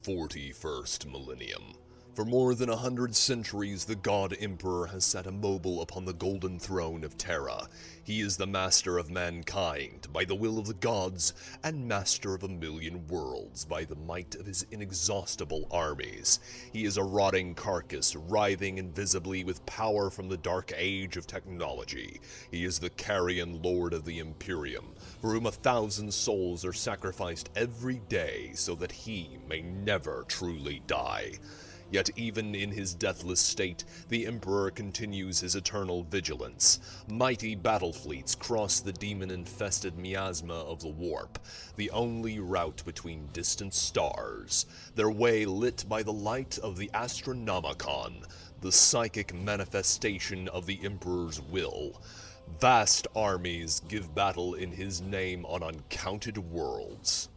41st Millennium. For more than 100 centuries, the God Emperor has sat immobile upon the golden throne of Terra. He is the master of mankind, by the will of the gods, and master of 1,000,000 worlds, by the might of his inexhaustible armies. He is a rotting carcass, writhing invisibly with power from the dark age of technology. He is the carrion lord of the Imperium, for whom 1,000 souls are sacrificed every day so that he may never truly die. Yet even in his deathless state, the Emperor continues his eternal vigilance. Mighty battle fleets cross the demon-infested miasma of the warp, the only route between distant stars, their way lit by the light of the Astronomicon, the psychic manifestation of the Emperor's will. Vast armies give battle in his name on uncounted worlds.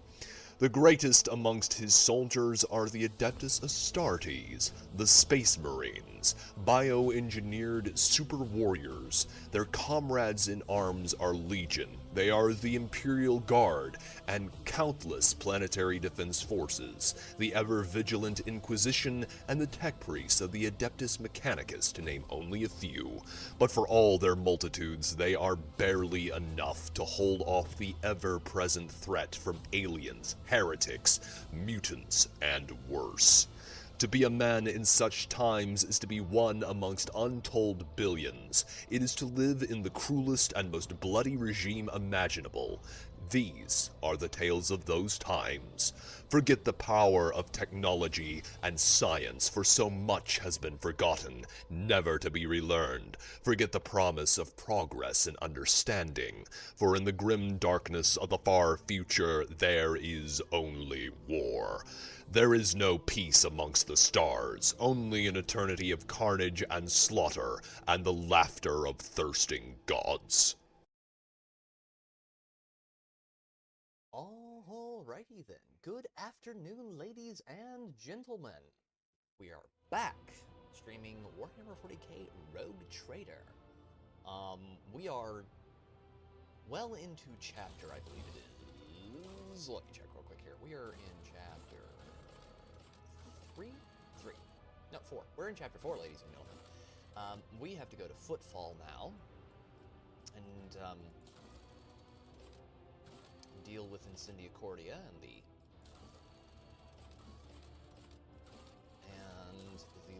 The greatest amongst his soldiers are the Adeptus Astartes, the Space Marines, bioengineered super warriors. Their comrades in arms are legion. They are the Imperial Guard and countless planetary defense forces, the ever-vigilant Inquisition, and the tech priests of the Adeptus Mechanicus, to name only a few. But for all their multitudes, they are barely enough to hold off the ever-present threat from aliens, heretics, mutants, and worse. To be a man in such times is to be one amongst untold billions. It is to live in the cruelest and most bloody regime imaginable. These are the tales of those times. Forget the power of technology and science, for so much has been forgotten, never to be relearned. Forget the promise of progress and understanding, for in the grim darkness of the far future there is only war. There is no peace amongst the stars, only an eternity of carnage and slaughter, and the laughter of thirsting gods. Alrighty then. Good afternoon, ladies and gentlemen. We are back streaming Warhammer 40K Rogue Trader. We are well into chapter, I believe it is. Let me check real quick here. We are in chapter 3? 3. No, 4. We're in chapter 4, ladies and gentlemen. We have to go to Footfall now. And, deal with Incendiacordia and the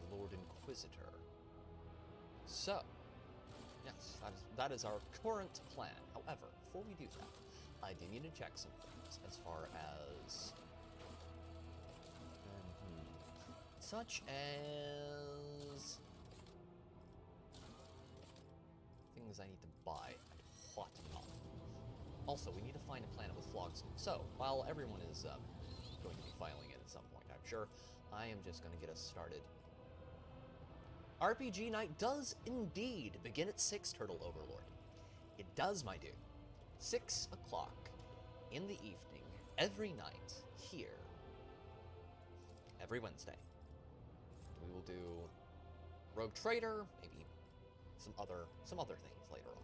Lord Inquisitor. So, yes, that is our current plan. However, before we do that, I do need to check some things as far as such as things I need to buy at Whatnot. Also, we need to find a planet with flogs. So, while everyone is going to be filing it at some point, I'm sure, I am just going to get us started. RPG night does indeed begin at 6, Turtle Overlord. It does, my dude. 6 o'clock in the evening, every night, here, every Wednesday. We will do Rogue Trader, maybe some other things later on.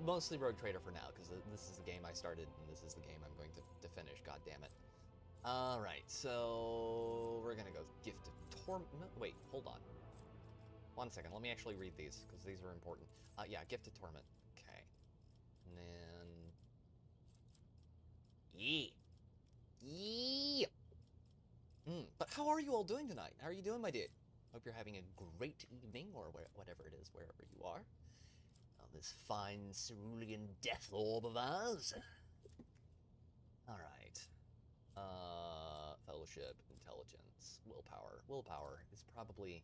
Mostly Rogue Trader for now, because this is the game I started, and this is the game I'm going to finish, god damn it. Alright, so we're gonna go Gift of Torment. Wait, hold on. 1 second, let me actually read these, because these are important. Yeah, Gift of Torment. Okay. And then... Yeah! But how are you all doing tonight? How are you doing, my dude? Hope you're having a great evening, or whatever it is, wherever you are. This fine cerulean death orb of ours. Alright. Fellowship, intelligence, willpower. Willpower is probably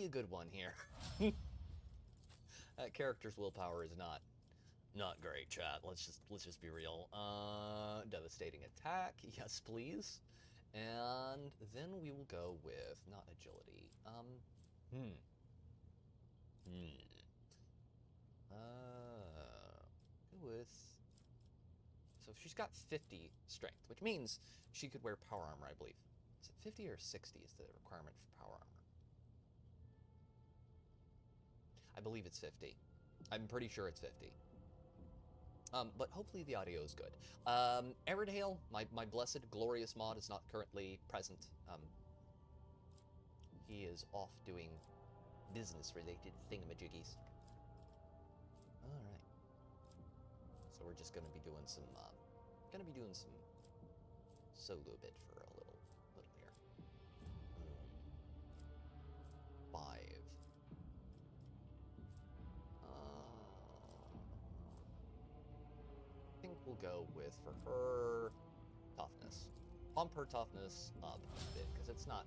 a good one here. That character's willpower is not great, chat. Let's just be real. Devastating attack, yes please. And then we will go with not agility. With... So she's got 50 strength, which means she could wear power armor, I believe. Is it 50 or 60 is the requirement for power armor? I believe it's 50. I'm pretty sure it's 50. But hopefully the audio is good. Aridale, my blessed, glorious mod, is not currently present. He is off doing business-related thingamajiggies. Alright. So we're just gonna be doing some, solo bit for a little here. 5. I think we'll go with, for her, toughness. Bump her toughness up a bit, because it's not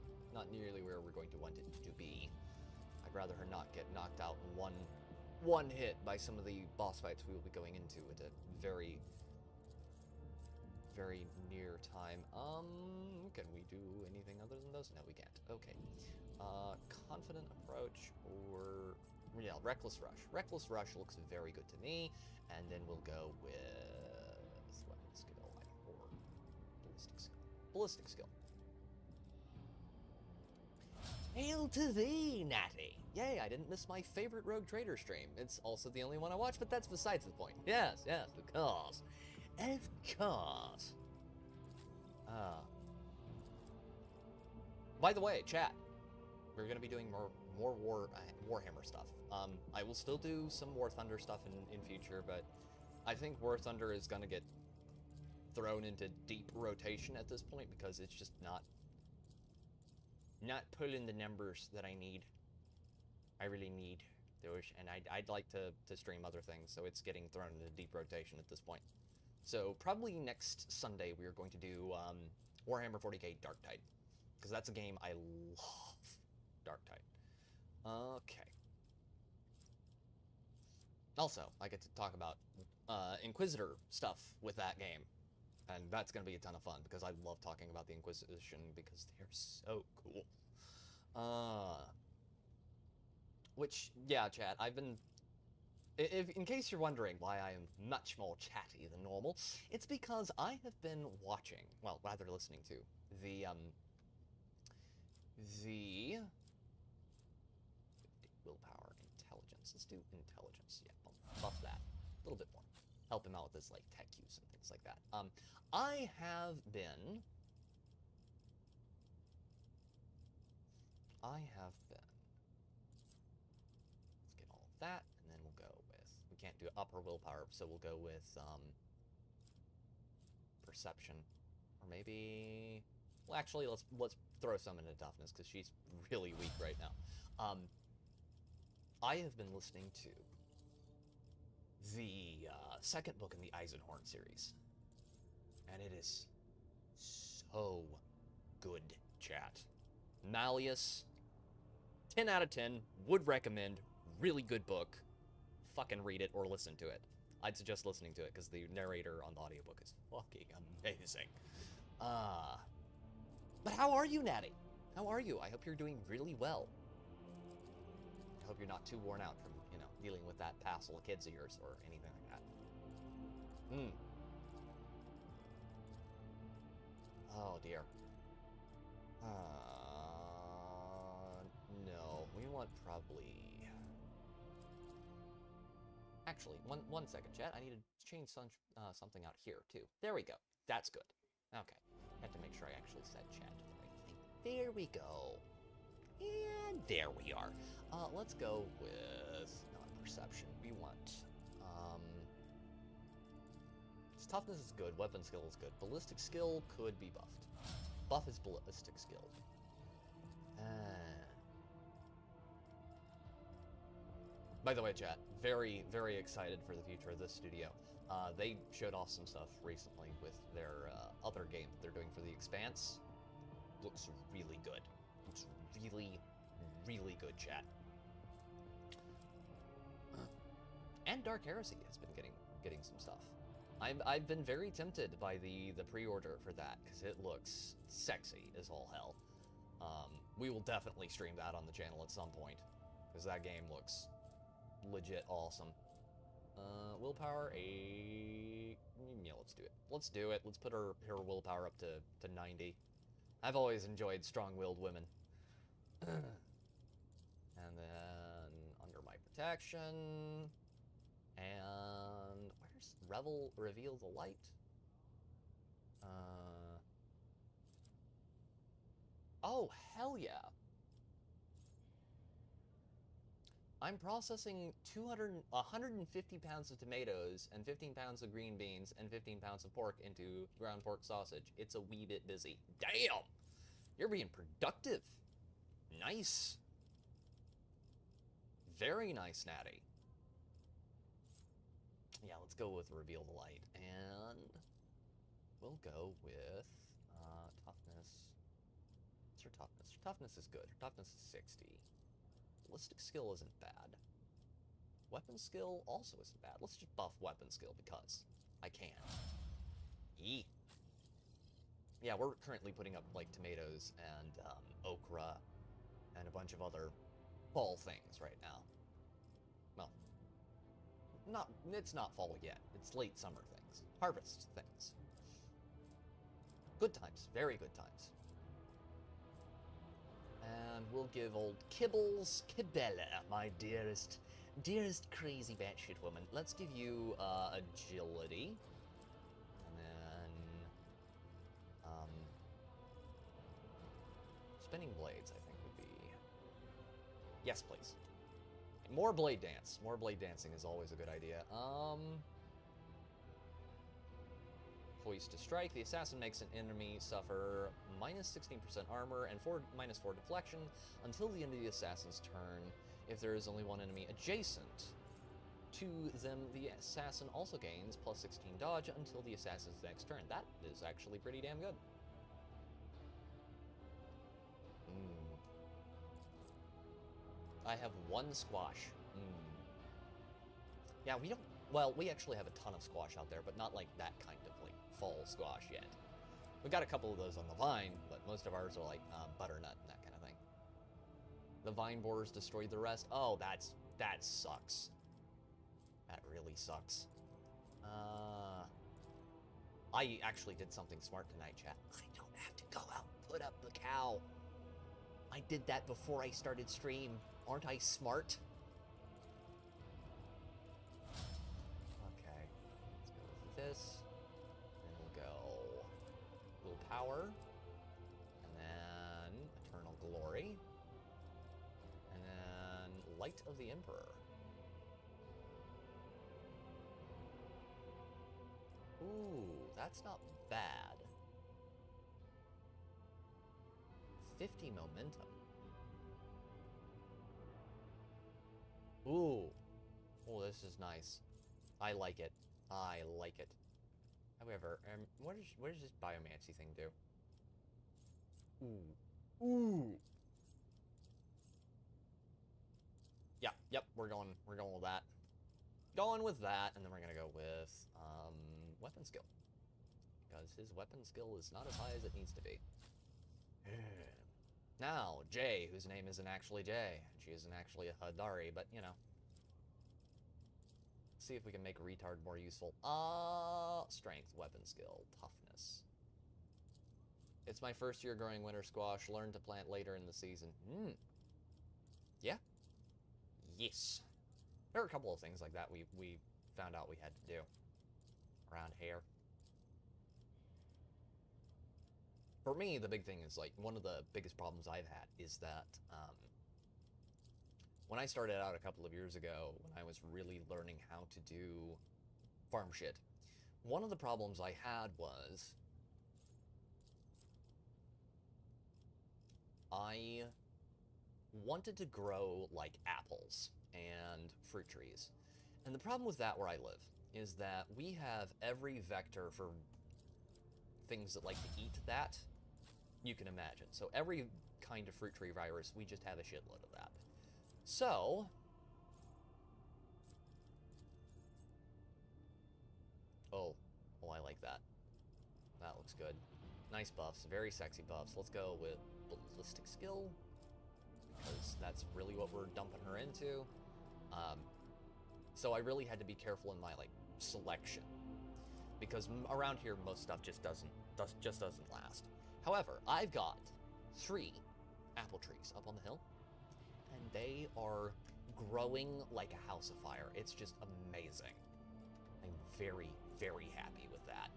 nearly where we're going to want it to be. I'd rather her not get knocked out in one hit by some of the boss fights we will be going into at a very, very near time. Can we do anything other than those? No, we can't. Okay. Confident approach or... Yeah, Reckless Rush. Reckless Rush looks very good to me. And then we'll go with... weapon skill or ballistic skill. Ballistic skill. Hail to thee, Natty! Yay, I didn't miss my favorite Rogue Trader stream. It's also the only one I watch, but that's besides the point. Yes, of course. Of course. By the way, chat, we're going to be doing more Warhammer stuff. I will still do some War Thunder stuff in future, but I think War Thunder is going to get thrown into deep rotation at this point because it's just not pulling the numbers that I need. I really need those, and I'd like to stream other things, so it's getting thrown into deep rotation at this point. So probably next Sunday we are going to do Warhammer 40K Darktide, because that's a game I love. Darktide. Okay. Also, I get to talk about Inquisitor stuff with that game, and that's going to be a ton of fun, because I love talking about the Inquisition, because they're so cool. Which, yeah, chat, I've been... in case you're wondering why I am much more chatty than normal, it's because I have been watching, well, rather listening to, the willpower, intelligence. Let's do intelligence. Yeah, buff that a little bit more. Help him out with his, like, tech use and things like that. I have been... Let's get all of that, and then we'll go with... We can't do upper willpower, so we'll go with, perception. Or maybe... Well, actually, let's throw some into toughness, because she's really weak right now. I have been listening to the second book in the Eisenhorn series, and it is so good, chat. Malleus, 10 out of 10, would recommend, really good book. Fucking read it or listen to it. I'd suggest listening to it, because the narrator on the audiobook is fucking amazing. But how are you, Natty? How are you? I hope you're doing really well. I hope you're not too worn out from, you know, dealing with that passel of kids of yours or anything like that. Oh, dear. No, we want probably... Actually, one second, chat. I need to change something out here, too. There we go. That's good. Okay. I have to make sure I actually said chat to the right thing. There we go. And there we are. Let's go with non-perception. We want... toughness is good. Weapon skill is good. Ballistic skill could be buffed. Buff is ballistic skill. By the way, chat, very, very excited for the future of this studio. They showed off some stuff recently with their other game that they're doing for The Expanse. Looks really good. Looks really, really good, chat. And Dark Heresy has been getting some stuff. I've been very tempted by the pre-order for that, because it looks sexy as all hell. We will definitely stream that on the channel at some point, because that game looks legit awesome. Willpower, yeah, let's do it. Let's do it. Let's put her willpower up to 90. I've always enjoyed strong-willed women. And then under my protection, and where's Reveal the light. Oh, hell yeah. I'm processing 150 pounds of tomatoes and 15 pounds of green beans and 15 pounds of pork into ground pork sausage. It's a wee bit busy. Damn! You're being productive. Nice. Very nice, Natty. Yeah, let's go with reveal the light. And we'll go with toughness. What's her toughness? Her toughness is good. Her toughness is 60. Ballistic skill isn't bad. Weapon skill also isn't bad. Let's just buff weapon skill because I can. Yee. Yeah, we're currently putting up like tomatoes and okra and a bunch of other fall things right now. Well, it's not fall yet. It's late summer things. Harvest things. Good times. Very good times. And we'll give old Kibbles, Kibella, my dearest crazy batshit woman. Let's give you agility. And then spinning blades, I think, would be... Yes, please. More blade dance. More blade dancing is always a good idea. Poised to strike. The assassin makes an enemy suffer minus 16% armor and minus 4 deflection until the end of the assassin's turn. If there is only one enemy adjacent to them, the assassin also gains plus 16 dodge until the assassin's next turn. That is actually pretty damn good. I have one squash. Yeah, we don't... Well, we actually have a ton of squash out there, but not like that kind of like fall squash yet. We got a couple of those on the vine, but most of ours are like butternut and that kind of thing. The vine borers destroyed the rest. Oh, that sucks. That really sucks. I actually did something smart tonight, chat. I don't have to go out and put up the cow. I did that before I started stream. Aren't I smart? Okay, let's go with this. And we'll go little power. And then eternal glory. And then light of the emperor. Ooh, that's not bad. 50 momentum. Ooh. Oh, this is nice. I like it. I like it. However, what does this biomancy thing do? Ooh. Ooh. Yeah, yep, we're going with that. Going with that, and then we're gonna go with weapon skill. Because his weapon skill is not as high as it needs to be. Now, Jay, whose name isn't actually Jay. She isn't actually a Hadari, but, you know. Let's see if we can make retard more useful. Strength, weapon skill, toughness. It's my first year growing winter squash. Learn to plant later in the season. Yeah? Yes. There are a couple of things like that we found out we had to do around here. For me, the big thing is, like, one of the biggest problems I've had is that when I started out a couple of years ago, when I was really learning how to do farm shit, one of the problems I had was I wanted to grow, like, apples and fruit trees. And the problem with that where I live is that we have every vector for things that like to eat that you can imagine. So every kind of fruit tree virus, we just have a shitload of that. So oh, I like that. That looks good. Nice buffs, very sexy buffs. Let's go with ballistic skill, because that's really what we're dumping her into. So I really had to be careful in my like selection, because around here most stuff just doesn't last. However, I've got 3 apple trees up on the hill, and they are growing like a house of fire. It's just amazing. I'm very, very happy with that.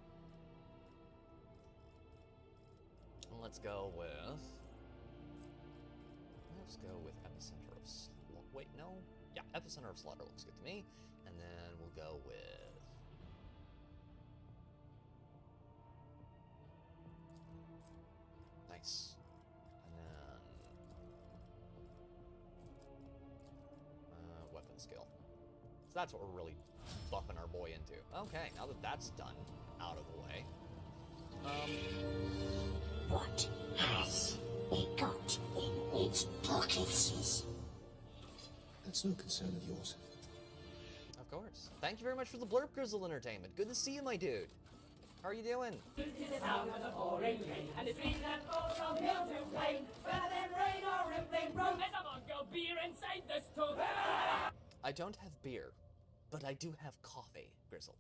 And let's go with Epicenter of Slaughter. Wait, no? Yeah, Epicenter of Slaughter looks good to me. And then we'll go with... Nice. And then... weapon skill. So that's what we're really buffing our boy into. Okay, now that that's done, out of the way. What has it got in its pockets? That's no concern of yours. Of course. Thank you very much for the blurb, Grizzle Entertainment. Good to see you, my dude. How are you doing? It's the sound of the pouring rain, and it's rain that falls from hill to plain. Rather than rain or rippling brook, there's a Mongo beer inside this tub. I don't have beer, but I do have coffee, Grizzle.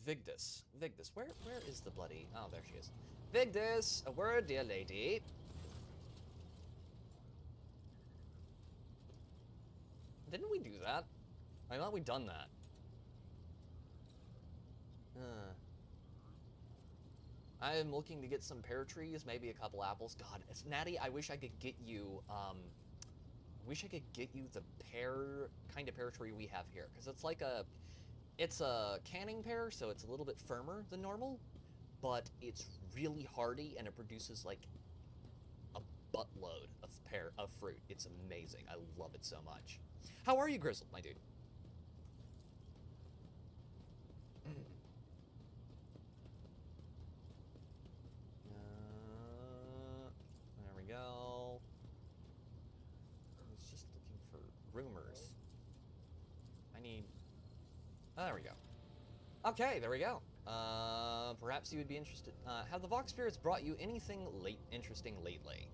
Vigdis. Vigdis, where is the bloody... Oh, there she is. Vigdis, a word, dear lady. Didn't we do that? I thought we'd done that. I am looking to get some pear trees, maybe a couple apples. God, it's Natty, I wish I could get you, the kind of pear tree we have here. Because it's like it's a canning pear, so it's a little bit firmer than normal. But it's really hardy, and it produces, like, a buttload of fruit. It's amazing. I love it so much. How are you, Grizzle, my dude? There we go. I was just looking for rumors. I need... Oh, there we go. Okay, there we go. Perhaps you would be interested... have the Vox Spirits brought you anything interesting lately?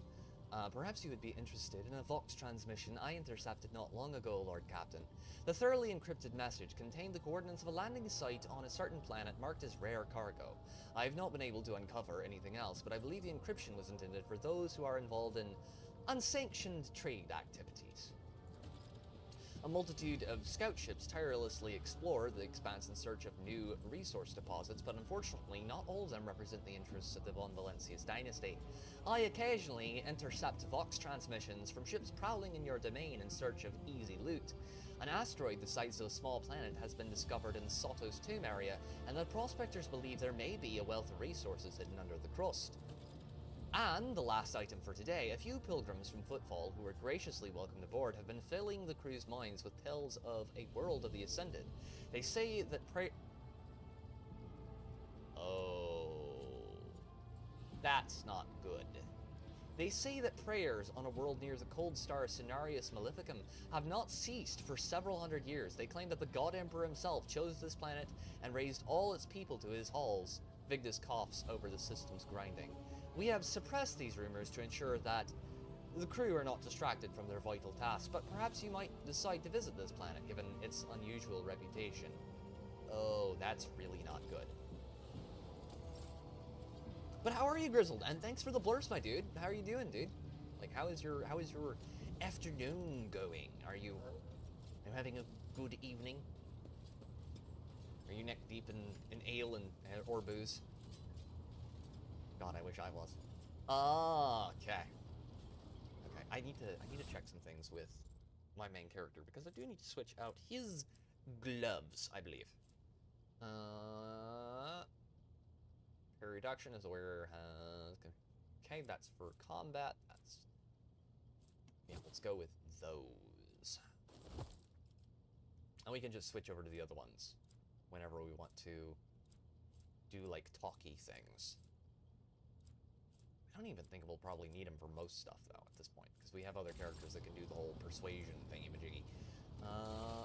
Perhaps you would be interested in a Vox transmission I intercepted not long ago, Lord Captain. The thoroughly encrypted message contained the coordinates of a landing site on a certain planet marked as rare cargo. I have not been able to uncover anything else, but I believe the encryption was intended for those who are involved in unsanctioned trade activities. A multitude of scout ships tirelessly explore the expanse in search of new resource deposits, but unfortunately not all of them represent the interests of the Von Valencius dynasty. I occasionally intercept Vox transmissions from ships prowling in your domain in search of easy loot. An asteroid the size of a small planet has been discovered in Soto's tomb area, and the prospectors believe there may be a wealth of resources hidden under the crust. And the last item for today, a few pilgrims from Footfall who were graciously welcomed aboard have been filling the crew's minds with tales of a world of the Ascended. They say that that's not good. They say that prayers on a world near the cold star Cenarius Maleficum have not ceased for several hundred years. They claim that the God Emperor himself chose this planet and raised all its people to his halls. Vigdis coughs over the system's grinding. We have suppressed these rumors to ensure that the crew are not distracted from their vital tasks, but perhaps you might decide to visit this planet given its unusual reputation. Oh, that's really not good. But how are you, Grizzled? And thanks for the blurps, my dude. How are you doing, dude? Like, how is your afternoon going? Are you having a good evening? Are you neck deep in ale and or booze? God, I wish I was. Okay. Okay, I need to check some things with my main character because I do need to switch out his gloves, I believe. Parry reduction is where okay, that's for combat. Yeah, let's go with those. And we can just switch over to the other ones whenever we want to do like talky things. I don't even think we'll probably need him for most stuff though at this point, because we have other characters that can do the whole persuasion thingy-majiggy.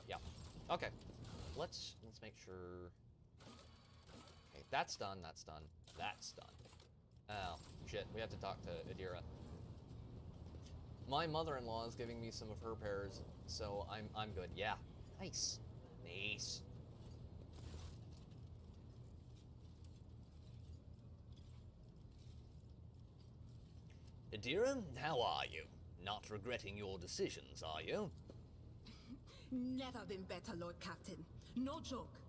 Yeah. Okay. Let's make sure. Okay, that's done. That's done. That's done. Oh shit! We have to talk to Adira. My mother-in-law is giving me some of her pears, so I'm good. Yeah. Nice. Nice. Adira, how are you? Not regretting your decisions, are you? never been better, Lord Captain. No joke.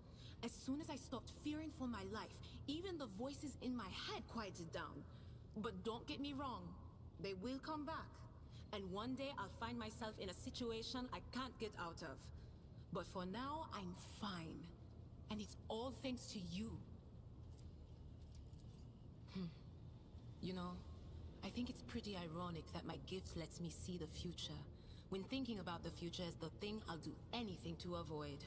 As soon as I stopped fearing for my life, even the voices in my head quieted down. But don't get me wrong, they will come back. And one day I'll find myself in a situation I can't get out of. But for now, I'm fine. And it's all thanks to you. You know, I think it's pretty ironic that my gift lets me see the future, when thinking about the future is the thing I'll do anything to avoid.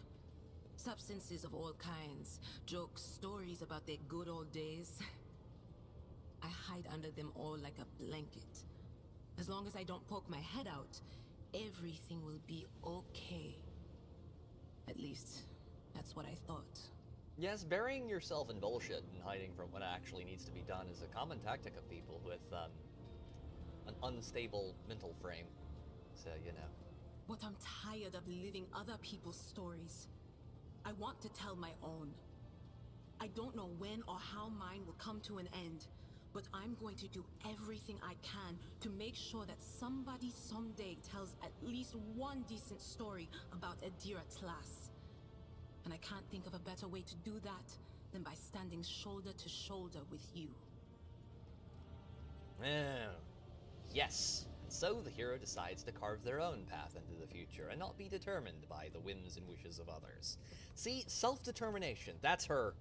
Substances of all kinds, jokes, stories about their good old days. I hide under them all like a blanket. As long as I don't poke my head out, everything will be okay. At least, that's what I thought. Yes, burying yourself in bullshit and hiding from what actually needs to be done is a common tactic of people with an unstable mental frame. So, you know. But I'm tired of living other people's stories. I want to tell my own. I don't know when or how mine will come to an end, but I'm going to do everything I can to make sure that somebody someday tells at least one decent story about Adira Tlass. And I can't think of a better way to do that than by standing shoulder to shoulder with you. Yes. And so the hero decides to carve their own path into the future and not be determined by the whims and wishes of others. See, self-determination, that's her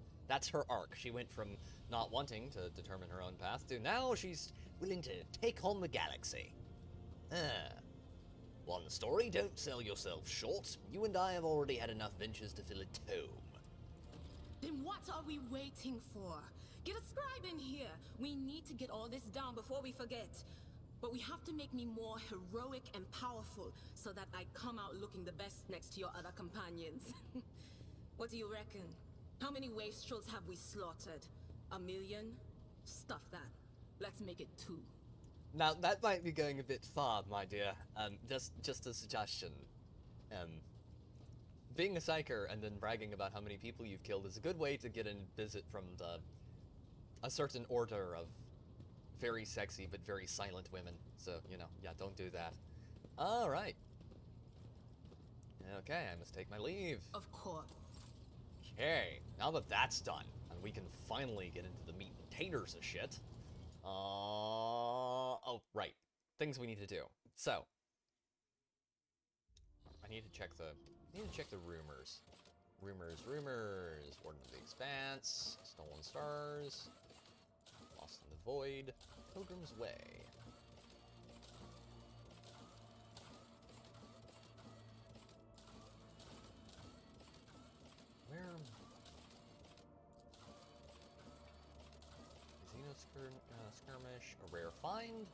arc. She went from not wanting to determine her own path to now she's willing to take on the galaxy. One story, don't sell yourself short. You and I have already had enough ventures to fill a tome. Then what are we waiting for? Get a scribe in here. We need to get all this down before we forget. But we have to make me more heroic and powerful so that I come out looking the best next to your other companions. What do you reckon? How many wastrels have we slaughtered? 1 million? Stuff that. Let's make it 2. Now, that might be going a bit far, my dear. Just a suggestion. Being a psyker and then bragging about how many people you've killed is a good way to get a visit from a certain order of very sexy but very silent women. So, you know, yeah, don't do that. Alright. Okay, I must take my leave. Of course. Okay, now that that's done, and we can finally get into the meat and taters of shit. Oh, right. Things we need to do. So, I need to check the rumors. Rumors. Warden of the Expanse, Stolen Stars, Lost in the Void, Pilgrim's Way. Where? Casino Skirmish, a rare find.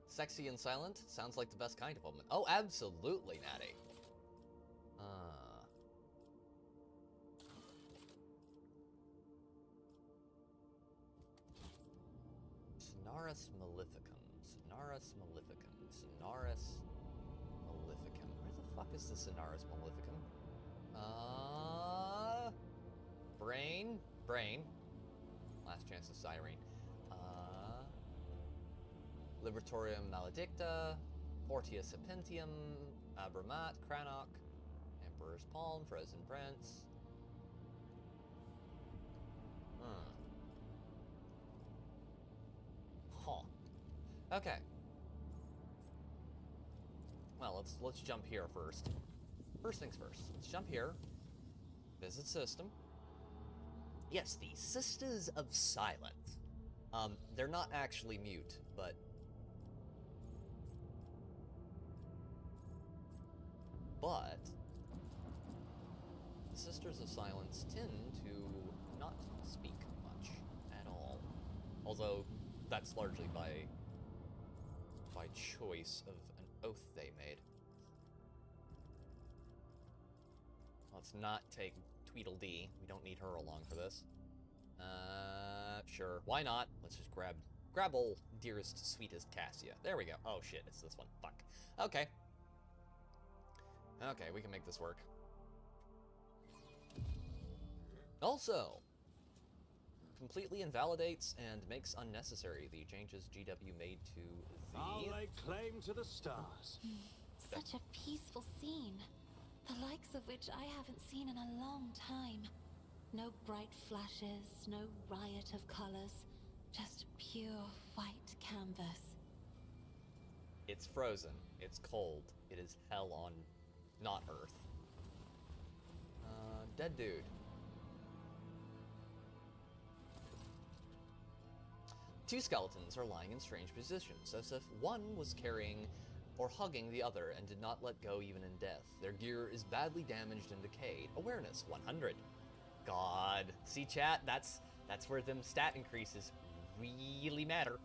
Sexy and silent? Sounds like the best kind of woman. Oh, absolutely, Natty. Sonaris Maleficum. Sonaris Maleficum. Sonaris Maleficum. Where the fuck is the Sonaris Maleficum? Brain. Last chance of Siren. Liberatorium Maledicta, Portia Serpentium, Abramat, Cranach, Emperor's Palm, Frozen Prince. Okay. Well, let's jump here first. First things first. Let's jump here. Visit system. Yes, the Sisters of Silence. They're not actually mute, but the Sisters of Silence tend to not speak much at all. Although that's largely by choice of an oath they made. Let's not take Tweedledee. We don't need her along for this. Sure, why not? Let's just grab old dearest, sweetest Cassia. There we go. Oh shit, it's this one. Fuck. Okay. Okay, we can make this work. Also, completely invalidates and makes unnecessary the changes GW made to the... I'll lay claim to the stars. Such a peaceful scene, the likes of which I haven't seen in a long time. No bright flashes, no riot of colors, just pure white canvas. It's frozen. It's cold. It is hell on not Earth. Dead dude. Two skeletons are lying in strange positions, as if one was carrying or hugging the other and did not let go even in death. Their gear is badly damaged and decayed. Awareness 100. God. See, chat? That's where them stat increases really matter.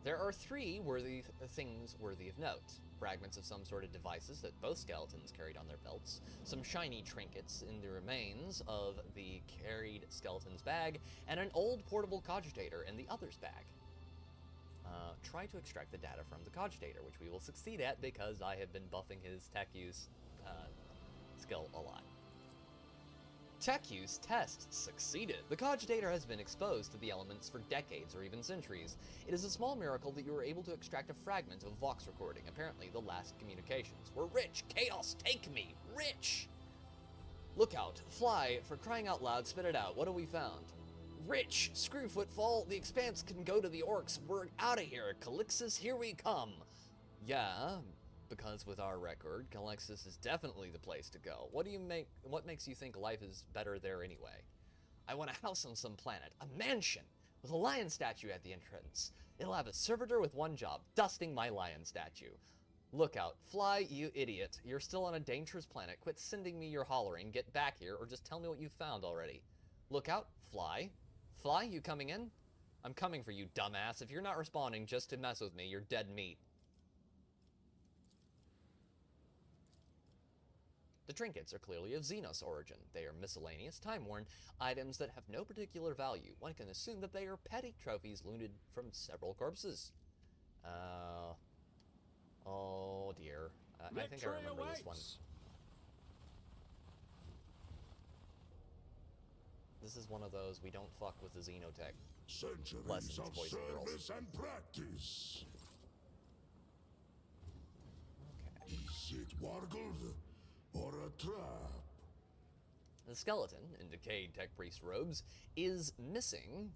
There are three things worthy of note. Fragments of some sort of devices that both skeletons carried on their belts, some shiny trinkets in the remains of the carried skeleton's bag, and an old portable cogitator in the other's bag. Try to extract the data from the cogitator, which we will succeed at because I have been buffing his tech use skill a lot. Tech use test succeeded. The cogitator has been exposed to the elements for decades or even centuries. It is a small miracle that you were able to extract a fragment of Vox recording, apparently the last communications. We're rich! Chaos, take me! Rich! Look out. Fly, for crying out loud, spit it out. What have we found? Rich! Screw Footfall, the Expanse can go to the orcs. We're out of here. Calixis, here we come. Yeah, because with our record, Calixis is definitely the place to go. What makes you think life is better there anyway? I want a house on some planet, a mansion, with a lion statue at the entrance. It'll have a servitor with one job, dusting my lion statue. Look out, Fly, you idiot. You're still on a dangerous planet. Quit sending me your hollering, get back here, or just tell me what you found already. Look out, Fly. Fly, you coming in? I'm coming for you, dumbass. If you're not responding just to mess with me, you're dead meat. The trinkets are clearly of Xenos origin. They are miscellaneous, time-worn items that have no particular value. One can assume that they are petty trophies looted from several corpses. Oh dear. I think I remember this one. This is one of those we don't fuck with the Xenotech lessons, boys and girls. And practice. Okay. Is it wargled or a trap? The skeleton, in decayed tech priest robes, is missing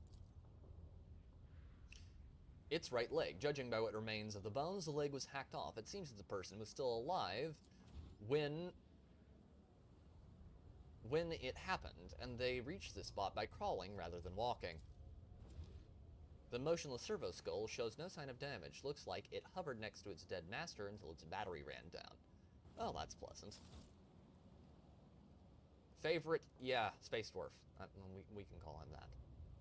its right leg. Judging by what remains of the bones, the leg was hacked off. It seems that the person was still alive when it happened, and they reached this spot by crawling rather than walking. The motionless servo skull shows no sign of damage. Looks like it hovered next to its dead master until its battery ran down. Oh, that's pleasant. Favorite? Yeah, Space Dwarf. We can call him that.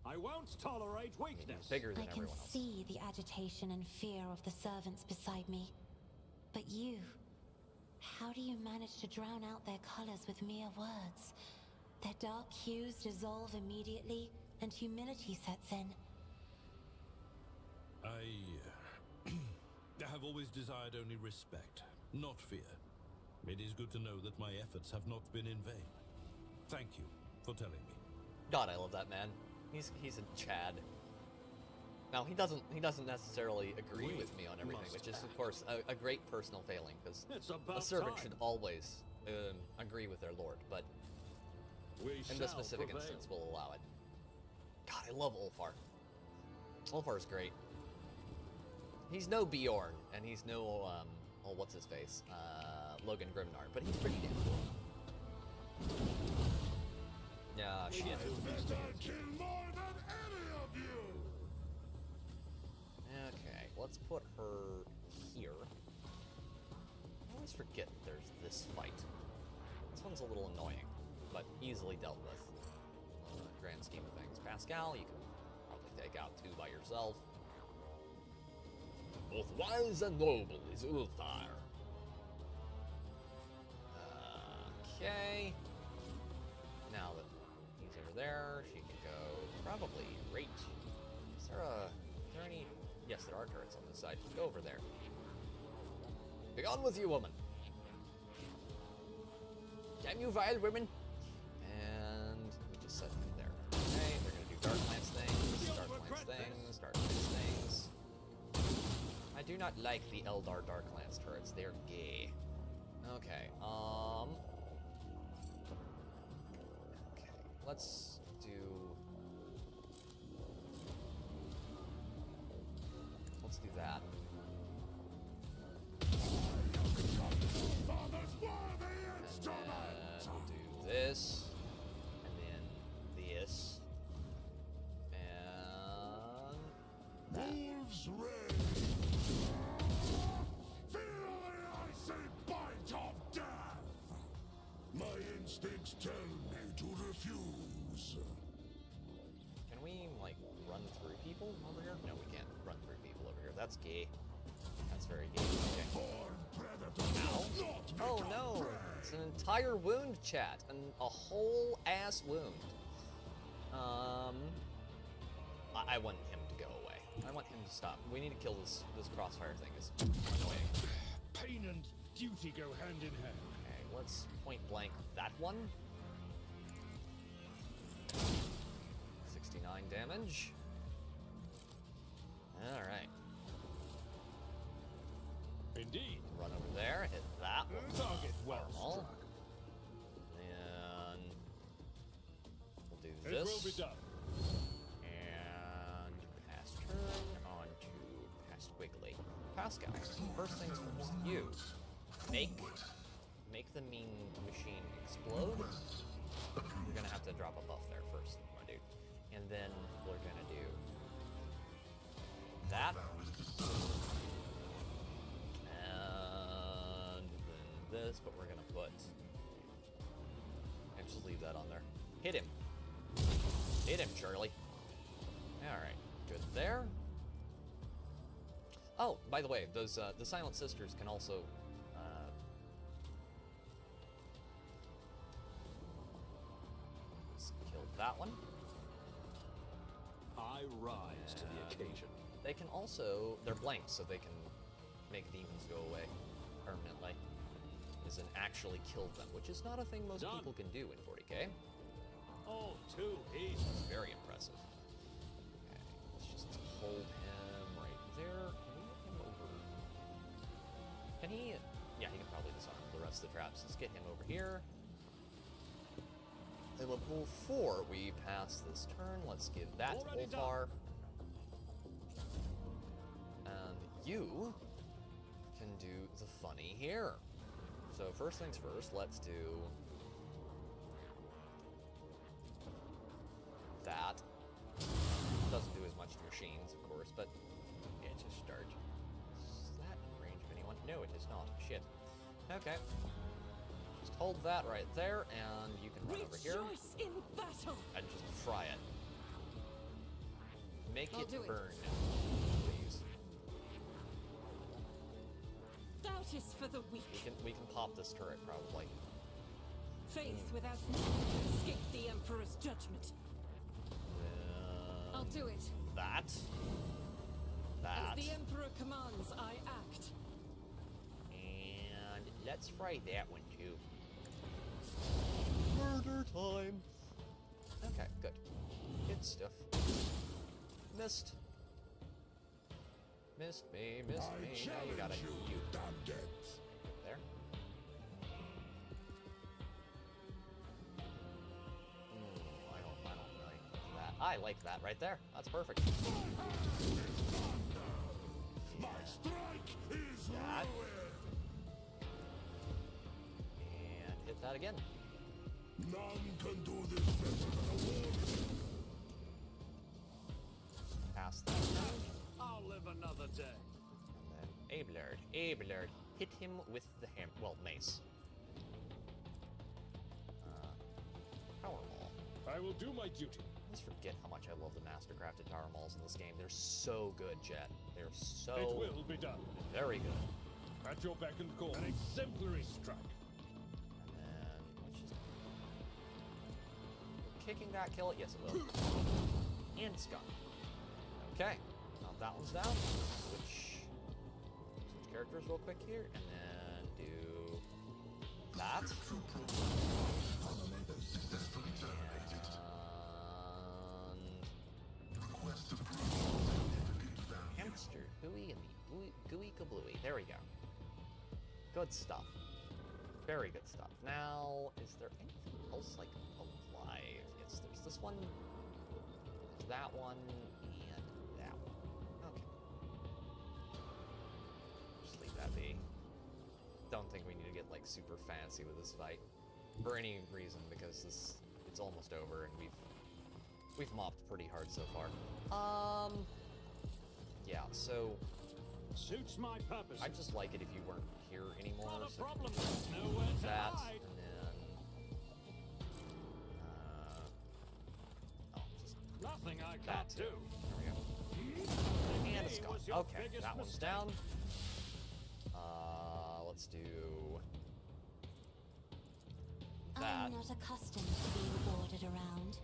I won't tolerate weakness. Bigger than I can everyone else. see the agitation and fear of the servants beside me. But you, how do you manage to drown out their colors with mere words? Their dark hues dissolve immediately, and humility sets in. I have always desired only respect, not fear. It is good to know that my efforts have not been in vain. Thank you for telling me. God, I love that man. He's a Chad. Now he doesn't necessarily agree with me on everything, which is of course a great personal failing, because a servant should always agree with their lord, but in this specific instance we'll allow it. God, I love Ulfar. Ulfar's great. He's no Bjorn, and he's no oh, what's his face? Logan Grimnar, but he's pretty damn cool. Yeah, shit. I kill more than any of you. Okay, let's put her here. I always forget there's this fight. This one's a little annoying, but easily dealt with in the grand scheme of things. Pascal, you can probably take out two by yourself. Both wise and noble is Ulthar. Okay. Now that he's over there, she can go probably right. Is there any? Yes, there are turrets on this side. Go over there. Be on with you, woman. Damn you, vile women. And set there. Okay, they're gonna do Darklands things, Darklands things, Darklands things. I do not like the Eldar Darklands turrets. They're gay. Okay, okay, let's do... Let's do that. And then we'll do this. And then this. And... that. Wolves rage. Fearly, I say bite of death. My instincts tell me to refuse. Can we, like, run through people over here? No, we can't run through people over here. That's gay. That's very gay. Okay. Born predators Ow. must not Oh become no! prey. It's an entire wound, chat. A whole ass wound. I want him to go away. I want him to stop. We need to kill this crossfire thing. It's annoying. Pain and duty go hand in hand. Okay, let's point blank that one. 69 damage. Alright. Indeed. Run over there, hit that one. Target well Normal. struck. And we'll do It this. will be done. And pass turn on to pass Quigley. Pass guys. First things first. You make the mean machine explode. You're gonna have to drop a buff there first, my dude. And then we're gonna do that. And then this, but we're gonna put... and just leave that on there. Hit him. Hit him, Charlie. Alright, good there. Oh, by the way, those the Silent Sisters can also let's kill that one. I rise to the occasion. They can also, they're blank, so they can make demons go away permanently. Is an actually kill them, which is not a thing most Done. people can do in 40k. Oh, too easy. It's very impressive. Okay, let's just hold him right there. Can we get him over? Can he? Yeah, he can probably disarm the rest of the traps. Let's get him over here. And before we pass this turn, let's give that Already to Ulfar. And you can do the funny here. So first things first, let's do that. Doesn't do as much to machines, of course, but it's a start. Is that in range of anyone? No, it is not. Shit. Okay. Just hold that right there, and you can run over here Rejoice in battle. and just fry it. Make I'll it do it. burn, please. Doubt is for the weak. We can pop this turret probably. Faith without need can escape the Emperor's judgment. I'll do it. That. That. As the Emperor commands, I act. And let's fry that one too. Murder time. Okay, good. Good stuff. Missed. Missed me, missed I me. Now you challenge gotta you, damn it. there. I don't like that. I like that right there. That's perfect. My strike is That. ruin. And hit that again. None can do this better than a warrior. Pass that turn. I'll live another day. And then Abelard. Hit him with the hammer. Well, mace. Power Maul. I will do my duty. I just forget how much I love the master-crafted Power Mauls in this game. They're so good, Jet. They're so It will be done. very good. At your beck and call. An exemplary strike. And then let's just kicking that kill it. Yes, it will. And it's gone. Okay, now that one's down. Switch characters real quick here, and then do that. And Hamster, Gooey, and the Gooey Kablooey. There we go. Good stuff. Very good stuff. Now, is there anything else, like, alive? Yes, there's this one, there's that one, and that one. Okay. Just leave that be. Don't think we need to get, like, super fancy with this fight. For any reason, because it's almost over, and we've mopped pretty hard so far. Yeah, so... Suits my purpose. I'd just like it if you weren't here anymore. Not a so problem. Nowhere to that, hide. and then... oh, just Nothing I that can't too. do. There we go. And a skull. Was your Okay, biggest that one's mistake. down. Let's do... that. I'm not accustomed to being ordered around.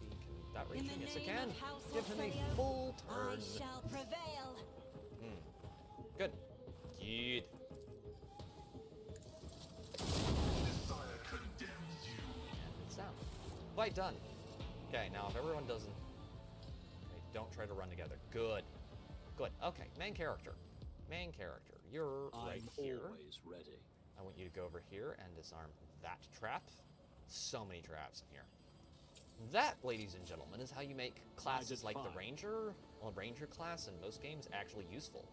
Maybe can that reach In him? the Yes, it name can. of House Give him a Orphelio, full I turn. shall prevail. Good. Good. And it's down. Fight done. Okay, now if everyone doesn't... okay, don't try to run together. Good. Good. Okay, main character. Main character. You're right here. Always ready. I want you to go over here and disarm that trap. So many traps in here. That, ladies and gentlemen, is how you make classes did like the fine. Ranger, well, Ranger class in most games, actually useful.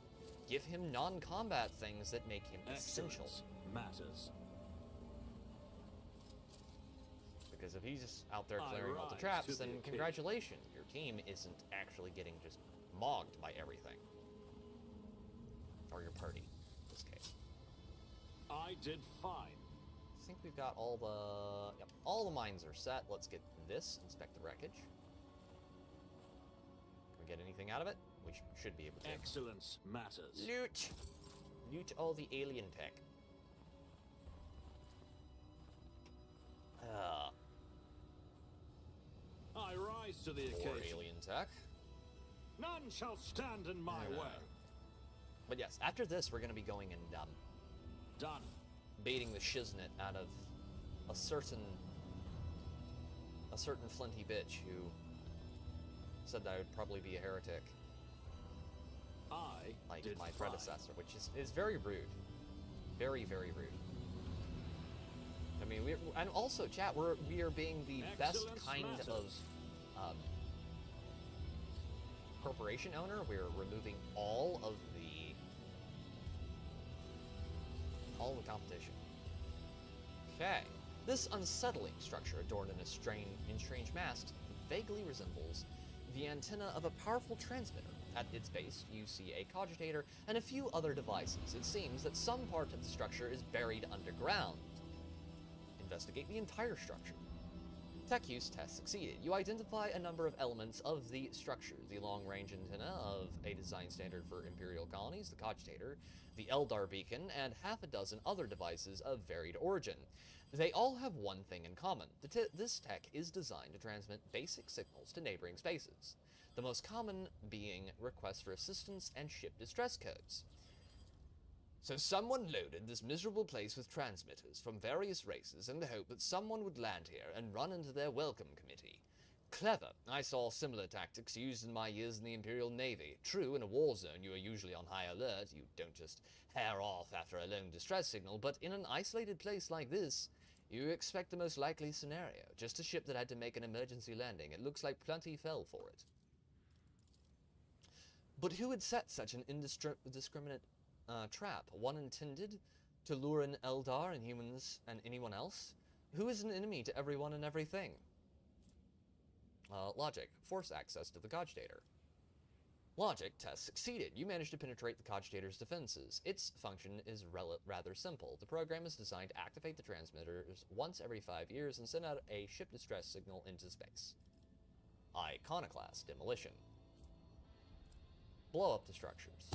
Give him non-combat things that make him essential. Excellence matters. Because if he's just out there I clearing all the rise traps, to the then occasion. congratulations, your team isn't actually getting just mogged by everything. Or your party, in this case. I did fine. I think we've got all the... yep, all the mines are set. Let's get this, inspect the wreckage. Can we get anything out of it? We should be able to. Excellence matters. Loot! Loot all the alien tech. I rise to the More occasion. alien tech. None shall stand in my way. But yes, after this, we're going to be going and Done. baiting the shiznit out of a certain flinty bitch who said that I would probably be a heretic, I like did my fine. predecessor, which is very rude. Very, very rude. I mean, and also, chat, we are being the best Excellence kind matters. of corporation owner. We're removing all of the competition. Okay. This unsettling structure, adorned in strange masks, vaguely resembles the antenna of a powerful transmitter. At its base, you see a cogitator and a few other devices. It seems that some part of the structure is buried underground. Investigate the entire structure. Tech use test succeeded. You identify a number of elements of the structure. The long-range antenna of a design standard for Imperial colonies, the cogitator, the Eldar beacon, and half a dozen other devices of varied origin. They all have one thing in common. This tech is designed to transmit basic signals to neighboring spaces, the most common being requests for assistance and ship distress codes. So someone loaded this miserable place with transmitters from various races in the hope that someone would land here and run into their welcome committee. Clever. I saw similar tactics used in my years in the Imperial Navy. True, in a war zone you are usually on high alert. You don't just hair off after a lone distress signal, but in an isolated place like this, you expect the most likely scenario. Just a ship that had to make an emergency landing. It looks like plenty fell for it. But who had set such an indiscriminate trap? One intended to lure in Eldar and humans and anyone else? Who is an enemy to everyone and everything? Logic. Force access to the cogitator. Logic test succeeded. You managed to penetrate the cogitator's defenses. Its function is rather simple. The program is designed to activate the transmitters once every 5 years and send out a ship distress signal into space. Iconoclast. Demolition. Blow up the structures.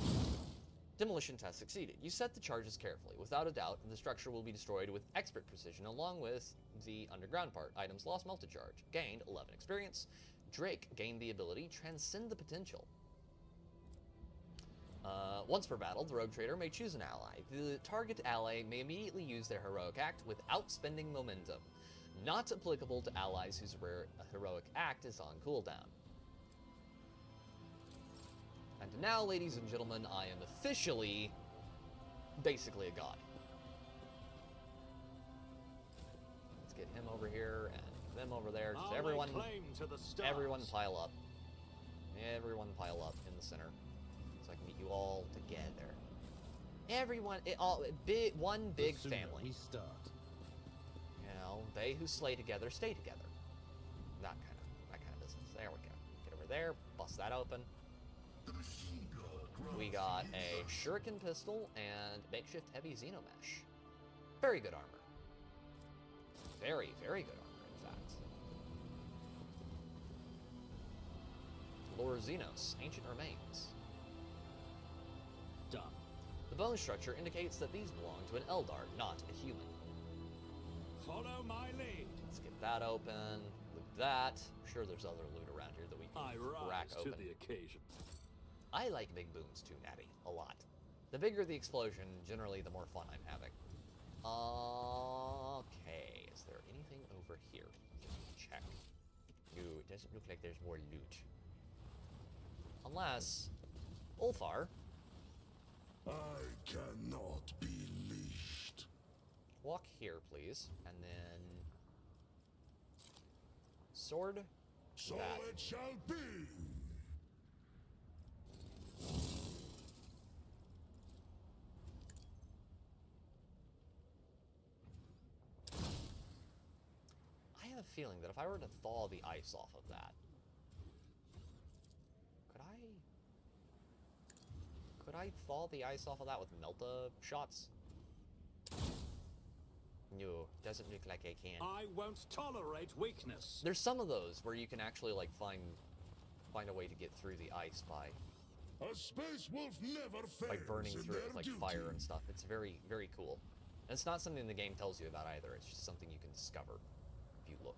Demolition test succeeded. You set the charges carefully. Without a doubt, the structure will be destroyed with expert precision along with the underground part. Items lost multi-charge. Gained 11 experience. Drake gained the ability Transcend the Potential. Once per battle, the rogue trader may choose an ally. The target ally may immediately use their heroic act without spending momentum. Not applicable to allies whose heroic act is on cooldown. And now, ladies and gentlemen, I am officially basically a god. Let's get him over here and them over there. Just everyone pile up. Everyone pile up in the center, so I can get you all together. Everyone, one big family. We start. You know, they who slay together stay together. That kind of business. There we go. Get over there, bust that open. We got a shuriken pistol and makeshift heavy xenomesh. Very good armor. Very, very good armor, in fact. Lore Xenos, Ancient Remains. Done. The bone structure indicates that these belong to an Eldar, not a human. Follow my lead. Let's get that open. Loot that. I'm sure there's other loot around here that we can crack rise to open. the occasion. I like big booms too, Natty. A lot. The bigger the explosion, generally the more fun I'm having. Okay, is there anything over here? Check. No, it doesn't look like there's more loot. Unless... Ulfar. I cannot be leashed. Walk here, please. And then... Sword. So that. it shall be. I have a feeling that if I were to thaw the ice off of that... Could I thaw the ice off of that with Melta shots? No, doesn't look like I can. I won't tolerate weakness. There's some of those where you can actually like find a way to get through the ice by A space wolf never fails burning in through it their with like duty. fire and stuff. It's very, very cool. And it's not something the game tells you about either. It's just something you can discover if you look.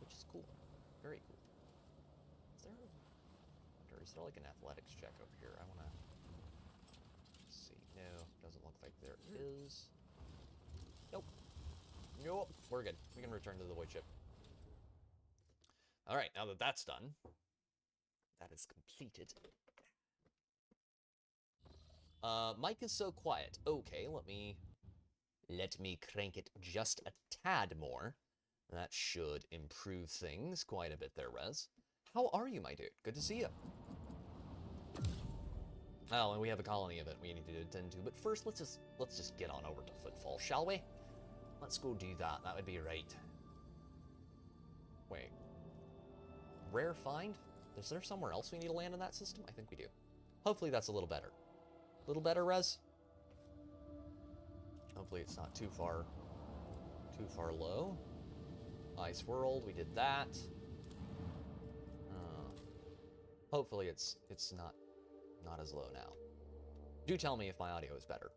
Which is cool. Very cool. Is there like an athletics check over here? I wanna see. No, doesn't look like there is. Nope. Nope. We're good. We can return to the void ship. Alright, now that that's done, that is completed. Mike is so quiet. Okay, let me crank it just a tad more. That should improve things quite a bit there, Rez. How are you, my dude? Good to see you. Oh, and we have a colony event we need to attend to, but first let's just get on over to Footfall, shall we? Let's go do that. That would be right. Wait. Rare find? Is there somewhere else we need to land in that system? I think we do. Hopefully that's a little better. A little better, Rez? Hopefully it's not too far low. Ice World, we did that. Hopefully it's not as low now. Do tell me if my audio is better.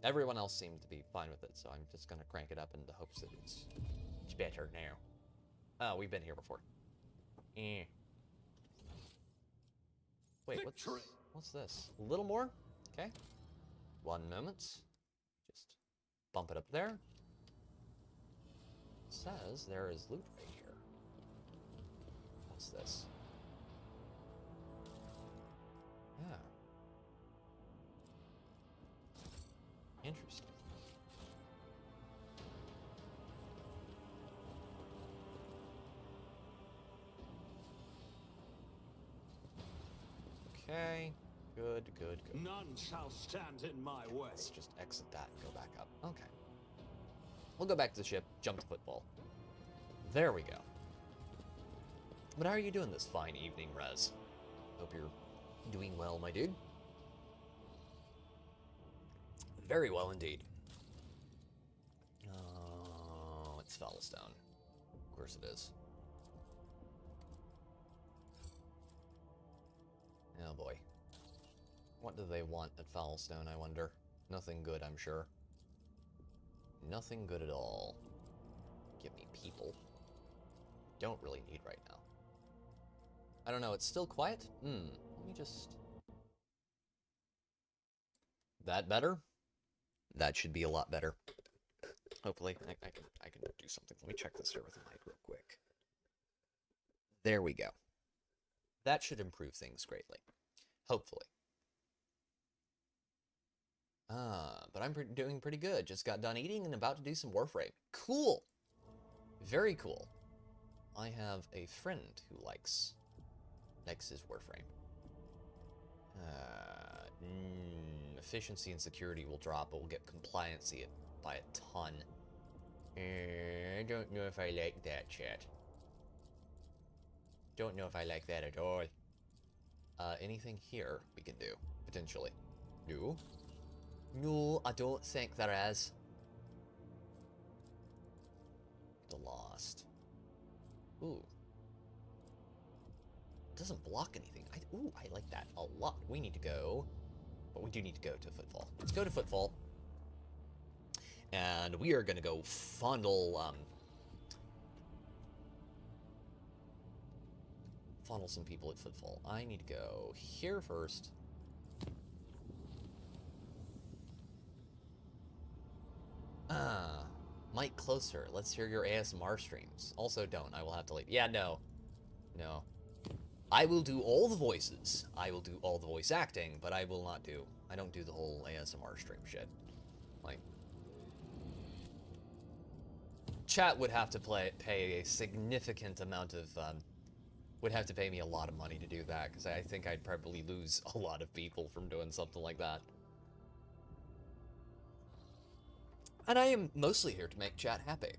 Everyone else seemed to be fine with it, so I'm just gonna crank it up in the hopes that it's better now. Oh, we've been here before. Eh. Wait, what's this? A little more? Okay. 1 moment. Just bump it up there. It says there is loot right here. What's this? Yeah. Interesting. Okay. Good. None shall stand in my way. Let's just exit that and go back up. Okay. We'll go back to the ship, jump to Footfall. There we go. But how are you doing this fine evening, Rez? Hope you're doing well, my dude. Very well indeed. Oh, it's Fellstone. Of course it is. Oh boy. What do they want at Fellstone, I wonder? Nothing good, I'm sure. Nothing good at all. Give me people. Don't really need right now. I don't know, it's still quiet? Let me just... That better? That should be a lot better. Hopefully, I can do something. Let me check this here with the mic real quick. There we go. That should improve things greatly. Hopefully. But I'm doing pretty good. Just got done eating and about to do some Warframe. Cool! Very cool. I have a friend who likes his Warframe. Efficiency and security will drop, but we'll get compliancy by a ton. I don't know if I like that, chat. Don't know if I like that at all. Anything here we can do, potentially. No. No, I don't think there is. The Lost. Ooh. Doesn't block anything. Ooh, I like that a lot. We need to go, but we do need to go to Footfall. Let's go to Footfall. And we are gonna go fondle some people at Footfall. I need to go here first. Mic closer. Let's hear your ASMR streams. Also don't. I will have to leave. Yeah, no. No. I will do all the voices. I will do all the voice acting, but I will not do... I don't do the whole ASMR stream shit. Like... Chat would have to pay a significant amount of... would have to pay me a lot of money to do that, because I think I'd probably lose a lot of people from doing something like that. And I am mostly here to make chat happy.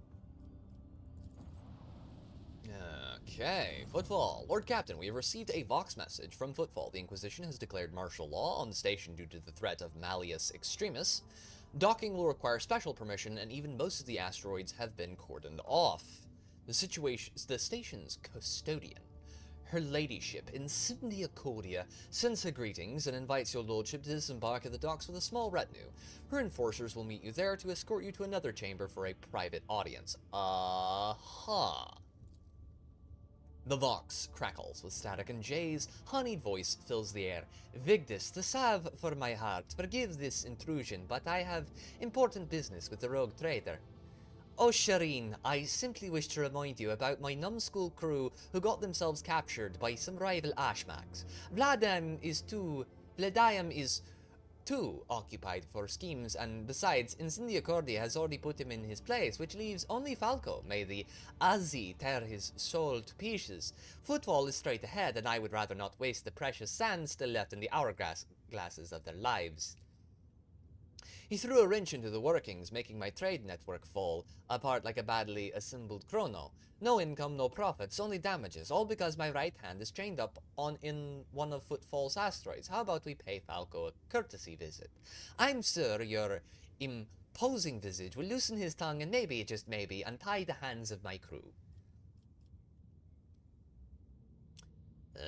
Okay, Footfall. Lord Captain, we have received a Vox message from Footfall. The Inquisition has declared martial law on the station due to the threat of Malleus Extremis. Docking will require special permission, and even most of the asteroids have been cordoned off. The station's custodian, Her Ladyship, Incendia Cordia, sends her greetings and invites your lordship to disembark at the docks with a small retinue. Her enforcers will meet you there to escort you to another chamber for a private audience. The Vox crackles with static, and Jay's honeyed voice fills the air. Vigdis, the salve for my heart. Forgive this intrusion, but I have important business with the rogue trader. Oh, Shireen, I simply wish to remind you about my numbskull crew who got themselves captured by some rival Ashmax. Vladimir is too occupied for schemes, and besides, Incendia Cordia has already put him in his place, which leaves only Falco. May the Azzi tear his soul to pieces. Footfall is straight ahead, and I would rather not waste the precious sand still left in the hourglasses of their lives. He threw a wrench into the workings, making my trade network fall apart like a badly assembled chrono. No income, no profits, only damages, all because my right hand is chained up in one of Footfall's asteroids. How about we pay Falco a courtesy visit? I'm sure your imposing visage will loosen his tongue and maybe, just maybe, untie the hands of my crew.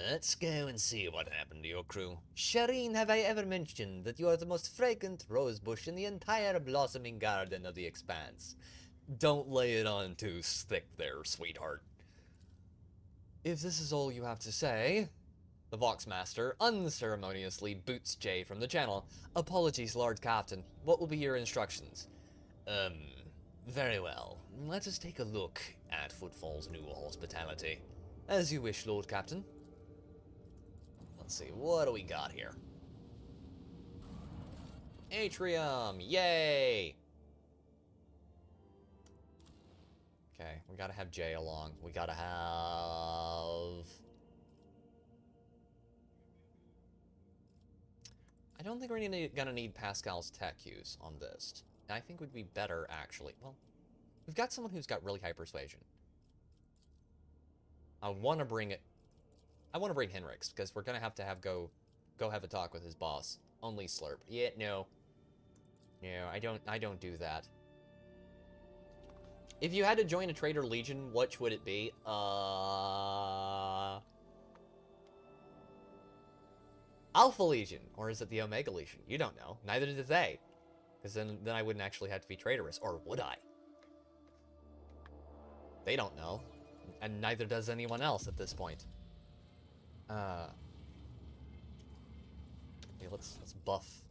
Let's go and see what happened to your crew. Shireen, have I ever mentioned that you are the most fragrant rosebush in the entire blossoming garden of the expanse? Don't lay it on too thick there, sweetheart. If this is all you have to say... The Voxmaster unceremoniously boots Jay from the channel. Apologies, Lord Captain. What will be your instructions? Very well. Let us take a look at Footfall's new hospitality. As you wish, Lord Captain. Let's see, what do we got here? Atrium! Yay! Okay, we gotta have Jay along. We gotta have... I don't think we're gonna need Pascal's tech use on this. I think would be better, actually. Well, we've got someone who's got really high persuasion. I want to bring Henrix, because we're gonna have to go have a talk with his boss. Only Slurp. Yeah, no. No, I don't do that. If you had to join a Traitor Legion, which would it be? Alpha Legion, or is it the Omega Legion? You don't know. Neither did they. Because then I wouldn't actually have to be traitorous, or would I? They don't know. And neither does anyone else at this point. Okay, let's buff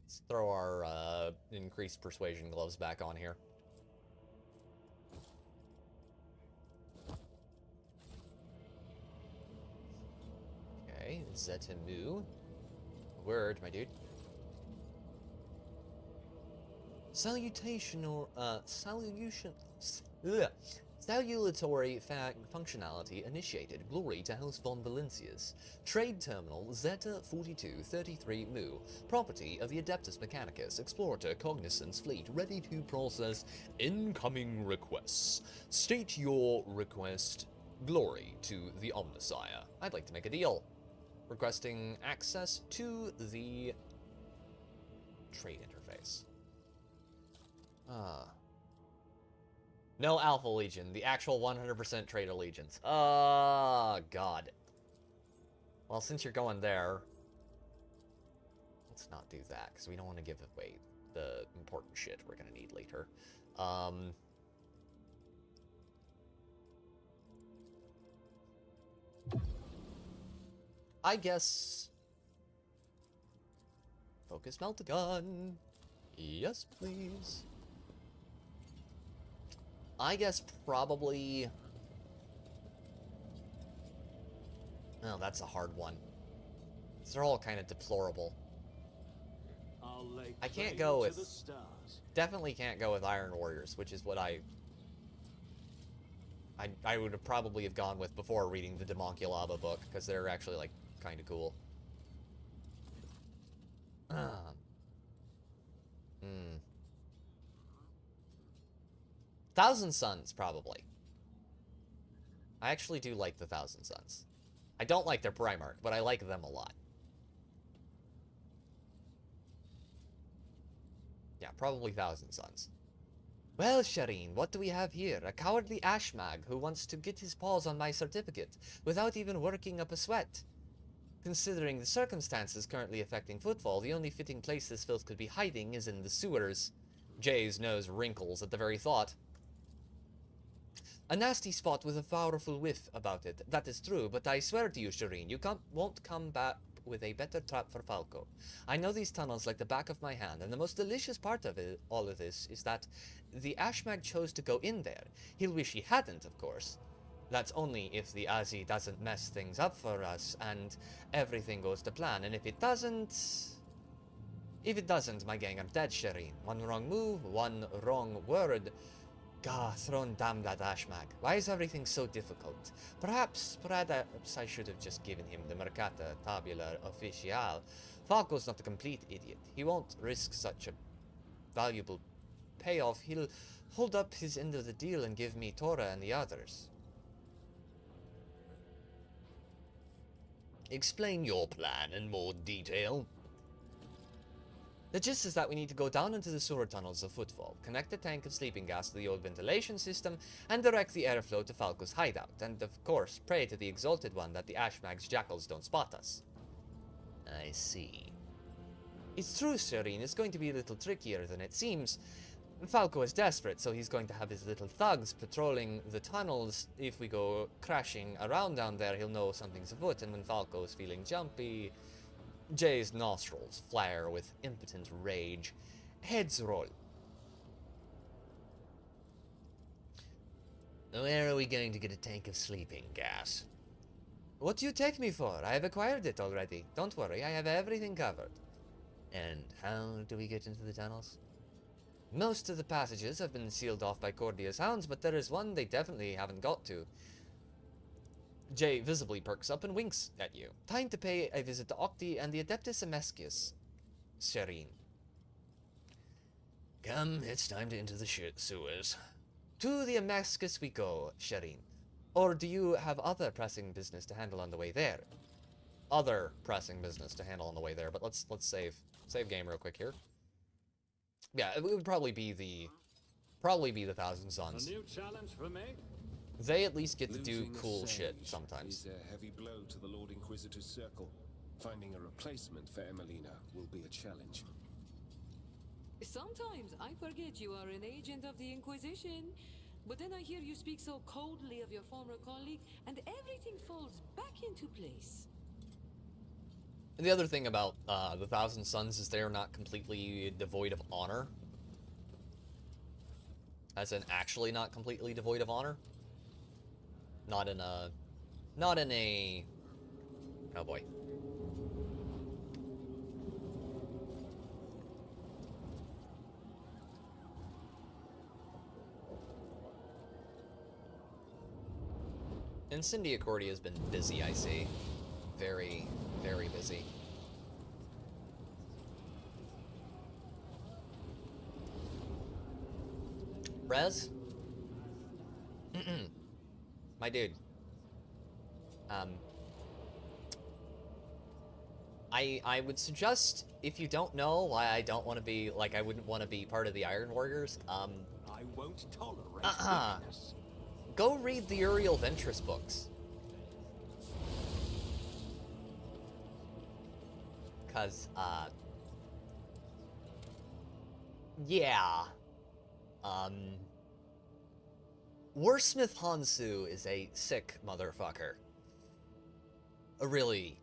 Let's throw our increased persuasion gloves back on here. Okay, Zetamu. Word, my dude. Salutatory functionality initiated. Glory to House von Valencius. Trade Terminal Zeta 4233 Mu. Property of the Adeptus Mechanicus. Explorator Cognizance Fleet. Ready to process incoming requests. State your request. Glory to the Omnisire. I'd like to make a deal. Requesting access to the trade interface. No Alpha Legion, the actual 100% trade allegiance. Oh, God. Well, since you're going there, let's not do that, because we don't want to give away the important shit we're going to need later. I guess... Focus Meltagun. Yes, please. I guess probably... Oh, that's a hard one. They're all kind of deplorable. I can't go with... Definitely can't go with Iron Warriors, which is what I would have probably have gone with before reading the Demonculaba book, because they're actually, like, kind of cool. Thousand Suns, probably. I actually do like the Thousand Suns. I don't like their Primarch, but I like them a lot. Yeah, probably Thousand Suns. Well, Shireen, what do we have here? A cowardly Ashmag who wants to get his paws on my certificate without even working up a sweat. Considering the circumstances currently affecting Footfall, the only fitting place this filth could be hiding is in the sewers. Jay's nose wrinkles at the very thought. A nasty spot with a powerful whiff about it. That is true, but I swear to you, Shireen, you won't come back with a better trap for Falco. I know these tunnels like the back of my hand, and the most delicious part of all of this is that the Ashmag chose to go in there. He'll wish he hadn't, of course. That's only if the Azzy doesn't mess things up for us, and everything goes to plan. And if it doesn't, my gang are dead, Shireen. One wrong move, one wrong word. Gah, thrown damn that Ashmag. Why is everything so difficult? Perhaps I should have just given him the Mercata Tabular Official. Falco's not a complete idiot. He won't risk such a valuable payoff. He'll hold up his end of the deal and give me Tora and the others. Explain your plan in more detail. The gist is that we need to go down into the sewer tunnels of Footfall, connect the tank of sleeping gas to the old ventilation system, and direct the airflow to Falco's hideout, and of course pray to the Exalted One that the Ashmag's jackals don't spot us. I see. It's true, Shireen, it's going to be a little trickier than it seems. Falco is desperate, so he's going to have his little thugs patrolling the tunnels. If we go crashing around down there, he'll know something's afoot, and when Falco is feeling jumpy... Jay's nostrils flare with impotent rage. Heads roll. Where are we going to get a tank of sleeping gas? What do you take me for? I have acquired it already. Don't worry, I have everything covered. And how do we get into the tunnels? Most of the passages have been sealed off by Cordia's hounds, but there is one they definitely haven't got to. Jay visibly perks up and winks at you. Time to pay a visit to Octi and the Adeptus Amescius. Shireen. Come, it's time to enter the sewers. To the Amescius we go, Shireen. Or do you have other pressing business to handle on the way there? Other pressing business to handle on the way there, but let's save game real quick here. Yeah, it would probably be the Thousand Suns. A new challenge for me? They at least get to do Losing a cool sage shit sometimes. is a heavy blow to the Lord Inquisitor's circle. Finding a replacement for Emelina will be a challenge. Sometimes I forget you are an agent of the Inquisition. But then I hear you speak so coldly of your former colleague, and everything falls back into place. And the other thing about the Thousand Sons is they're not completely devoid of honor. As in, actually not completely devoid of honor. Not in a... Oh boy. Incendiacordia has been busy, I see. Very, very busy. Rez? My dude. I would suggest, if you don't know why I don't want to be, like, I wouldn't want to be part of the Iron Warriors, I won't tolerate weakness. go read the Uriel Ventress books. Cause, yeah. Warsmith Hansu is a sick motherfucker. A really,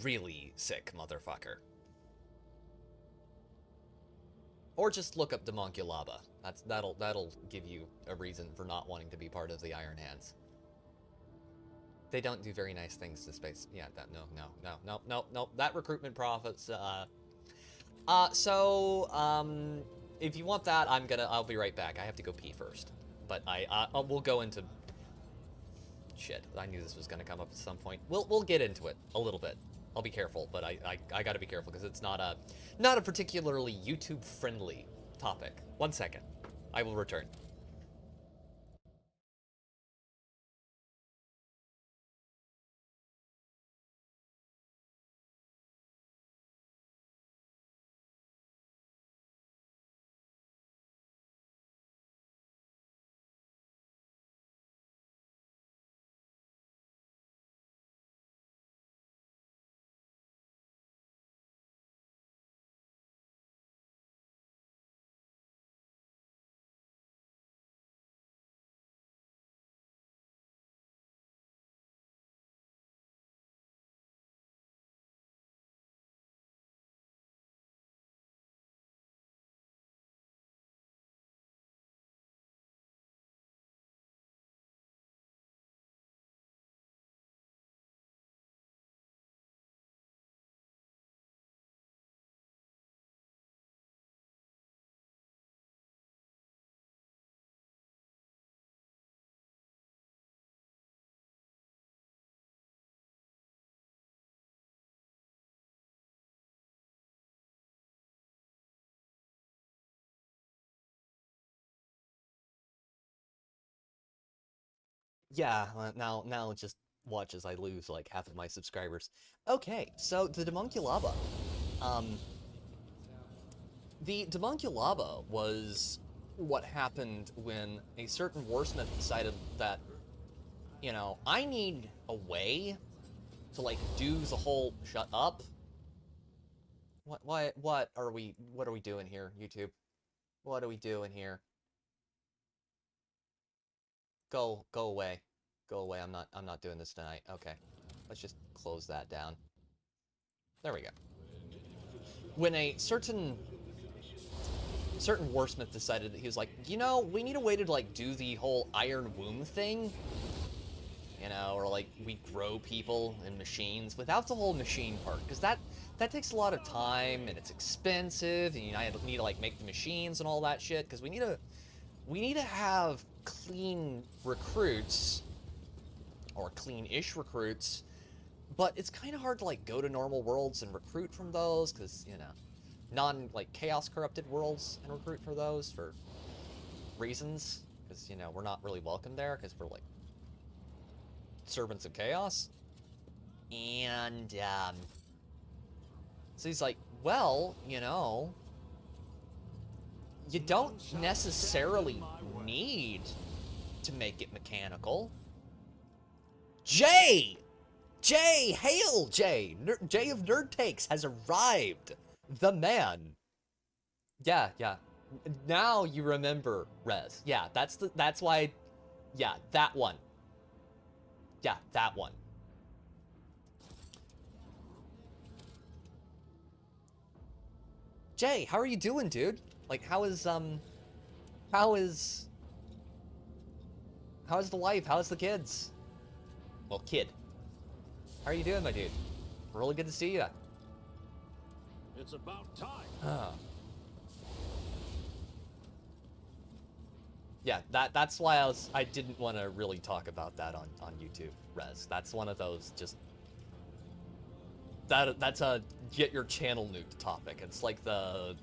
really sick motherfucker. Or just look up Demonculaba. That'll give you a reason for not wanting to be part of the Iron Hands. They don't do very nice things to space. Yeah, no. That recruitment profits. If you want that, I'll be right back. I have to go pee first. But we'll go into... Shit, I knew this was gonna come up at some point. We'll get into it a little bit. I'll be careful, but I gotta be careful because it's not a particularly YouTube-friendly topic. 1 second. I will return. Yeah, now just watch as I lose like half of my subscribers. Okay, so the Demonculaba. The Demonculaba was what happened when a certain warsmith decided that, you know, I need a way to like do the whole shut up. What are we doing here, YouTube? What are we doing here? Go away. Go away. I'm not doing this tonight. Okay. Let's just close that down. There we go. When a certain warsmith decided that he was like, you know, we need a way to like do the whole iron womb thing. You know, or like we grow people in machines without the whole machine part, because that takes a lot of time and it's expensive, and you know, I need to like make the machines and all that shit, because we need to have clean recruits, or clean-ish recruits, but it's kind of hard to like go to normal worlds and recruit from those, because, you know, like chaos corrupted worlds and recruit for those for reasons, because, you know, we're not really welcome there because we're like servants of chaos. And so he's like, well, you know, you don't necessarily need to make it mechanical. Jay, hail Jay! Jay of Nerd Takes has arrived. The man. Yeah. Now you remember Rez. Yeah, that's why. Yeah, that one. Yeah, that one. Jay, how are you doing, dude? Like, how is the wife? How's the kids? Well, kid. How are you doing, my dude? Really good to see you. It's about time. Yeah, that's why I didn't want to really talk about that on YouTube, Rez. That's one of those just that's a get your channel nuked topic. It's like that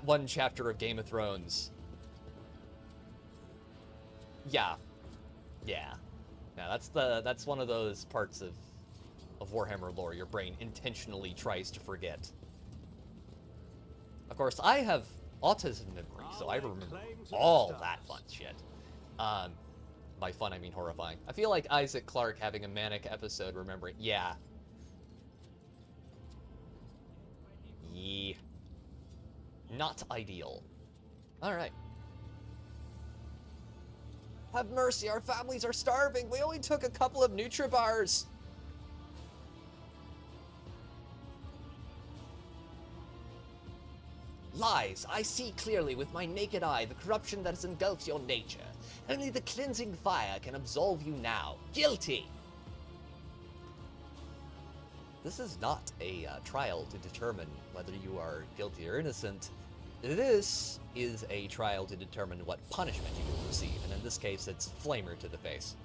one chapter of Game of Thrones. Yeah. That's one of those parts of Warhammer lore your brain intentionally tries to forget. Of course, I have autism memory, so I remember all that fun shit. By fun, I mean horrifying. I feel like Isaac Clarke having a manic episode remembering. Yeah. Not ideal. Alright. Have mercy, our families are starving. We only took a couple of Nutribars. Lies. I see clearly with my naked eye the corruption that has engulfed your nature. Only the cleansing fire can absolve you now. Guilty! This is not a trial to determine whether you are guilty or innocent. This is a trial to determine what punishment you will receive, and in this case, it's flamer to the face.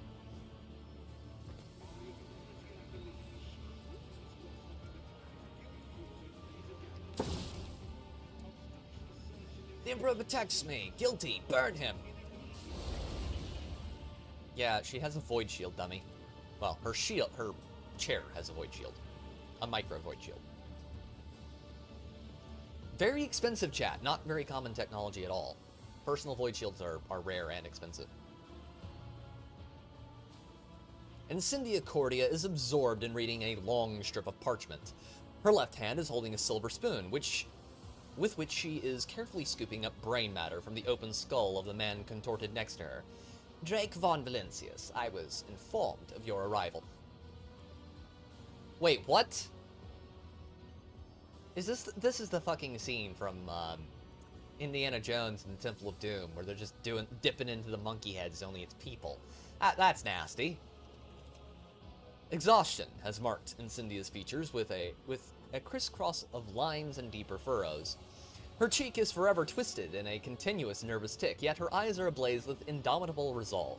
The Emperor protects me. Guilty. Burn him. Yeah, she has a void shield, dummy. Well, her chair has a void shield. A micro void shield. Very expensive, chat. Not very common technology at all. Personal void shields are rare and expensive. Incendia Cordia is absorbed in reading a long strip of parchment. Her left hand is holding a silver spoon, with which she is carefully scooping up brain matter from the open skull of the man contorted next to her. Drake von Valencius, I was informed of your arrival. Wait, what? Is this is the fucking scene from Indiana Jones and the Temple of Doom, where they're just dipping into the monkey heads, only it's people. That's nasty. Exhaustion has marked Incendia's features with a crisscross of lines and deeper furrows. Her cheek is forever twisted in a continuous nervous tick, yet her eyes are ablaze with indomitable resolve.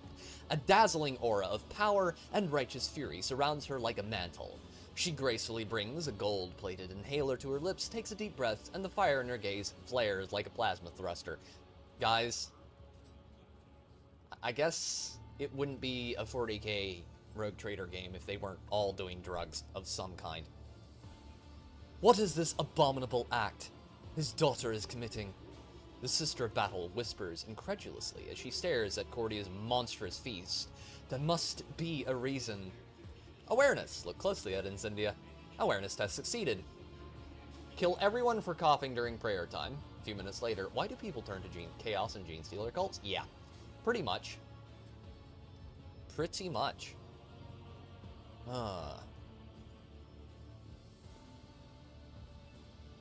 A dazzling aura of power and righteous fury surrounds her like a mantle. She gracefully brings a gold-plated inhaler to her lips, takes a deep breath, and the fire in her gaze flares like a plasma thruster. Guys, I guess it wouldn't be a 40K Rogue Trader game if they weren't all doing drugs of some kind. What is this abominable act his daughter is committing? The Sister of Battle whispers incredulously as she stares at Cordia's monstrous feast. There must be a reason. Awareness. Look closely at Incendia. Awareness test succeeded. Kill everyone for coughing during prayer time. A few minutes later, why do people turn to Chaos and Gene Stealer cults? Yeah, pretty much. Pretty much.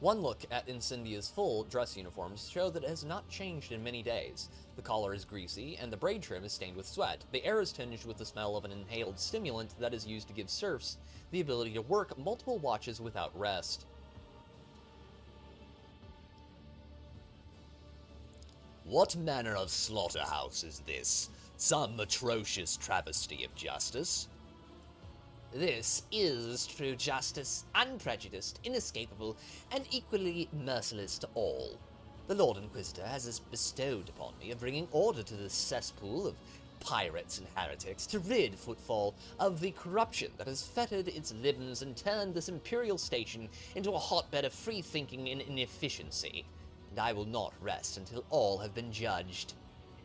One look at Incendia's full dress uniforms show that it has not changed in many days. The collar is greasy, and the braid trim is stained with sweat. The air is tinged with the smell of an inhaled stimulant that is used to give serfs the ability to work multiple watches without rest. What manner of slaughterhouse is this? Some atrocious travesty of justice? This is true justice, unprejudiced, inescapable, and equally merciless to all. The Lord Inquisitor has bestowed upon me of bringing order to this cesspool of pirates and heretics to rid Footfall of the corruption that has fettered its limbs and turned this imperial station into a hotbed of free-thinking and inefficiency. And I will not rest until all have been judged.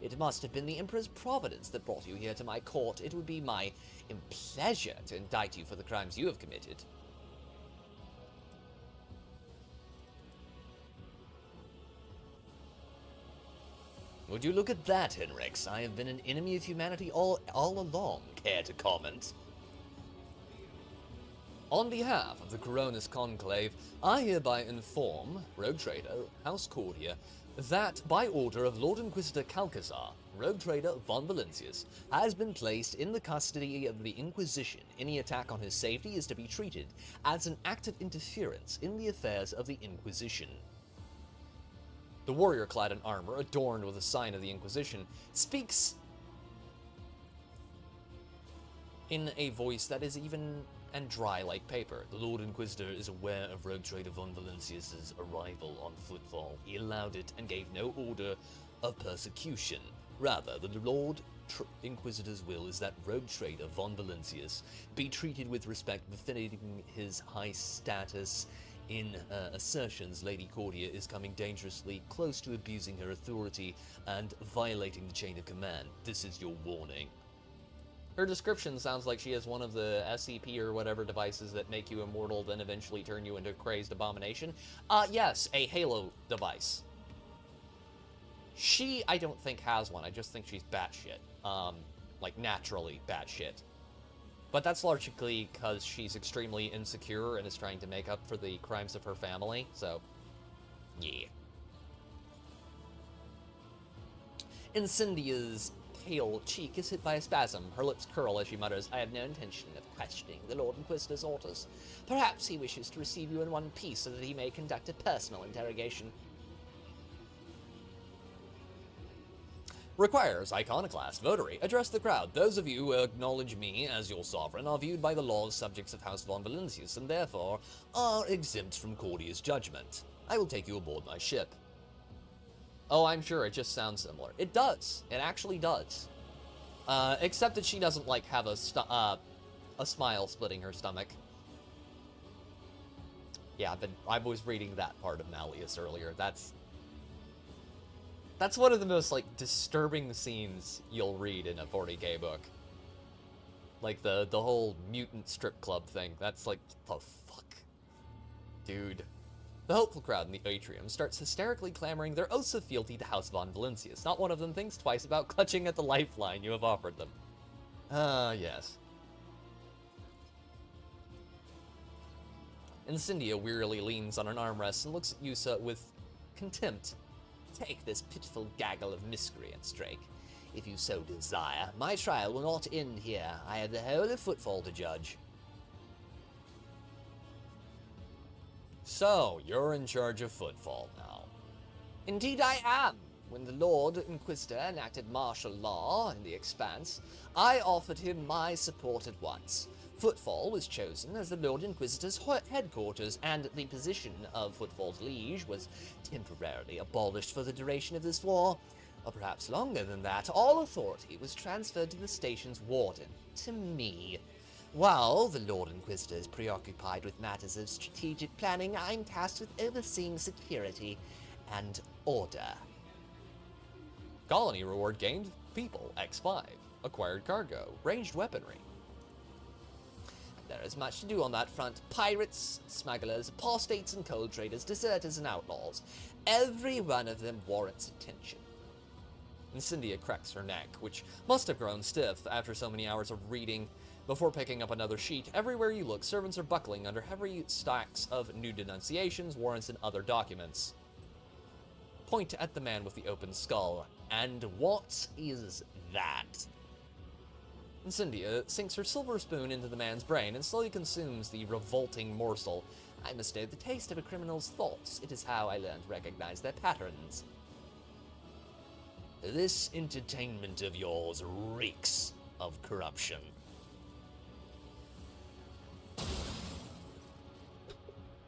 It must have been the Emperor's providence that brought you here to my court. It would be my pleasure to indict you for the crimes you have committed. Would you look at that, Henrix? I have been an enemy of humanity all along. Care to comment? On behalf of the Coronis Conclave, I hereby inform Rogue Trader, House Cordia, that by order of Lord Inquisitor Calcazar, Rogue Trader Von Valencius has been placed in the custody of the Inquisition. Any attack on his safety is to be treated as an act of interference in the affairs of the Inquisition. The warrior clad in armor, adorned with a sign of the Inquisition, speaks in a voice that is even and dry like paper. The Lord Inquisitor is aware of Rogue Trader Von Valencius' arrival on Footfall. He allowed it and gave no order of persecution. Rather, the Lord Inquisitor's will is that Rogue Trader Von Valencius be treated with respect befitting his high status. In assertions, Lady Cordia is coming dangerously close to abusing her authority and violating the chain of command. This is your warning. Her description sounds like she has one of the SCP or whatever devices that make you immortal, then eventually turn you into a crazed abomination. Yes, a Halo device. She, I don't think, has one. I just think she's batshit. Like, naturally batshit. But that's largely because she's extremely insecure and is trying to make up for the crimes of her family, so, yeah. Incendia's pale cheek is hit by a spasm. Her lips curl as she mutters, "I have no intention of questioning the Lord Inquisitor's orders. Perhaps he wishes to receive you in one piece so that he may conduct a personal interrogation." Requires Iconoclast, Votary, address the crowd. Those of you who acknowledge me as your sovereign are viewed by the law as subjects of House Von Valencius and therefore are exempt from Cordia's judgment. I will take you aboard my ship. Oh, I'm sure it just sounds similar. It does. It actually does. Except that she doesn't, like, have a smile splitting her stomach. Yeah, I was reading that part of Malleus earlier. That's one of the most, like, disturbing scenes you'll read in a 40K book. Like, the whole mutant strip club thing. That's like, the fuck? Dude. The hopeful crowd in the atrium starts hysterically clamoring their oaths of fealty to House Von Valencius. Not one of them thinks twice about clutching at the lifeline you have offered them. Yes. Incendia wearily leans on an armrest and looks at Yusa with contempt. Take this pitiful gaggle of miscreants, Drake. If you so desire, my trial will not end here. I have the whole of Footfall to judge. So, you're in charge of Footfall now. Indeed I am. When the Lord Inquisitor enacted martial law in the Expanse, I offered him my support at once. Footfall was chosen as the Lord Inquisitor's headquarters, and the position of Footfall's liege was temporarily abolished for the duration of this war. Or perhaps longer than that, all authority was transferred to the station's warden, to me. While the Lord Inquisitor is preoccupied with matters of strategic planning, I'm tasked with overseeing security and order. Colony reward gained, people, X5. Acquired cargo, ranged weaponry. There is much to do on that front. Pirates, smugglers, apostates and cold traders, deserters and outlaws. Every one of them warrants attention. Incendia cracks her neck, which must have grown stiff after so many hours of reading. Before picking up another sheet, everywhere you look, servants are buckling under heavy stacks of new denunciations, warrants, and other documents. Point at the man with the open skull. And what is that? Incendia sinks her silver spoon into the man's brain and slowly consumes the revolting morsel. I must know the taste of a criminal's thoughts. It is how I learn to recognize their patterns. This entertainment of yours reeks of corruption.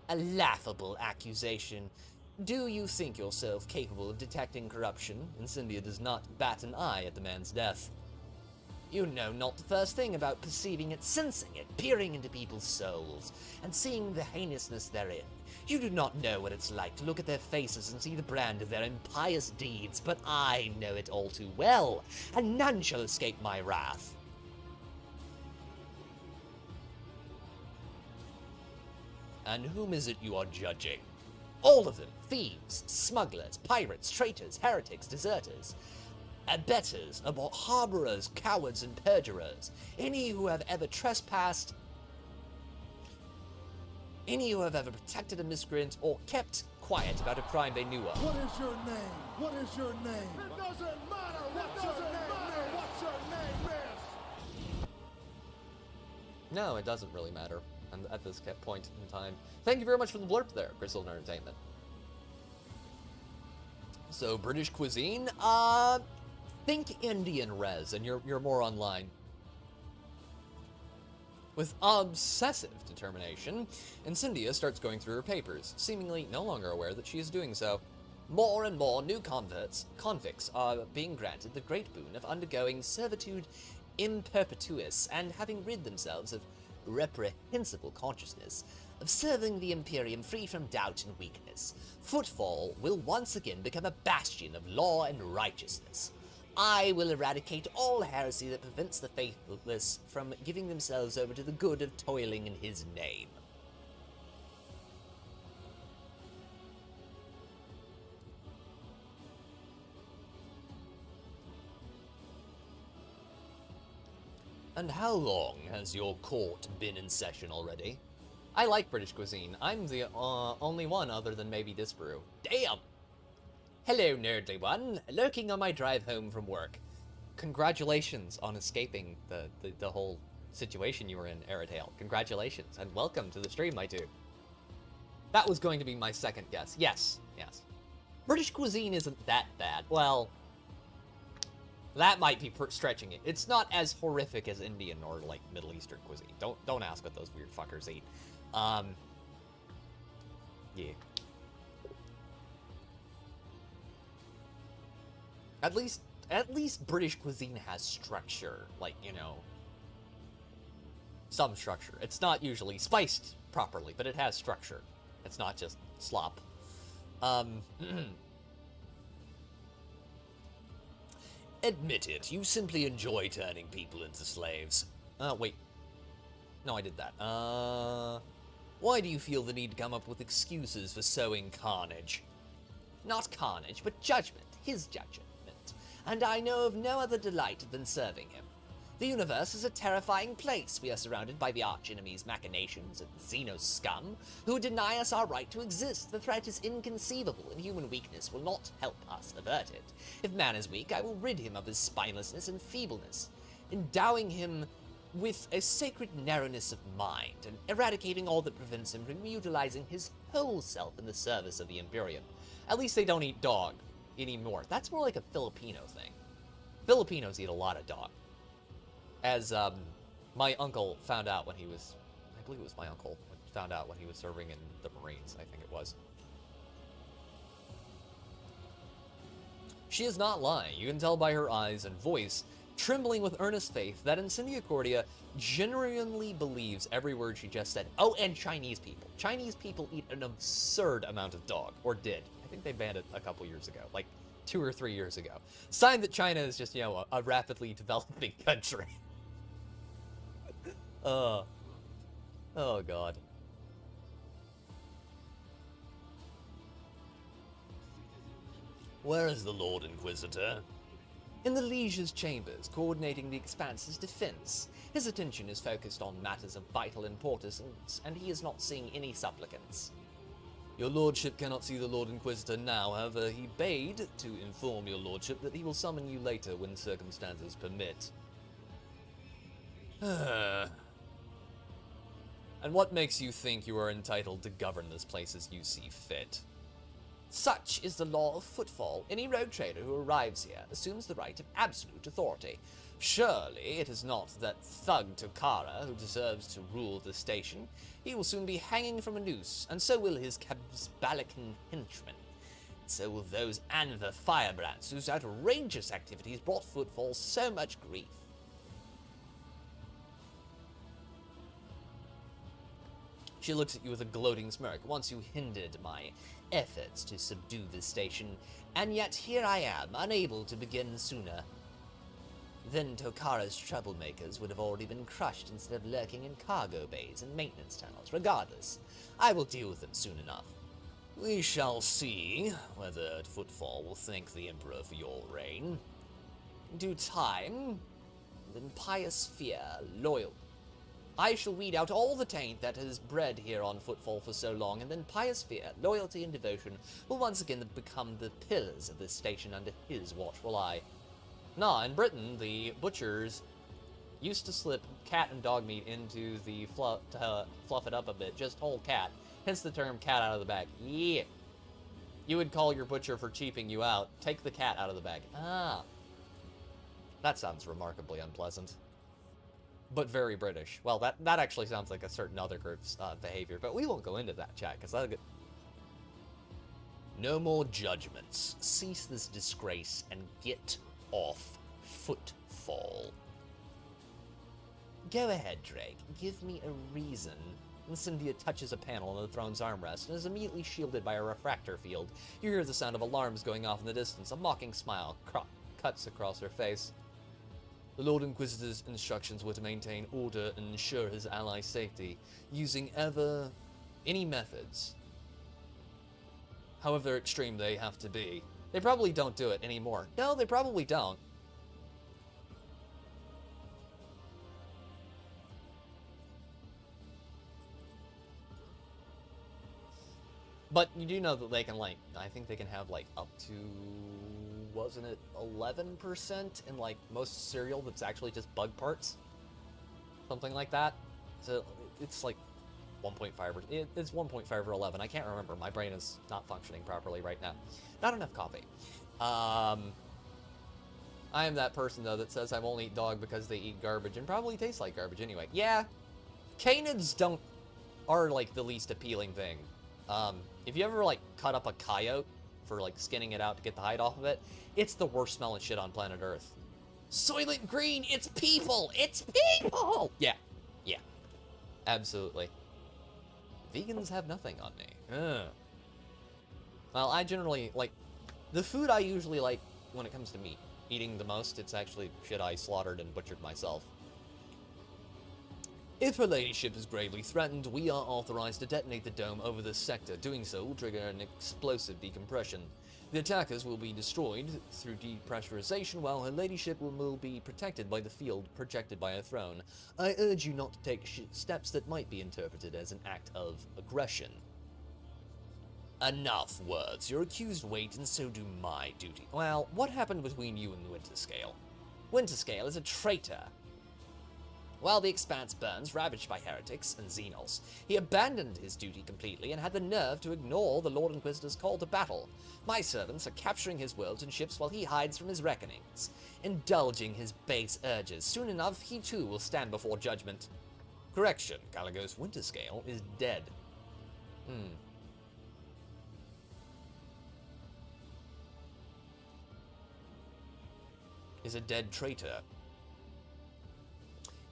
A laughable accusation. Do you think yourself capable of detecting corruption? Incendia does not bat an eye at the man's death. You know not the first thing about perceiving it, sensing it, peering into people's souls, and seeing the heinousness therein. You do not know what it's like to look at their faces and see the brand of their impious deeds, but I know it all too well, and none shall escape my wrath. And whom is it you are judging? All of them. Thieves, smugglers, pirates, traitors, heretics, deserters. Abettors, harborers, cowards, and perjurers. Any who have ever trespassed any who have ever protected a miscreant or kept quiet about a crime they knew of. What is your name? What is your name? It doesn't matter what's your name. What's your name is? No, it doesn't really matter at this point in time. Thank you very much for the blurb there, Crystal Entertainment. So, British cuisine? Think Indian res, and you're more online. With obsessive determination, Incendia starts going through her papers, seemingly no longer aware that she is doing so. More and more new convicts are being granted the great boon of undergoing servitude in perpetuis and having rid themselves of reprehensible consciousness of serving the Imperium free from doubt and weakness. Footfall will once again become a bastion of law and righteousness. I will eradicate all heresy that prevents the faithless from giving themselves over to the good of toiling in his name. And how long has your court been in session already? I like British cuisine. I'm the only one other than maybe Disparu. Damn! Hello, nerdly one. Lurking on my drive home from work. Congratulations on escaping the whole situation you were in, Aerodale. Congratulations, and welcome to the stream, my dude. That was going to be my second guess. Yes, yes. British cuisine isn't that bad. Well, that might be stretching it. It's not as horrific as Indian or, like, Middle Eastern cuisine. Don't ask what those weird fuckers eat. Yeah. At least British cuisine has structure, like, you know, some structure. It's not usually spiced properly, but it has structure. It's not just slop. Admit it, you simply enjoy turning people into slaves. Wait. No, I did that. Why do you feel the need to come up with excuses for sowing carnage? Not carnage, but judgment. His judgment. And I know of no other delight than serving him. The universe is a terrifying place. We are surrounded by the arch-enemy's machinations and Xenos scum, who deny us our right to exist. The threat is inconceivable, and human weakness will not help us avert it. If man is weak, I will rid him of his spinelessness and feebleness, endowing him with a sacred narrowness of mind, and eradicating all that prevents him from utilizing his whole self in the service of the Imperium. At least they don't eat dog anymore. That's more like a Filipino thing. Filipinos eat a lot of dog. As my uncle found out when he was, I believe it was my uncle, found out when he was serving in the Marines, I think it was. She is not lying. You can tell by her eyes and voice, trembling with earnest faith, that Incendia Cordia genuinely believes every word she just said. Oh, and Chinese people. Chinese people eat an absurd amount of dog, or did. I think they banned it a couple years ago, like 2 or 3 years ago. Sign that China is just, you know, a rapidly developing country. Oh God. Where is the Lord Inquisitor? In the Liege's chambers, coordinating the Expanse's defense. His attention is focused on matters of vital importance, and he is not seeing any supplicants. Your lordship cannot see the Lord Inquisitor now, however, he bade to inform your lordship that he will summon you later when circumstances permit. And what makes you think you are entitled to govern this place as you see fit? Such is the law of Footfall. Any rogue trader who arrives here assumes the right of absolute authority. Surely it is not that thug Tokara who deserves to rule the station. He will soon be hanging from a noose, and so will his Kabzbalikan henchmen. So will those Anva firebrands whose outrageous activities brought Footfall so much grief. She looks at you with a gloating smirk. Once you hindered my efforts to subdue this station, and yet here I am, unable to begin sooner. Then Tokara's troublemakers would have already been crushed instead of lurking in cargo bays and maintenance tunnels. Regardless, I will deal with them soon enough. We shall see whether Footfall will thank the Emperor for your reign. In due time, then pious fear, loyal. I shall weed out all the taint that has bred here on Footfall for so long, and then pious fear, loyalty, and devotion will once again become the pillars of this station under his watchful eye. Nah, in Britain, the butchers used to slip cat and dog meat into the fluff it up a bit, just whole cat, hence the term cat out of the bag. Yeah. You would call your butcher for cheaping you out. Take the cat out of the bag. Ah. That sounds remarkably unpleasant. But very British. Well, that actually sounds like a certain other group's behavior, but we won't go into that, chat, because that'll get... No more judgments. Cease this disgrace and get off Footfall. Go ahead, Drake. Give me a reason. And Cynthia touches a panel on the throne's armrest and is immediately shielded by a refractor field. You hear the sound of alarms going off in the distance. A mocking smile cuts across her face. The Lord Inquisitor's instructions were to maintain order and ensure his allies' safety, using any methods, however extreme they have to be. They probably don't do it anymore. No, they probably don't. But you do know that they can, like, I think they can have, like, up to, wasn't it 11% in, like, most cereal that's actually just bug parts? Something like that. So, it's, like, 1.5 or, it's 1.5 or 11. I can't remember. My brain is not functioning properly right now. Not enough coffee. I am that person, though, that says I won't eat dog because they eat garbage and probably taste like garbage anyway. Yeah, canids are, like, the least appealing thing. If you ever, like, cut up a coyote for, like, skinning it out to get the hide off of it, it's the worst smelling shit on planet Earth. Soylent Green, it's people! It's people! Yeah. Yeah. Absolutely. Vegans have nothing on me. Well, I generally, like, the food I usually like when it comes to meat, eating the most, it's actually shit I slaughtered and butchered myself. If her ladyship is gravely threatened, we are authorized to detonate the dome over this sector. Doing so will trigger an explosive decompression. The attackers will be destroyed through depressurization, while her ladyship will be protected by the field projected by her throne. I urge you not to take steps that might be interpreted as an act of aggression. Enough words. Your accused wait, and so do my duty. Well, what happened between you and Winterscale? Winterscale is a traitor. While the Expanse burns, ravaged by heretics and Xenos, he abandoned his duty completely and had the nerve to ignore the Lord Inquisitor's call to battle. My servants are capturing his worlds and ships while he hides from his reckonings, indulging his base urges. Soon enough, he too will stand before judgment. Correction, Caligos, Winterscale is dead. Is a dead traitor.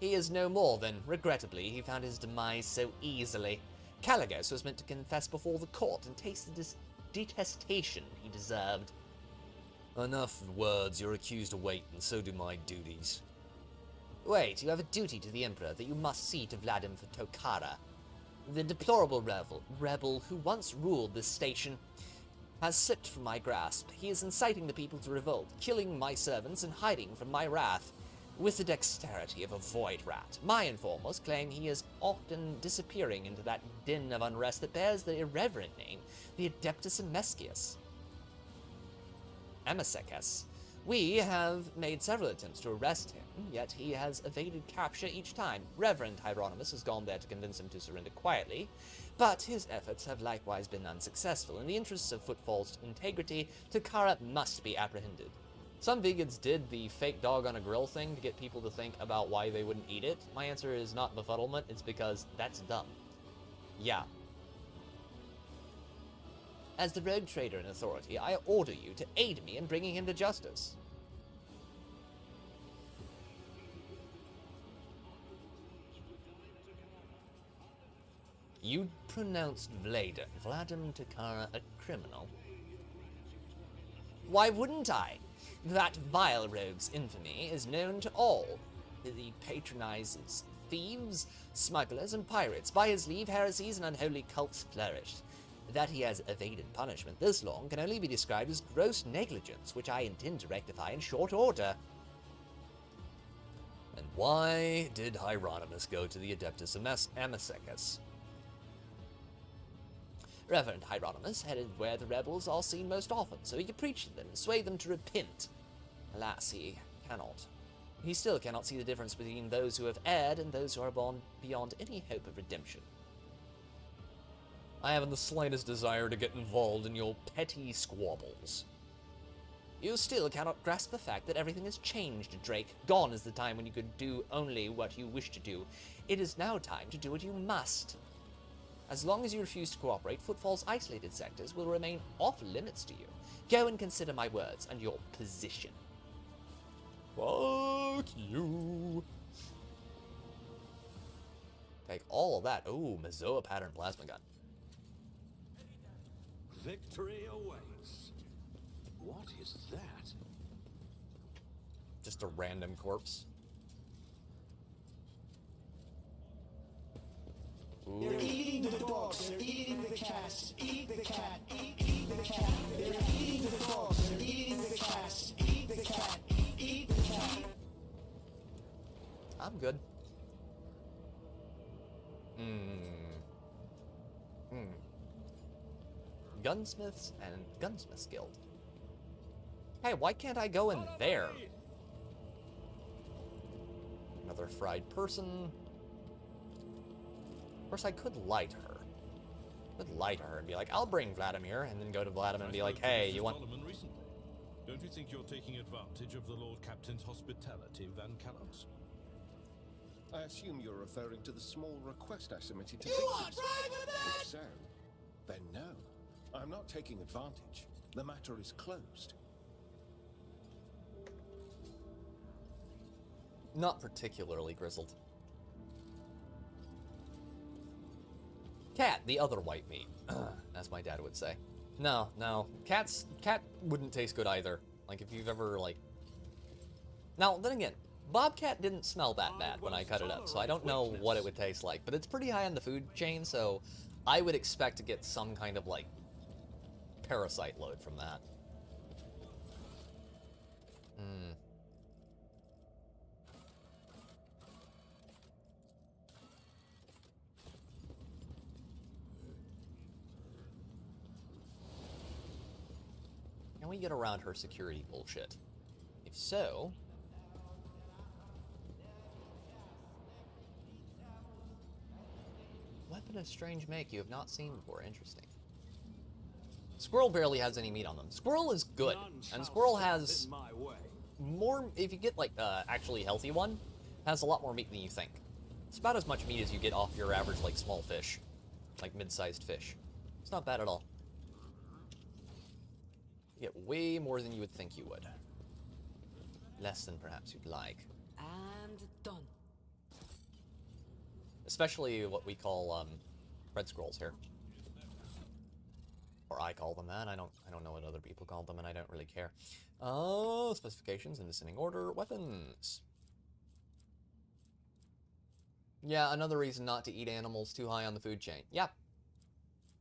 He is no more than, regrettably, he found his demise so easily. Caligos was meant to confess before the court and taste the detestation he deserved. Enough words, you're accused to wait, and so do my duties. Wait, you have a duty to the Emperor that you must see to Vladimir Tokara. The deplorable rebel who once ruled this station has slipped from my grasp. He is inciting the people to revolt, killing my servants and hiding from my wrath. With the dexterity of a void rat, my informers claim he is often disappearing into that den of unrest that bears the irreverent name, the Adeptus Amesecus. We have made several attempts to arrest him, yet he has evaded capture each time. Reverend Hieronymus has gone there to convince him to surrender quietly, but his efforts have likewise been unsuccessful. In the interests of Footfall's integrity, Takara must be apprehended. Some vegans did the fake dog on a grill thing to get people to think about why they wouldn't eat it. My answer is not befuddlement, it's because that's dumb. Yeah. As the rogue trader in authority, I order you to aid me in bringing him to justice. You pronounced Vladimir Takara a criminal? Why wouldn't I? That vile rogue's infamy is known to all. He patronizes thieves, smugglers, and pirates. By his leave, heresies and unholy cults flourish. That he has evaded punishment this long can only be described as gross negligence, which I intend to rectify in short order. And Why did Hieronymus go to the Adeptus Amazecus? Reverend Hieronymus headed where the rebels are seen most often, so he could preach to them and sway them to repent. Alas, he cannot. He still cannot see the difference between those who have erred and those who are born beyond any hope of redemption. I haven't the slightest desire to get involved in your petty squabbles. You still cannot grasp the fact that everything has changed, Drake. Gone is the time when you could do only what you wish to do. It is now time to do what you must. As long as you refuse to cooperate, Footfall's isolated sectors will remain off-limits to you. Go and consider my words and your position. Fuck you. Take all of that. Ooh, Mazoa pattern plasma gun. Victory awaits. What is that? Just a random corpse. Ooh. They're eating the dogs, they're eating the cats, eat the cat, eat the cat. They're eating the dogs, they're eating the cats, eat the cat, eat the cat. I'm good. Gunsmiths and Gunsmiths Guild. Hey, why can't I go in there? Another fried person. Of course, I could lie to her. I could lie to her and be like, I'll bring Vladimir, and then go to Vladimir and be like, hey, you want... Recently. Don't you think you're taking advantage of the Lord Captain's hospitality, Van Callops? I assume you're referring to the small request I submitted to You are victims. driving If so, then no. I'm not taking advantage. The matter is closed. Not particularly grizzled. Cat, the other white meat, as my dad would say. No, cat wouldn't taste good either. Like, if you've ever, like... Now, then again, Bobcat didn't smell that bad when I cut it up, so I don't know what it would taste like. But it's pretty high on the food chain, so I would expect to get some kind of, like, parasite load from that. Can we get around her security bullshit? If so... Weapon of strange make you have not seen before. Interesting. Squirrel barely has any meat on them. Squirrel is good, and Squirrel has more... If you get, like, actually healthy one, has a lot more meat than you think. It's about as much meat as you get off your average, like, small fish. Like, mid-sized fish. It's not bad at all. You get way more than you would think you would. Less than perhaps you'd like. And done. Especially what we call red scrolls here. Or I call them that. I don't know what other people call them, and I don't really care. Specifications in descending order. Weapons. Yeah, another reason not to eat animals too high on the food chain. Yeah.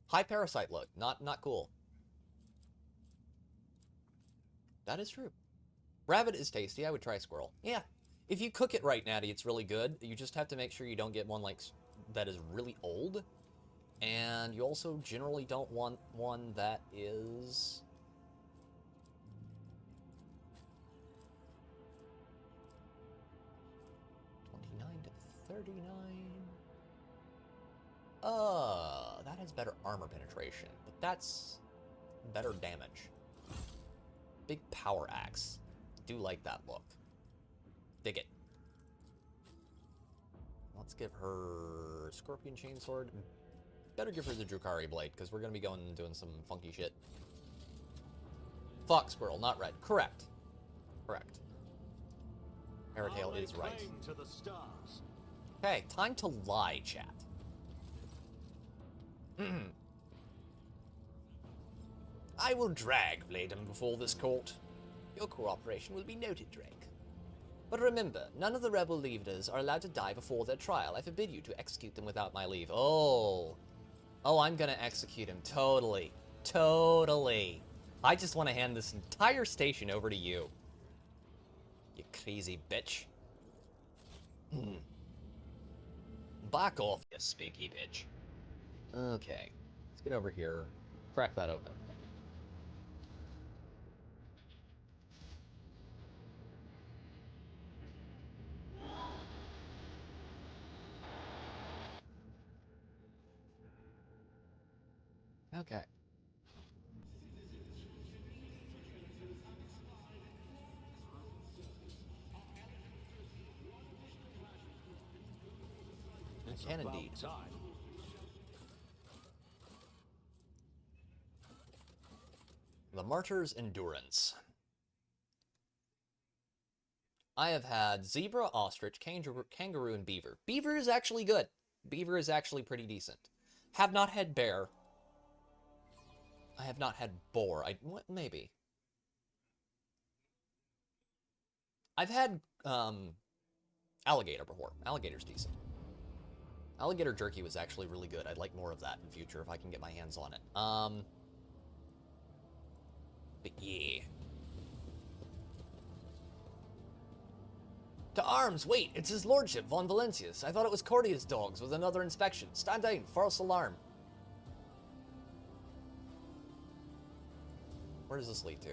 High parasite load. Not cool. That is true. Rabbit is tasty. I would try squirrel. Yeah. If you cook it right, Natty, it's really good. You just have to make sure you don't get one like that is really old. And you also generally don't want one that is... $29 to $39. That has better armor penetration, but that's better damage. Big power axe. Do like that look. Dig it. Let's give her Scorpion Chainsword. Better give her the Drukhari Blade, because we're going to be going and doing some funky shit. Fox Squirrel, not red. Correct. Correct. Hairtail is right. Okay, time to lie, chat. I will drag Vladen before this court. Your cooperation will be noted, Drake. But remember, none of the rebel leaders are allowed to die before their trial. I forbid you to execute them without my leave. Oh, I'm gonna execute him. Totally. Totally. I just want to hand this entire station over to you. You crazy bitch. Back off, you Spikey bitch. Okay, let's get over here. Crack that open. Okay. It's Can about indeed. time. The Martyr's Endurance. I have had zebra, ostrich, kangaroo, and beaver. Beaver is actually good. Beaver is actually pretty decent. Have not had bear. I have not had boar. Maybe. I've had alligator before. Alligator's decent. Alligator jerky was actually really good. I'd like more of that in future if I can get my hands on it. But yeah. To arms! Wait, it's his lordship, Von Valencius. I thought it was Cordia's dogs with another inspection. Stand down, false alarm. Where does this lead to?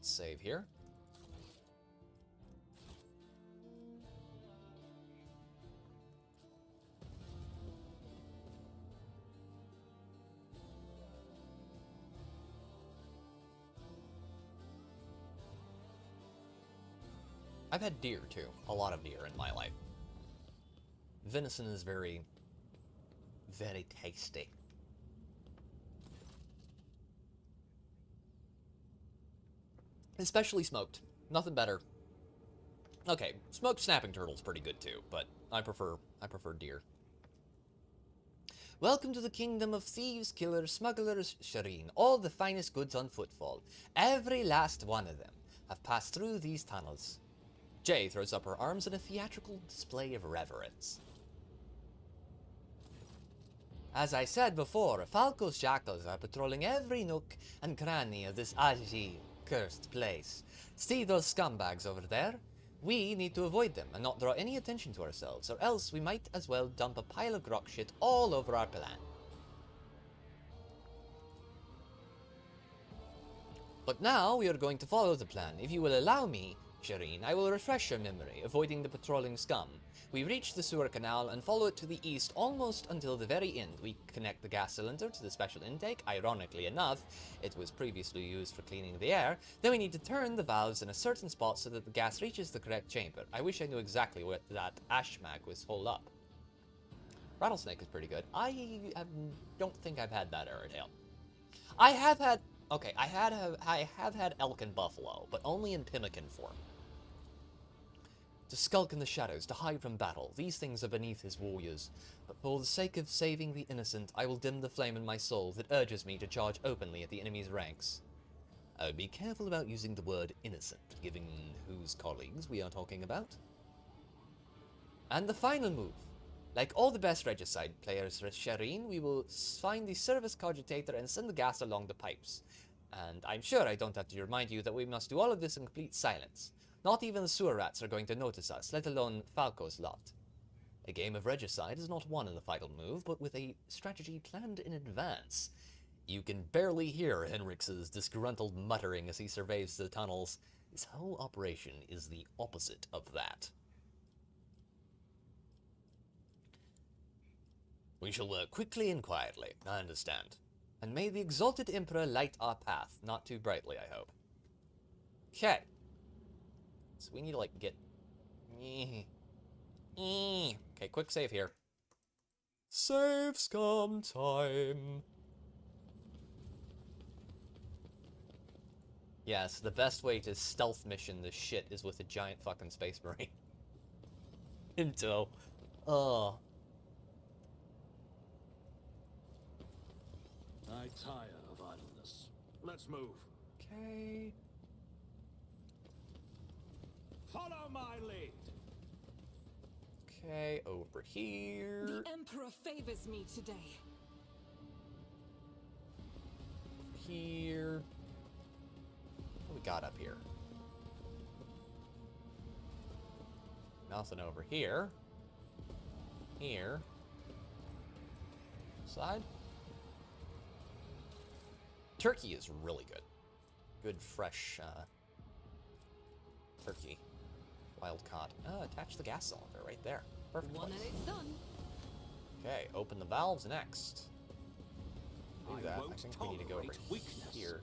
Save here. I've had deer, too. A lot of deer in my life. Venison is very, very tasty. Especially smoked. Nothing better. Okay, smoked snapping turtle's pretty good, too, but I prefer deer. Welcome to the kingdom of thieves, killers, smugglers, Shireen. All the finest goods on Footfall. Every last one of them have passed through these tunnels. Jay throws up her arms in a theatrical display of reverence. As I said before, Falco's jackals are patrolling every nook and cranny of this Aji cursed place. See those scumbags over there? We need to avoid them and not draw any attention to ourselves, or else we might as well dump a pile of grok shit all over our plan. But now we are going to follow the plan. If you will allow me, Shireen, I will refresh your memory, avoiding the patrolling scum. We reach the sewer canal and follow it to the east almost until the very end. We connect the gas cylinder to the special intake. Ironically enough, it was previously used for cleaning the air. Then we need to turn the valves in a certain spot so that the gas reaches the correct chamber. I wish I knew exactly where that ashmag was holed up. Rattlesnake is pretty good. I don't think I've had that Aerodale. I have had... Okay, I have had elk and buffalo, but only in pemmican form. To skulk in the shadows, to hide from battle, these things are beneath his warriors. But for the sake of saving the innocent, I will dim the flame in my soul that urges me to charge openly at the enemy's ranks. I would be careful about using the word innocent, given whose colleagues we are talking about. And the final move. Like all the best Regicide players, Shireen, we will find the service cogitator and send the gas along the pipes. And I'm sure I don't have to remind you that we must do all of this in complete silence. Not even the sewer rats are going to notice us, let alone Falco's lot. A game of Regicide is not won in the final move, but with a strategy planned in advance. You can barely hear Henrix's disgruntled muttering as he surveys the tunnels. This whole operation is the opposite of that. We shall work quickly and quietly, I understand. And may the exalted Emperor light our path, not too brightly, I hope. Okay. So we need to, like, get... Okay, quick save here. Save scum time. Yes, the best way to stealth mission this shit is with a giant fucking space marine. In tow. Oh. I tire of idleness. Let's move. Okay. Follow my lead. Okay, over here. The Emperor favors me today. Here. What do we got up here? Nothing over here. Here. Side. Turkey is really good. Good, fresh, turkey. Wild caught. Attach the gas cylinder right there. Perfect One place. and it's done. Okay, open the valves next. Do that. I won't think we need to go over tolerate weakness. here.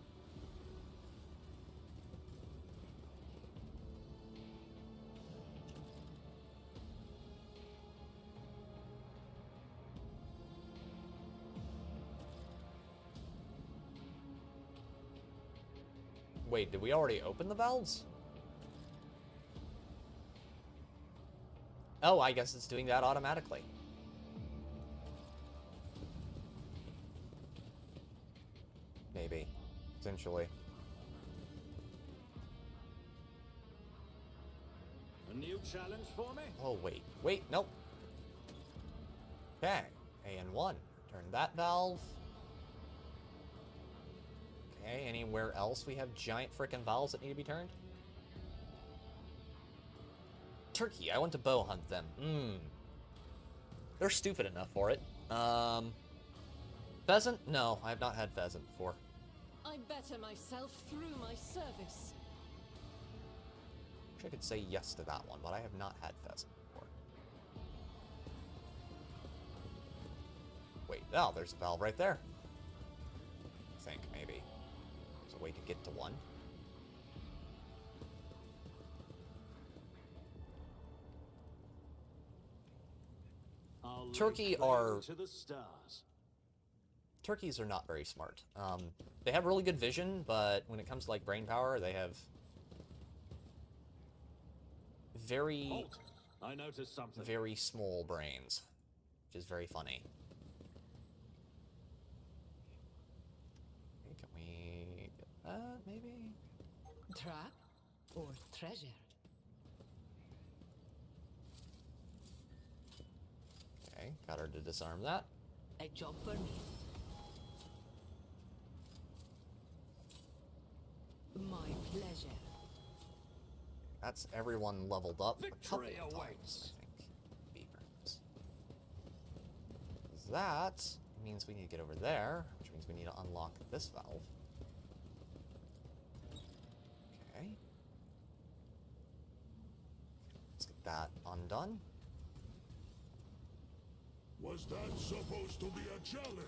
Wait, did we already open the valves? Oh, I guess it's doing that automatically. Maybe. Potentially. A new challenge for me? Oh, wait. Wait, nope. Okay. AN1. Turn that valve. Okay, anywhere else we have giant frickin' valves that need to be turned? Turkey, I want to bow hunt them. They're stupid enough for it. Pheasant? No, I have not had pheasant before. I better myself through my service. Wish I could say yes to that one, but I have not had pheasant before. Wait, oh, there's a valve right there. I think, maybe. There's a way to get to one. Turkey are... To the stars. Turkeys are not very smart. They have really good vision, but when it comes to, like, brain power, they have very... Halt. I noticed something. Very small brains, which is very funny. Okay, can we get that, maybe? Trap or treasure? Okay, got her to disarm that. A job for me. My pleasure. That's everyone leveled up. Victory a couple of awaits. times, I think. Beavers. That means we need to get over there, which means we need to unlock this valve. Okay. Let's get that undone. Was that supposed to be a challenge?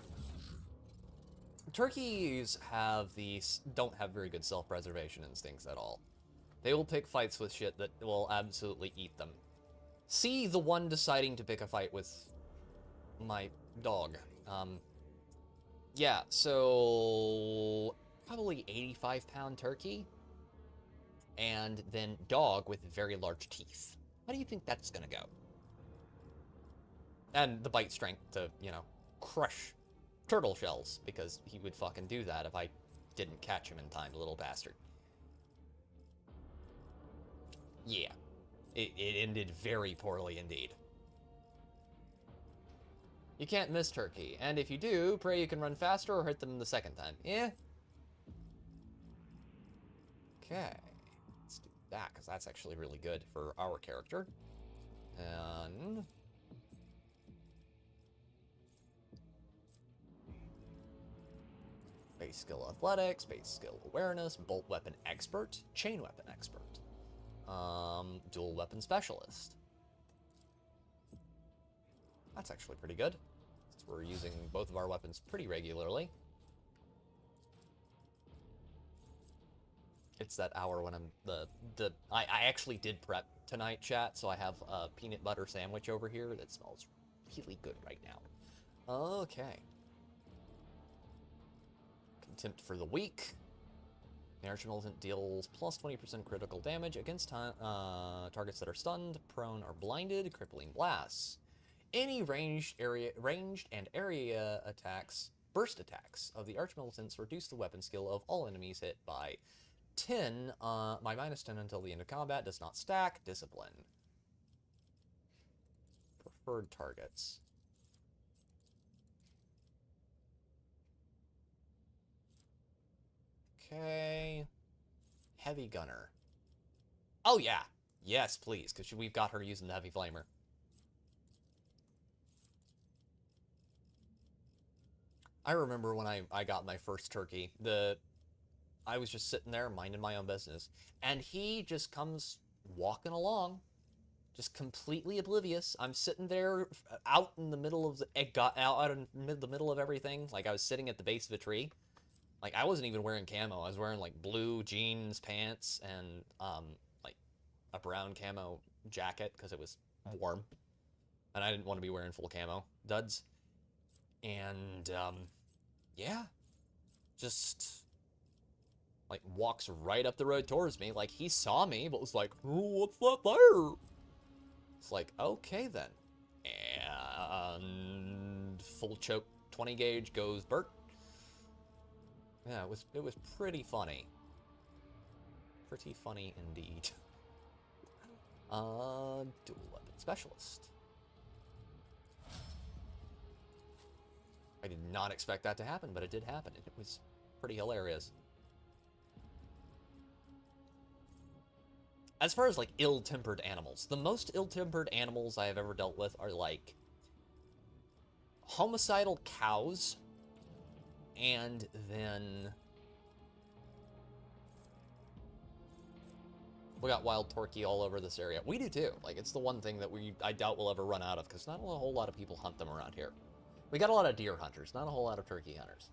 Turkeys don't have very good self-preservation instincts at all. They will pick fights with shit that will absolutely eat them. See the one deciding to pick a fight with my dog. Yeah, so probably 85-pound turkey, and then dog with very large teeth. How do you think that's gonna go? And the bite strength to, you know, crush turtle shells, because he would fucking do that if I didn't catch him in time, little bastard. Yeah. It ended very poorly indeed. You can't miss turkey, and if you do, pray you can run faster or hit them the second time. Yeah? Okay. Let's do that, because that's actually really good for our character. And... base skill athletics, base skill awareness, bolt weapon expert, chain weapon expert, dual weapon specialist. That's actually pretty good, since we're using both of our weapons pretty regularly. It's that hour when I actually did prep tonight, chat, so I have a peanut butter sandwich over here that smells really good right now. Okay. Contempt for the weak. The Archmilitant deals plus 20% critical damage against targets that are stunned, prone, or blinded. Crippling blasts. Any ranged and area attacks, burst attacks of the Archmilitants reduce the weapon skill of all enemies hit by 10, by minus 10 until the end of combat. Does not stack. Discipline. Preferred targets. Okay. Heavy gunner. Oh yeah. Yes, please, because we've got her using the heavy flamer. I remember when I got my first turkey, I was just sitting there minding my own business, and he just comes walking along, just completely oblivious. I'm sitting there out in the middle of the middle of everything, like I was sitting at the base of a tree. Like I wasn't even wearing camo. I was wearing like blue jeans, pants, and like a brown camo jacket because it was warm, and I didn't want to be wearing full camo duds. And yeah, just like walks right up the road towards me. Like he saw me, but was like, "Oh, what's that there?" It's like, okay then. And full choke 20 gauge goes Bert. Yeah, it was pretty funny. Pretty funny indeed. Dual weapon specialist. I did not expect that to happen, but it did happen. It was pretty hilarious. As far as like ill-tempered animals, the most ill-tempered animals I have ever dealt with are like homicidal cows, and then we got wild turkey all over this area. We do too. Like it's the one thing that I doubt we'll ever run out of, because not a whole lot of people hunt them around here. We got a lot of deer hunters, not a whole lot of turkey hunters.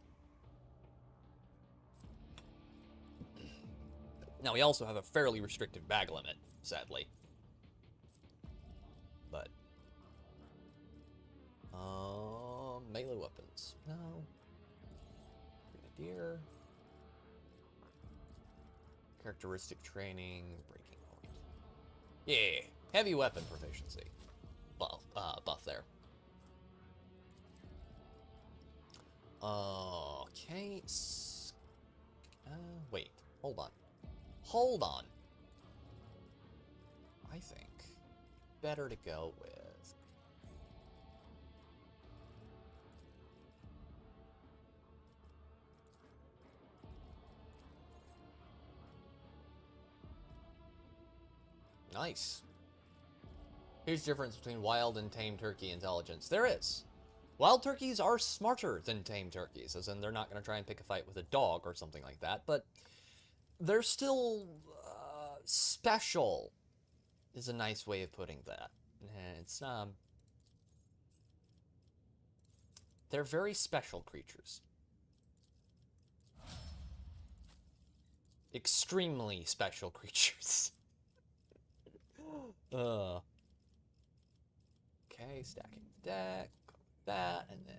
Now, we also have a fairly restrictive bag limit, sadly. But, melee weapons. No. Grenadier. Characteristic training, breaking point. Yeah, heavy weapon proficiency. Buff there. Okay. Wait, hold on. Hold on. I think better to go with nice. Huge difference between wild and tame turkey intelligence. There is. Wild turkeys are smarter than tame turkeys, as in they're not going to try and pick a fight with a dog or something like that, but they're still special, is a nice way of putting that. It's they're very special creatures. Extremely special creatures. Okay, stacking the deck, that, and then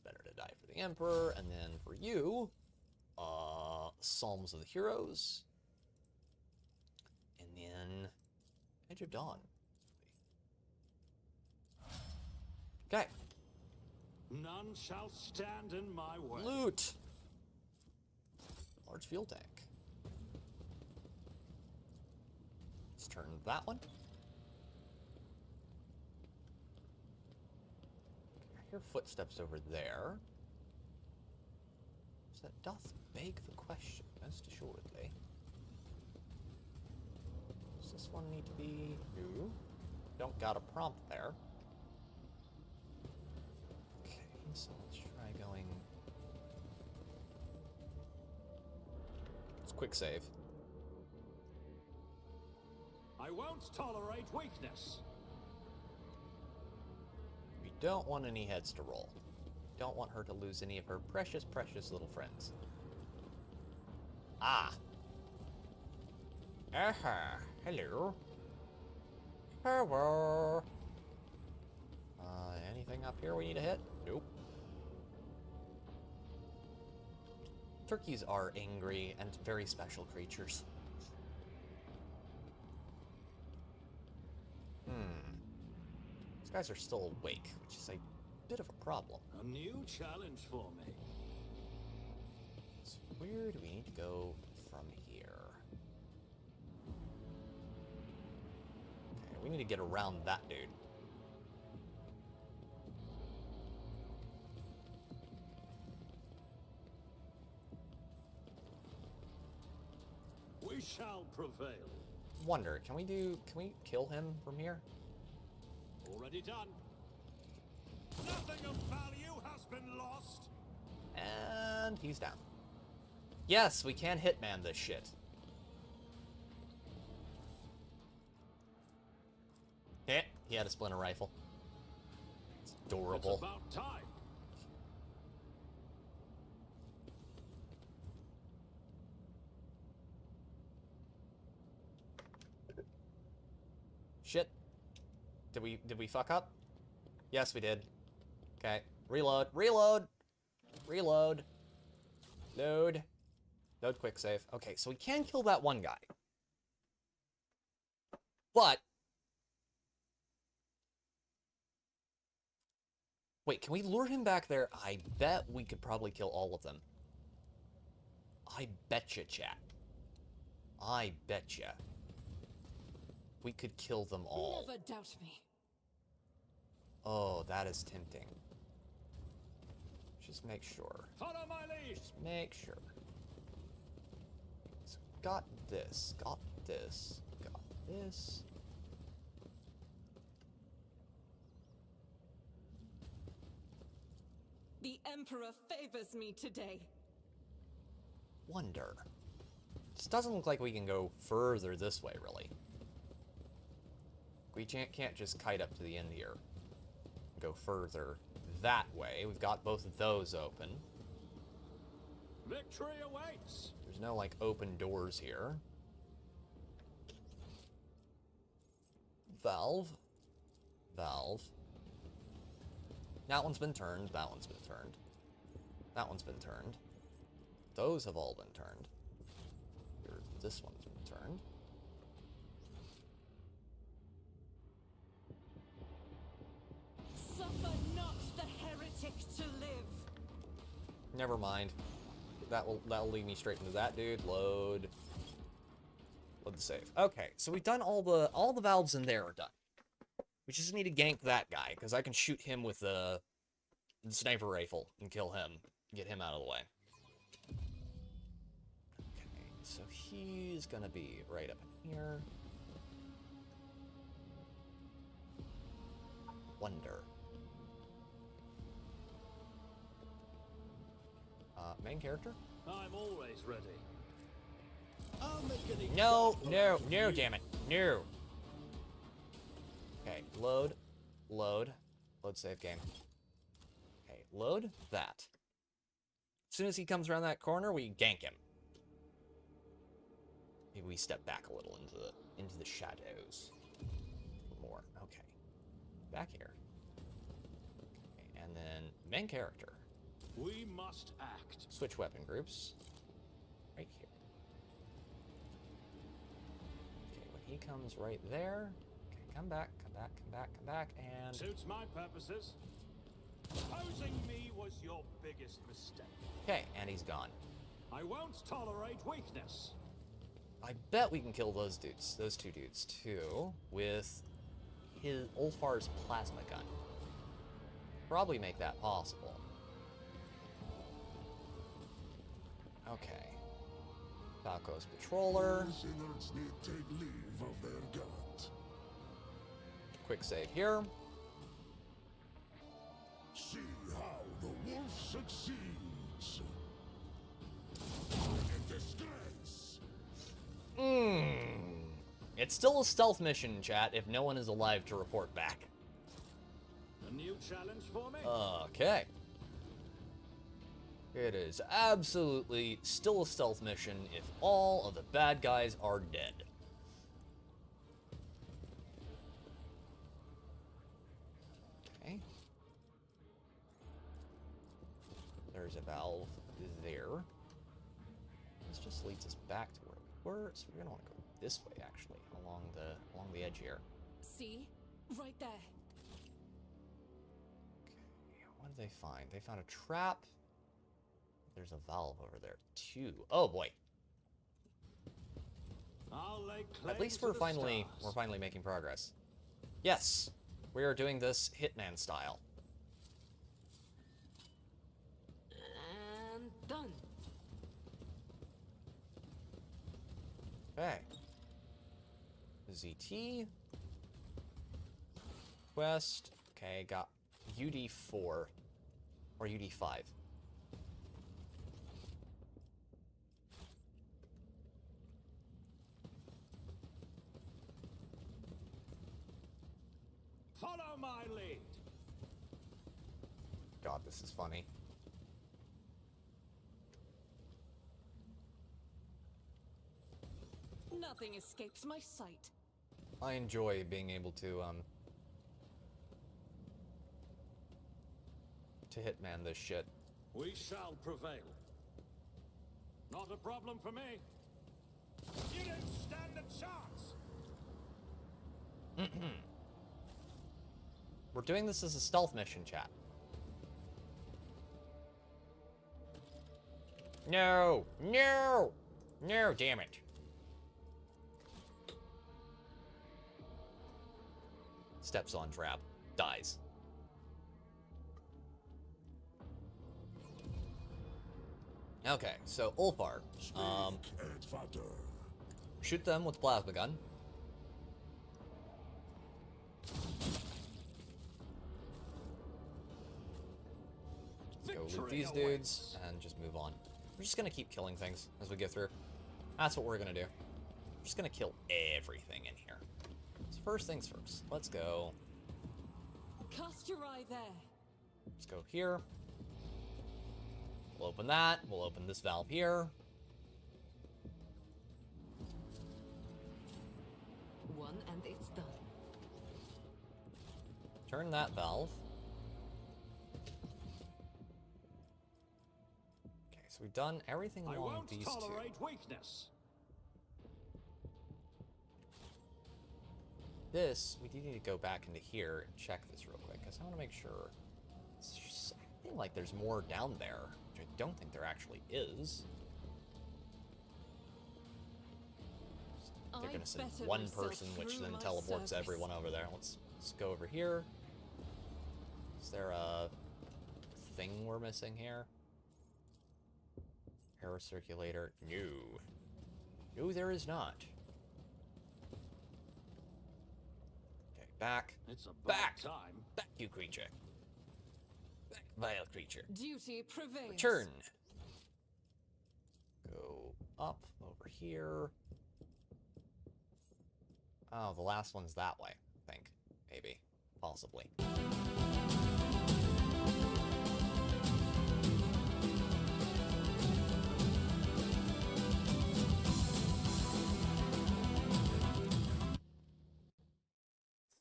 better to die for the Emperor, and then for you, Psalms of the Heroes, and then Edge of Dawn. Okay. None shall stand in my way. Loot. Large fuel tank. Let's turn that one. I hear footsteps over there. So that doth beg the question, most assuredly. Does this one need to be new? Don't got a prompt there. Okay, so let's try going. Let's quick save. I won't tolerate weakness. We don't want any heads to roll. Don't want her to lose any of her precious, precious little friends. Ah. Aha. Hello. Hello. Anything up here we need to hit? Nope. Turkeys are angry and very special creatures. These guys are still awake, which is a bit of a problem. A new challenge for me. So where do we need to go from here? Okay, we need to get around that dude. We shall prevail. Wonder, can we kill him from here? Already done. Nothing of value has been lost. And he's down. Yes, we can hitman this shit. Hit. He had a splinter rifle. It's adorable. It's about time. Shit. Did we fuck up? Yes, we did. Okay. Reload. Reload. Reload. Load. Load quick save. Okay, so we can kill that one guy. But wait, can we lure him back there? I bet we could probably kill all of them. I betcha, chat. I betcha. We could kill them all. Never doubt me. Oh, that is tempting. Just make sure. Follow my lead. Just make sure. So got this. Got this. Got this. The Emperor favors me today. Wonder. This doesn't look like we can go further this way, really. We can't just kite up to the end here. Go further that way. We've got both of those open. Victory awaits. There's no, like, open doors here. Valve. Valve. That one's been turned. That one's been turned. That one's been turned. Those have all been turned. This one's been turned. Suffer not the heretic to live. Never mind. That'll lead me straight into that dude. Load. Load the save. Okay, so we've done all the valves in there are done. We just need to gank that guy, because I can shoot him with the sniper rifle and kill him. Get him out of the way. Okay, so he's gonna be right up in here. Wonder. Main character? I'm always ready. I'll make an No, damn it. No. Okay, load, save game. Okay, load that. As soon as he comes around that corner, we gank him. Maybe we step back a little into the shadows. More. Okay. Back here. Okay, and then main character. We must act. Switch weapon groups. Right here. Okay, when he comes right there. Okay, come back, and... Suits my purposes. Opposing me was your biggest mistake. Okay, and he's gone. I won't tolerate weakness. I bet we can kill those dudes, those two dudes, too, with his Ulfar's plasma gun. Probably make that possible. Okay. Falco's patroller. Sinners need take leave of their God. Quick save here. See how the wolf succeeds. In disgrace. It's still a stealth mission, chat, if no one is alive to report back. A new challenge for me? Okay. It is absolutely still a stealth mission if all of the bad guys are dead. Okay. There's a valve there. This just leads us back to where we were, so we're gonna want to go this way, actually, along the edge here. See? Right there. Okay, what did they find? They found a trap. There's a valve over there, too. Oh, boy. I'll lay claim At least to we're the finally stars. making progress. Yes, we are doing this Hitman style. And done. Okay. ZT. Quest. Okay, got UD4. Or UD5. Follow my lead. God, this is funny. Nothing escapes my sight. I enjoy being able to hitman this shit. We shall prevail. Not a problem for me. You don't stand a chance. We're doing this as a stealth mission, chat. No! No! No, damn it. Steps on trap. Dies. Okay, so Ulfar. Shoot them with plasma gun. Go loot these dudes and just move on. We're just gonna keep killing things as we go through. That's what we're gonna do. We're just gonna kill everything in here. So first things first. Let's go. Cast your eye there. Let's go here. We'll open that. We'll open this valve here. One and it's done. Turn that valve. Okay, so we've done everything along these two. I won't tolerate weakness. This, we do need to go back into here and check this real quick, because I want to make sure. It's just, I feel like there's more down there, which I don't think there actually is. They're going to send one person, which then teleports everyone over there. Let's go over here. Is there a thing we're missing here? Air circulator? No. No, there is not. Okay, back. It's a back! time. Back, you creature. Back, vile creature. Duty prevails. Return. Go up over here. Oh, the last one's that way, I think. Maybe. Possibly.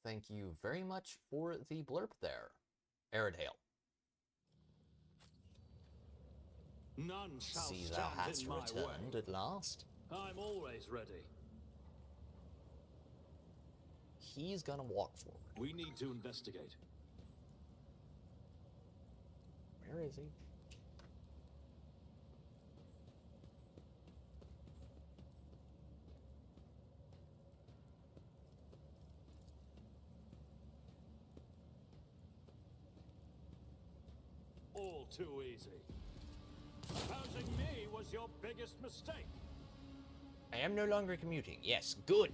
Thank you very much for the blurb there, Aridale. None shall See, stand thou hast in my returned way. at last. I'm always ready. He's gonna walk forward. We need to investigate. Where is he? All too easy. Opposing me was your biggest mistake. I am no longer commuting. Yes, good.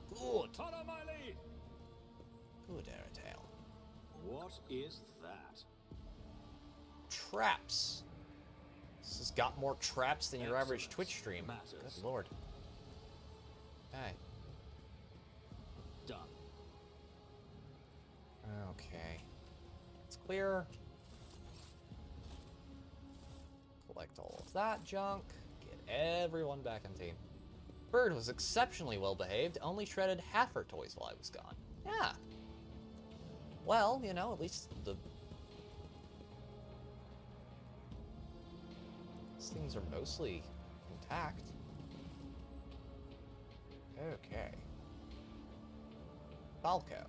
Good. Follow my lead. Good, Aridale. What is that? Traps. This has got more traps than your average Twitch stream. Good lord. Hey. Done. Okay. It's clear. Collect all of that junk. Get everyone back in team. Bird was exceptionally well behaved, only shredded half her toys while I was gone. Yeah. Well, you know, at least these things are mostly intact. Okay. Falco.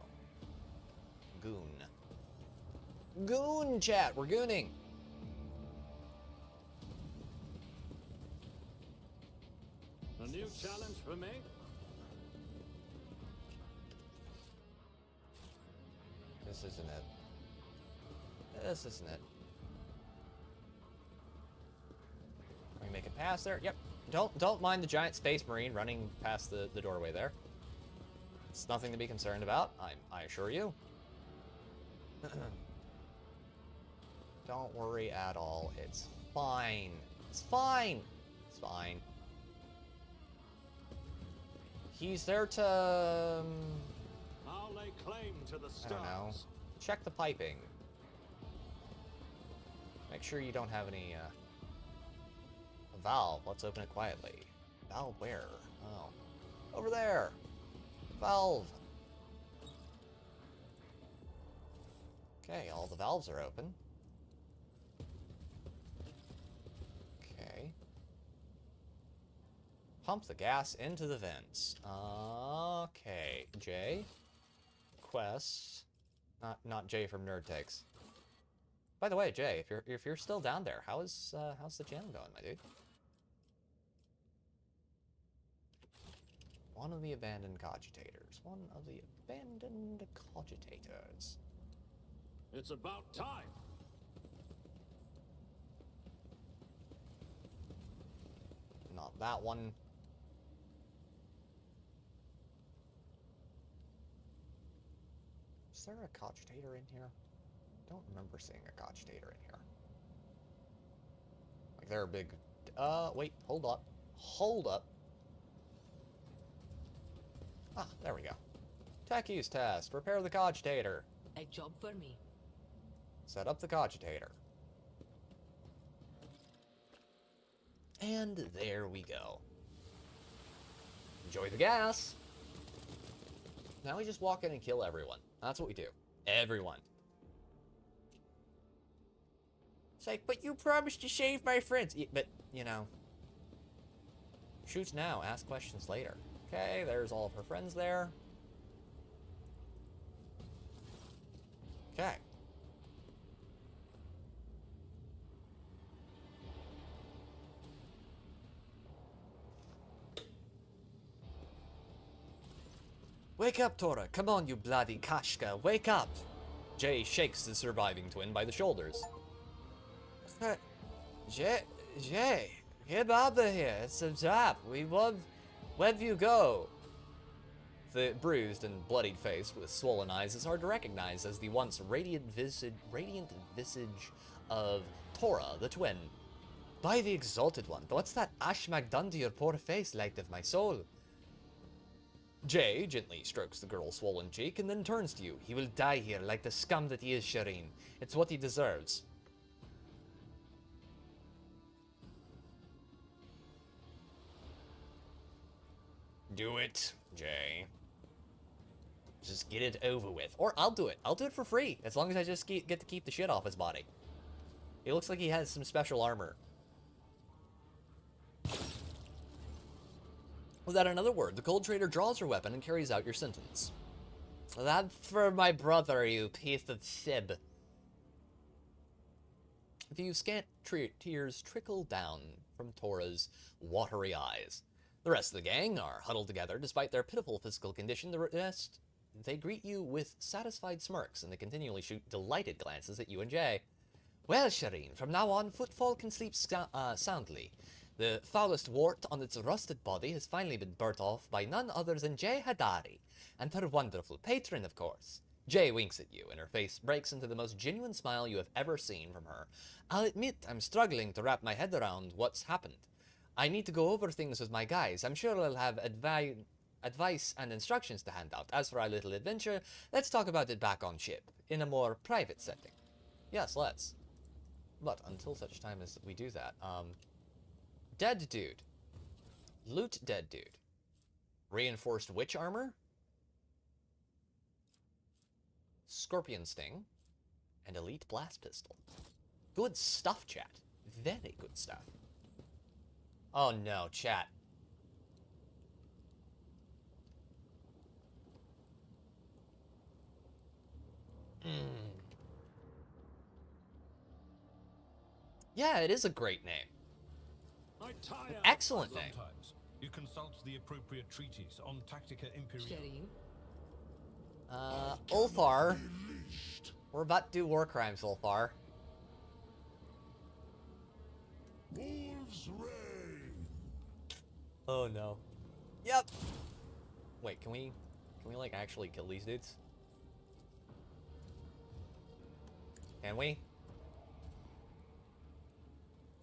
Goon. Goon chat, we're gooning. A new challenge for me? This isn't it. This isn't it. Can we make it past there? Yep. Don't mind the giant space marine running past the doorway there. It's nothing to be concerned about, I assure you. Don't worry at all. It's fine. It's fine. It's fine. He's there to... I'll lay claim to the stars. I don't know. Check the piping. Make sure you don't have any, a valve. Let's open it quietly. Valve where? Oh. Over there! Valve! Okay, all the valves are open. Okay. Pump the gas into the vents. Okay. Jay. Quests. Not Jay from Nerd Takes. By the way, Jay, if you're still down there, how's the channel going, my dude? One of the abandoned cogitators. One of the abandoned cogitators. It's about time. Not that one. Is there a cogitator in here? I don't remember seeing a cogitator in here. Like they're a big... wait, hold up. Hold up. Ah, there we go. Tech use test. Repair the cogitator. A job for me. Set up the cogitator. And there we go. Enjoy the gas. Now we just walk in and kill everyone. That's what we do. Everyone. It's like, but you promised to save my friends. But, you know. Shoot now, ask questions later. Okay, there's all of her friends there. Okay. Wake up, Tora. Come on, you bloody Kashka. Wake up. Jay shakes the surviving twin by the shoulders. Jay, get out of here. It's a trap. Where'd you go? The bruised and bloodied face with swollen eyes is hard to recognize as the once radiant visage of Tora, the twin. By the Exalted One, what's that ashmag done to your poor face, light of my soul? Jay gently strokes the girl's swollen cheek and then turns to you. He will die here like the scum that he is, Shireen. It's what he deserves. Do it, Jay. Just get it over with. Or I'll do it. I'll do it for free, as long as I just get to keep the shit off his body. He looks like he has some special armor. Without another word, the Cold Trader draws her weapon and carries out your sentence. That's for my brother, you piece of shib. A few scant tears trickle down from Tora's watery eyes. The rest of the gang are huddled together despite their pitiful physical condition. The rest, they greet you with satisfied smirks and they continually shoot delighted glances at you and Jay. Well, Shireen, from now on, Footfall can sleep soundly. The foulest wart on its rusted body has finally been burnt off by none other than Jay Hadari, and her wonderful patron, of course. Jay winks at you, and her face breaks into the most genuine smile you have ever seen from her. I'll admit I'm struggling to wrap my head around what's happened. I need to go over things with my guys. I'm sure I'll have advice and instructions to hand out. As for our little adventure, let's talk about it back on ship, in a more private setting. Yes, let's. But until such time as we do that, dead dude. Loot dead dude. Reinforced witch armor. Scorpion sting. And elite blast pistol. Good stuff, chat. Very good stuff. Oh no, chat. Yeah, it is a great name. Excellent name. Sometimes you consult the appropriate treatise on Tactica Imperial. Ulfar. We're about to do war crimes, Ulfar. Wolves reign. Oh no. Yep. Wait, can we Can we, like, actually kill these dudes? Can we?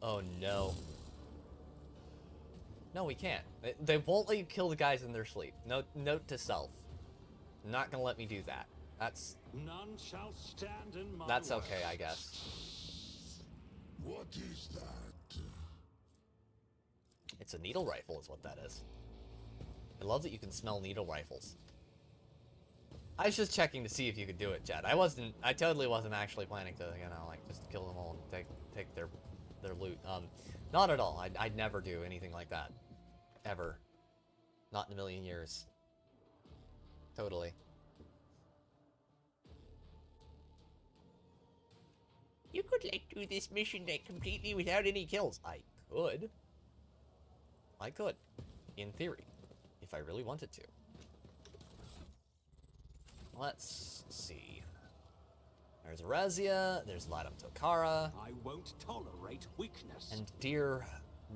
Oh, no. No, we can't. They won't let you kill the guys in their sleep. Note to self. Not gonna let me do that. None shall stand in my That's way. okay, I guess. What is that? It's a needle rifle is what that is. I love that you can smell needle rifles. I was just checking to see if you could do it, Chad. I totally wasn't actually planning to, you know, like, just kill them all and take their loot. Not at all. I'd never do anything like that. Ever. Not in a million years. Totally. You could, like, do this mission, like, completely without any kills. I could. I could. In theory. If I really wanted to. Let's see. There's Razia, there's Ladam Tokara. I won't tolerate weakness. And dear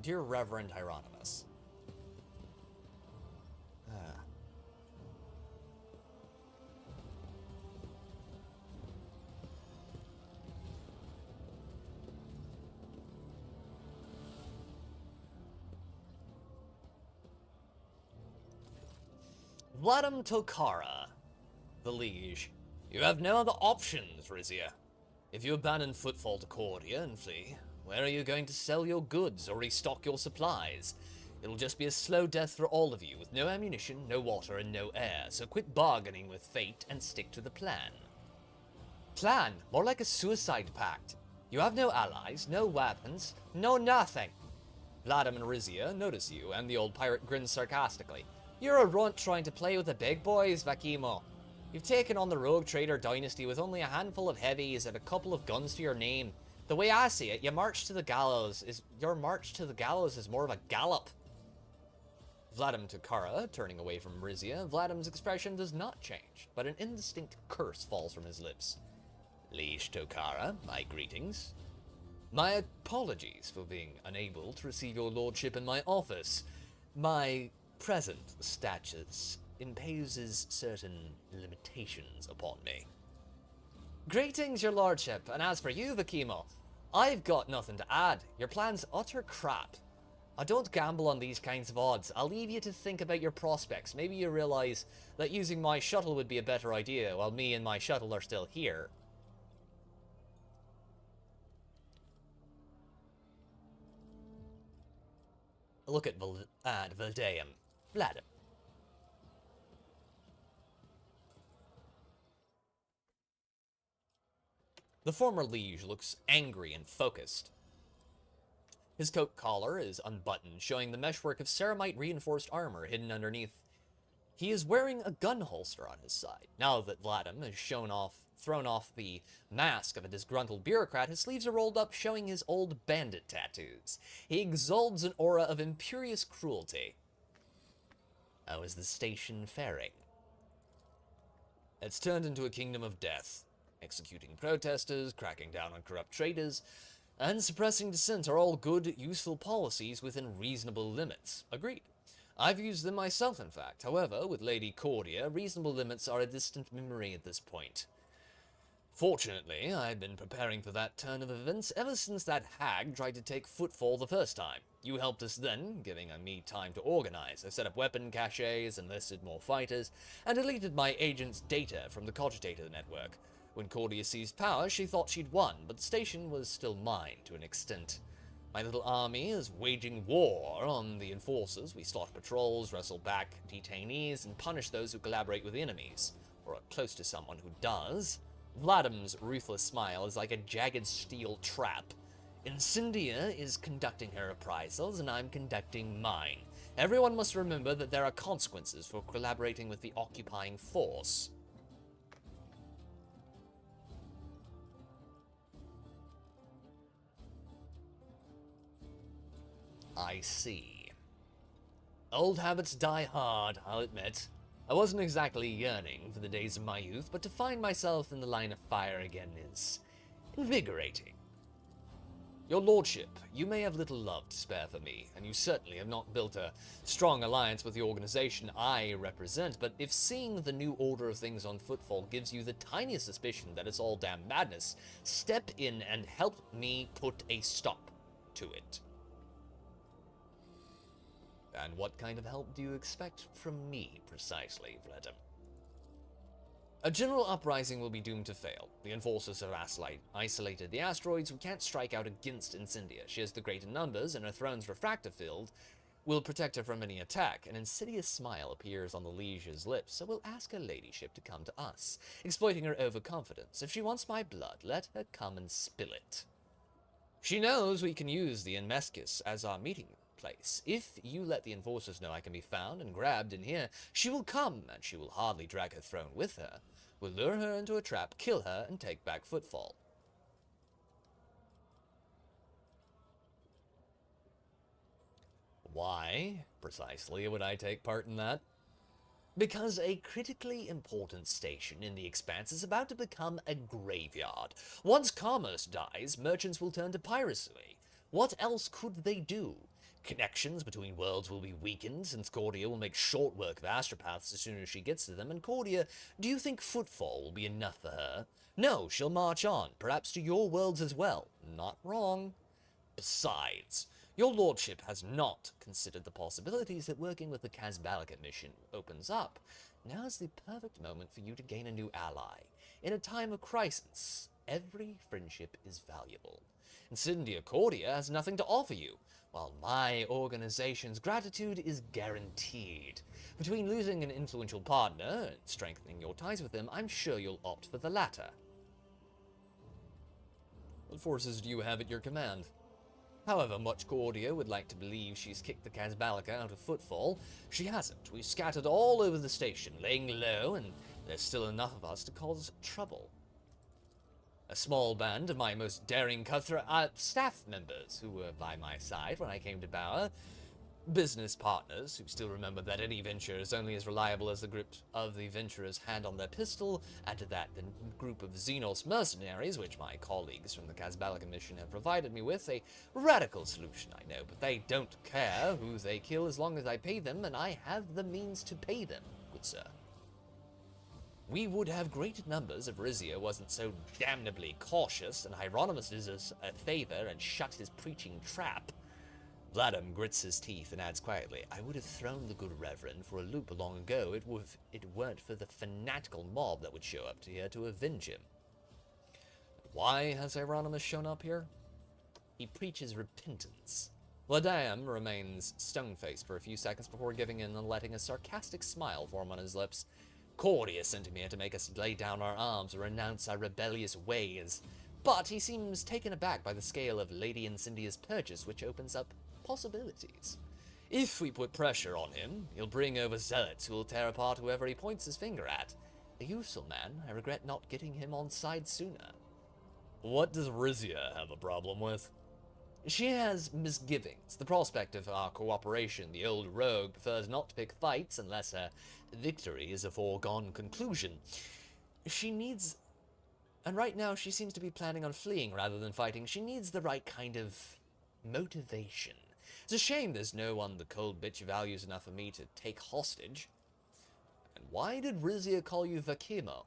Reverend Hieronymus. Ladam Tokara, the Liege. You have no other options, Rizia. If you abandon Footfall to Cordia and flee, where are you going to sell your goods or restock your supplies? It'll just be a slow death for all of you, with no ammunition, no water, and no air, so quit bargaining with fate and stick to the plan. Plan? More like a suicide pact. You have no allies, no weapons, no nothing. Vladim and Rizia notice you, and the old pirate grins sarcastically. You're a runt trying to play with the big boys, Vakimo. You've taken on the rogue trader dynasty with only a handful of heavies and a couple of guns to your name. The way I see it, your march to the gallows is more of a gallop. Vladim Tokara, turning away from Rizia, Vladim's expression does not change, but an indistinct curse falls from his lips. Liege Tokara, my greetings. My apologies for being unable to receive your lordship in my office. My present status imposes certain limitations upon me. Greetings, your lordship, and as for you, Vakimo, I've got nothing to add. Your plan's utter crap. I don't gamble on these kinds of odds. I'll leave you to think about your prospects. Maybe you realize that using my shuttle would be a better idea while me and my shuttle are still here. Look at Valdeum. Vladim. The former liege looks angry and focused. His coat collar is unbuttoned, showing the meshwork of ceramite reinforced armor hidden underneath. He is wearing a gun holster on his side. Now that Vladim has thrown off the mask of a disgruntled bureaucrat, his sleeves are rolled up, showing his old bandit tattoos. He exudes an aura of imperious cruelty. How is the station faring? It's turned into a kingdom of death. Executing protesters, cracking down on corrupt traders, and suppressing dissent are all good, useful policies within reasonable limits. Agreed. I've used them myself, in fact. However, with Lady Cordia, reasonable limits are a distant memory at this point. Fortunately, I've been preparing for that turn of events ever since that hag tried to take Footfall the first time. You helped us then, giving me time to organize. I set up weapon caches, enlisted more fighters, and deleted my agent's data from the Cogitator network. When Cordia seized power, she thought she'd won, but the station was still mine to an extent. My little army is waging war on the enforcers. We slaughter patrols, wrestle back detainees, and punish those who collaborate with enemies, or are close to someone who does. Vladim's ruthless smile is like a jagged steel trap. Incendia is conducting her reprisals, and I'm conducting mine. Everyone must remember that there are consequences for collaborating with the occupying force. I see. Old habits die hard, I'll admit. I wasn't exactly yearning for the days of my youth, but to find myself in the line of fire again is invigorating. Your lordship, you may have little love to spare for me, and you certainly have not built a strong alliance with the organization I represent, but if seeing the new order of things on Footfall gives you the tiniest suspicion that it's all damn madness, step in and help me put a stop to it. And what kind of help do you expect from me, precisely, Vladimir? A general uprising will be doomed to fail. The enforcers have isolated the asteroids who can't strike out against Incendia. She has the greater numbers, and her throne's refractor field will protect her from any attack. An insidious smile appears on the liege's lips, so we'll ask her ladyship to come to us, exploiting her overconfidence. If she wants my blood, let her come and spill it. She knows we can use the Enmeskis as our meeting place. If you let the enforcers know I can be found and grabbed in here, she will come, and she will hardly drag her throne with her. We'll lure her into a trap, kill her, and take back Footfall. Why, precisely, would I take part in that? Because a critically important station in the Expanse is about to become a graveyard. Once commerce dies, merchants will turn to piracy. What else could they do? Connections between worlds will be weakened, since Cordia will make short work of astropaths as soon as she gets to them, and Cordia, do you think Footfall will be enough for her? No, she'll march on, perhaps to your worlds as well. Not wrong. Besides, your lordship has not considered the possibilities that working with the Kazbalika mission opens up. Now's the perfect moment for you to gain a new ally. In a time of crisis, every friendship is valuable. Incendia Cordia has nothing to offer you, while my organization's gratitude is guaranteed. Between losing an influential partner and strengthening your ties with them, I'm sure you'll opt for the latter. What forces do you have at your command? However much Cordia would like to believe she's kicked the Kazbalika out of Footfall, she hasn't. We've scattered all over the station, laying low, and there's still enough of us to cause trouble. A small band of my most daring cutthroat staff members who were by my side when I came to Bower, business partners who still remember that any venture is only as reliable as the grip of the venturer's hand on their pistol, add to that the group of Xenos mercenaries, which my colleagues from the Kazbalika mission have provided me with, a radical solution, I know, but they don't care who they kill as long as I pay them, and I have the means to pay them, good sir. We would have great numbers if Rizia wasn't so damnably cautious, and Hieronymus did us a favor and shut his preaching trap. Vladimir grits his teeth and adds quietly, I would have thrown the good reverend for a loop long ago if it weren't for the fanatical mob that would show up here to avenge him. Why has Hieronymus shown up here? He preaches repentance. Vladimir remains stone-faced for a few seconds before giving in and letting a sarcastic smile form on his lips. Cordia sent him here to make us lay down our arms or renounce our rebellious ways. But he seems taken aback by the scale of Lady Incendia's purchase, which opens up possibilities. If we put pressure on him, he'll bring over zealots who will tear apart whoever he points his finger at. A useful man, I regret not getting him on side sooner. What does Rizia have a problem with? She has misgivings. The prospect of our cooperation, the old rogue prefers not to pick fights unless her victory is a foregone conclusion. She needs... And right now she seems to be planning on fleeing rather than fighting. She needs the right kind of motivation. It's a shame there's no one the cold bitch values enough for me to take hostage. And why did Rizia call you Vakimo?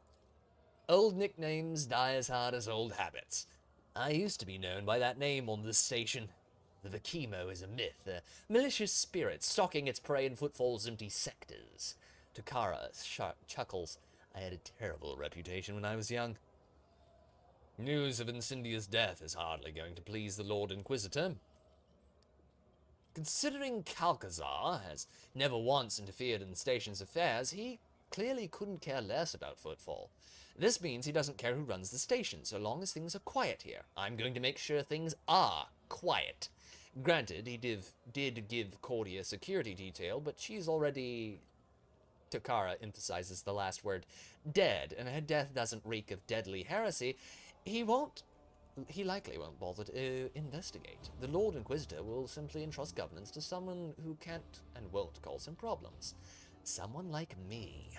Old nicknames die as hard as old habits. I used to be known by that name on this station. The Vakimo is a myth, a malicious spirit stalking its prey in Footfall's empty sectors. Takara chuckles. I had a terrible reputation when I was young. News of Incendia's death is hardly going to please the Lord Inquisitor. Considering Calcazar has never once interfered in the station's affairs, he clearly couldn't care less about Footfall. This means he doesn't care who runs the station, so long as things are quiet here. I'm going to make sure things are quiet. Granted, he did give Cordia security detail, but she's already... Takara emphasizes the last word, dead, and her death doesn't reek of deadly heresy. He likely won't bother to investigate. The Lord Inquisitor will simply entrust governance to someone who can't and won't cause him problems. Someone like me.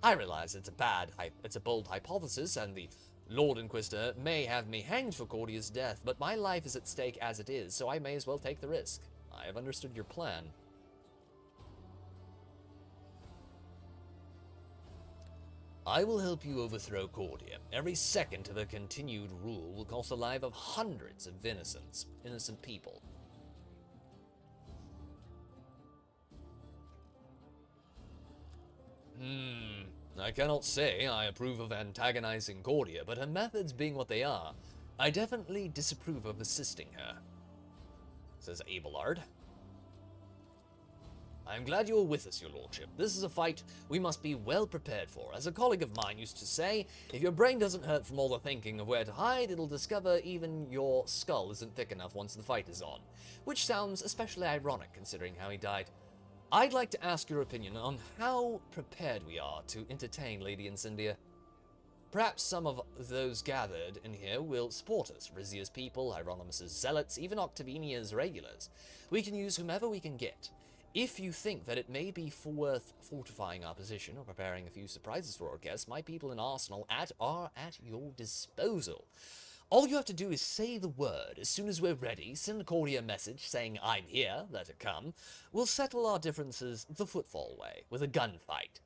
I realize it's a bold hypothesis, and the Lord Inquisitor may have me hanged for Cordia's death, but my life is at stake as it is, so I may as well take the risk. I have understood your plan. I will help you overthrow Cordia. Every second of her continued rule will cost the life of hundreds of innocent people. I cannot say I approve of antagonizing Cordia, but her methods being what they are, I definitely disapprove of assisting her, says Abelard. I am glad you are with us, your lordship. This is a fight we must be well prepared for. As a colleague of mine used to say, if your brain doesn't hurt from all the thinking of where to hide, it'll discover even your skull isn't thick enough once the fight is on. Which sounds especially ironic considering how he died. I'd like to ask your opinion on how prepared we are to entertain Lady Incendia. Perhaps some of those gathered in here will support us. Rizia's people, Hieronymus's zealots, even Octaviania's regulars. We can use whomever we can get. If you think that it may be worth fortifying our position or preparing a few surprises for our guests, my people in Arsenal are at your disposal. All you have to do is say the word. As soon as we're ready, send Cordia a message saying, I'm here, let her come. We'll settle our differences the Footfall way, with a gunfight.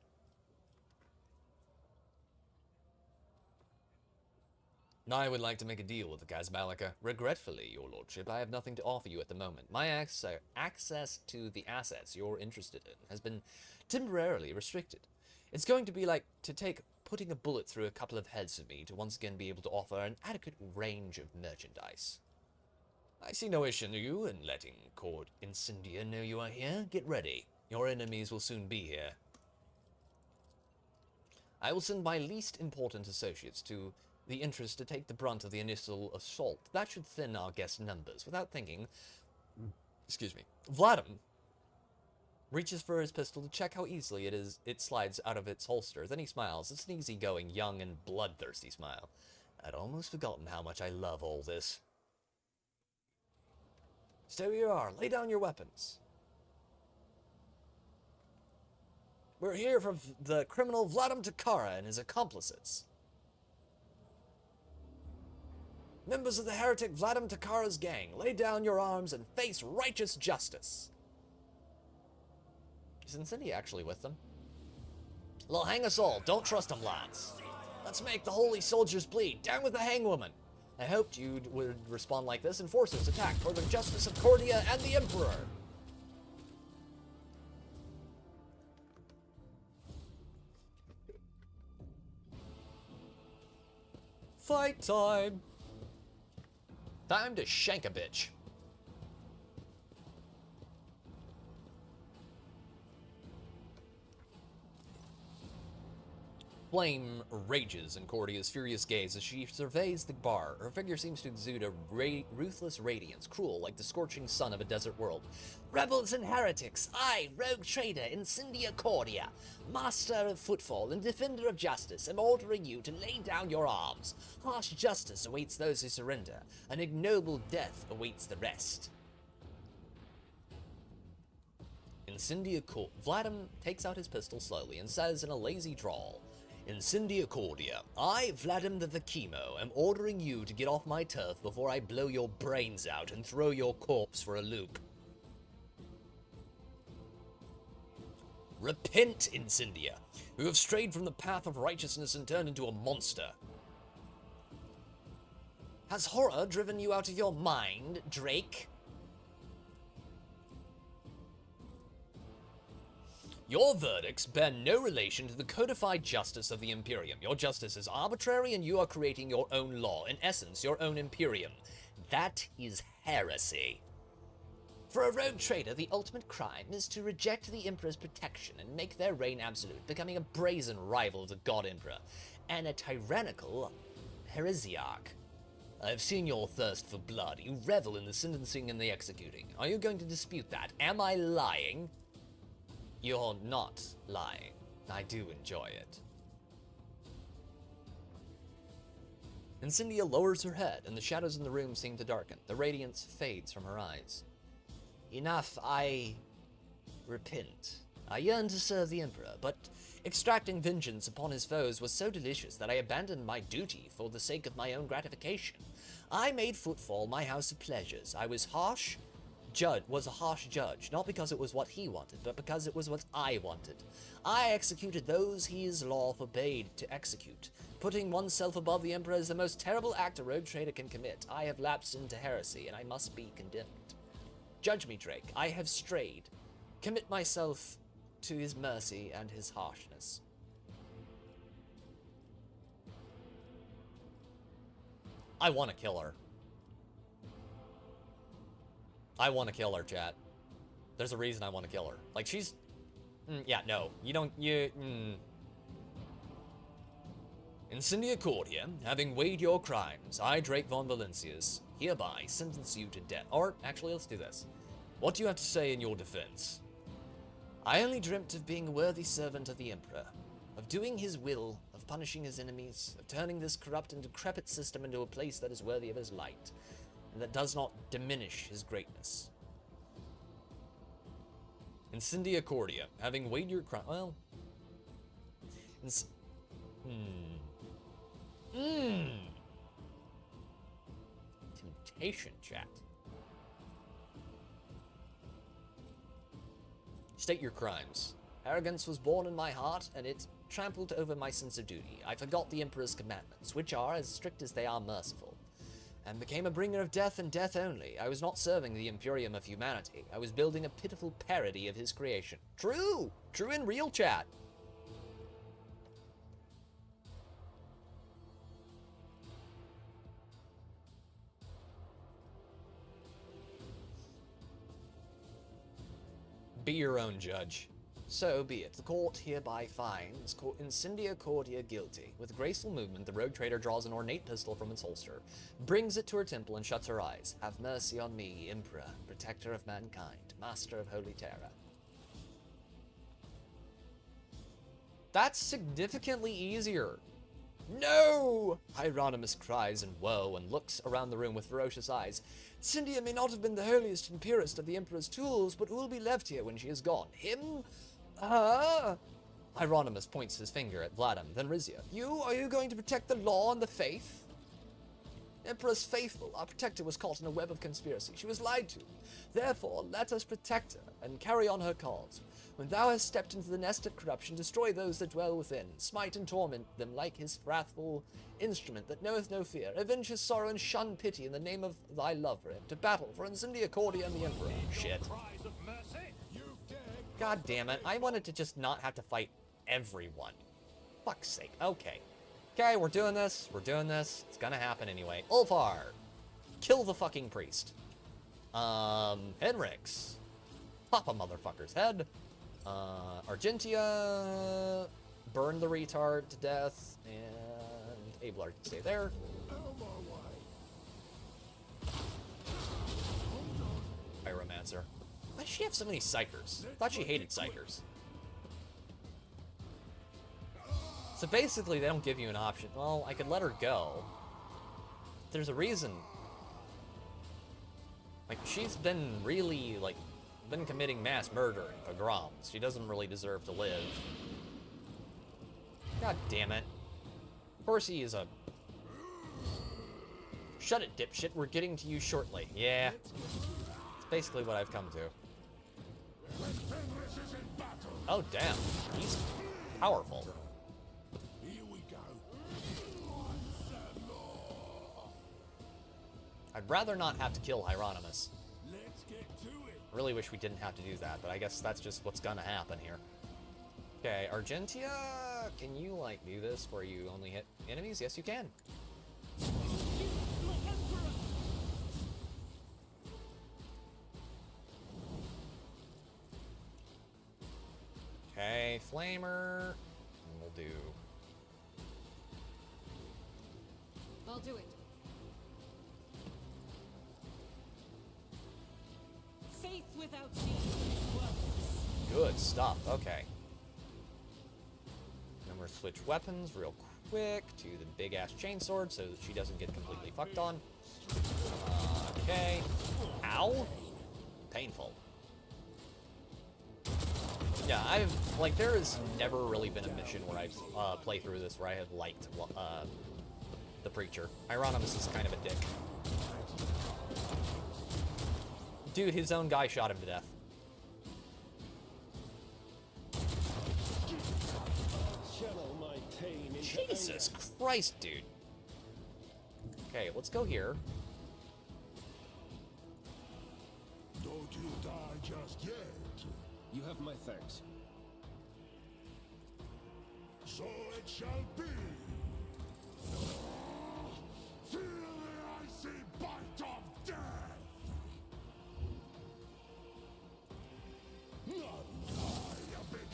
I would like to make a deal with the Kazmalika. Regretfully, your lordship, I have nothing to offer you at the moment. My access to the assets you're interested in has been temporarily restricted. It's going to be like putting a bullet through a couple of heads for me to once again be able to offer an adequate range of merchandise. I see no issue in letting Court Incendia know you are here. Get ready. Your enemies will soon be here. I will send my least important associates to the interest to take the brunt of the initial assault. That should thin our guest numbers. Without thinking, Vladimir reaches for his pistol to check how easily it slides out of its holster. Then he smiles. It's an easygoing, young, and bloodthirsty smile. I'd almost forgotten how much I love all this. Stay where you are. Lay down your weapons. We're here for the criminal Vladimir Takara and his accomplices. Members of the heretic Vladimir Takara's gang, lay down your arms and face righteous justice. Is Incendia actually with them? Well, hang us all. Don't trust them, lads. Let's make the holy soldiers bleed. Down with the hangwoman. I hoped you would respond like this and force us attack for the justice of Cordia and the Emperor. Fight time. Time to shank a bitch. Flame rages in Cordia's furious gaze as she surveys the bar. Her figure seems to exude a ruthless radiance, cruel like the scorching sun of a desert world. Rebels and heretics, I, rogue trader Incendia Cordia, master of Footfall and defender of justice, am ordering you to lay down your arms. Harsh justice awaits those who surrender. An ignoble death awaits the rest. Incendia Vladimir takes out his pistol slowly and says in a lazy drawl, Incendia Cordia, I, Vladimir the Chemo, am ordering you to get off my turf before I blow your brains out and throw your corpse for a loop. Repent, Incendia. You have strayed from the path of righteousness and turned into a monster. Has horror driven you out of your mind, Drake? Your verdicts bear no relation to the codified justice of the Imperium. Your justice is arbitrary and you are creating your own law, in essence, your own Imperium. That is heresy. For a rogue trader, the ultimate crime is to reject the Emperor's protection and make their reign absolute, becoming a brazen rival of the God Emperor, and a tyrannical heresiarch. I have seen your thirst for blood. You revel in the sentencing and the executing. Are you going to dispute that? Am I lying? You're not lying. I do enjoy it. Incendia lowers her head, and the shadows in the room seem to darken. The radiance fades from her eyes. Enough, I repent. I yearned to serve the Emperor, but extracting vengeance upon his foes was so delicious that I abandoned my duty for the sake of my own gratification. I made Footfall my house of pleasures. I was a harsh judge, not because it was what he wanted, but because it was what I wanted. I executed those his law forbade to execute. Putting oneself above the Emperor is the most terrible act a rogue trader can commit. I have lapsed into heresy, and I must be condemned. Judge me, Drake. I have strayed. Commit myself to his mercy and his harshness. I want to kill her. I want to kill her, chat. There's a reason I want to kill her. Like, she's... yeah, no. You don't... Incendia Cordia, having weighed your crimes, I, Drake von Valencius, hereby sentence you to death. Or, actually, let's do this. What do you have to say in your defense? I only dreamt of being a worthy servant of the Emperor, of doing his will, of punishing his enemies, of turning this corrupt and decrepit system into a place that is worthy of his light, and that does not diminish his greatness. Incendia Cordia, having weighed your crime... Well... Temptation, chat. State your crimes. Arrogance was born in my heart, and it trampled over my sense of duty. I forgot the Emperor's commandments, which are as strict as they are merciful, and became a bringer of death and death only. I was not serving the Imperium of humanity. I was building a pitiful parody of his creation. True! True in real, chat. Be your own judge. So be it. The court hereby finds Incendia Cordia guilty. With graceful movement, the rogue trader draws an ornate pistol from its holster, brings it to her temple, and shuts her eyes. Have mercy on me, Emperor, protector of mankind, master of holy terror. That's significantly easier. No! Hieronymus cries in woe and looks around the room with ferocious eyes. Incendia may not have been the holiest and purest of the Emperor's tools, but who will be left here when she is gone? Him? Hieronymus points his finger at Vladim, then Rizia. Are you going to protect the law and the faith? Empress faithful, our protector was caught in a web of conspiracy. She was lied to. Therefore, let us protect her and carry on her cause. When thou hast stepped into the nest of corruption, destroy those that dwell within. Smite and torment them like his wrathful instrument that knoweth no fear. Avenge his sorrow and shun pity in the name of thy love for him. To battle for Incendia Cordia and the Emperor. Shit. God damn it. I wanted to just not have to fight everyone. Fuck's sake. Okay. Okay, we're doing this. We're doing this. It's gonna happen anyway. Ulfar. Kill the fucking priest. Henrix. Pop a motherfucker's head. Argentia. Burn the retard to death. And Abelard can stay there. Pyromancer. Why does she have so many psychers? I thought she hated psychers. So basically, they don't give you an option. Well, I could let her go. There's a reason. Like, she's been really, like, been committing mass murder and pogroms. She doesn't really deserve to live. God damn it. Of course he is a... Shut it, dipshit. We're getting to you shortly. Yeah. It's basically what I've come to. Oh, damn. He's powerful. I'd rather not have to kill Hieronymus. I really wish we didn't have to do that, but I guess that's just what's gonna happen here. Okay, Argentia, can you, like, do this where you only hit enemies? Yes, you can. Okay, Flamer, and we'll do... I'll do it. Faith without deeds is worthless. Good stuff, okay. Then we're switch weapons real quick to the big-ass chainsword so that she doesn't get completely fucked on. Okay. Ow! Painful. Yeah, like, there has never really been a mission where I've played through this where I have liked the Preacher. Hieronymus is kind of a dick. Dude, his own guy shot him to death. Channel my pain into Jesus Christ, dude. Okay, let's go here. Don't you die just yet. You have my thanks. So it shall be. Feel the icy bite of death.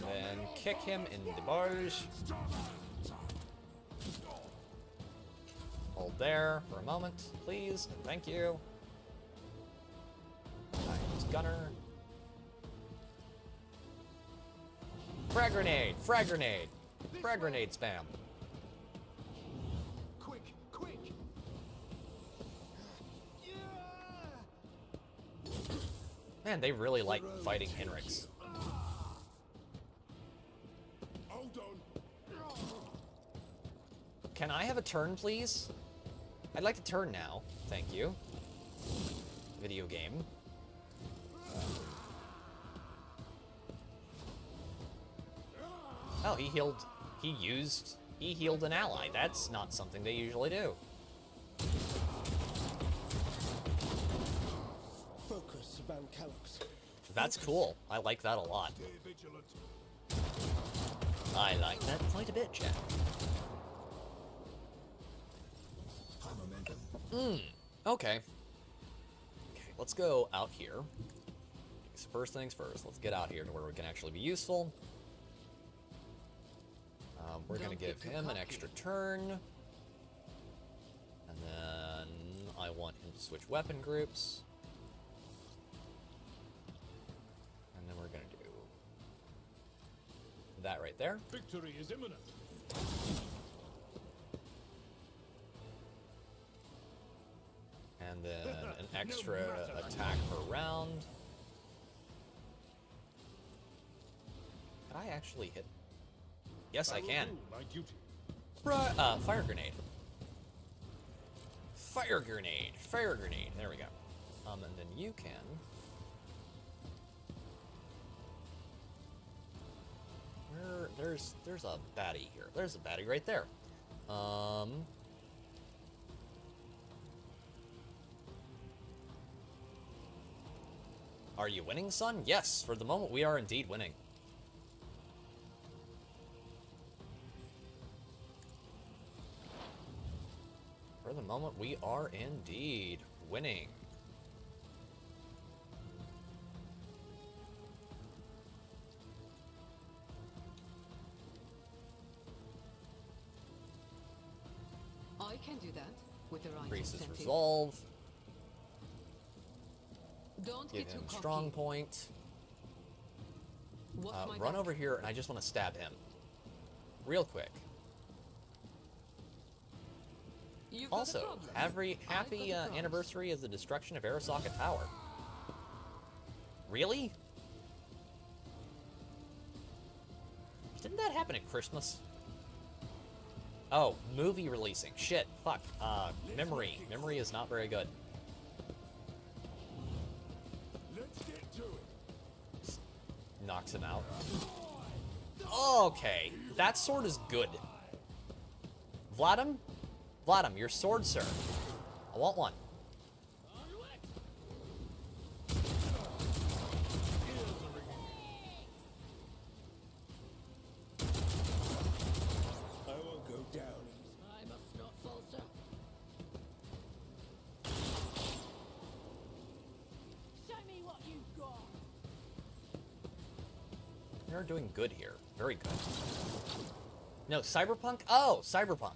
Then kick him in the bars. Hold there for a moment, please. Thank you. Nice gunner. Frag grenade! Frag grenade! Frag grenade spam. Quick, quick! Man, they really like fighting Henriks. Can I have a turn, please? I'd like to turn now. Thank you. Video game. Oh, he healed an ally. That's not something they usually do. Focus, Van Calix. That's cool. I like that a lot. I like that quite a bit, Jack. Okay. Okay, let's go out here. So first things first, let's get out here to where we can actually be useful. We're gonna give him an extra turn. And then I want him to switch weapon groups. And then we're gonna do that right there. Victory is imminent. And then an extra attack per round. Can I actually hit? Yes, I can. Fire grenade. Fire grenade. Fire grenade. There we go. And then you can. There's a baddie here. There's a baddie right there. Are you winning, son? Yes, for the moment we are indeed winning. For the moment we are indeed winning. I can do that with the right Increases incentive. resolve. Don't Give get too him cocky. strong point. Watch my Run back. over here, and I just want to stab him. Real quick. You've got a Also, problem. happy I've got a problem. anniversary of the destruction of Arasaka Tower. Really? Didn't that happen at Christmas? Oh, movie releasing. Shit, fuck. Memory. Memory is not very good. Let's get to it. Knocks him out. Okay, that sword is good. Vladim? Vladim, your sword, sir. I want one. I won't go down. I must not falter. Show me what you've got. You're doing good here. Very good. No, Cyberpunk? Oh, Cyberpunk.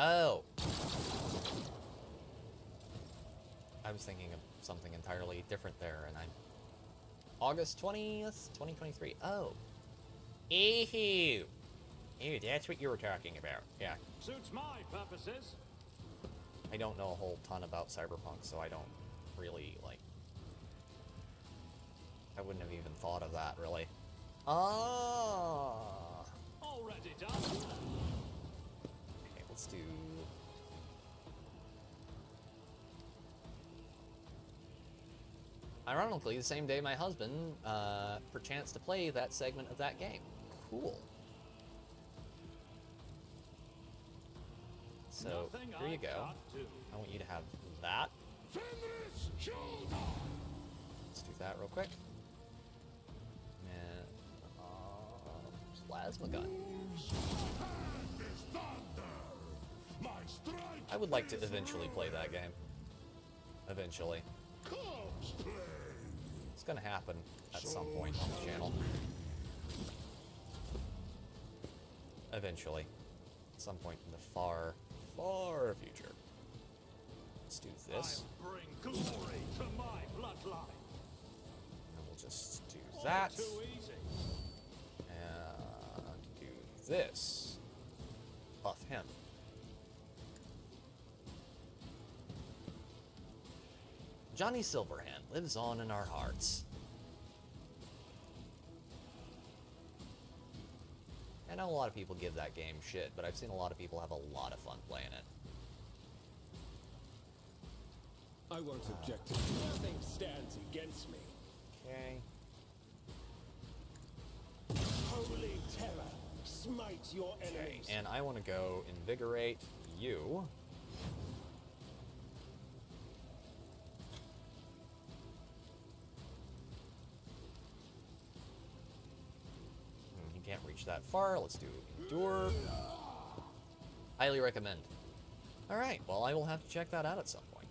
Oh. I was thinking of something entirely different there, and I'm... August 20th, 2023. Oh. Ew. Ew, that's what you were talking about. Yeah. Suits my purposes. I don't know a whole ton about Cyberpunk, so I don't really, like... I wouldn't have even thought of that, really. Already done. Okay, let's do... Ironically, the same day my husband, perchance to play that segment of that game. Cool. So, here you go. I want you to have that. Let's do that real quick. And, plasma gun. I would like to eventually play that game. Eventually. It's gonna happen at some point on the channel. Eventually. At some point in the far, far future. Let's do this. I'll bring glory to my bloodline. And we'll just do that. Too easy. And do this. Buff him. Johnny Silverhand lives on in our hearts. I know a lot of people give that game shit, but I've seen a lot of people have a lot of fun playing it. I won't object to nothing stands against me. Okay. Holy terror, smite your enemies. And I want to go invigorate you. He can't reach that far. Let's do endure. Highly recommend. Alright, well, I will have to check that out at some point.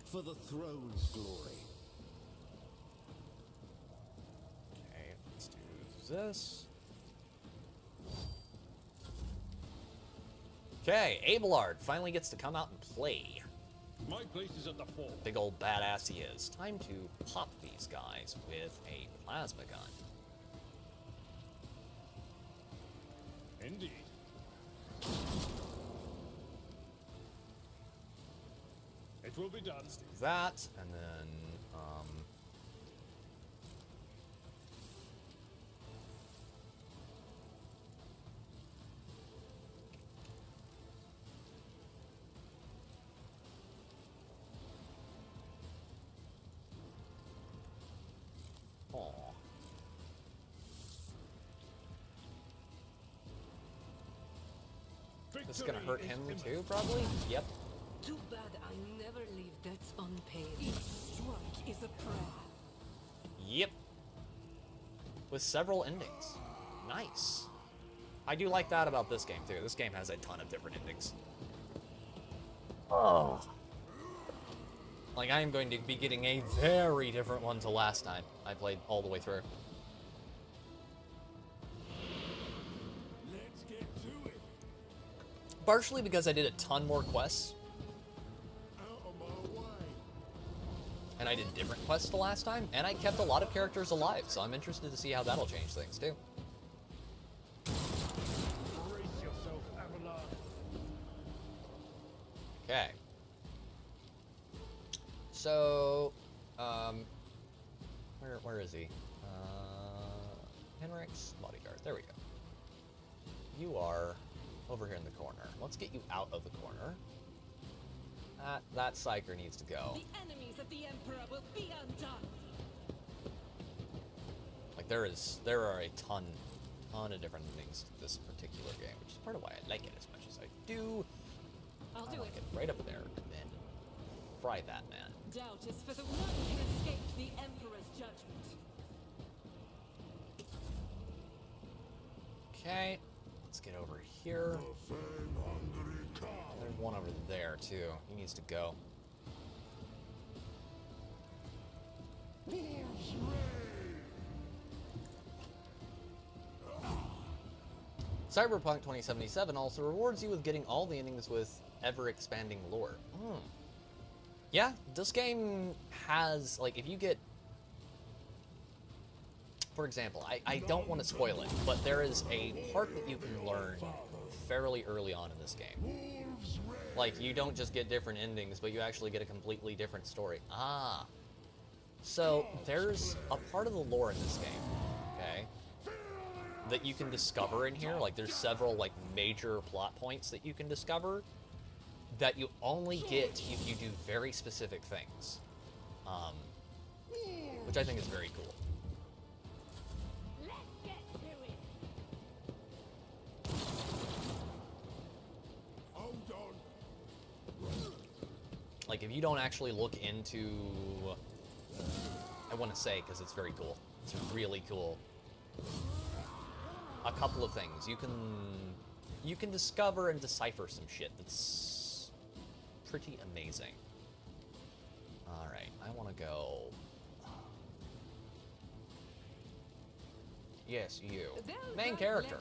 For the throne's glory. Okay, let's do this. Okay, Abelard finally gets to come out and play. My place is at the fore. Big old badass he is. Time to pop these guys with a plasma gun. Indeed. It will be done. Let's do that, and then, this is gonna hurt him too, probably? Yep. Too bad I never leave debts unpaid. Each strike is a prayer. Yep. With several endings. Nice. I do like that about this game, too. This game has a ton of different endings. Oh. Like, I am going to be getting a very different one to last time I played all the way through. Let's get to it. Partially because I did a ton more quests. Out of my way. And I did different quests the last time, and I kept a lot of characters alive, so I'm interested to see how that'll change things, too. Brace yourself, Avalon. Okay. So, where is he? Henrik's bodyguard. There we go. You are over here in the corner. Let's get you out of the corner. That psyker needs to go. The enemies of the Emperor will be undone. Like there are a ton of different endings to this particular game, which is part of why I like it as much as I do. I'll do like it. Right up there, and then fry that man. Doubt is for the one who escaped the Emperor's judgment. Okay, let's get over here. There's one over there too. He needs to go. Cyberpunk 2077 also rewards you with getting all the endings with ever-expanding lore. Yeah, this game has, like, if you get... For example, I don't want to spoil it, but there is a part that you can learn fairly early on in this game Like, you don't just get different endings, but you actually get a completely different story. Ah. So, there's a part of the lore in this game, okay, that you can discover in here. Like, there's several, like, major plot points that you can discover that you only get if you do very specific things. Which I think is very cool. Let's get to it. Hold on. Like, if you don't actually look into... I want to say, because it's very cool. It's really cool. A couple of things. You can discover and decipher some shit that's pretty amazing. Alright, I want to go... Yes, you. Main character.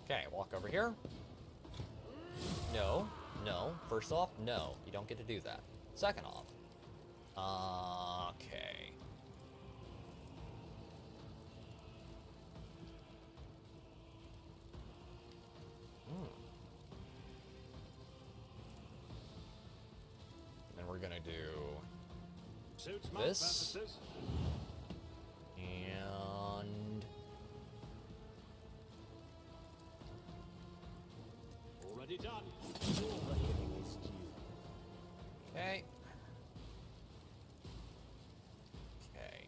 Okay, walk over here. No, no. First off, no. You don't get to do that. Second off. Okay. Then we're gonna do Suits my this. purposes. And Already done. okay. Okay.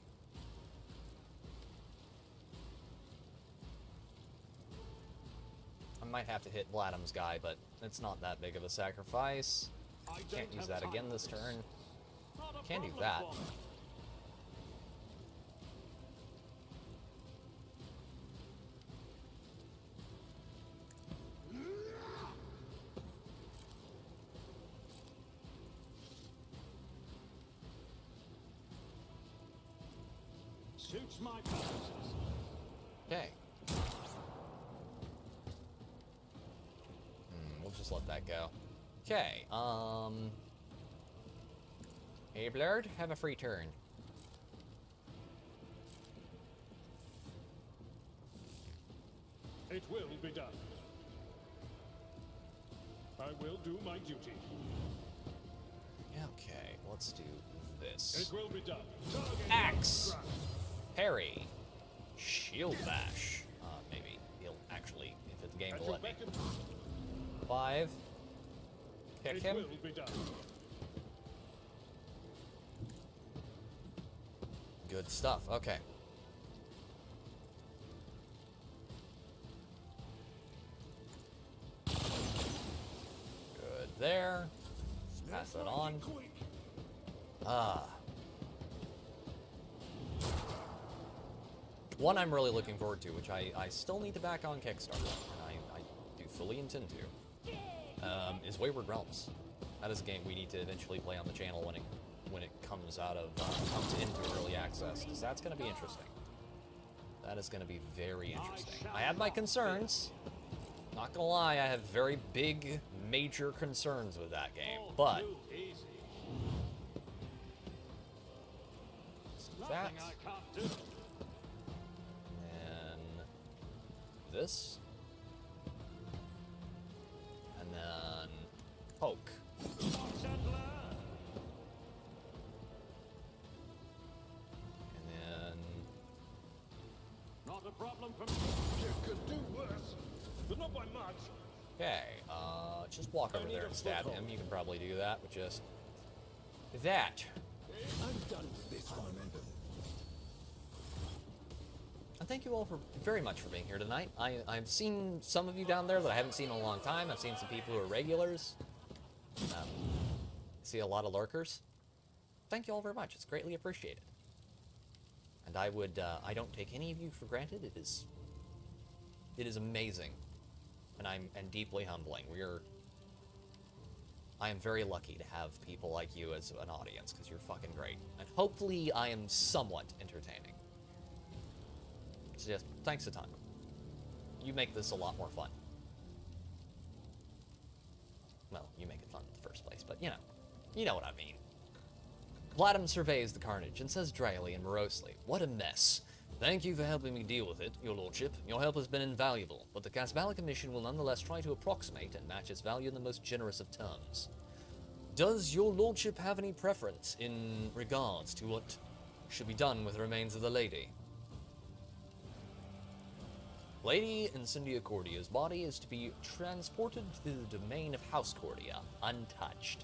I might have to hit Vladim's guy, but it's not that big of a sacrifice. Can't use that again this turn. Can't do that. Suits my purposes. Okay. We'll just let that go. Okay, hey, Blurred, have a free turn. It will be done. I will do my duty. Okay, let's do this. It will be done. Target Axe! Parry. Shield bash. Maybe. He'll actually, if the game will let me. 5. Kick It him. will be done. Good stuff. Okay. Good there. Pass it on. One I'm really looking forward to, which I still need to back on Kickstarter, and I do fully intend to, is Wayward Realms. That is a game we need to eventually play on the channel when it comes out of comes into early access, because that's going to be interesting. That is going to be very interesting. I have my concerns. Not gonna lie, I have very big, major concerns with that game, but that. I can't do. And this. And then poke. And then Not a problem for me. You could do worse, but not by much. okay, just walk over there and stab him. You can probably do that with just that. I'm done with this one. And thank you all very much for being here tonight. I've seen some of you down there that I haven't seen in a long time. I've seen some people who are regulars. See a lot of lurkers. Thank you all very much. It's greatly appreciated. And I don't take any of you for granted. It is amazing, and deeply humbling. I am very lucky to have people like you as an audience, because you're fucking great. And hopefully I am somewhat entertaining. So yes, thanks a ton. You make this a lot more fun. Well, you make it fun in the first place, but you know what I mean. Vladimir surveys the carnage and says dryly and morosely, "What a mess. Thank you for helping me deal with it, your lordship. Your help has been invaluable, but the Casbala Commission will nonetheless try to approximate and match its value in the most generous of terms. Does your lordship have any preference in regards to what should be done with the remains of the lady? Lady Incendia Cordia's body is to be transported to the domain of House Cordia, untouched.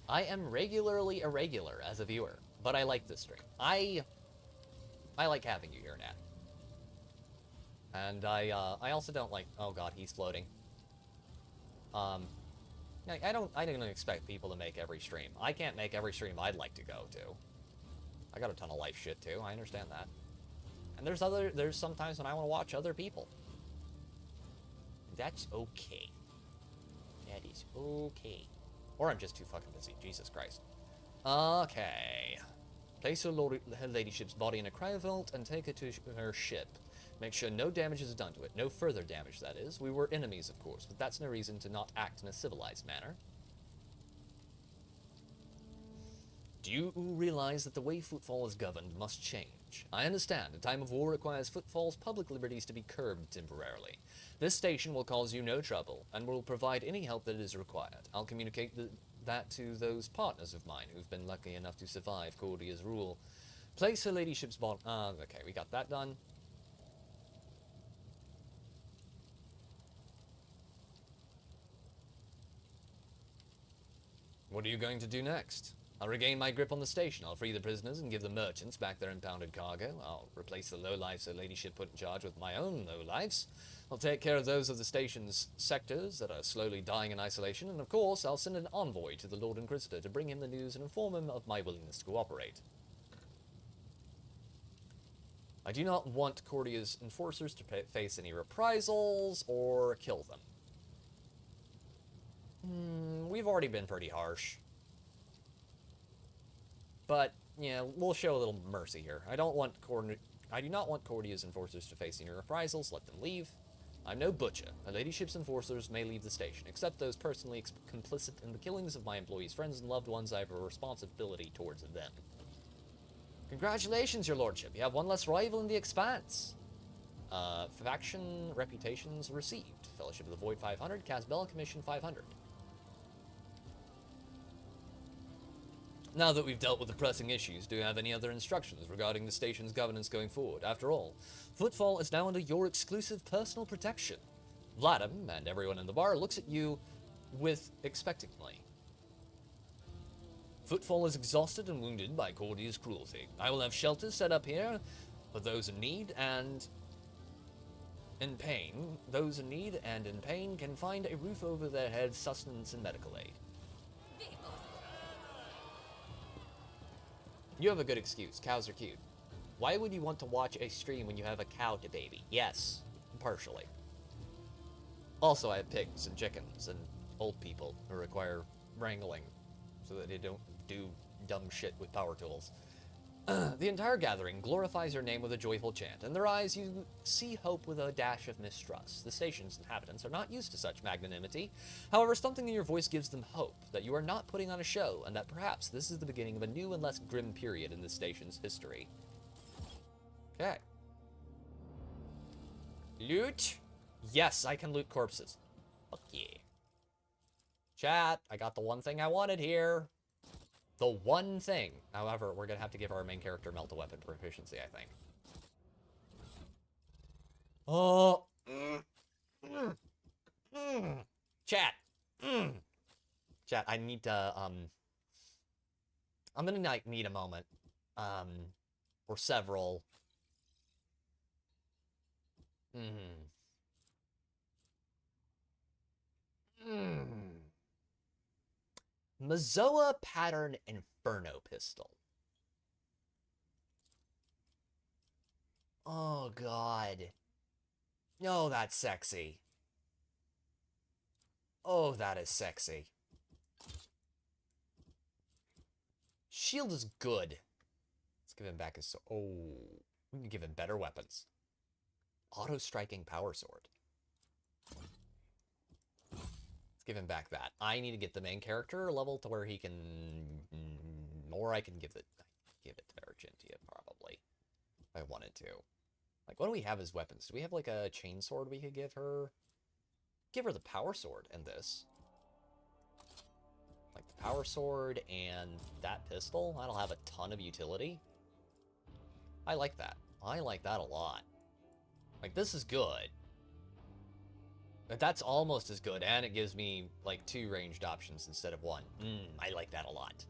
I am regularly irregular as a viewer, but I like this stream. I like having you here, Nat. And I also don't like... Oh god, he's floating. I didn't expect people to make every stream. I can't make every stream I'd like to go to. I got a ton of life shit too, I understand that. And there's sometimes when I want to watch other people. That's okay. That is okay. Or I'm just too fucking busy, Jesus Christ. Okay. Place her ladyship's body in a cryovault and take it to her ship. Make sure no damage is done to it. No further damage, that is. We were enemies, of course, but that's no reason to not act in a civilized manner. Do you realize that the way Footfall is governed must change? I understand. A time of war requires Footfall's public liberties to be curbed temporarily. This station will cause you no trouble, and will provide any help that is required. I'll communicate that to those partners of mine who've been lucky enough to survive Cordia's rule. Place her ladyship's body... okay, we got that done. What are you going to do next? I'll regain my grip on the station. I'll free the prisoners and give the merchants back their impounded cargo. I'll replace the lowlifes her ladyship put in charge with my own lowlifes. I'll take care of those of the station's sectors that are slowly dying in isolation, and of course, I'll send an envoy to the Lord Inquisitor to bring him the news and inform him of my willingness to cooperate. I do not want Cordia's enforcers to face any reprisals or kill them. We've already been pretty harsh. But, yeah, we'll show a little mercy here. I do not want Cordia's enforcers to face any reprisals. Let them leave. I'm no butcher. My ladyship's enforcers may leave the station, except those personally complicit in the killings of my employees' friends and loved ones. I have a responsibility towards them. Congratulations, your lordship. You have one less rival in the Expanse. Faction reputations received. Fellowship of the Void 500. Casbella Commission 500. Now that we've dealt with the pressing issues, do you have any other instructions regarding the station's governance going forward? After all, Footfall is now under your exclusive personal protection. Vladim and everyone in the bar looks at you with expectantly. Footfall is exhausted and wounded by Cordia's cruelty. I will have shelters set up here for those in need and in pain. Those in need and in pain can find a roof over their heads, sustenance, and medical aid. You have a good excuse. Cows are cute. Why would you want to watch a stream when you have a cow to baby? Yes, partially. Also, I have pigs and chickens and old people who require wrangling so that they don't do dumb shit with power tools. The entire gathering glorifies your name with a joyful chant. In their eyes, you see hope with a dash of mistrust. The station's inhabitants are not used to such magnanimity. However, something in your voice gives them hope that you are not putting on a show, and that perhaps this is the beginning of a new and less grim period in the station's history. Okay. Loot? Yes, I can loot corpses. Fuck yeah. Chat, I got the one thing I wanted here. The one thing. However, we're going to have to give our main character melt-a-weapon proficiency, I think. Oh. Chat. Chat, I need to, I'm going to, like, need a moment. Or several. Mazoa Pattern Inferno Pistol. Oh, God. Oh, that's sexy. Oh, that is sexy. Shield is good. Let's give him back his... Oh, we can give him better weapons. Auto-striking power sword. Let's Give him back that. I need to get the main character level to where he can... Or I can give it to Argentia, probably. If I wanted to. Like, what do we have as weapons? Do we have, like, a chainsword we could give her? Give her the power sword in this. Like, the power sword and that pistol. That'll have a ton of utility. I like that. I like that a lot. Like, this is good. But that's almost as good, and it gives me, like, 2 ranged options instead of 1. I like that a lot.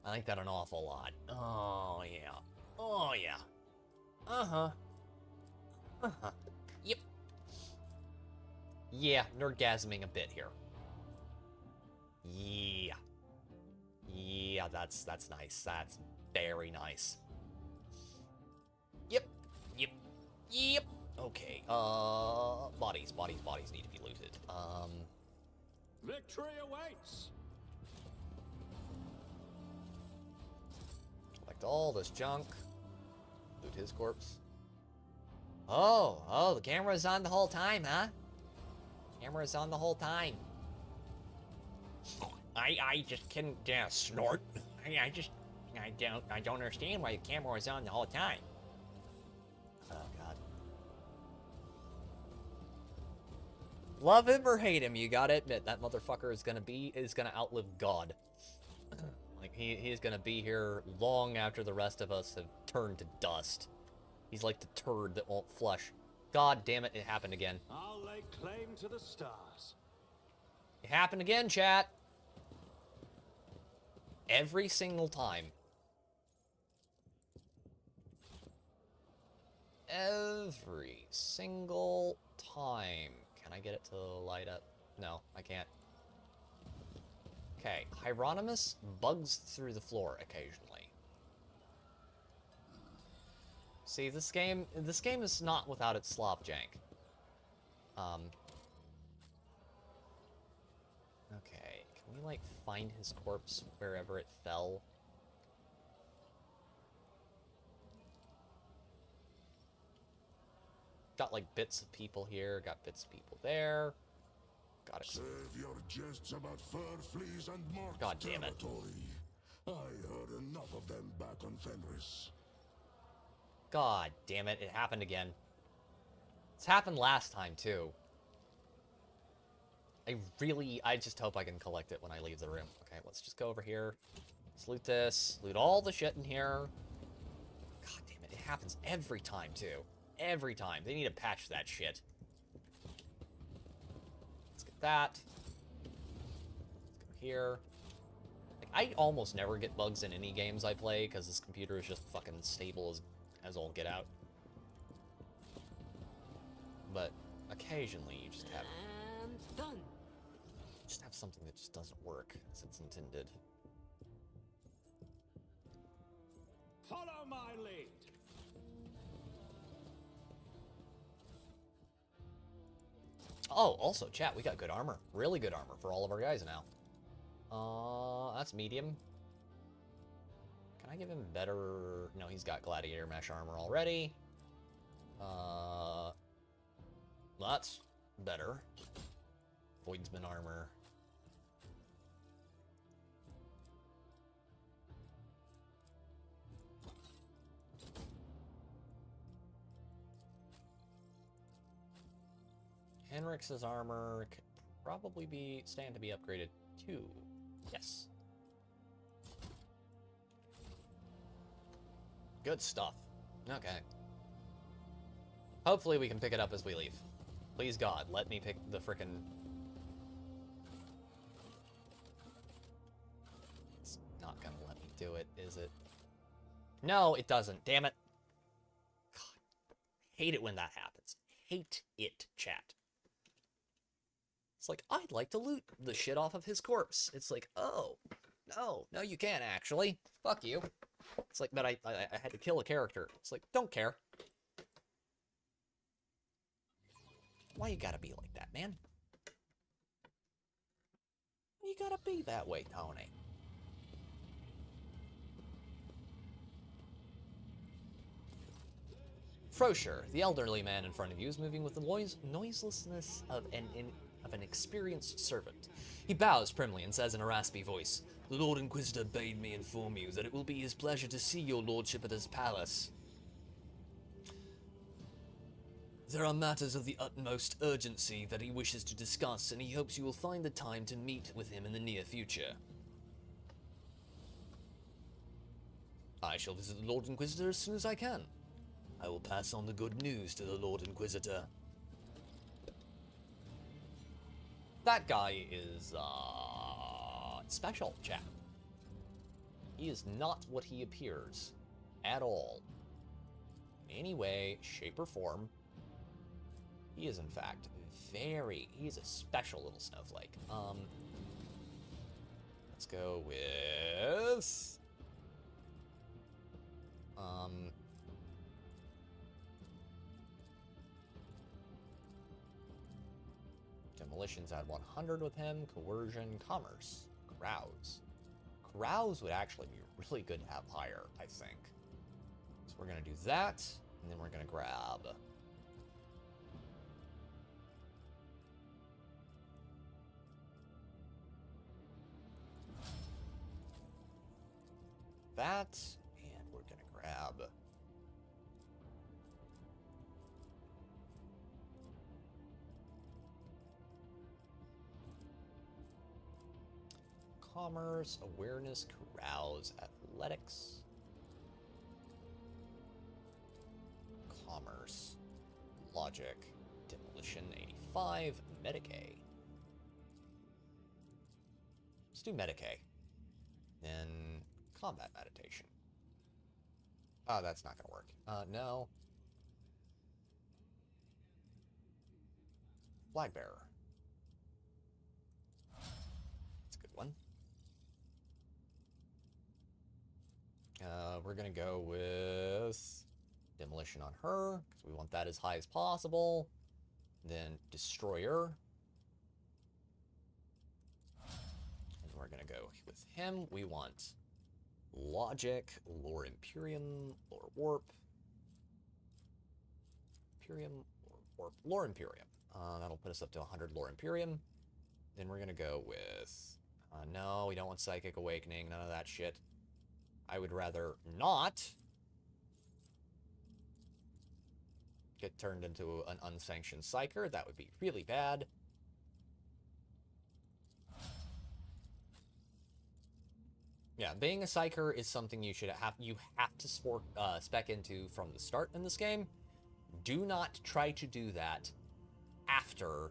I like that an awful lot. Oh, yeah. Oh, yeah. Uh-huh. Uh-huh. Yep. Yeah, nerdgasming a bit here. Yeah. Yeah, that's nice. That's very nice. Yep. Yep. Yep. Okay, bodies need to be looted. Victory awaits! Collect all this junk. Loot his corpse. Oh, the camera's on the whole time, huh? Camera's on the whole time. I just couldn't, snort. I don't understand why the camera was on the whole time. Oh, God. Love him or hate him, you gotta admit, that motherfucker is gonna outlive God. Like, he's gonna be here long after the rest of us have turned to dust. He's like the turd that won't flush. God damn it, it happened again. I'll lay claim to the stars. It happened again, chat. Every single time. Every single time. Can I get it to light up? No, I can't. Okay, Hieronymus bugs through the floor occasionally. See, this game is not without its slop jank. Okay, can we, like, find his corpse wherever it fell? Got, like, bits of people here, got bits of people there. Got it. Save your jests about fur, fleas, and marked God damn it. territory. I heard enough of them back on Fenris. God damn it, it happened again. It's happened last time, too. I just hope I can collect it when I leave the room. Okay, let's just go over here. Let's loot this. Loot all the shit in here. God damn it, it happens every time, too. Every time. They need to patch that shit. Let's get that. Let's go here. Like, I almost never get bugs in any games I play, because this computer is just fucking stable as all get out. But occasionally you just have... And done. Just have something that just doesn't work as it's intended. Follow my lead. Oh, also, chat, we got good armor. Really good armor for all of our guys now. That's medium. Can I give him better... No, he's got gladiator mesh armor already. That's better. Voidsman armor. Henrix's armor could probably stand to be upgraded too. Yes. Good stuff. Okay. Hopefully we can pick it up as we leave. Please God, let me pick the frickin'... It's not gonna let me do it, is it? No, it doesn't. Damn it. God. Hate it when that happens. Hate it, chat. It's like, I'd like to loot the shit off of his corpse. It's like, oh, no, you can't actually. Fuck you. It's like, but I had to kill a character. It's like, don't care. Why you gotta be like that, man? Why you gotta be that way, Tony? Frosher, the elderly man in front of you, is moving with the noiselessness of an of an experienced servant. He bows primly and says in a raspy voice, "The Lord Inquisitor bade me inform you that it will be his pleasure to see your lordship at his palace. There are matters of the utmost urgency that he wishes to discuss, and he hopes you will find the time to meet with him in the near future. I shall visit the Lord Inquisitor as soon as I can. I will pass on the good news to the Lord Inquisitor." That guy is, special, chat. He is not what he appears. At all. In any way, shape, or form. He is, in fact, he is a special little snowflake. Let's go with... Demolitions at 100 with him. Coercion. Commerce. Carouse. Carouse would actually be really good to have higher, I think. So we're going to do that, and then we're going to grab... that, and we're going to grab... Commerce, awareness, carouse, athletics, commerce, logic, demolition, 85, Medicaid. Let's do Medicaid. Then combat meditation. Oh, that's not gonna work. No. Flag bearer. That's a good one. We're gonna go with demolition on her, because we want that as high as possible. Then destroyer. And we're gonna go with him. We want logic, lore Imperium, lore warp. Imperium, lore warp, lore Imperium. That'll put us up to 100 lore Imperium. Then we're gonna go with, no, we don't want psychic awakening, none of that shit. I would rather not get turned into an unsanctioned psyker. That would be really bad. Yeah, being a psyker is something you have to spec into from the start in this game. Do not try to do that after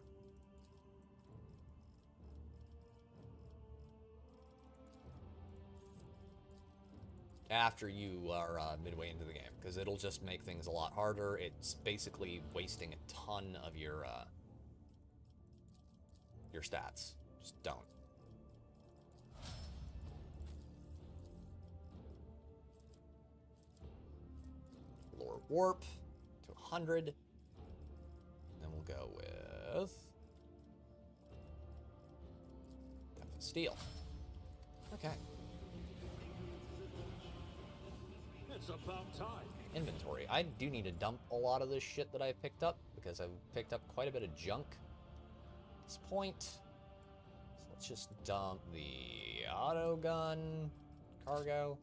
you are midway into the game, because it'll just make things a lot harder. It's basically wasting a ton of your stats. Just don't. Lore warp to 100. And then we'll go with Death of Steel. Okay. It's about time. Inventory. I do need to dump a lot of this shit that I picked up, because I've picked up quite a bit of junk at this point. So let's just dump the auto gun, cargo,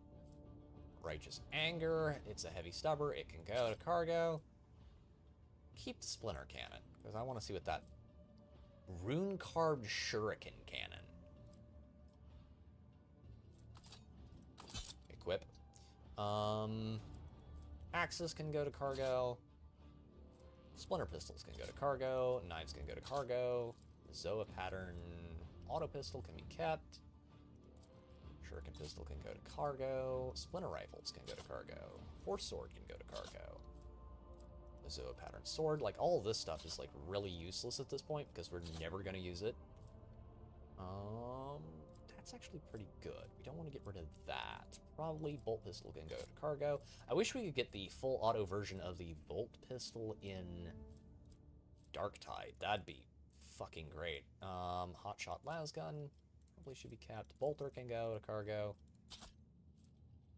righteous anger. It's a heavy stubber. It can go to cargo. Keep the splinter cannon, because I want to see what that rune carved shuriken cannon. Equip. Axes can go to cargo. Splinter pistols can go to cargo. Knives can go to cargo. Zoa pattern auto pistol can be kept. Shuriken pistol can go to cargo. Splinter rifles can go to cargo. Force sword can go to cargo. The Zoa pattern sword, like all of this stuff is like really useless at this point because we're never gonna use it. That's actually pretty good. We don't want to get rid of that. Probably bolt pistol can go to cargo. I wish we could get the full auto version of the bolt pistol in Darktide. That'd be fucking great. Hotshot lasgun probably should be kept. Bolter can go to cargo.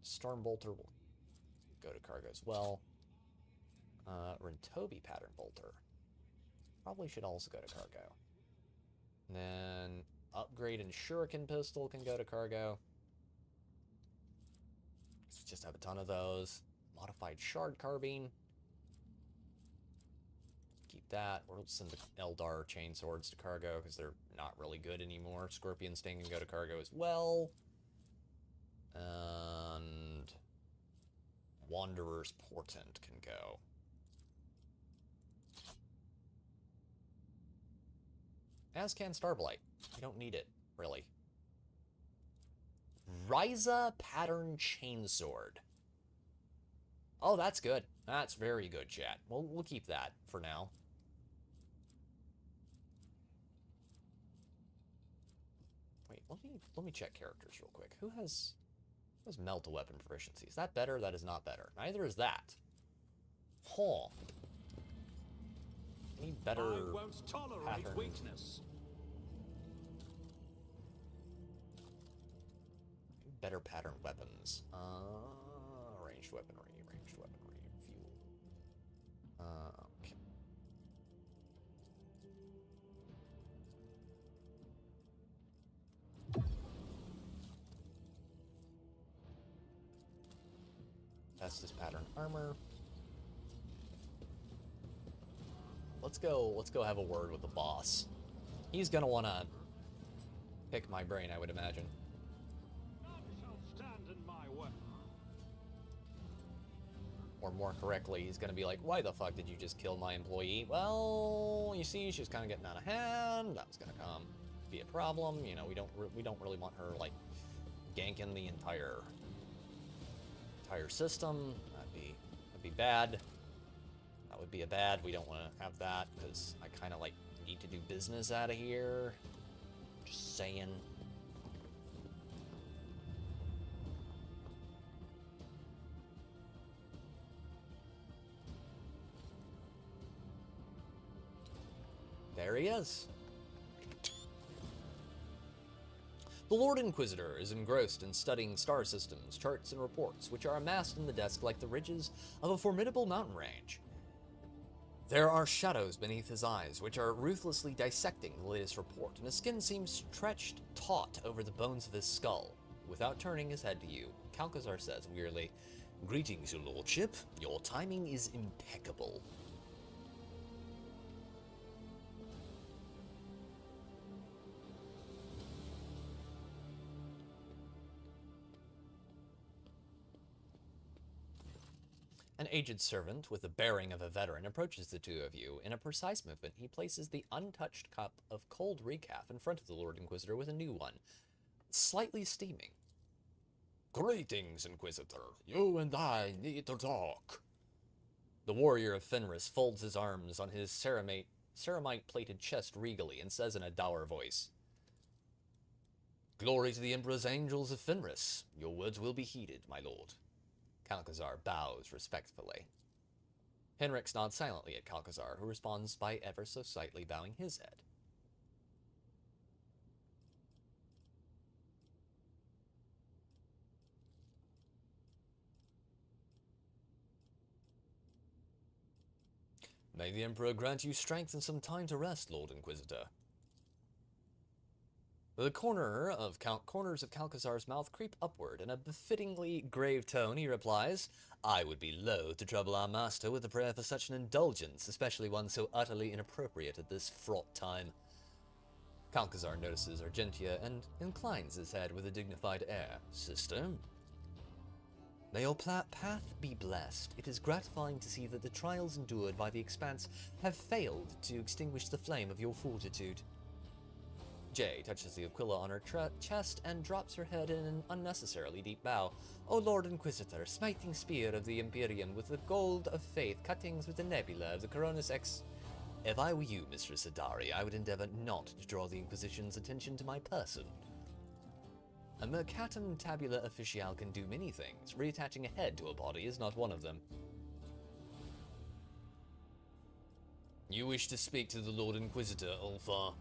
Storm bolter will go to cargo as well. Rintobi pattern bolter probably should also go to cargo. Then upgrade and shuriken pistol can go to cargo. Let's just have a ton of those. Modified shard carbine. Keep that. We'll send the Eldar chain swords to cargo because they're not really good anymore. Scorpion Sting can go to cargo as well. And Wanderer's Portent can go. As can Starblight. You don't need it, really. Ryza Pattern Chainsword. Oh, that's good. That's very good, chat. We'll keep that for now. Wait, let me check characters real quick. Who has melt weapon proficiency? Is that better? That is not better. Neither is that. Huh. Any better I won't tolerate pattern weakness. Better pattern weapons. Ranged weaponry, fuel. Okay. That's this pattern armor. Let's go have a word with the boss. He's gonna wanna pick my brain, I would imagine. Or more correctly, he's gonna be like, why the fuck did you just kill my employee? Well, you see, she's kind of getting out of hand. That was gonna be a problem. You know, we don't really want her like ganking the entire system. That'd be bad. That would be a bad. We don't want to have that because I kind of like need to do business out of here. Just saying. There he is. The Lord Inquisitor is engrossed in studying star systems, charts, and reports, which are amassed in the desk like the ridges of a formidable mountain range. There are shadows beneath his eyes, which are ruthlessly dissecting the latest report, and his skin seems stretched taut over the bones of his skull. Without turning his head to you, Calcazar says wearily, "Greetings, your lordship. Your timing is impeccable." An aged servant with the bearing of a veteran approaches the two of you. In a precise movement, he places the untouched cup of cold recaf in front of the Lord Inquisitor with a new one, slightly steaming. "Greetings, Inquisitor. You and I need to talk." The warrior of Fenris folds his arms on his ceramite-plated chest regally and says in a dour voice, "Glory to the Emperor's angels of Fenris. Your words will be heeded, my lord." Calcazar bows respectfully. Henrix nods silently at Calcazar, who responds by ever so slightly bowing his head. May the Emperor grant you strength and some time to rest, Lord Inquisitor. The corners of Calcazar's mouth creep upward. In a befittingly grave tone, he replies, "I would be loath to trouble our master with a prayer for such an indulgence, especially one so utterly inappropriate at this fraught time." Calcazar notices Argentia and inclines his head with a dignified air. "Sister?" "May your path be blessed. It is gratifying to see that the trials endured by the Expanse have failed to extinguish the flame of your fortitude." Jay touches the Aquila on her chest and drops her head in an unnecessarily deep bow. "O Lord Inquisitor, smiting spear of the Imperium with the gold of faith, cuttings with the nebula of the Coronis X. If I were you, Mistress Adari, I would endeavor not to draw the Inquisition's attention to my person. A Mercatum Tabula Official can do many things. Reattaching a head to a body is not one of them." "You wish to speak to the Lord Inquisitor, Ulfa?"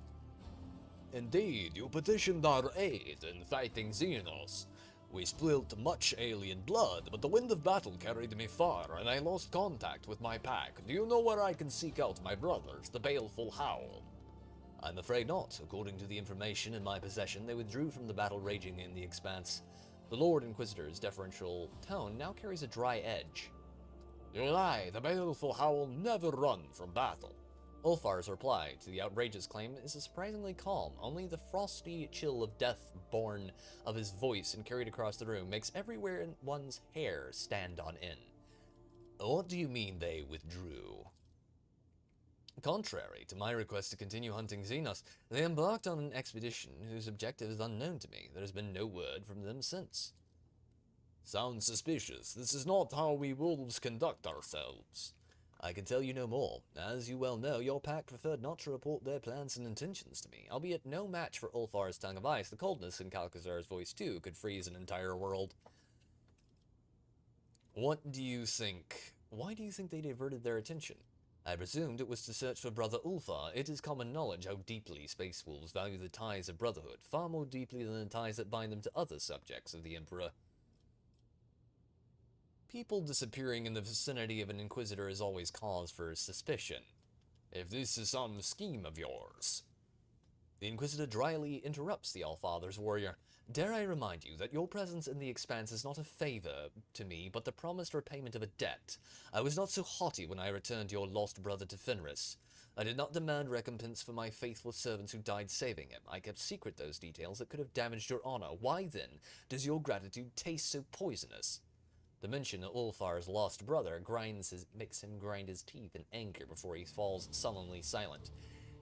"Indeed, you petitioned our aid in fighting Xenos. We spilt much alien blood, but the wind of battle carried me far, and I lost contact with my pack. Do you know where I can seek out my brothers, the Baleful Howl?" I'm afraid not. According to the information in my possession, they withdrew from the battle raging in the Expanse. The Lord Inquisitor's deferential tone now carries a dry edge. You lie. The baleful howl never run from battle. Ulfar's reply to the outrageous claim is surprisingly calm. Only the frosty chill of death born of his voice and carried across the room makes everywhere in one's hair stand on end. What do you mean they withdrew? Contrary to my request to continue hunting Xenos, they embarked on an expedition whose objective is unknown to me. There has been no word from them since. Sounds suspicious. This is not how we wolves conduct ourselves. I can tell you no more. As you well know, your pack preferred not to report their plans and intentions to me, albeit no match for Ulfar's tongue of ice. The coldness in Calcazar's voice, too, could freeze an entire world. What do you think? Why do you think they diverted their attention? I presumed it was to search for Brother Ulfar. It is common knowledge how deeply Space Wolves value the ties of brotherhood, far more deeply than the ties that bind them to other subjects of the Emperor. People disappearing in the vicinity of an Inquisitor is always cause for suspicion. If this is some scheme of yours. The Inquisitor dryly interrupts the Allfather's warrior. Dare I remind you that your presence in the Expanse is not a favor to me, but the promised repayment of a debt. I was not so haughty when I returned your lost brother to Fenris. I did not demand recompense for my faithful servants who died saving him. I kept secret those details that could have damaged your honor. Why, then, does your gratitude taste so poisonous? The mention of Ulfar's lost brother makes him grind his teeth in anger before he falls sullenly silent.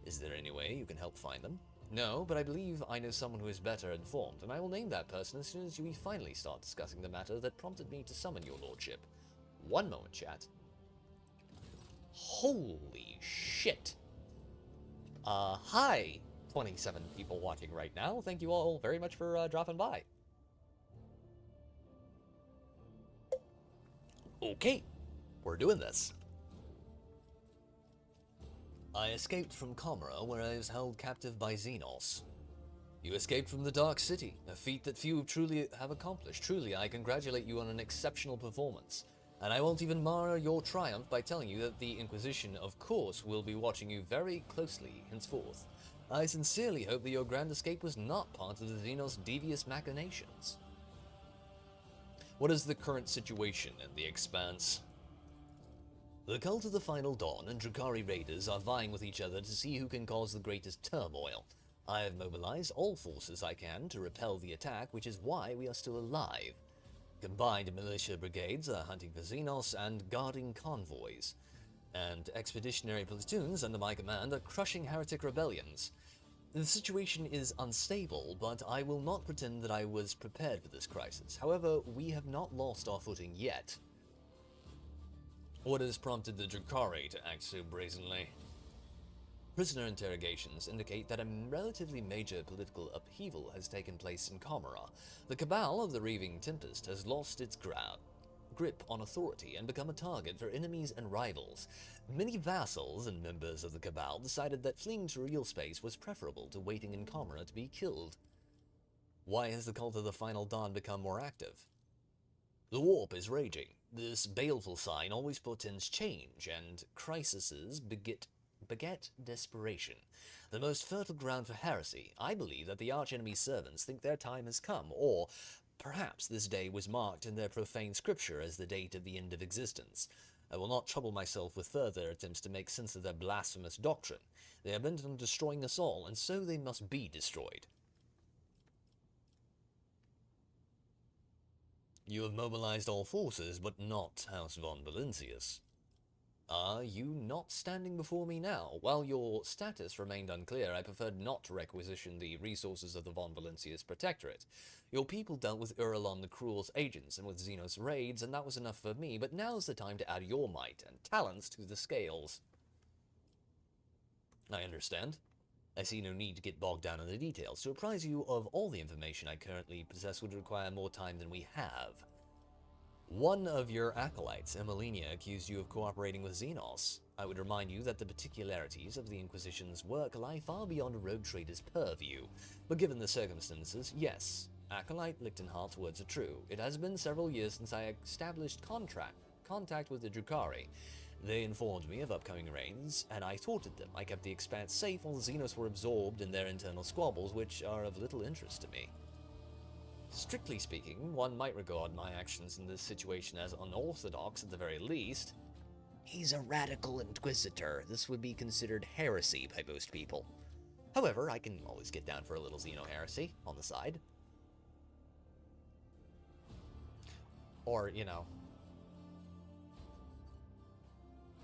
Is there any way you can help find them? No, but I believe I know someone who is better informed, and I will name that person as soon as we finally start discussing the matter that prompted me to summon your lordship. One moment, chat. Holy shit. Hi, 27 people watching right now. Thank you all very much for dropping by. Okay, we're doing this. I escaped from Comera, where I was held captive by Xenos. You escaped from the Dark City, a feat that few truly have accomplished. Truly, I congratulate you on an exceptional performance. And I won't even mar your triumph by telling you that the Inquisition, of course, will be watching you very closely henceforth. I sincerely hope that your grand escape was not part of the Xenos' devious machinations. What is the current situation in the Expanse? The Cult of the Final Dawn and Drukhari raiders are vying with each other to see who can cause the greatest turmoil. I have mobilized all forces I can to repel the attack, which is why we are still alive. Combined militia brigades are hunting for Xenos and guarding convoys, and expeditionary platoons under my command are crushing heretic rebellions. The situation is unstable, but I will not pretend that I was prepared for this crisis. However, we have not lost our footing yet. What has prompted the Drukhari to act so brazenly? Prisoner interrogations indicate that a relatively major political upheaval has taken place in Comera. The Cabal of the Reaving Tempest has lost its grip on authority and become a target for enemies and rivals. Many vassals and members of the Cabal decided that fleeing to real space was preferable to waiting in Comera to be killed. Why has the Cult of the Final Dawn become more active? The warp is raging. This baleful sign always portends change, and crises beget desperation. The most fertile ground for heresy. I believe that the archenemy's servants think their time has come, or perhaps this day was marked in their profane scripture as the date of the end of existence. I will not trouble myself with further attempts to make sense of their blasphemous doctrine. They are bent on destroying us all, and so they must be destroyed. You have mobilized all forces, but not House von Valencius. Are you not standing before me now? While your status remained unclear, I preferred not to requisition the resources of the von Valencius Protectorate. Your people dealt with Uralon the Cruel's agents and with Xenos raids, and that was enough for me, but now's the time to add your might and talents to the scales. I understand. I see no need to get bogged down in the details. To apprise you of all the information I currently possess would require more time than we have. One of your acolytes, Emelina, accused you of cooperating with Xenos. I would remind you that the particularities of the Inquisition's work lie far beyond a rogue trader's purview. But given the circumstances, yes, Acolyte Lichtenhardt's words are true. It has been several years since I established contact with the Drukhari, They informed me of upcoming raids, and I thwarted them. I kept the Expanse safe while the Xenos were absorbed in their internal squabbles, which are of little interest to me. Strictly speaking, one might regard my actions in this situation as unorthodox at the very least. He's a radical inquisitor. This would be considered heresy by most people. However, I can always get down for a little xeno-heresy on the side. Or, you know,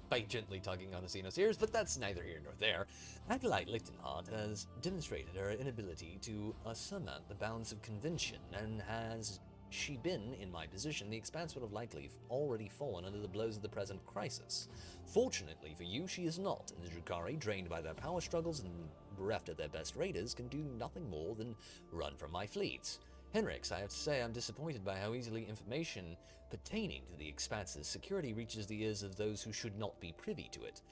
by gently tugging on a Xenos ears, but that's neither here nor there. Acolyte Lichtenhardt has demonstrated her inability to surmount the bounds of convention, and has she been in my position, the Expanse would have likely already fallen under the blows of the present crisis. Fortunately for you, she is not, and the Drukhari, drained by their power struggles and bereft of their best raiders, can do nothing more than run from my fleets. Henrix, I have to say I'm disappointed by how easily information pertaining to the Expanse's security reaches the ears of those who should not be privy to it.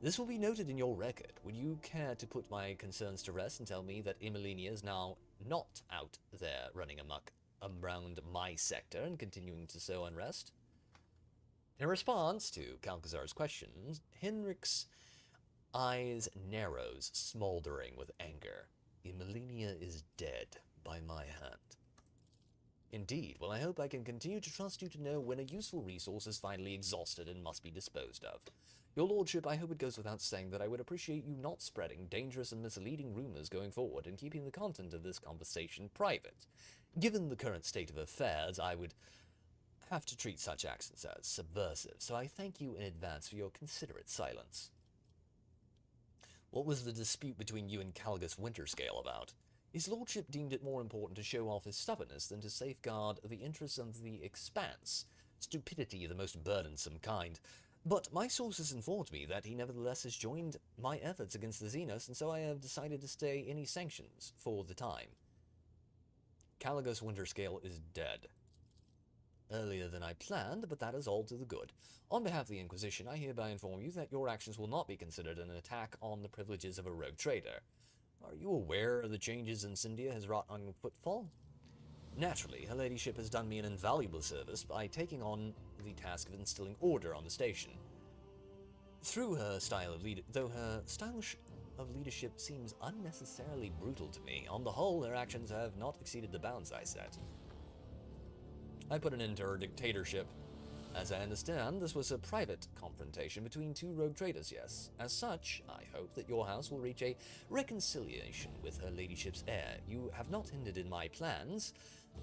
This will be noted in your record. Would you care to put my concerns to rest and tell me that Emilinia is now not out there running amok around my sector and continuing to sow unrest? In response to Calcazar's questions, Henrix's eyes narrows, smoldering with anger. Emilinia is dead by my hand. Indeed. Well, I hope I can continue to trust you to know when a useful resource is finally exhausted and must be disposed of. Your lordship, I hope it goes without saying that I would appreciate you not spreading dangerous and misleading rumors going forward and keeping the content of this conversation private. Given the current state of affairs, I would have to treat such actions as subversive, so I thank you in advance for your considerate silence. What was the dispute between you and Calgus Winterscale about? His lordship deemed it more important to show off his stubbornness than to safeguard the interests of the Expanse. Stupidity of the most burdensome kind. But my sources informed me that he nevertheless has joined my efforts against the Xenos, and so I have decided to stay any sanctions for the time. Calgus Winterscale is dead. Earlier than I planned, but that is all to the good. On behalf of the Inquisition, I hereby inform you that your actions will not be considered an attack on the privileges of a rogue trader. Are you aware of the changes Incendia has wrought on Footfall? Naturally, her ladyship has done me an invaluable service by taking on the task of instilling order on the station. Though her style of leadership seems unnecessarily brutal to me, on the whole, her actions have not exceeded the bounds I set. I put an end to her dictatorship. As I understand, this was a private confrontation between two rogue traders, yes. As such, I hope that your house will reach a reconciliation with her ladyship's heir. You have not hindered in my plans.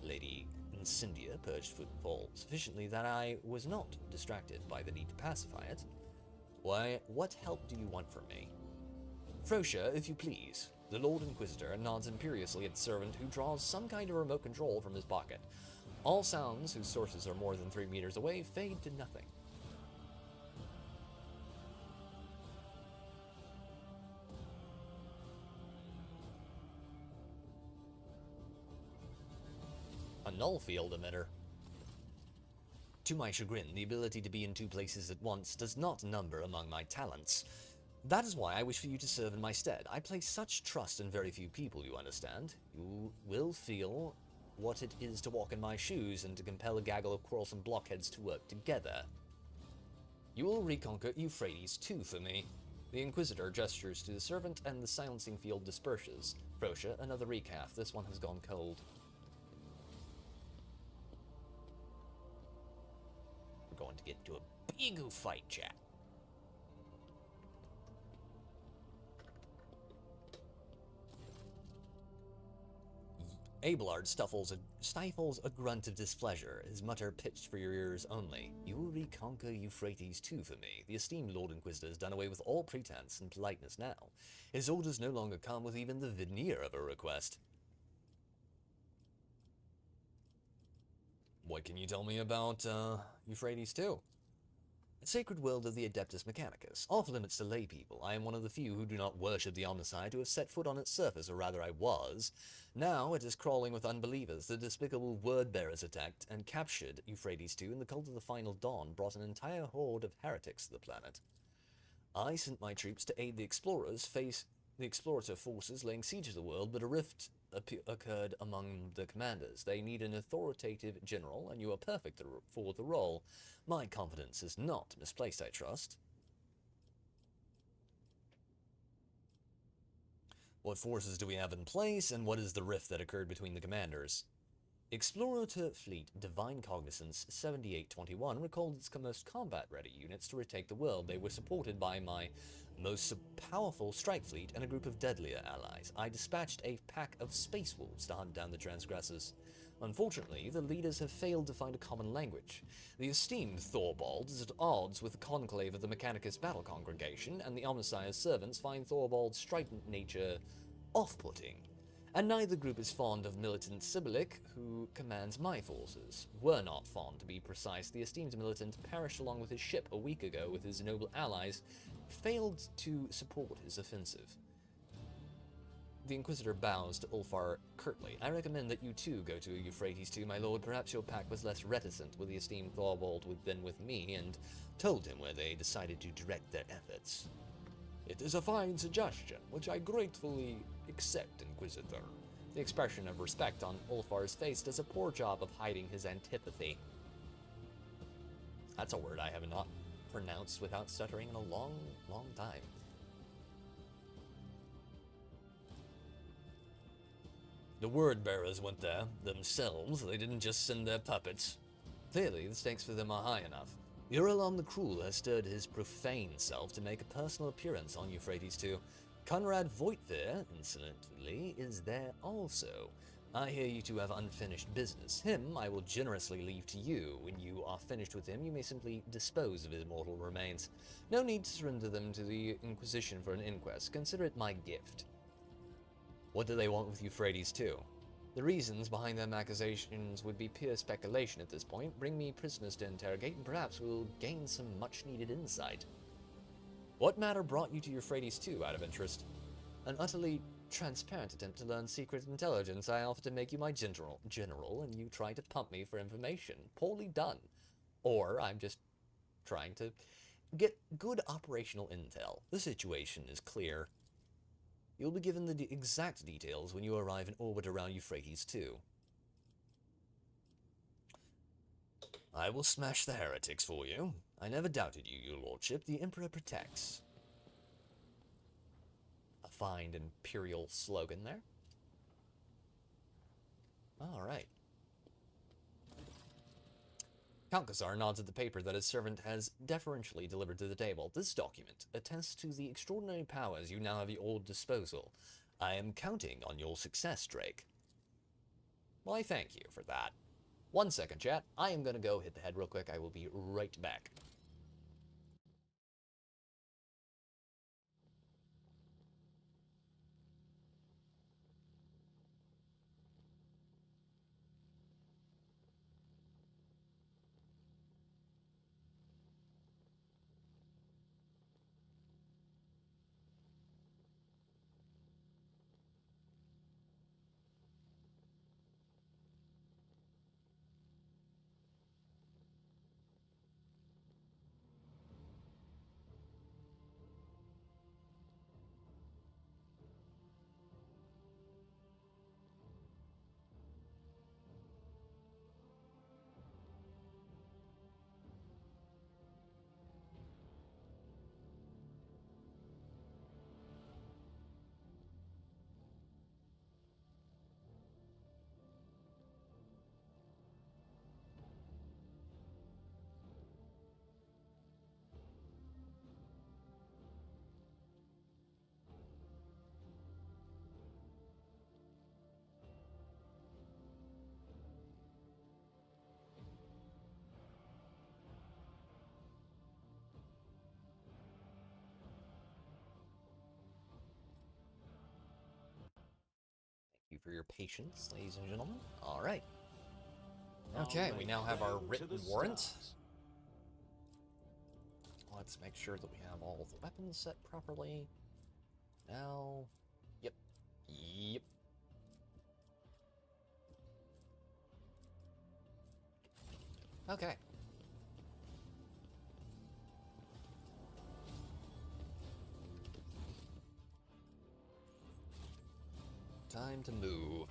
Lady Incendia purged Footfall sufficiently that I was not distracted by the need to pacify it. Why, what help do you want from me? Frosha, if you please. The Lord Inquisitor nods imperiously at the servant who draws some kind of remote control from his pocket. All sounds whose sources are more than 3 meters away fade to nothing. A null field emitter. To my chagrin, the ability to be in 2 places at once does not number among my talents. That is why I wish for you to serve in my stead. I place such trust in very few people, you understand. You will feel what it is to walk in my shoes and to compel a gaggle of quarrelsome blockheads to work together. You will reconquer Euphrates too for me. The Inquisitor gestures to the servant and the silencing field disperses. Frosha, another recalf. This one has gone cold. We're going to get into a big fight, chat. Abelard stifles a grunt of displeasure, his mutter pitched for your ears only. You will reconquer Euphrates too for me. The esteemed Lord Inquisitor has done away with all pretense and politeness now. His orders no longer come with even the veneer of a request. What can you tell me about, Euphrates too? A sacred world of the Adeptus Mechanicus, off limits to lay people. I am one of the few who do not worship the Omnicide who have set foot on its surface, or rather I was. Now it is crawling with unbelievers. The despicable word-bearers attacked and captured Euphrates II, and the cult of the Final Dawn brought an entire horde of heretics to the planet. I sent my troops to aid the explorers, face the explorator forces laying siege to the world, but a rift occurred among the commanders. They need an authoritative general, and you are perfect for the role. My confidence is not misplaced, I trust. What forces do we have in place, and what is the rift that occurred between the commanders? Explorer to Fleet Divine Cognizance 7821 recalled its most combat-ready units to retake the world. They were supported by my most powerful strike fleet and a group of deadlier allies. I dispatched a pack of space wolves to hunt down the transgressors. Unfortunately, the leaders have failed to find a common language. The esteemed Thorvald is at odds with the conclave of the Mechanicus Battle Congregation, and the Omnissiah's servants find Thorvald's strident nature off-putting. And neither group is fond of militant Sibylik, who commands my forces. Were not fond, to be precise. The esteemed militant perished along with his ship a week ago with his noble allies, failed to support his offensive. The Inquisitor bows to Ulfar curtly. I recommend that you too go to Euphrates II, my lord. Perhaps your pack was less reticent with the esteemed Thorvald than with me, and told him where they decided to direct their efforts. It is a fine suggestion, which I gratefully accept, Inquisitor. The expression of respect on Ulfar's face does a poor job of hiding his antipathy. That's a word I have not pronounced without stuttering in a long, long time. The word bearers went there themselves. They didn't just send their puppets. Clearly, the stakes for them are high enough. Urilam the Cruel has stirred his profane self to make a personal appearance on Euphrates II. Conrad Voitvir, insolently, is there also. I hear you two have unfinished business. Him I will generously leave to you. When you are finished with him, you may simply dispose of his mortal remains. No need to surrender them to the Inquisition for an inquest. Consider it my gift. What do they want with Euphrates II? The reasons behind their accusations would be pure speculation at this point. Bring me prisoners to interrogate, and perhaps we'll gain some much-needed insight. What matter brought you to Euphrates II, out of interest? An utterly transparent attempt to learn secret intelligence. I offered to make you my general, and you tried to pump me for information. Poorly done. Or I'm just trying to get good operational intel. The situation is clear. You'll be given the exact details when you arrive in orbit around Euphrates II. I will smash the heretics for you. I never doubted you, your lordship. The Emperor protects. A fine imperial slogan there. Alright. Kalkazar nods at the paper that his servant has deferentially delivered to the table. This document attests to the extraordinary powers you now have at your disposal. I am counting on your success, Drake. Well, I thank you for that. 1 second, chat. I am going to go hit the head real quick. I will be right back. Thank you for your patience, ladies and gentlemen. Alright. Okay, we now have our written warrant. Let's make sure that we have all the weapons set properly. Now... Yep. Yep. Okay. Time to move.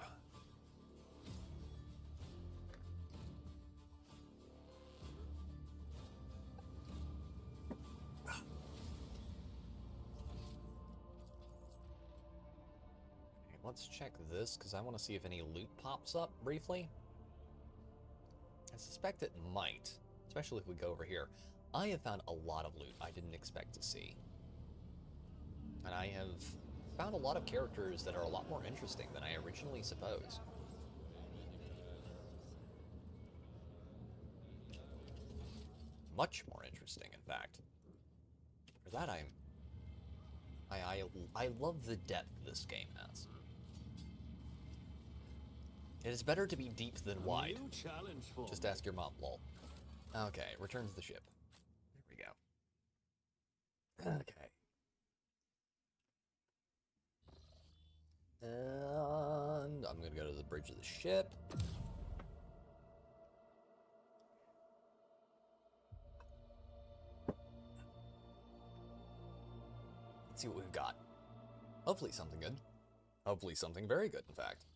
let's check this, because I want to see if any loot pops up briefly. I suspect it might, especially if we go over here. I have found a lot of loot I didn't expect to see. And I have found a lot of characters that are a lot more interesting than I originally supposed. Much more interesting, in fact. For that, I love the depth this game has. It is better to be deep than wide. Just ask your mom, lol. Okay, return to the ship. There we go. Okay. And I'm gonna go to the bridge of the ship. Let's see what we've got. Hopefully something good. Hopefully something very good, in fact.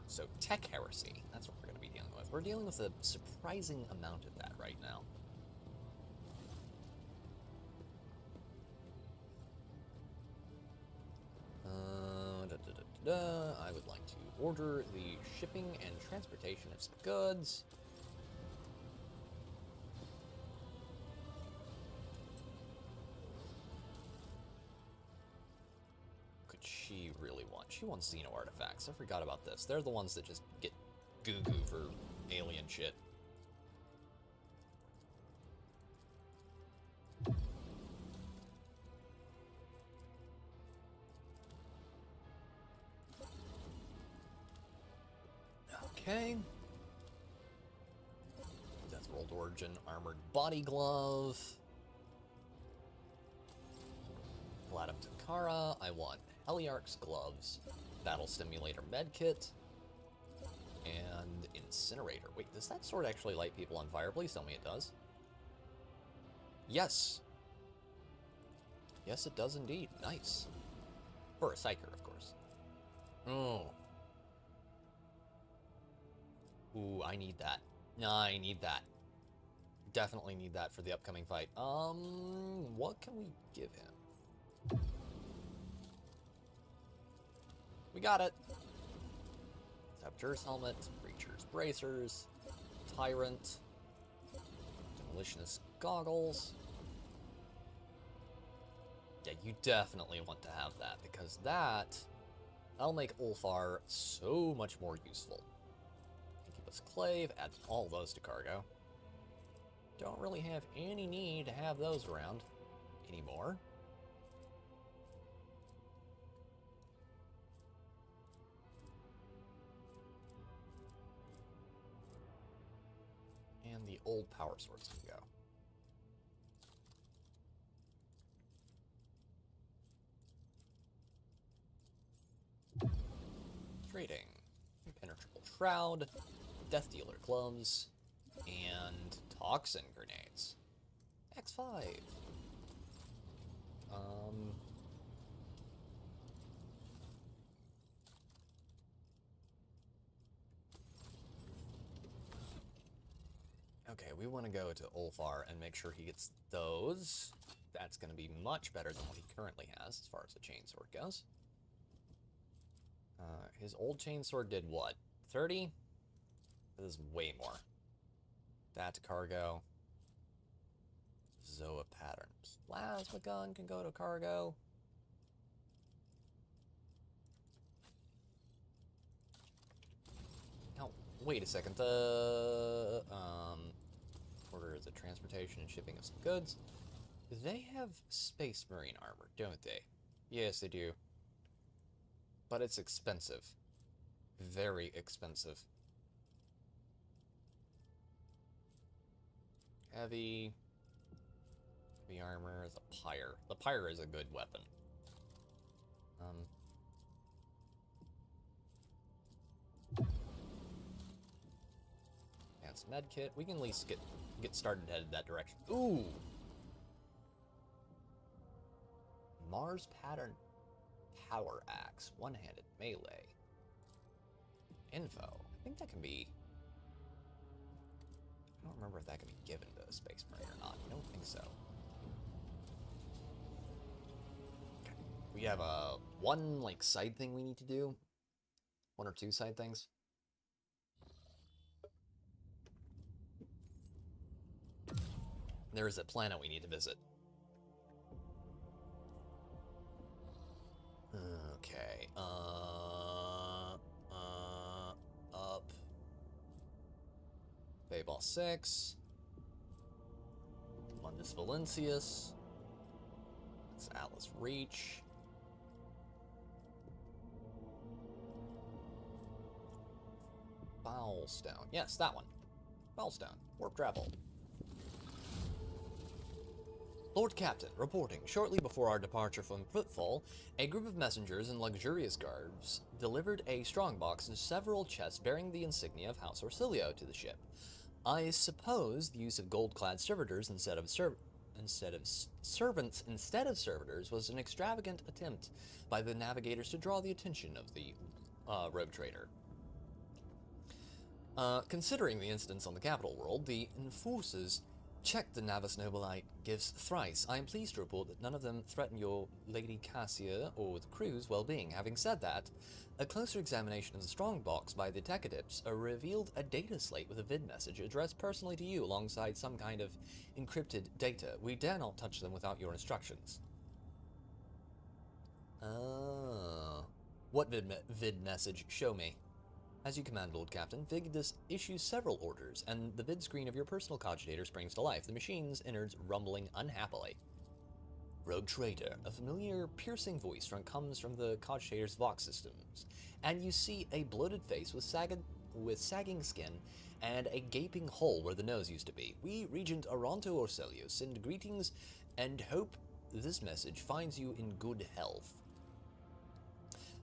So, tech heresy. That's what we're going to be dealing with. We're dealing with a surprising amount of that right now. I would like to order the shipping and transportation of some goods. Could she really want? She wants Xeno artifacts. I forgot about this. They're the ones that just get goo-goo for alien shit. Okay. Death World Origin Armored Body Glove. Platinum Takara. I want Heliarch's Gloves. Battle Stimulator Medkit. And Incinerator. Wait, does that sword actually light people on fire? Please tell me it does. Yes. Yes, it does indeed. Nice. For a Psyker, of course. Oh. Ooh, I need that. No, I need that. Definitely need that for the upcoming fight. What can we give him? We got it. Saboteur's Helmet, Breacher's Bracers, Tyrant, Demolitionist Goggles. Yeah, you definitely want to have that, because that'll make Ulfar so much more useful. Incubus Clave, add all those to cargo. Don't really have any need to have those around anymore. And the old power swords can go. Trading. Impenetrable Shroud, Death Dealer Gloves, and Toxin Grenades. X5. Okay, we want to go to Ulfar and make sure he gets those. That's going to be much better than what he currently has, as far as the chainsword goes. His old chainsword did what? 30? This is way more. That to cargo. Zoa Pattern Plasma Gun can go to cargo. Now, wait a second. Order the transportation and shipping of some goods. They have Space Marine armor, don't they? Yes, they do. But it's expensive. Very expensive. Heavy armor, the Pyre. The Pyre is a good weapon. Advanced medkit. We can at least get started headed that direction. Ooh! Mars Pattern Power Axe. One-handed melee. Info. I think that can be... I don't remember if that can be given to a Space Marine or not. I don't think so. We have one like side thing we need to do. One or two side things. There is a planet we need to visit. Okay. Up. Babel 6. Mundus Valentius. That's Atlas Reach. Bowlstone. Yes, that one. Bowlstone. Warp travel. Lord Captain, reporting. Shortly before our departure from Footfall, a group of messengers in luxurious garbs delivered a strongbox and several chests bearing the insignia of House Orsilio to the ship. I suppose the use of gold-clad servitors instead of servitors was an extravagant attempt by the navigators to draw the attention of the rogue trader. Considering the incidents on the capital world, the enforcers checked the Navis Nobilite gifts thrice. I am pleased to report that none of them threaten your Lady Cassia or the crew's well-being. Having said that, a closer examination of the strongbox by the Techadips revealed a data slate with a vid message addressed personally to you alongside some kind of encrypted data. We dare not touch them without your instructions. What vid message? Show me. As you command, Lord Captain, Vigdis issues several orders, and the vid screen of your personal cogitator springs to life, the machine's innards rumbling unhappily. Rogue Trader, a familiar, piercing voice comes from the cogitator's Vox systems, and you see a bloated face with sagging skin and a gaping hole where the nose used to be. We, Regent Aranto Orselio, send greetings and hope this message finds you in good health.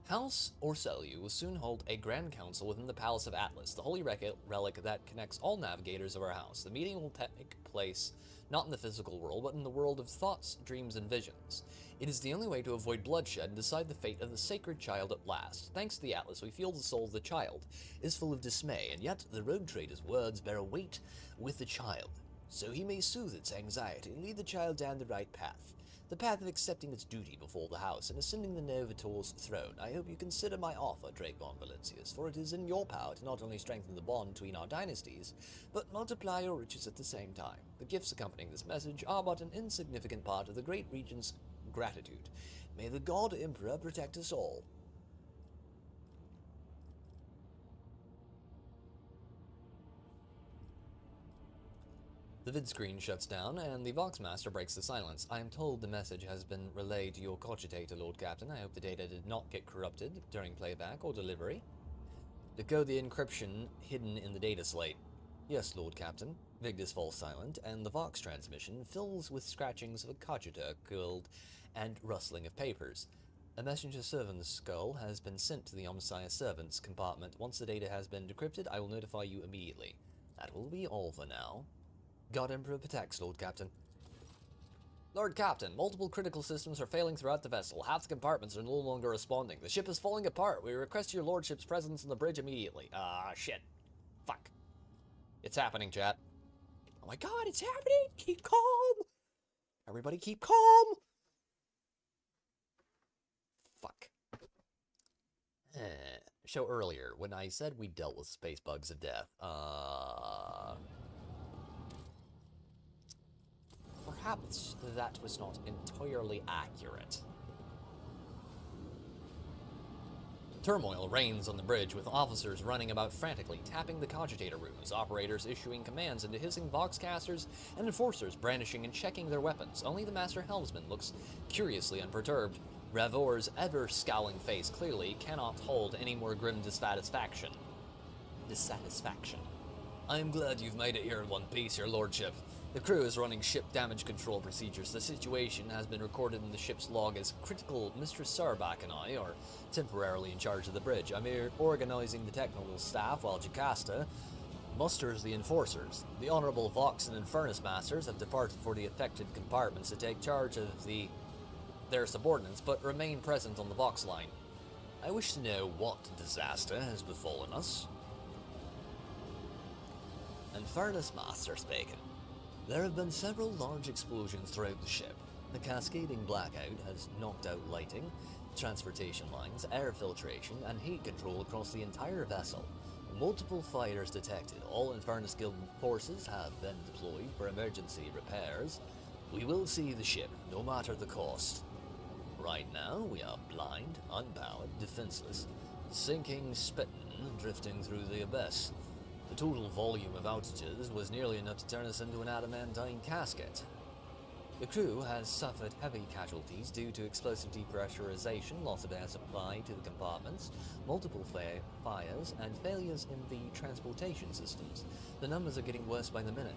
House Orselio will soon hold a grand council within the Palace of Atlas, the holy relic that connects all navigators of our house. The meeting will take place not in the physical world, but in the world of thoughts, dreams, and visions. It is the only way to avoid bloodshed and decide the fate of the sacred child at last. Thanks to the Atlas, we feel the soul of the child is full of dismay, and yet the rogue trader's words bear a weight with the child, so he may soothe its anxiety and lead the child down the right path. The path of accepting its duty before the house and ascending the Novator's throne. I hope you consider my offer, Drake von Valentius, for it is in your power to not only strengthen the bond between our dynasties, but multiply your riches at the same time. The gifts accompanying this message are but an insignificant part of the great regent's gratitude. May the God Emperor protect us all. The vid screen shuts down, and the Voxmaster breaks the silence. I am told the message has been relayed to your cogitator, Lord Captain. I hope the data did not get corrupted during playback or delivery. Decode the encryption hidden in the data slate. Yes, Lord Captain. Vigdis falls silent, and the Vox transmission fills with scratchings of a cogitator killed and rustling of papers. A messenger servant's skull has been sent to the Omnissiah servant's compartment. Once the data has been decrypted, I will notify you immediately. That will be all for now. God Emperor protects, Lord Captain. Lord Captain, multiple critical systems are failing throughout the vessel. Half the compartments are no longer responding. The ship is falling apart. We request your lordship's presence on the bridge immediately. Shit. Fuck. It's happening, chat. Oh my god, it's happening! Keep calm! Everybody keep calm! Fuck. Show earlier, when I said we dealt with space bugs of death, perhaps that was not entirely accurate. Turmoil reigns on the bridge, with officers running about frantically, tapping the cogitator rooms, operators issuing commands into hissing Voxcasters, and enforcers brandishing and checking their weapons. Only the Master Helmsman looks curiously unperturbed. Ravor's ever-scowling face clearly cannot hold any more grim dissatisfaction. I am glad you've made it here in one piece, your lordship. The crew is running ship damage control procedures. The situation has been recorded in the ship's log as critical. Mistress Sarbak and I are temporarily in charge of the bridge. I'm here organizing the technical staff while Jocasta musters the enforcers. The Honorable Vox and Infernus Masters have departed for the affected compartments to take charge of their subordinates, but remain present on the Vox line. I wish to know what disaster has befallen us. Infernus Master speaking. There have been several large explosions throughout the ship. A cascading blackout has knocked out lighting, transportation lines, air filtration, and heat control across the entire vessel. Multiple fires detected. All Infernus Guild forces have been deployed for emergency repairs. We will see the ship, no matter the cost. Right now, we are blind, unpowered, defenseless, sinking, spitting, drifting through the abyss. The total volume of outages was nearly enough to turn us into an adamantine casket. The crew has suffered heavy casualties due to explosive depressurization, loss of air supply to the compartments, multiple fires, and failures in the transportation systems. The numbers are getting worse by the minute.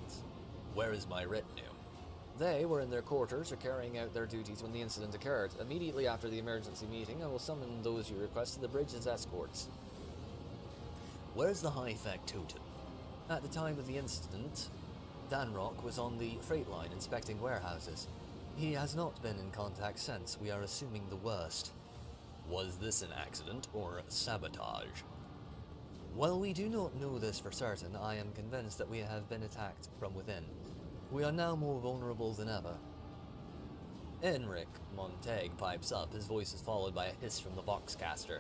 Where is my retinue? They were in their quarters or carrying out their duties when the incident occurred. Immediately after the emergency meeting, I will summon those you request to the bridge as escorts. Where's the high-tech totem? At the time of the incident, Danrock was on the freight line inspecting warehouses. He has not been in contact since. We are assuming the worst. Was this an accident or sabotage? While we do not know this for certain, I am convinced that we have been attacked from within. We are now more vulnerable than ever. Enric Montague pipes up. His voice is followed by a hiss from the boxcaster.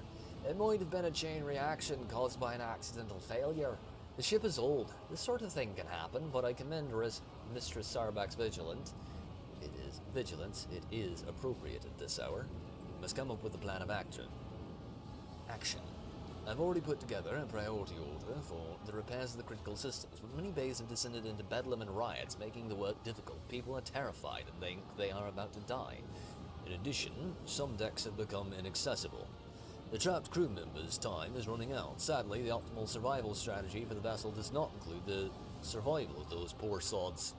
It might have been a chain reaction caused by an accidental failure. The ship is old. This sort of thing can happen, but I commend Mistress Sarbak's vigilance. It is appropriate at this hour. We must come up with a plan of action. I've already put together a priority order for the repairs of the critical systems, but many bays have descended into bedlam and riots, making the work difficult. People are terrified and think they are about to die. In addition, some decks have become inaccessible. The trapped crew members' time is running out. Sadly, the optimal survival strategy for the vessel does not include the survival of those poor sods.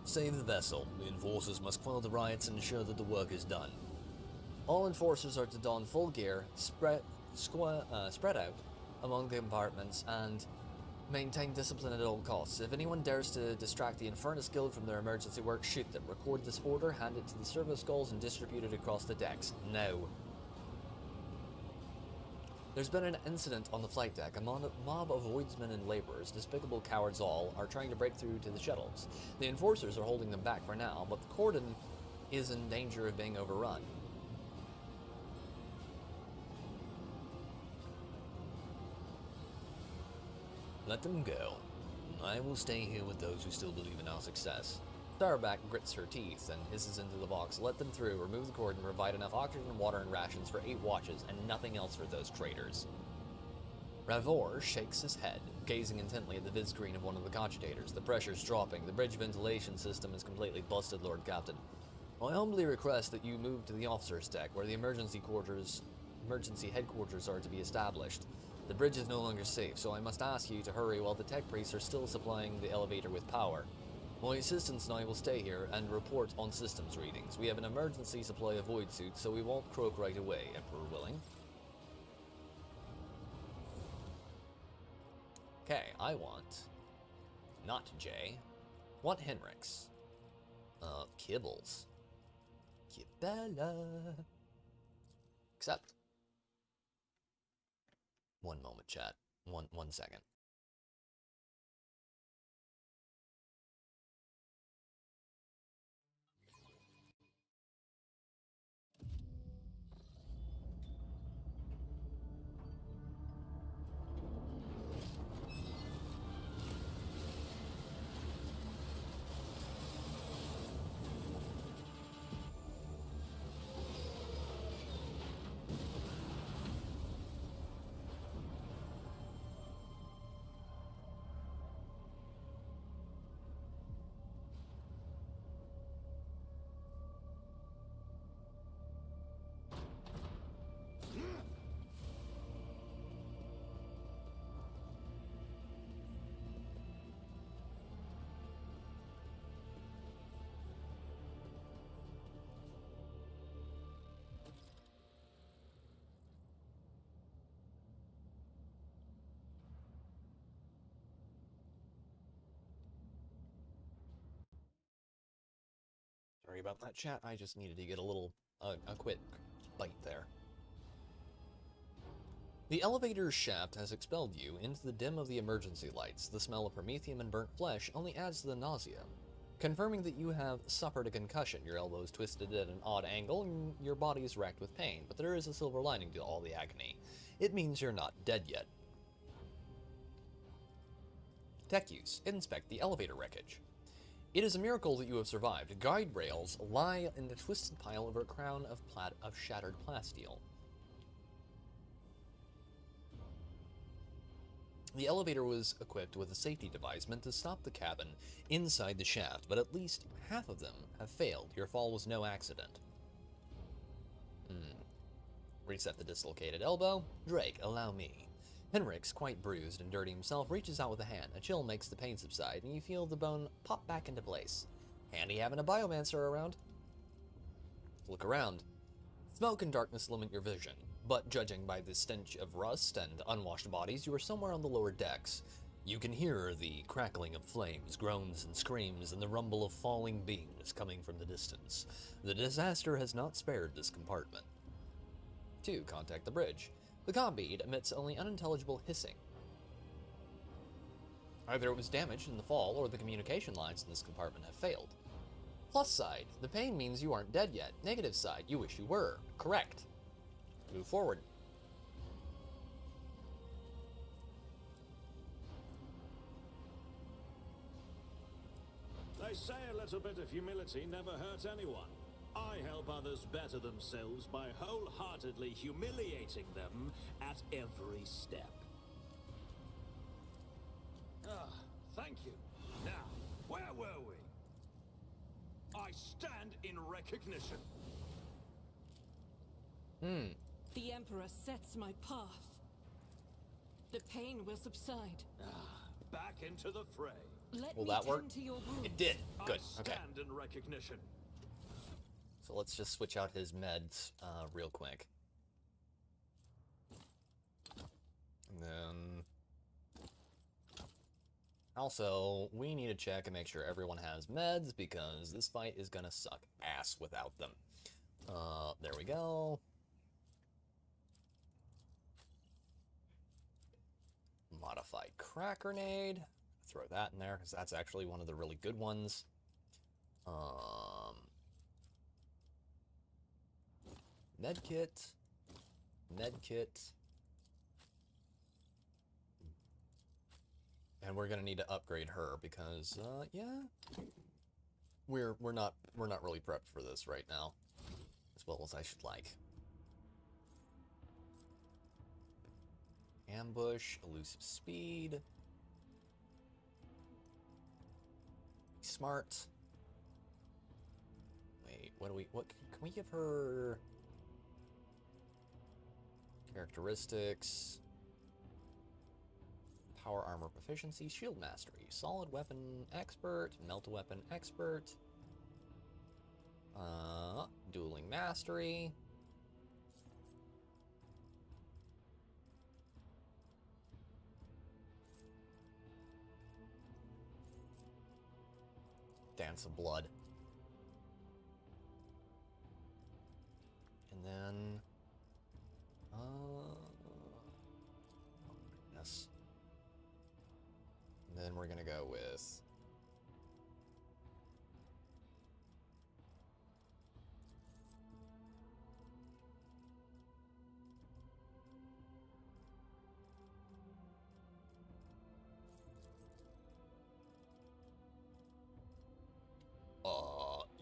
Save the vessel. The enforcers must quell the riots and ensure that the work is done. All enforcers are to don full gear, spread out among the compartments, and maintain discipline at all costs. If anyone dares to distract the Infernus Guild from their emergency work, shoot them. Record this order, hand it to the servo skulls, and distribute it across the decks. Now. There's been an incident on the flight deck. A mob of voidsmen and laborers, despicable cowards all, are trying to break through to the shuttles. The enforcers are holding them back for now, but the cordon is in danger of being overrun. Let them go. I will stay here with those who still believe in our success. Starback grits her teeth and hisses into the box. Let them through, remove the cordon, provide enough oxygen, water, and rations for 8 watches, and nothing else for those traitors. Ravor shakes his head, gazing intently at the vid screen of one of the cogitators. The pressure's dropping. The bridge ventilation system is completely busted, Lord Captain. I humbly request that you move to the officer's deck, where the emergency headquarters are to be established. The bridge is no longer safe, so I must ask you to hurry while the tech priests are still supplying the elevator with power. My assistants and I will stay here and report on systems readings. We have an emergency supply of void suits, so we won't croak right away, Emperor willing. Okay, I want... not Jay. Want Henrik's. Kibbles. Kibella. Accept. One moment, chat. One second. Sorry about that, chat. I just needed to get a little, a quick bite there. The elevator's shaft has expelled you into the dim of the emergency lights. The smell of promethium and burnt flesh only adds to the nausea. Confirming that you have suffered a concussion, your elbow is twisted at an odd angle and your body is racked with pain, but there is a silver lining to all the agony. It means you're not dead yet. Tech use. Inspect the elevator wreckage. It is a miracle that you have survived. Guide rails lie in the twisted pile over a crown of shattered plasteel. The elevator was equipped with a safety device meant to stop the cabin inside the shaft, but at least half of them have failed. Your fall was no accident. Reset the dislocated elbow. Drake, allow me. Henrik's, quite bruised and dirty himself, reaches out with a hand. A chill makes the pain subside, and you feel the bone pop back into place. Handy having a biomancer around. Look around. Smoke and darkness limit your vision, but judging by the stench of rust and unwashed bodies, you are somewhere on the lower decks. You can hear the crackling of flames, groans and screams, and the rumble of falling beams coming from the distance. The disaster has not spared this compartment. 2. Contact the bridge. The comm bead emits only unintelligible hissing. Either it was damaged in the fall, or the communication lines in this compartment have failed. Plus side, the pain means you aren't dead yet. Negative side, you wish you were. Correct. Move forward. They say a little bit of humility never hurts anyone. I help others better themselves by wholeheartedly humiliating them at every step. Thank you. Now, where were we? I stand in recognition. The Emperor sets my path. The pain will subside. Back into the fray. Let Will me that work? tend to your wounds. It did. Good. I Okay. stand in recognition. So let's just switch out his meds real quick. And then... Also, we need to check and make sure everyone has meds, because this fight is gonna suck ass without them. There we go. Modified crack grenade. Throw that in there, because that's actually one of the really good ones. Medkit. Medkit. And we're gonna need to upgrade her because, yeah, we're not really prepped for this right now, as well as I should like. Ambush, elusive speed, smart. Wait, what can we give her? Characteristics. Power armor proficiency, shield mastery, solid weapon expert, melt weapon expert, dueling mastery, dance of blood, and then yes. And then we're gonna go with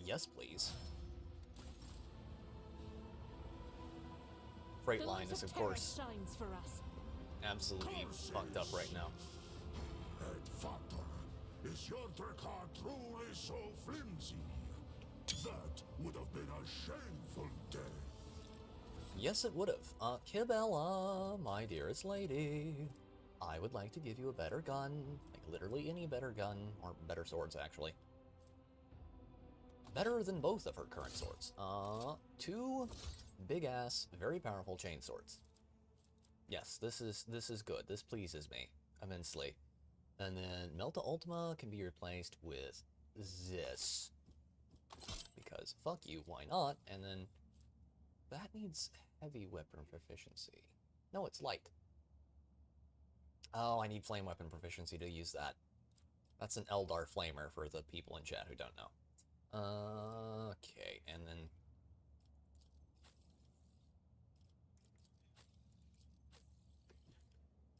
yes, please. Freight line is, of course, shines for us. absolutely fucked up right now. Factor, is your Drakkar truly so flimsy? That would have been a shameful death. Yes, it would have. Kibella, my dearest lady, I would like to give you a better gun. Like, literally any better gun, or better swords, actually. Better than both of her current swords. 2 big-ass, very powerful chain swords. Yes, this is good. This pleases me immensely. And then Melta Ultima can be replaced with this. Because fuck you, why not? And then that needs heavy weapon proficiency. No, it's light. Oh, I need flame weapon proficiency to use that. That's an Eldar flamer for the people in chat who don't know. Okay, and then...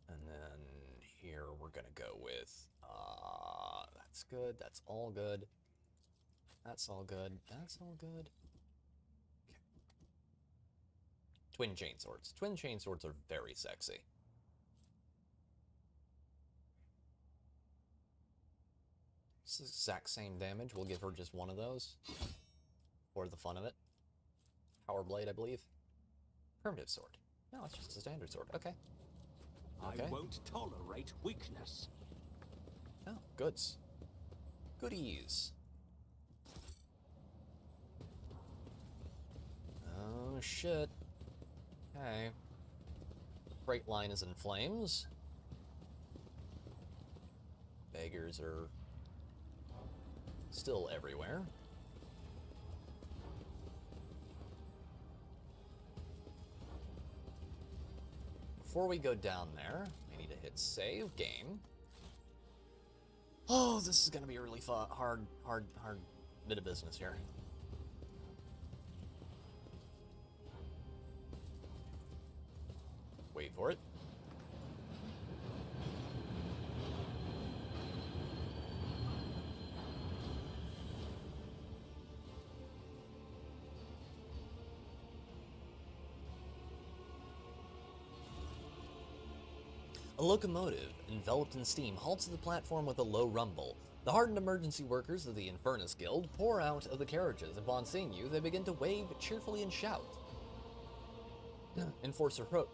And then here we're gonna go with... that's good, that's all good. That's all good, that's all good. Okay. Twin chainswords. Twin chainswords are very sexy. It's the exact same damage. We'll give her just one of those. For the fun of it. Power blade, I believe. Primitive sword. No, it's just a standard sword. Okay. Okay. I won't tolerate weakness. Oh, goods. Goodies. Oh, shit. Okay. Freight line is in flames. Beggars are still everywhere. Before we go down there, I need to hit save game. Oh, this is gonna be a really hard bit of business here. Wait for it. A locomotive, enveloped in steam, halts at the platform with a low rumble. The hardened emergency workers of the Infernus Guild pour out of the carriages. Upon seeing you, they begin to wave cheerfully and shout. Enforcer Crow.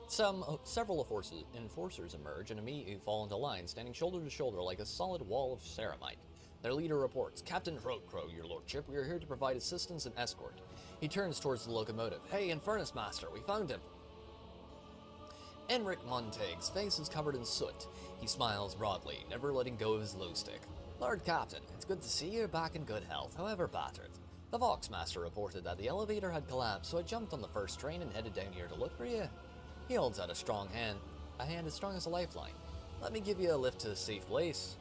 Several enforcers emerge and immediately fall into line, standing shoulder to shoulder like a solid wall of ceramite. Their leader reports, Captain Crow, your lordship, we are here to provide assistance and escort. He turns towards the locomotive. Hey, Infernus Master, we found him. Enric Montague's face is covered in soot. He smiles broadly, never letting go of his glow stick. Lord Captain, it's good to see you back in good health, however battered. The Voxmaster reported that the elevator had collapsed, so I jumped on the first train and headed down here to look for you. He holds out a hand as strong as a lifeline. Let me give you a lift to a safe place.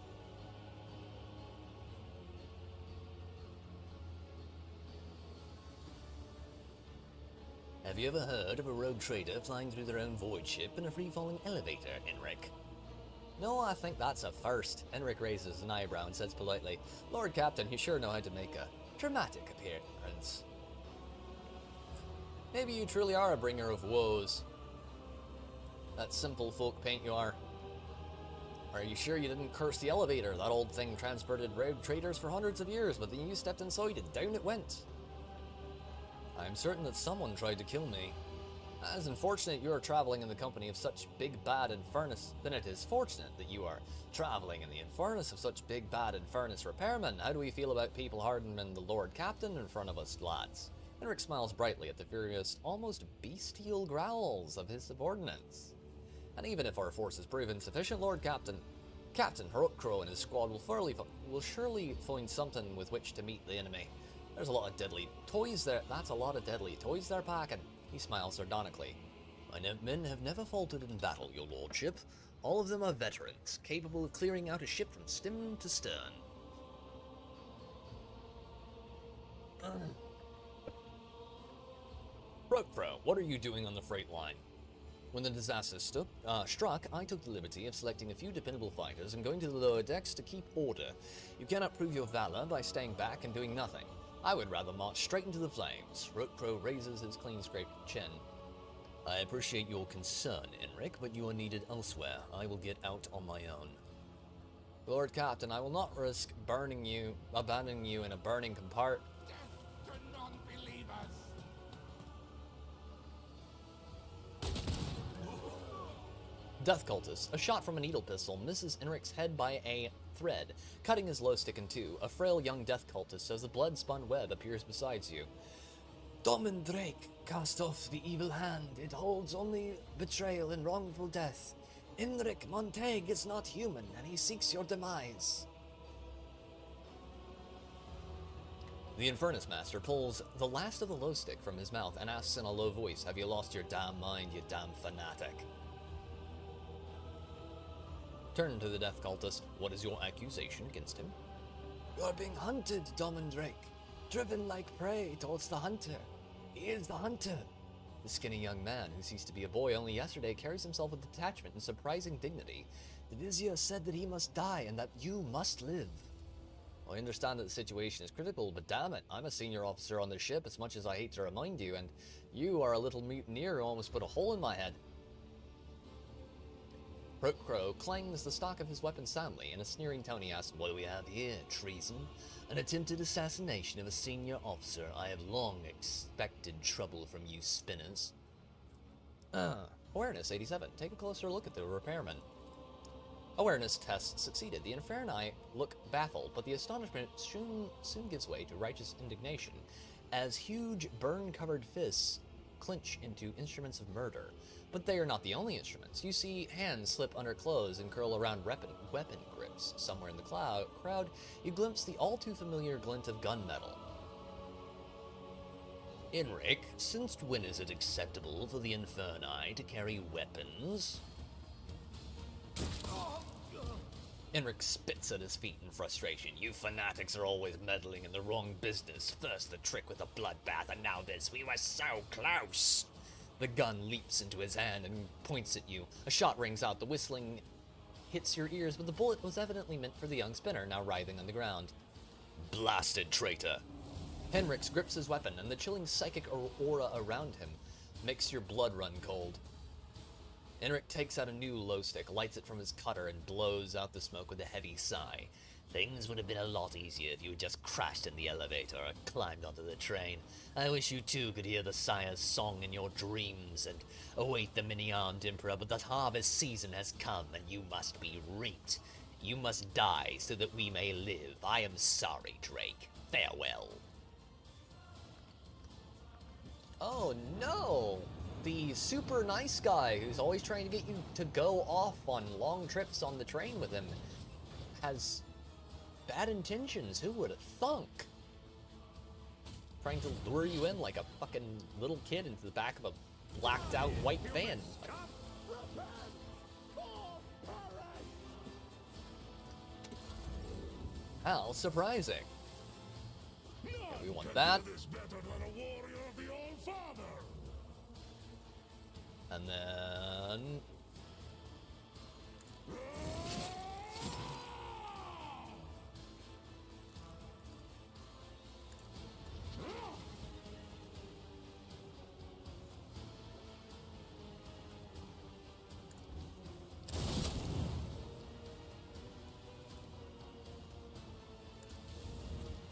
Have you ever heard of a rogue trader flying through their own void ship in a free-falling elevator, Enric? No, I think that's a first. Enric raises an eyebrow and says politely, Lord Captain, you sure know how to make a dramatic appearance. Maybe you truly are a bringer of woes. That simple folk paint you are. Are you sure you didn't curse the elevator? That old thing transported rogue traders for hundreds of years, but then you stepped inside and down it went. I'm certain that someone tried to kill me. As unfortunate you are traveling in the company of such big bad Infernus, then it is fortunate that you are traveling in the Infernus of such big bad Infernus repairmen. How do we feel about people hardening the Lord Captain in front of us, lads? Henrik smiles brightly at the furious, almost bestial growls of his subordinates. And even if our forces prove insufficient, Lord Captain Crow and his squad will surely find something with which to meet the enemy. There's a lot of deadly toys there. That's a lot of deadly toys they're packing. He smiles sardonically. My men have never faltered in battle, your lordship. All of them are veterans, capable of clearing out a ship from stem to stern. Rockfro, what are you doing on the freight line? When the disaster struck, I took the liberty of selecting a few dependable fighters and going to the lower decks to keep order. You cannot prove your valor by staying back and doing nothing. I would rather march straight into the flames. Rookcrow raises his clean-scraped chin. I appreciate your concern, Enric, but you are needed elsewhere. I will get out on my own. Lord Captain, I will not risk abandoning you in a burning compartment. Death to non-believers! Death Cultist. A shot from a needle pistol misses Enric's head by a thread, cutting his glow stick in two. A frail young Death Cultist as a blood-spun web appears beside you. Domin Drake, cast off the evil hand. It holds only betrayal and wrongful death. Enric Montague is not human, and he seeks your demise. The Infernus Master pulls the last of the glow stick from his mouth and asks in a low voice, "Have you lost your damn mind, you damn fanatic?" Turn to the Death Cultist. What is your accusation against him? You are being hunted, Domindrake. Driven like prey towards the hunter. He is the hunter. The skinny young man, who ceased to be a boy only yesterday, carries himself with detachment and surprising dignity. The Vizier said that he must die and that you must live. I understand that the situation is critical, but damn it, I'm a senior officer on this ship, as much as I hate to remind you, and you are a little mutineer who almost put a hole in my head. Crow clangs the stock of his weapon soundly. In a sneering tone he asks, "What do we have here? Treason? An attempted assassination of a senior officer? I have long expected trouble from you spinners." Awareness 87. Take a closer look at the repairman. Awareness test succeeded. The Inferni look baffled, but the astonishment soon gives way to righteous indignation as huge burn-covered fists clinch into instruments of murder. But they are not the only instruments. You see hands slip under clothes and curl around weapon grips. Somewhere in the crowd, you glimpse the all-too-familiar glint of gunmetal. Enric, since when is it acceptable for the Inferni to carry weapons? Enric spits at his feet in frustration. You fanatics are always meddling in the wrong business. First the trick with the bloodbath, and now this. We were so close. The gun leaps into his hand and points at you. A shot rings out. The whistling hits your ears, but the bullet was evidently meant for the young spinner, now writhing on the ground. Blasted traitor. Henrix grips his weapon, and the chilling psychic aura around him makes your blood run cold. Henrik takes out a new glow stick, lights it from his cutter, and blows out the smoke with a heavy sigh. Things would have been a lot easier if you had just crashed in the elevator or climbed onto the train. I wish you too could hear the Sire's song in your dreams and await the many-armed Emperor, but the harvest season has come and you must be reaped. You must die so that we may live. I am sorry, Drake. Farewell. Oh no! The super nice guy who's always trying to get you to go off on long trips on the train with him has bad intentions. Who would have thunk? Trying to lure you in like a fucking little kid into the back of a blacked out white van. How surprising. Okay, we want that. And then...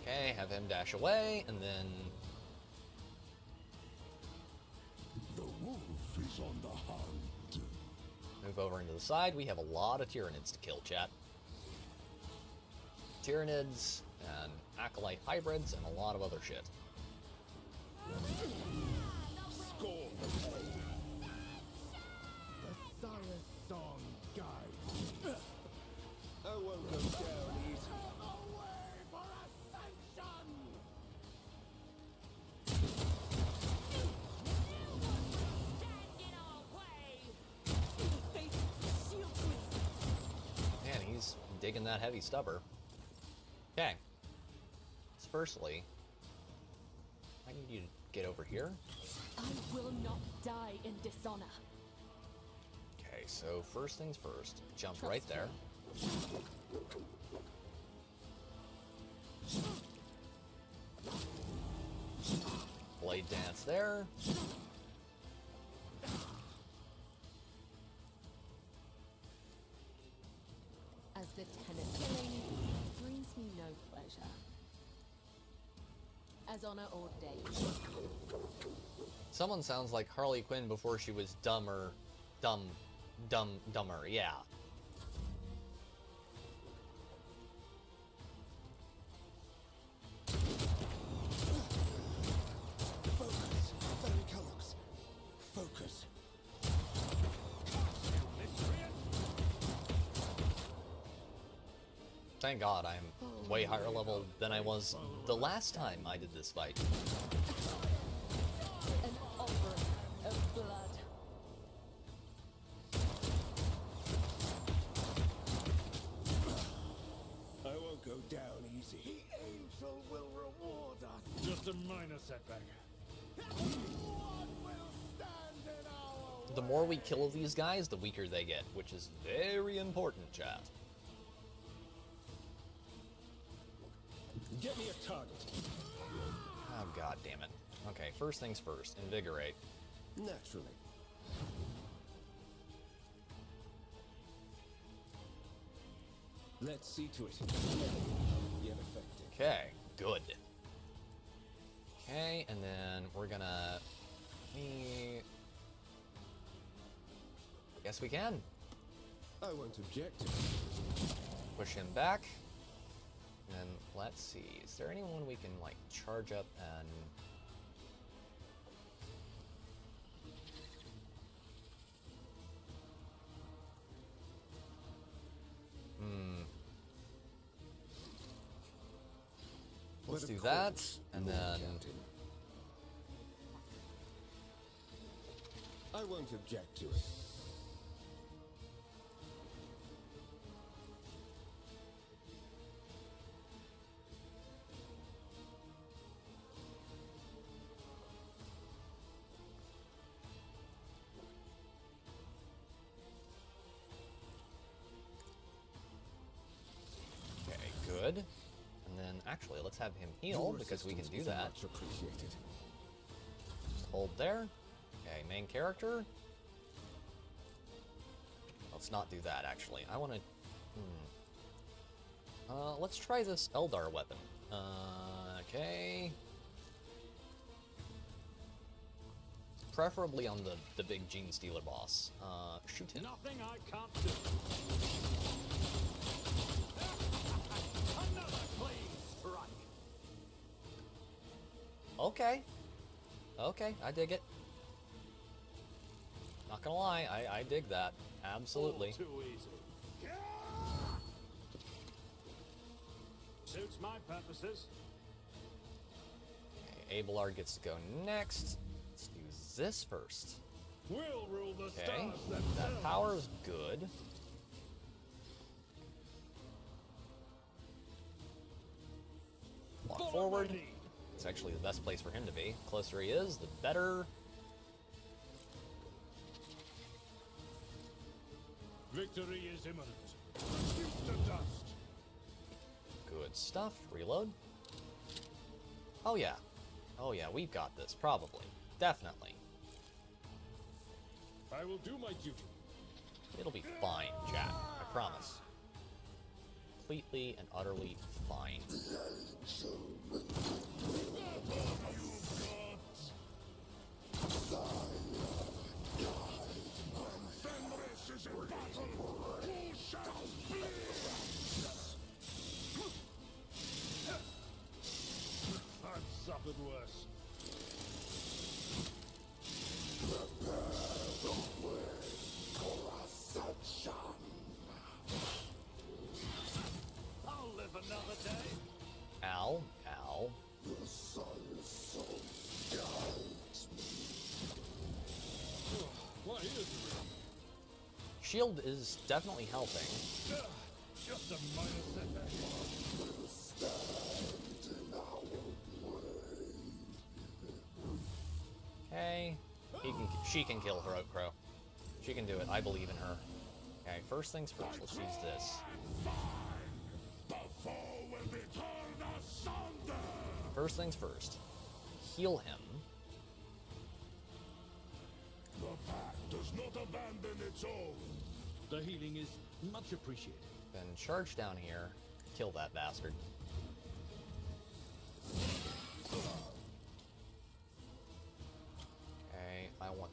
Okay, have him dash away, and then... The wolf is on the hunt. Move over into the side. We have a lot of Tyranids to kill, chat. Tyranids and Acolyte hybrids and a lot of other shit. Score. The Sire's song guide. I won't go down easy. Away for ascension! Man, he's digging that heavy stubber. Okay. So firstly, I need you to get over here. I will not die in dishonor. Okay, so first things first. Jump right there. Blade dance there. As the tenant killing brings me no pleasure. As honor ordained. Someone sounds like Harley Quinn before she was dumber. Dumber, yeah. Focus. Very Callux. Focus. Thank God I'm way higher level than I was the last time I did this fight. An offering of blood. I won't go down easy. The angel will reward us. Just a minor setback. The more we kill these guys, the weaker they get, which is very important, chat. Get me a target. Oh, God damn it. Okay, first things first. Invigorate. Naturally. Let's see to it. Yet effective. Okay, good. Okay, and then we're gonna... Guess we can. I won't object. Push him back. And then, let's see. Is there anyone we can, like, charge up and... Let's do that, and then... I won't object to it. Okay, good. And then, actually, let's have him heal, because we can do that. Much appreciated. Just hold there. Okay, main character. Let's not do that, actually. I want to... let's try this Eldar weapon. Okay. Preferably on the big Gene Stealer boss. Shoot him. Nothing I can't do. Another clean strike. Okay. Okay, I dig it. Not gonna lie, I dig that. Absolutely. All too easy. Suits my purposes. Okay, Abelard gets to go next. Let's do this first. We'll rule the Okay, stars that themselves. power's good. Walk forward. It's actually the best place for him to be. The closer he is, the better. Victory is imminent. Reduce to dust. Good stuff. Reload. Oh yeah. Oh yeah, we've got this. Probably. Definitely. I will do my duty. It'll be fine, chat. I promise. Completely and utterly fine. I've suffered worse. I'll live another day. Ow. Ow. What is it? Shield is definitely helping. Just a minor setback. Okay. She can kill Throat Crow. She can do it. I believe in her. Okay, first things first. Let's use this. First things first. Heal him. The pack does not abandon its own. The healing is much appreciated. Then charge down here. Kill that bastard. Okay, I want...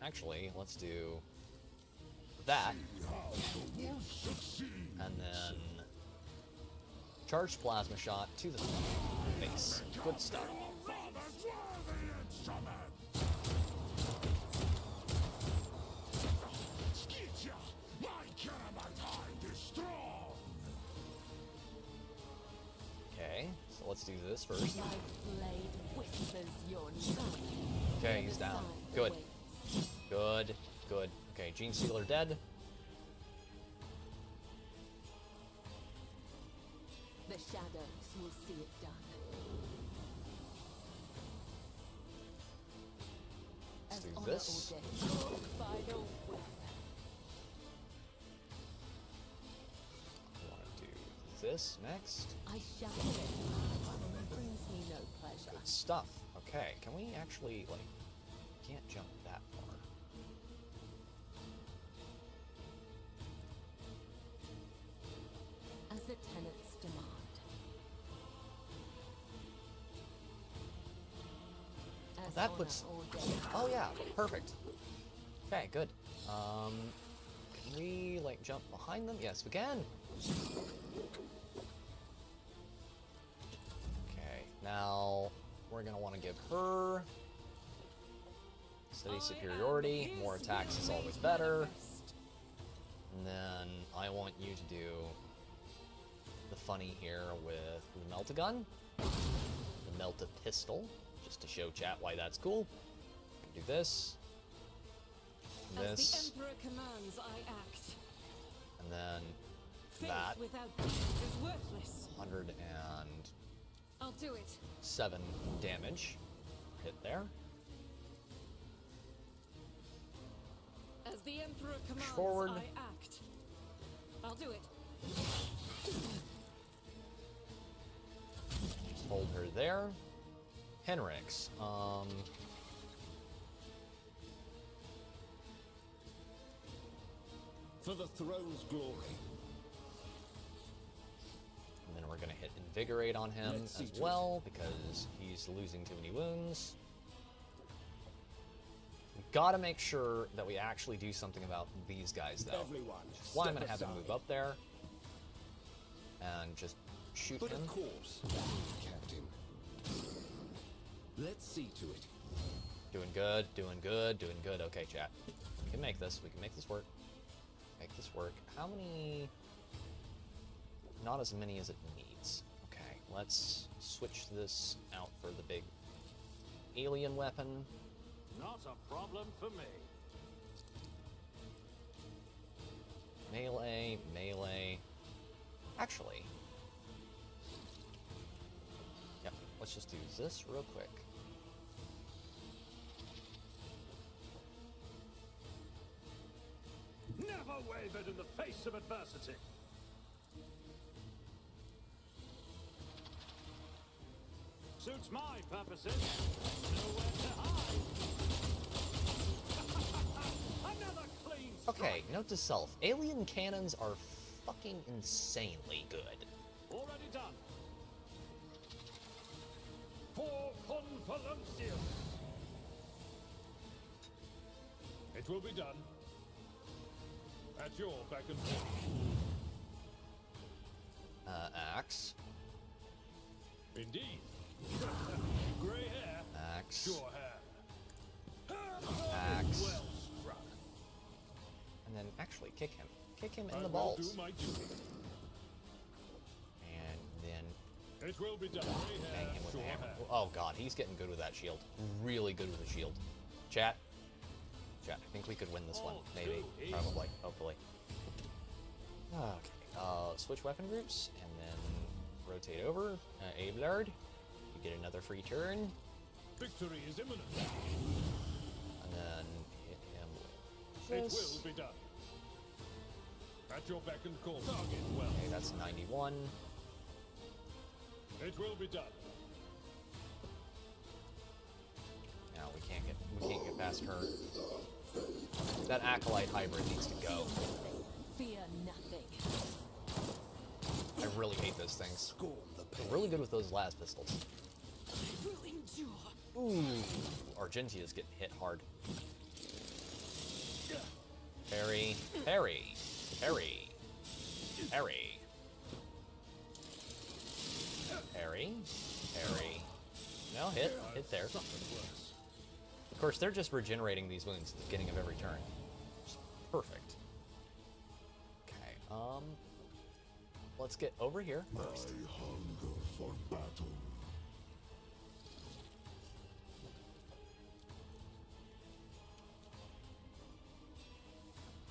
Actually, let's do that. And then... Charged plasma shot to the face. Good stuff. let's do this first. My blade whispers your name. Okay, he's down. Good. Good. Good. Okay, Gene Stealer dead. The shadows will see it done. Let's do As this. honor ordained, final weapon. I want to do this next. I shall do it. Brings me no pleasure. Good stuff. Okay, can we actually, like, can't jump that far. As the tenants demand. As That honor puts... ordained. Oh yeah, perfect. Okay, good. Can we, like, jump behind them? Yes, we can. Okay, now we're gonna want to give her steady superiority. More attacks is always better. And then I want you to do the funny here with the Melt-A-Gun, the Melt-A-Pistol, just to show chat why that's cool. Do this, As this, the Emperor commands, I act. and then Faith that. without deeds is worthless. 107 I'll do it. damage. Hit there. As the Emperor commands, forward. I act. I'll do it. Just hold her there. Henrix. For the throne's glory. And then we're gonna hit Invigorate on him Let's see as to well, because he's losing too many wounds. We've gotta make sure that we actually do something about these guys, though. Everyone, Why I'm step gonna have him aside. move up there and just shoot But him. of course, Captain. Let's see to it. Doing good, doing good, doing good. Okay, chat. We can make this. We can make this work. Make this work. How many? Not as many as it needs. Okay, let's switch this out for the big alien weapon. Not a problem for me. Melee, melee. Actually, yep, let's just do this real quick. Never wavered in the face of adversity. Suits my purposes. Nowhere to hide. Another clean strike. Okay, note to self. Alien cannons are fucking insanely good. Already done. For Conferencius. It will be done. At your beck and call. Axe. Indeed. Grey hair. Axe. Sure hair. Axe. Well struck. And then actually kick him. Kick him in I the will balls. do my duty. And then It will be done. Grey hair. bang him with Sure a hammer. hair. Oh god, he's getting good with that shield. Really good with the shield. Chat. Chat, I think we could win this one. Maybe. Probably. Hopefully. Okay. Switch weapon groups, and then rotate over. Eldar. You get another free turn. Victory is imminent. And then hit him with It this. will be done. At your beck and call. Target well. Okay, that's 91. It will be done. Now we can't get past her. That Acolyte hybrid needs to go. Fear nothing. I really hate those things. Scorn the pain. I'm really good with those las pistols. I will endure. Ooh, Argentia's getting hit hard. Parry, parry, parry, parry, parry, parry. No, hit there. Of course, they're just regenerating these wounds at the beginning of every turn. Just perfect. Okay, let's get over here first. I hunger for battle.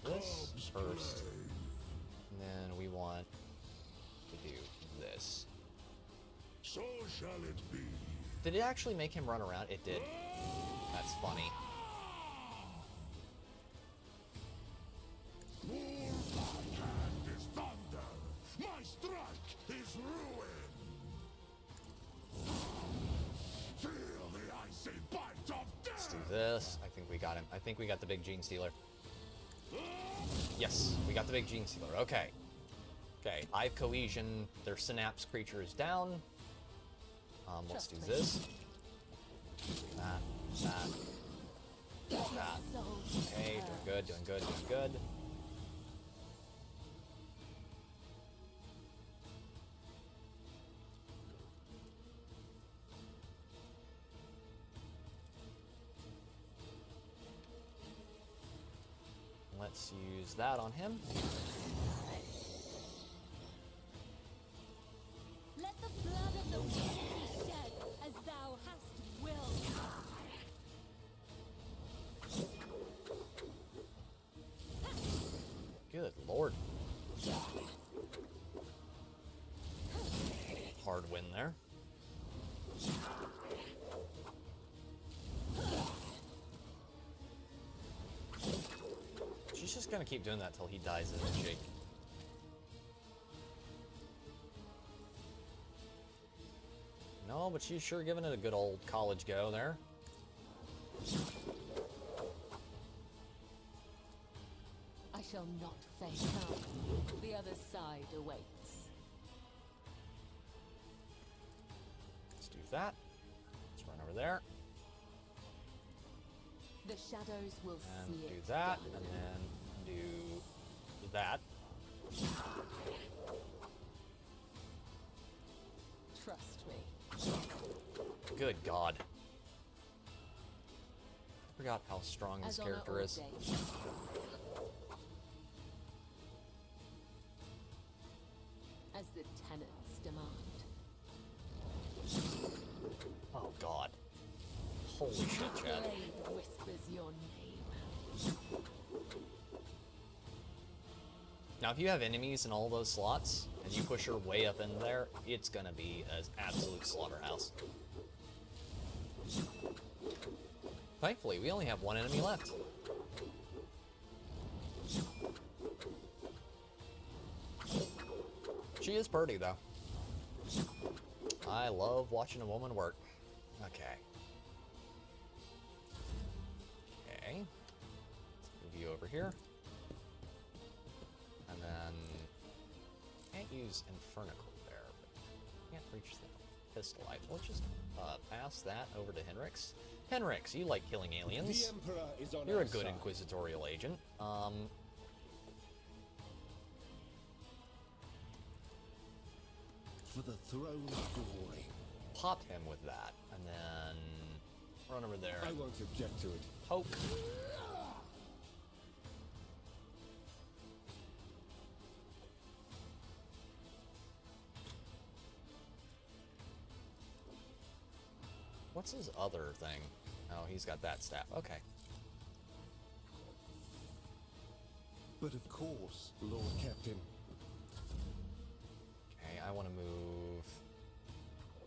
This first, and then we want to do this. So shall it be. Did it actually make him run around? It did. That's funny. My hand is thunder. My strike is ruin. Feel the icy bite of death. Let's do this. I think we got him. I think we got the big gene stealer. Yes, we got the big gene stealer. Okay. Okay, Hive Cohesion. Their synapse creature is down. Let's do this. That. Okay, doing good, doing good, doing good. Let's use that on him. Let the blood of the wicked be shed, as thou hast willed. Good lord. Hard win there. She's just gonna keep doing that till he dies, isn't she? No, but she's sure giving it a good old college go there. I shall not face down. The other side awaits. Let's do that. Let's run over there. The shadows will And see do it. that, and then do that. Trust me. Good God. Forgot how strong this character is. As the tenants demand. Oh God. Holy shit, Chad. Blade whispers your name. Now, if you have enemies in all those slots, and you push her way up in there, it's gonna be an absolute slaughterhouse. Thankfully, we only have one enemy left. She is pretty, though. I love watching a woman work. Okay. Okay. Let's move you over here. And then... Can't use Infernical there, but can't reach the pistol. We'll just pass that over to Henrix. Henrix, you like killing aliens. The Emperor is on You're our a good side. inquisitorial agent. For the throne of glory. Pop him with that, and then run over there. I won't object to it. Poke. What's his other thing? Oh, he's got that staff. Okay. But of course, Lord Captain. Okay, I want to move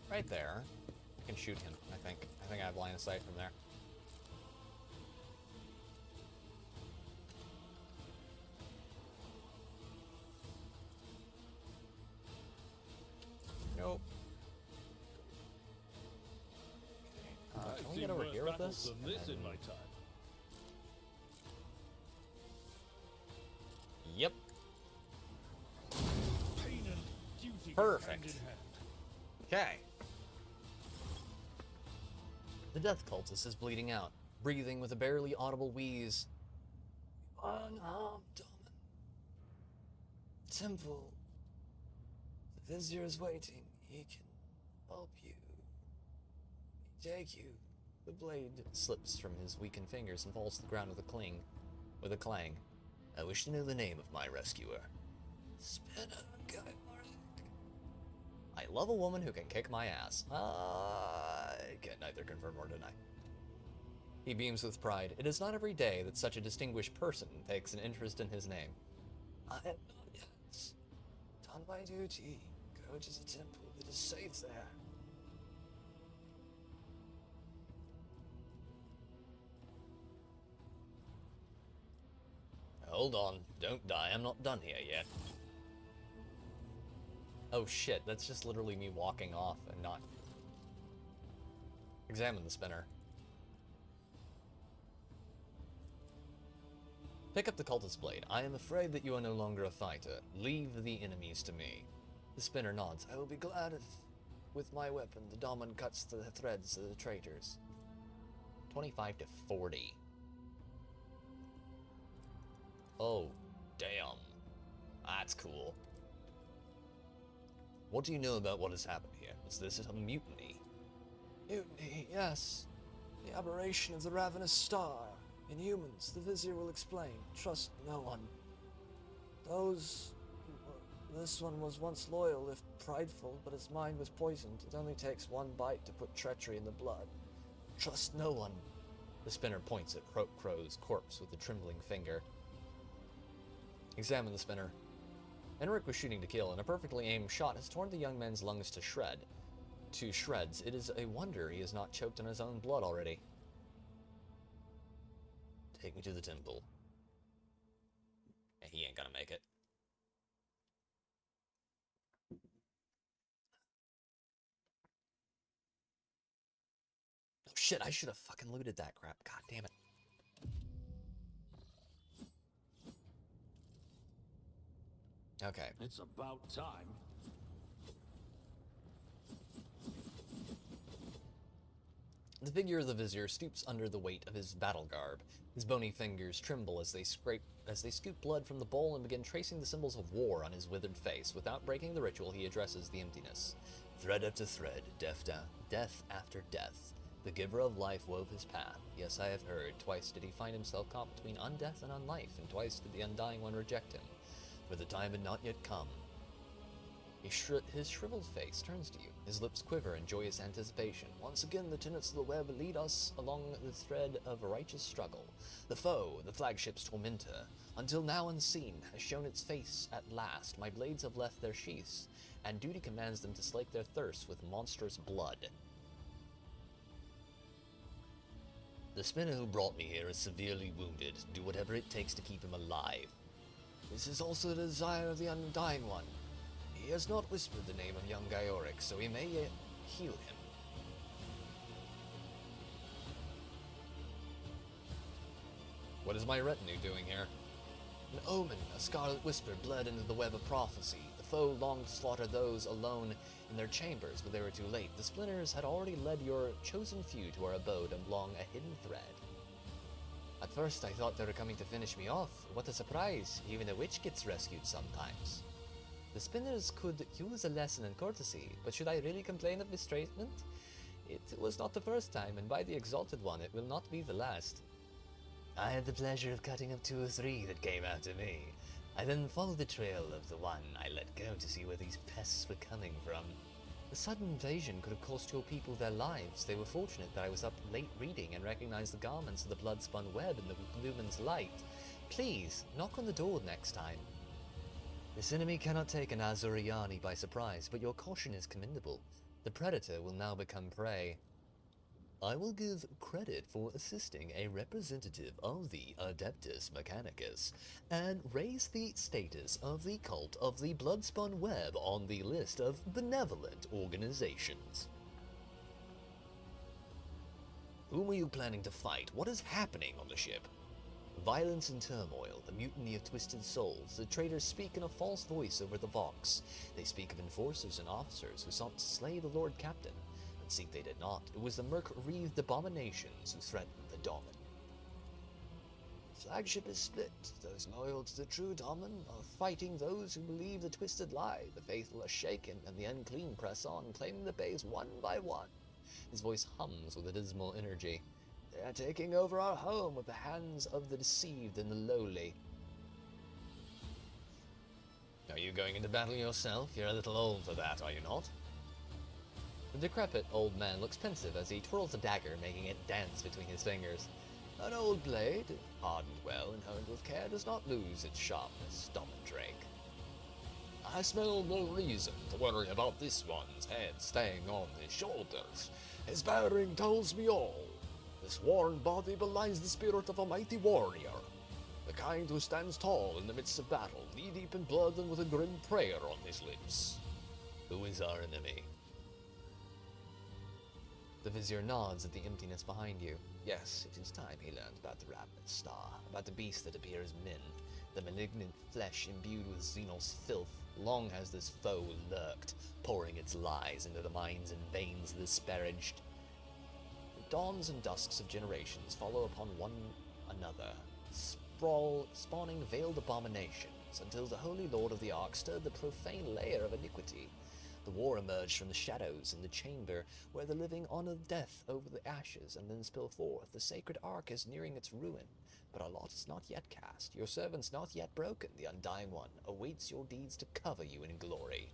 right there. I can shoot him, I think. I think I have line of sight from there. Nope. Okay. Can we get over here with this? Than this in my time. Yep. Pain and duty Perfect. hand in hand. Okay. The death cultist is bleeding out, breathing with a barely audible wheeze. Unharmed, Domin. Temple. The vizier is waiting. He can help you. Take you. The blade slips from his weakened fingers and falls to the ground with a clang. I wish to know the name of my rescuer. Spinner Guy Marek. I love a woman who can kick my ass. I can neither confirm or deny. He beams with pride. It is not every day that such a distinguished person takes an interest in his name. I have not yet done my duty. Go to the temple. It is safe there. Hold on. Don't die. I'm not done here yet. Oh shit, that's just literally me walking off and not... Examine the spinner. Pick up the cultist blade. I am afraid that you are no longer a fighter. Leave the enemies to me. The spinner nods. I will be glad if, with my weapon, the Daemon cuts the threads of the traitors. 25 to 40. Oh, damn. That's cool. What do you know about what has happened here? Is this a mutiny? Mutiny, yes. The aberration of the ravenous star. Inhumans, the Vizier will explain. Trust no one. This one was once loyal, if prideful, but his mind was poisoned. It only takes one bite to put treachery in the blood. Trust no one. The spinner points at Crow's corpse with a trembling finger. Examine the spinner. Enric was shooting to kill, and a perfectly aimed shot has torn the young man's lungs to shreds. It is a wonder he is not choked on his own blood already. Take me to the temple. He ain't gonna make it. Oh shit, I should have fucking looted that crap. God damn it. Okay. It's about time. The figure of the Vizier stoops under the weight of his battle garb. His bony fingers tremble as they scoop blood from the bowl and begin tracing the symbols of war on his withered face. Without breaking the ritual, he addresses the emptiness. Thread after thread, death after death. The giver of life wove his path. Yes, I have heard. Twice did he find himself caught between undeath and unlife, and twice did the undying one reject him. For the time had not yet come. His shriveled face turns to you. His lips quiver in joyous anticipation. Once again, the tenets of the web lead us along the thread of a righteous struggle. The foe, the flagship's tormentor, until now unseen, has shown its face at last. My blades have left their sheaths, and duty commands them to slake their thirst with monstrous blood. The spinner who brought me here is severely wounded. Do whatever it takes to keep him alive. This is also the desire of the Undying One. He has not whispered the name of young Gaoric, so we may yet heal him. What is my retinue doing here? An omen, a scarlet whisper bled into the web of prophecy. The foe longed to slaughter those alone in their chambers, but they were too late. The splinters had already led your chosen few to our abode along a hidden thread. At first I thought they were coming to finish me off. What a surprise! Even a witch gets rescued sometimes. The spinners could use a lesson in courtesy, but should I really complain of mistreatment? It was not the first time, and by the Exalted One, it will not be the last. I had the pleasure of cutting up 2 or 3 that came after me. I then followed the trail of the one I let go to see where these pests were coming from. The sudden invasion could have cost your people their lives. They were fortunate that I was up late reading and recognized the garments of the blood-spun web in the lumen's light. Please, knock on the door next time. This enemy cannot take an Azuriani by surprise, but your caution is commendable. The predator will now become prey. I will give credit for assisting a representative of the Adeptus Mechanicus, and raise the status of the cult of the Bloodspun Web on the list of benevolent organizations. Whom are you planning to fight? What is happening on the ship? Violence and turmoil, the mutiny of twisted souls. The traitors speak in a false voice over the Vox. They speak of enforcers and officers who sought to slay the Lord Captain. Seek they did not. It was the murk-wreathed abominations who threatened the Daemon. The flagship is split. Those loyal to the true Daemon are fighting those who believe the twisted lie. The faithful are shaken, and the unclean press on, claiming the base one by one. His voice hums with a dismal energy. They are taking over our home with the hands of the deceived and the lowly. Are you going into battle yourself? You're a little old for that, are you not? The decrepit old man looks pensive as he twirls a dagger, making it dance between his fingers. An old blade, hardened well and honed with care, does not lose its sharpness, Drake. I smell no reason to worry about this one's head staying on his shoulders. His bearing tells me all. This worn body belies the spirit of a mighty warrior, the kind who stands tall in the midst of battle, knee-deep in blood and with a grim prayer on his lips. Who is our enemy? The vizier nods at the emptiness behind you. Yes, it is time he learned about the ravenous star, about the beast that appears men, the malignant flesh imbued with Xenos filth. Long has this foe lurked, pouring its lies into the minds and veins of the disparaged. The dawns and dusks of generations follow upon one another, spawning veiled abominations, until the Holy Lord of the Ark stirred the profane lair of iniquity. The war emerged from the shadows in the chamber where the living honor death over the ashes and then spill forth. The sacred Ark is nearing its ruin, but our lot is not yet cast. Your servant's not yet broken. The Undying One awaits your deeds to cover you in glory.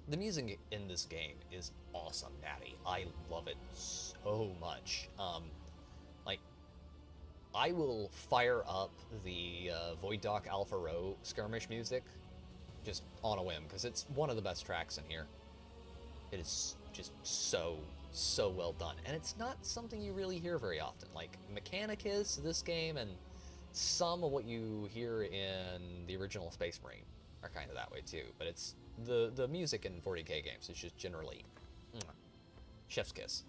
The music in this game is awesome, Natty. I love it so much. I will fire up the Void Dock Alpha Row skirmish music just on a whim, because it's one of the best tracks in here. It is just so well done, and it's not something you really hear very often. Like Mechanicus, this game, and some of what you hear in the original Space Marine are kind of that way too, but it's the music in 40K games is just generally chef's kiss.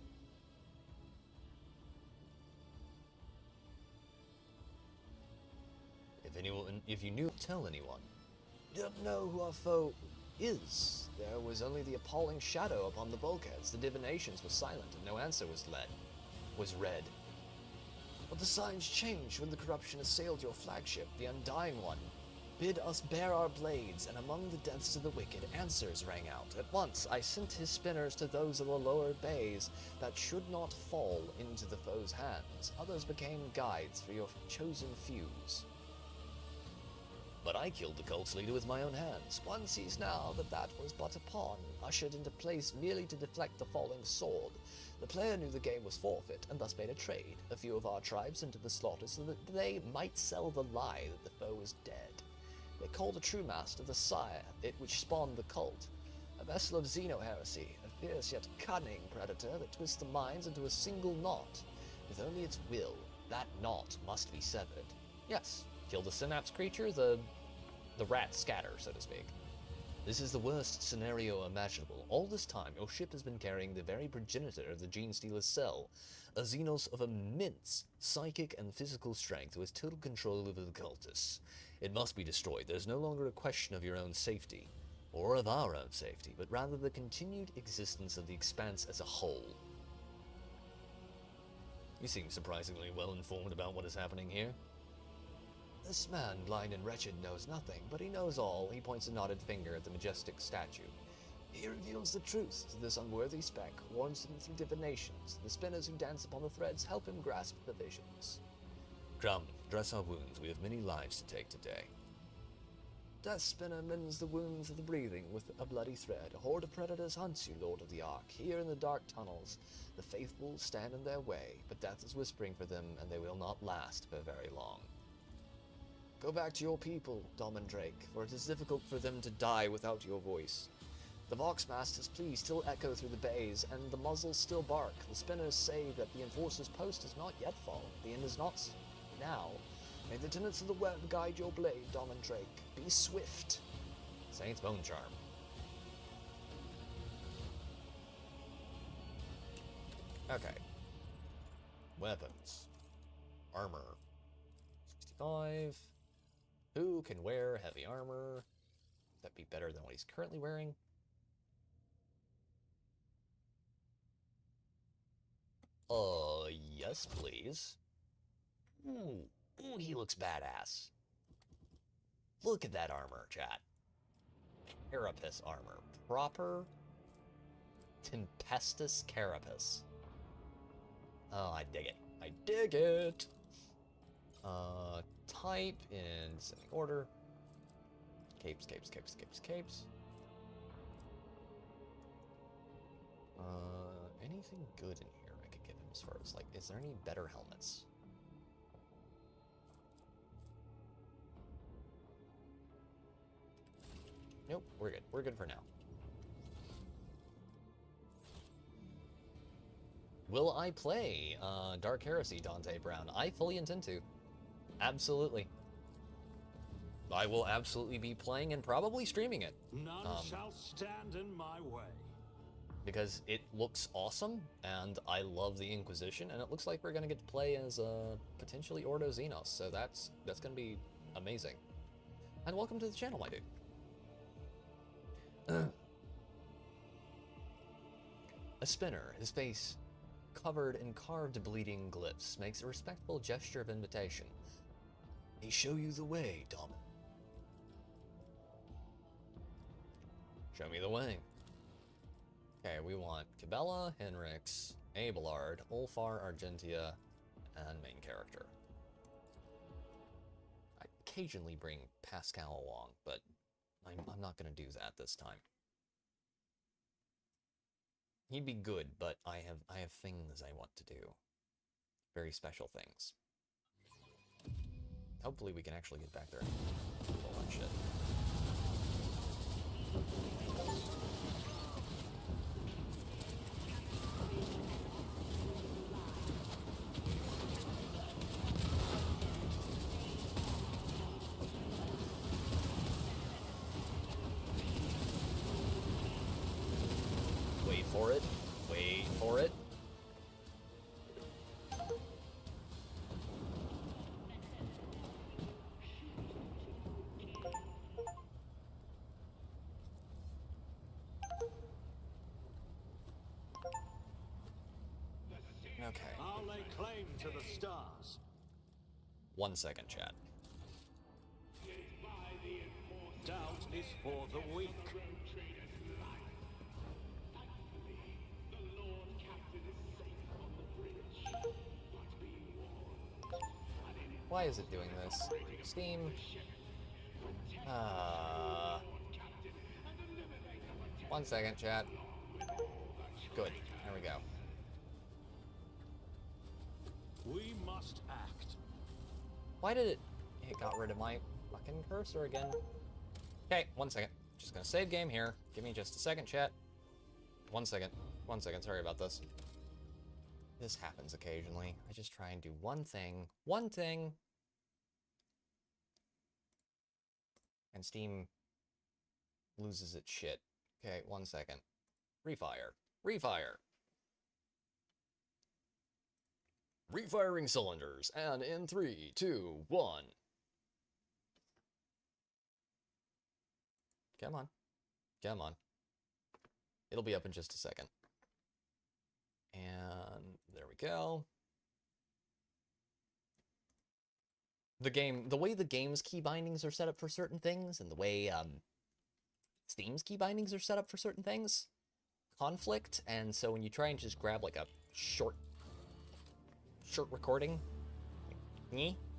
If you knew, tell anyone. You don't know who our foe is. There was only the appalling shadow upon the bulkheads. The divinations were silent, and no answer was read. But the signs changed when the corruption assailed your flagship, the Undying One. Bid us bear our blades, and among the deaths of the wicked, answers rang out. At once I sent his spinners to those of the lower bays that should not fall into the foe's hands. Others became guides for your chosen fews. But I killed the cult's leader with my own hands. One sees now that that was but a pawn, ushered into place merely to deflect the falling sword. The player knew the game was forfeit, and thus made a trade, a few of our tribes into the slaughter so that they might sell the lie that the foe was dead. They call the true master the sire, it which spawned the cult. A vessel of xeno-heresy, a fierce yet cunning predator that twists the minds into a single knot. With only its will, that knot must be severed. Yes, kill the synapse creature, the rats scatter, so to speak. This is the worst scenario imaginable. All this time, your ship has been carrying the very progenitor of the Gene Stealer's cell, a Xenos of immense psychic and physical strength who has total control over the cultists. It must be destroyed. There's no longer a question of your own safety, or of our own safety, but rather the continued existence of the Expanse as a whole. You seem surprisingly well informed about what is happening here. This man, blind and wretched, knows nothing, but he knows all. He points a knotted finger at the majestic statue. He reveals the truth to this unworthy speck, warns him through divinations. The spinners who dance upon the threads help him grasp the visions. Come, dress our wounds. We have many lives to take today. Death Spinner mends the wounds of the breathing with a bloody thread. A horde of predators hunts you, Lord of the Ark. Here in the dark tunnels, the faithful stand in their way, but death is whispering for them, and they will not last for very long. Go back to your people, Drake, for it is difficult for them to die without your voice. The Voxmaster's pleas still echo through the bays, and the muzzles still bark. The spinners say that the Enforcer's post has not yet fallen. The end is not now. May the tenets of the web guide your blade, Drake. Be swift. Saint's Bone Charm. Okay. Weapons. Armor. 65. Who can wear heavy armor? That'd be better than what he's currently wearing. Yes, please. Ooh, he looks badass. Look at that armor, chat. Carapace armor. Proper Tempestus Carapace. Oh, I dig it. I dig it! Type in descending order. Capes. Anything good in here I could give him as far as, like, is there any better helmets? Nope, we're good. We're good for now. Will I play Dark Heresy, Dante Brown? I fully intend to. Absolutely. I will absolutely be playing and probably streaming it. None shall stand in my way. Because it looks awesome, and I love the Inquisition, and it looks like we're going to get to play as potentially Ordo Xenos, so that's going to be amazing. And welcome to the channel, my dude. A spinner, his face covered in carved bleeding glyphs, makes a respectful gesture of invitation. He show you the way, Domin. Show me the way. Okay, we want Cabela, Henrix, Abelard, Ulfar, Argentia, and main character. I occasionally bring Pascal along, but I'm not going to do that this time. He'd be good, but I have things I want to do. Very special things. Hopefully we can actually get back there and do all that shit. Wait for it. Wait for it. Okay. I'll lay claim to the stars. 1 second, chat. Doubt is for the weak. Why is it doing this? Steam. 1 second, chat. Good. There we go. We must act. Why did it got rid of my fucking cursor again? Okay, 1 second. Just gonna save game here. Give me just a second, chat. 1 second. 1 second. Sorry about this. This happens occasionally. I just try and do one thing. One thing. And Steam loses its shit. Okay, 1 second. Refire. Refire. Refiring cylinders, and in 3, 2, 1. Come on. Come on. It'll be up in just a second. And there we go. The way the game's key bindings are set up for certain things, and the way Steam's key bindings are set up for certain things, conflict, and so when you try and just grab like a short recording,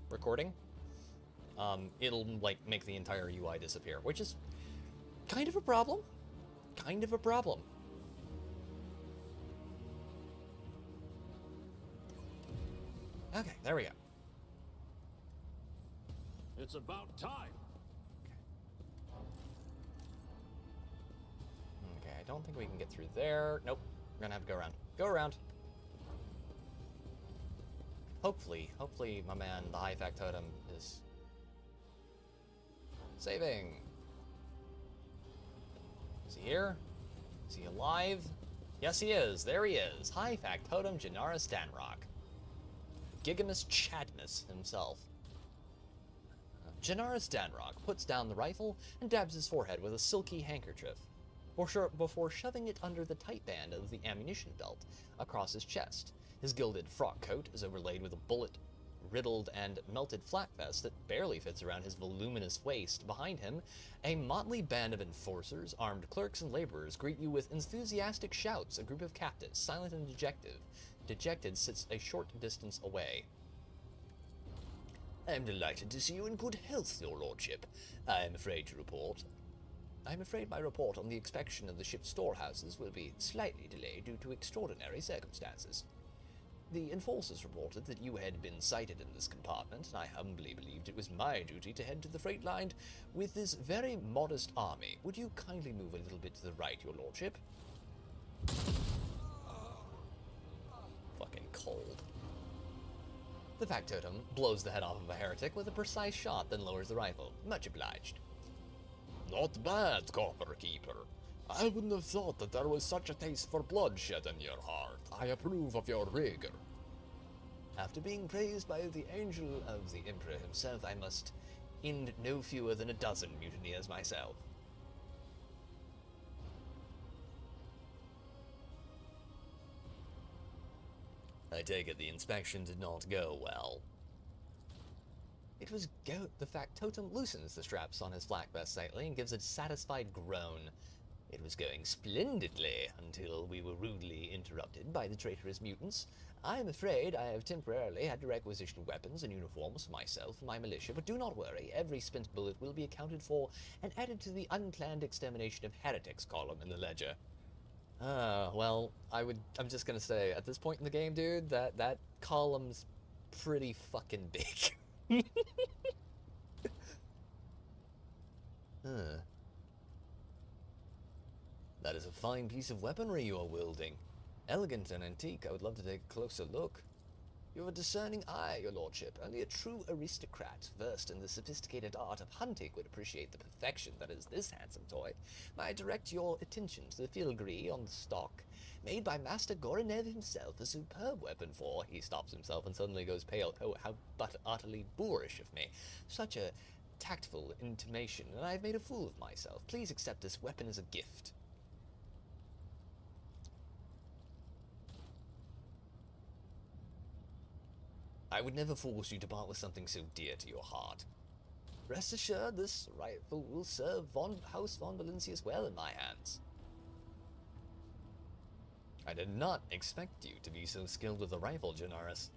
recording, it'll like make the entire UI disappear, which is kind of a problem. Kind of a problem. Okay, there we go. It's about time. Okay, I don't think we can get through there. Nope, we're gonna have to go around. Go around. Hopefully my man, the high factotum, is saving. Is he here? Is he alive? Yes, he is. There he is. High factotum Janaris Danrock. Gigamus Chadmus himself. Janaris Danrock puts down the rifle and dabs his forehead with a silky handkerchief, before shoving it under the tight band of the ammunition belt across his chest. His gilded frock coat is overlaid with a bullet-riddled and melted flak vest that barely fits around his voluminous waist. Behind him, a motley band of enforcers, armed clerks, and laborers greet you with enthusiastic shouts. A group of captives, silent and dejected, sits a short distance away. I am delighted to see you in good health, your lordship. I am afraid to report I'm afraid my report on the inspection of the ship's storehouses will be slightly delayed due to extraordinary circumstances. The enforcers reported that you had been sighted in this compartment, and I humbly believed it was my duty to head to the freight line with this very modest army. Would you kindly move a little bit to the right, your lordship? Fucking cold. The factotum blows the head off of a heretic with a precise shot, then lowers the rifle. Much obliged. Not bad, Copper Keeper. I wouldn't have thought that there was such a taste for bloodshed in your heart. I approve of your rigor. After being praised by the angel of the Emperor himself, I must end no fewer than a dozen mutineers myself. I take it the inspection did not go well. It was the factotum loosens the straps on his flak vest slightly and gives a satisfied groan. It was going splendidly until we were rudely interrupted by the traitorous mutants. I am afraid I have temporarily had to requisition weapons and uniforms for myself and my militia, but do not worry, every spent bullet will be accounted for and added to the unplanned extermination of heretics column in the ledger. Well, I'm just gonna say, at this point in the game, dude, that column's pretty fucking big. That is a fine piece of weaponry you are wielding. Elegant and antique, I would love to take a closer look. You have a discerning eye, your lordship. Only a true aristocrat, versed in the sophisticated art of hunting, would appreciate the perfection that is this handsome toy. May I direct your attention to the filigree on the stock, made by Master Goronev himself, a superb weapon for... He stops himself and suddenly goes pale. Oh, how utterly boorish of me. Such a tactful intimation, and I have made a fool of myself. Please accept this weapon as a gift. I would never force you to part with something so dear to your heart. Rest assured, this rifle will serve House von Valencius well in my hands. I did not expect you to be so skilled with a rifle, Janaris.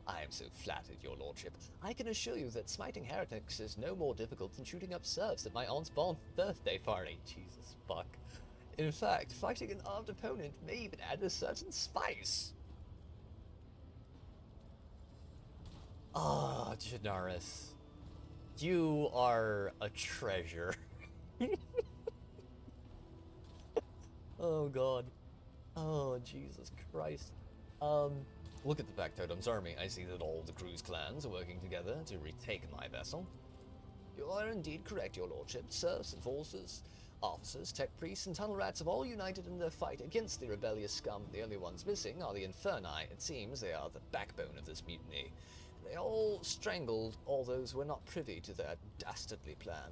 I am so flattered, your lordship. I can assure you that smiting heretics is no more difficult than shooting up serfs at my aunt's birthday party. Jesus fuck. In fact, fighting an armed opponent may even add a certain spice. Ah, Janaris. You are a treasure. Oh god. Oh, Jesus Christ. Look at the Factotum's army. I see that all the crew's clans are working together to retake my vessel. You are indeed correct, your lordship. Serfs, enforcers, officers, tech priests, and tunnel rats have all united in their fight against the rebellious scum. The only ones missing are the Inferni. It seems they are the backbone of this mutiny. They all strangled all those who were not privy to their dastardly plan.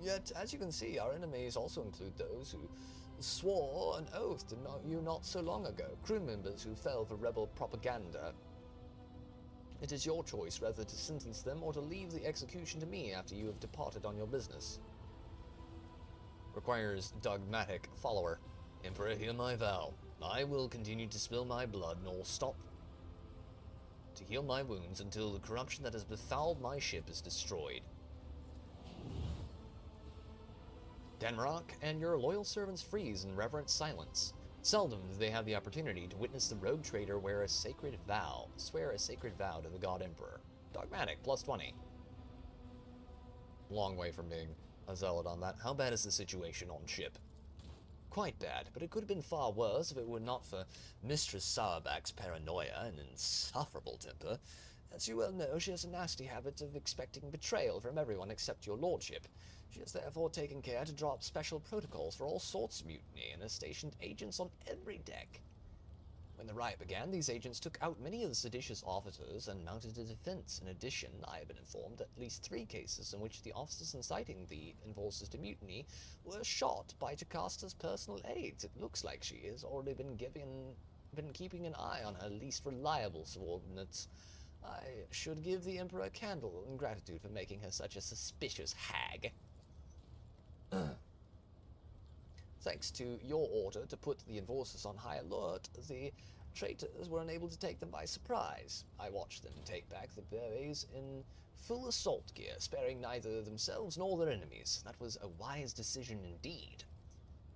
Yet, as you can see, our enemies also include those who swore an oath to you not so long ago, crew members who fell for rebel propaganda. It is your choice whether to sentence them or to leave the execution to me after you have departed on your business. Requires dogmatic follower. Emperor, hear my vow. I will continue to spill my blood nor stop to heal my wounds until the corruption that has befouled my ship is destroyed. Denmark and your loyal servants freeze in reverent silence. Seldom do they have the opportunity to witness the rogue trader swear a sacred vow to the god emperor. Dogmatic, +20. Long way from being a zealot on that. How bad is the situation on ship? Quite bad, but it could have been far worse if it were not for Mistress Sauerback's paranoia and insufferable temper. As you well know, she has a nasty habit of expecting betrayal from everyone except your lordship. She has therefore taken care to draw up special protocols for all sorts of mutiny and has stationed agents on every deck. When the riot began, these agents took out many of the seditious officers and mounted a defense. In addition, I have been informed at least 3 cases in which the officers inciting the enforcers to mutiny were shot by Jacasta's personal aides. It looks like she has already been keeping an eye on her least reliable subordinates. I should give the Emperor a candle in gratitude for making her such a suspicious hag. Thanks to your order to put the enforcers on high alert, the traitors were unable to take them by surprise. I watched them take back the berets in Full assault gear, sparing neither themselves nor their enemies. That was a wise decision indeed.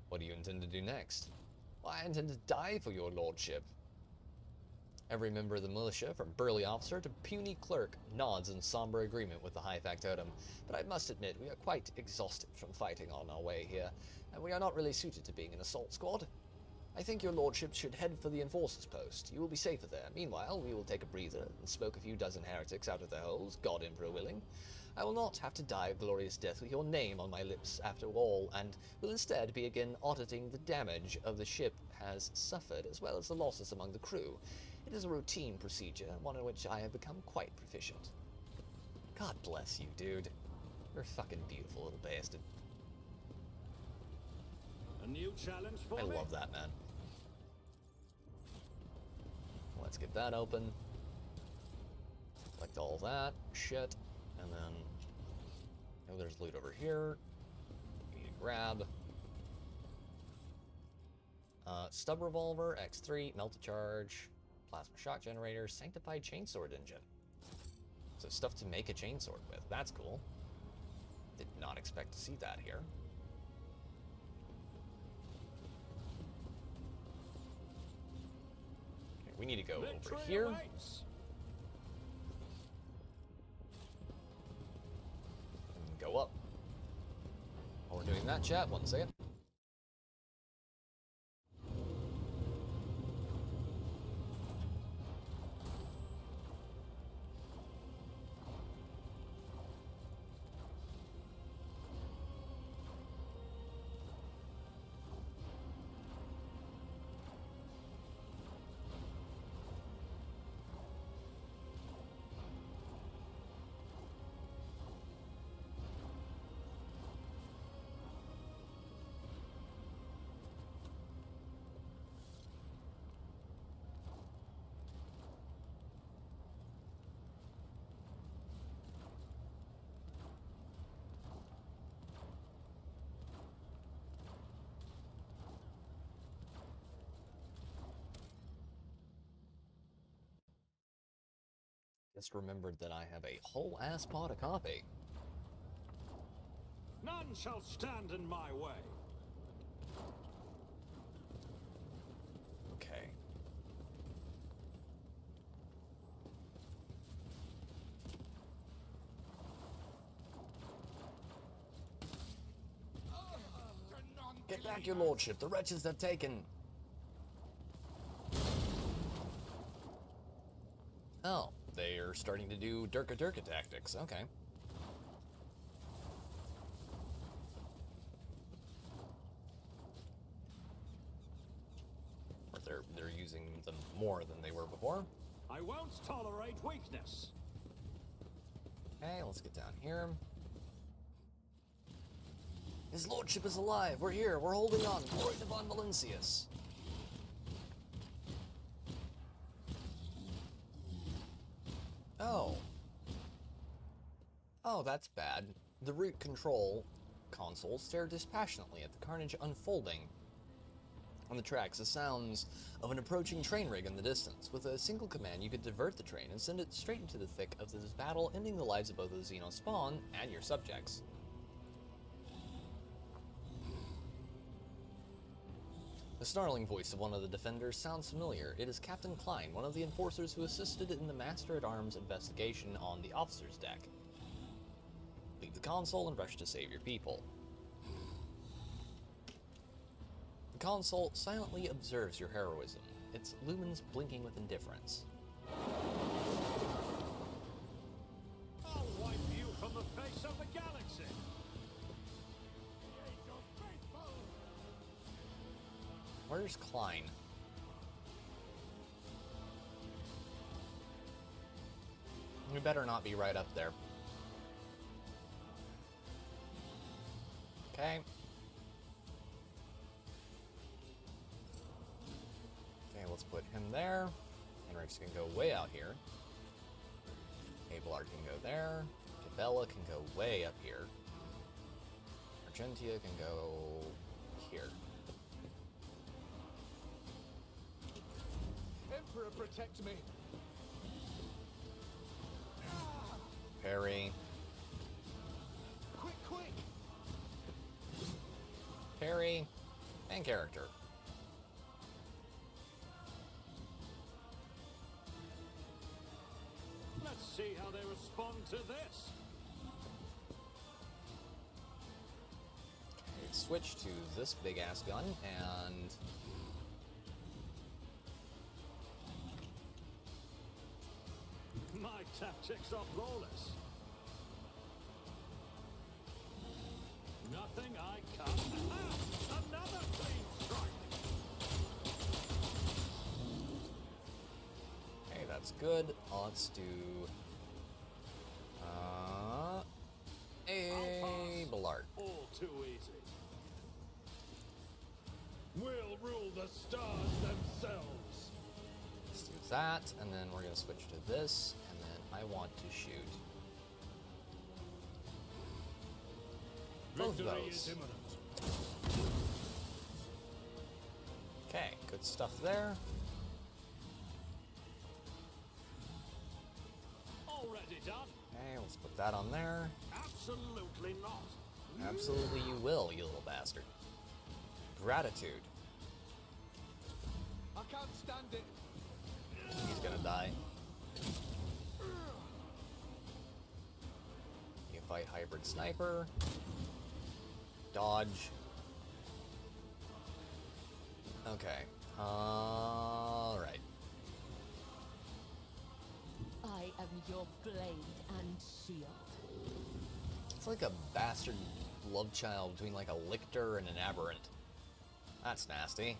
What do you intend to do next? Well, I intend to die for your lordship. Every member of the militia, from burly officer to puny clerk, nods in somber agreement with the high factotum, but I must admit we are quite exhausted from fighting on our way here, and we are not really suited to being an assault squad. I think your lordship should head for the enforcer's post. You will be safer there. Meanwhile, we will take a breather and smoke a few dozen heretics out of their holes, God Emperor willing. I will not have to die a glorious death with your name on my lips after all, and will instead be again auditing the damage of the ship has suffered, as well as the losses among the crew. It is a routine procedure, one in which I have become quite proficient. God bless you, dude. You're a fucking beautiful little bastard. A new challenge for me? I love that, man. Let's get that open. Collect all that shit. And then, oh, there's loot over here. We need to grab. Stub revolver, X3, multi-charge, plasma shock generator, sanctified chainsword engine. So stuff to make a chainsword with. That's cool. Did not expect to see that here. Okay, we need to go over here. Go up. While we're doing that, chat, 1 second. Just remembered that I have a whole ass pot of coffee. None shall stand in my way. Okay. Get back, your lordship. The wretches have taken. Oh, they are starting to do Durka tactics. Okay. Or they're using them more than they were before. I won't tolerate weakness. Okay, let's get down here. His lordship is alive. We're here. We're holding on. Glory to Von Valencius. Oh. Oh, that's bad. The root control console stared dispassionately at the carnage unfolding on the tracks, the sounds of an approaching train rig in the distance. With a single command, you could divert the train and send it straight into the thick of this battle, ending the lives of both the Xeno spawn and your subjects. The snarling voice of one of the defenders sounds familiar. It is Captain Klein, one of the enforcers who assisted in the Master-at-Arms investigation on the officer's deck. Leave the console and rush to save your people. The console silently observes your heroism, its lumens blinking with indifference. I'll wipe you from the face of the galaxy. Where's Klein? We better not be right up there. Okay. Okay, let's put him there. Henrik's can go way out here. Abelard can go there. Cabela can go way up here. Argentia can go here. Emperor, protect me! Parry. Quick, quick! Parry. And character. Let's see how they respond to this. Okay, switch to this big ass gun and My tactics are flawless. Nothing I can't. Ah! Another clean strike. okay, that's good. Let's do a Ballard. All too easy. We'll rule the stars themselves. Let's do that, and then we're gonna switch to this, and then I want to shoot both of Victory those. is imminent. Okay, good stuff there. Already done? Okay, let's put that on there. Absolutely not. Absolutely you will, you little bastard. Gratitude. I can't stand it. He's gonna die. You can fight hybrid sniper. Dodge. Okay. Alright. I am your blade and shield. It's like a bastard love child between like a lictor and an aberrant. That's nasty.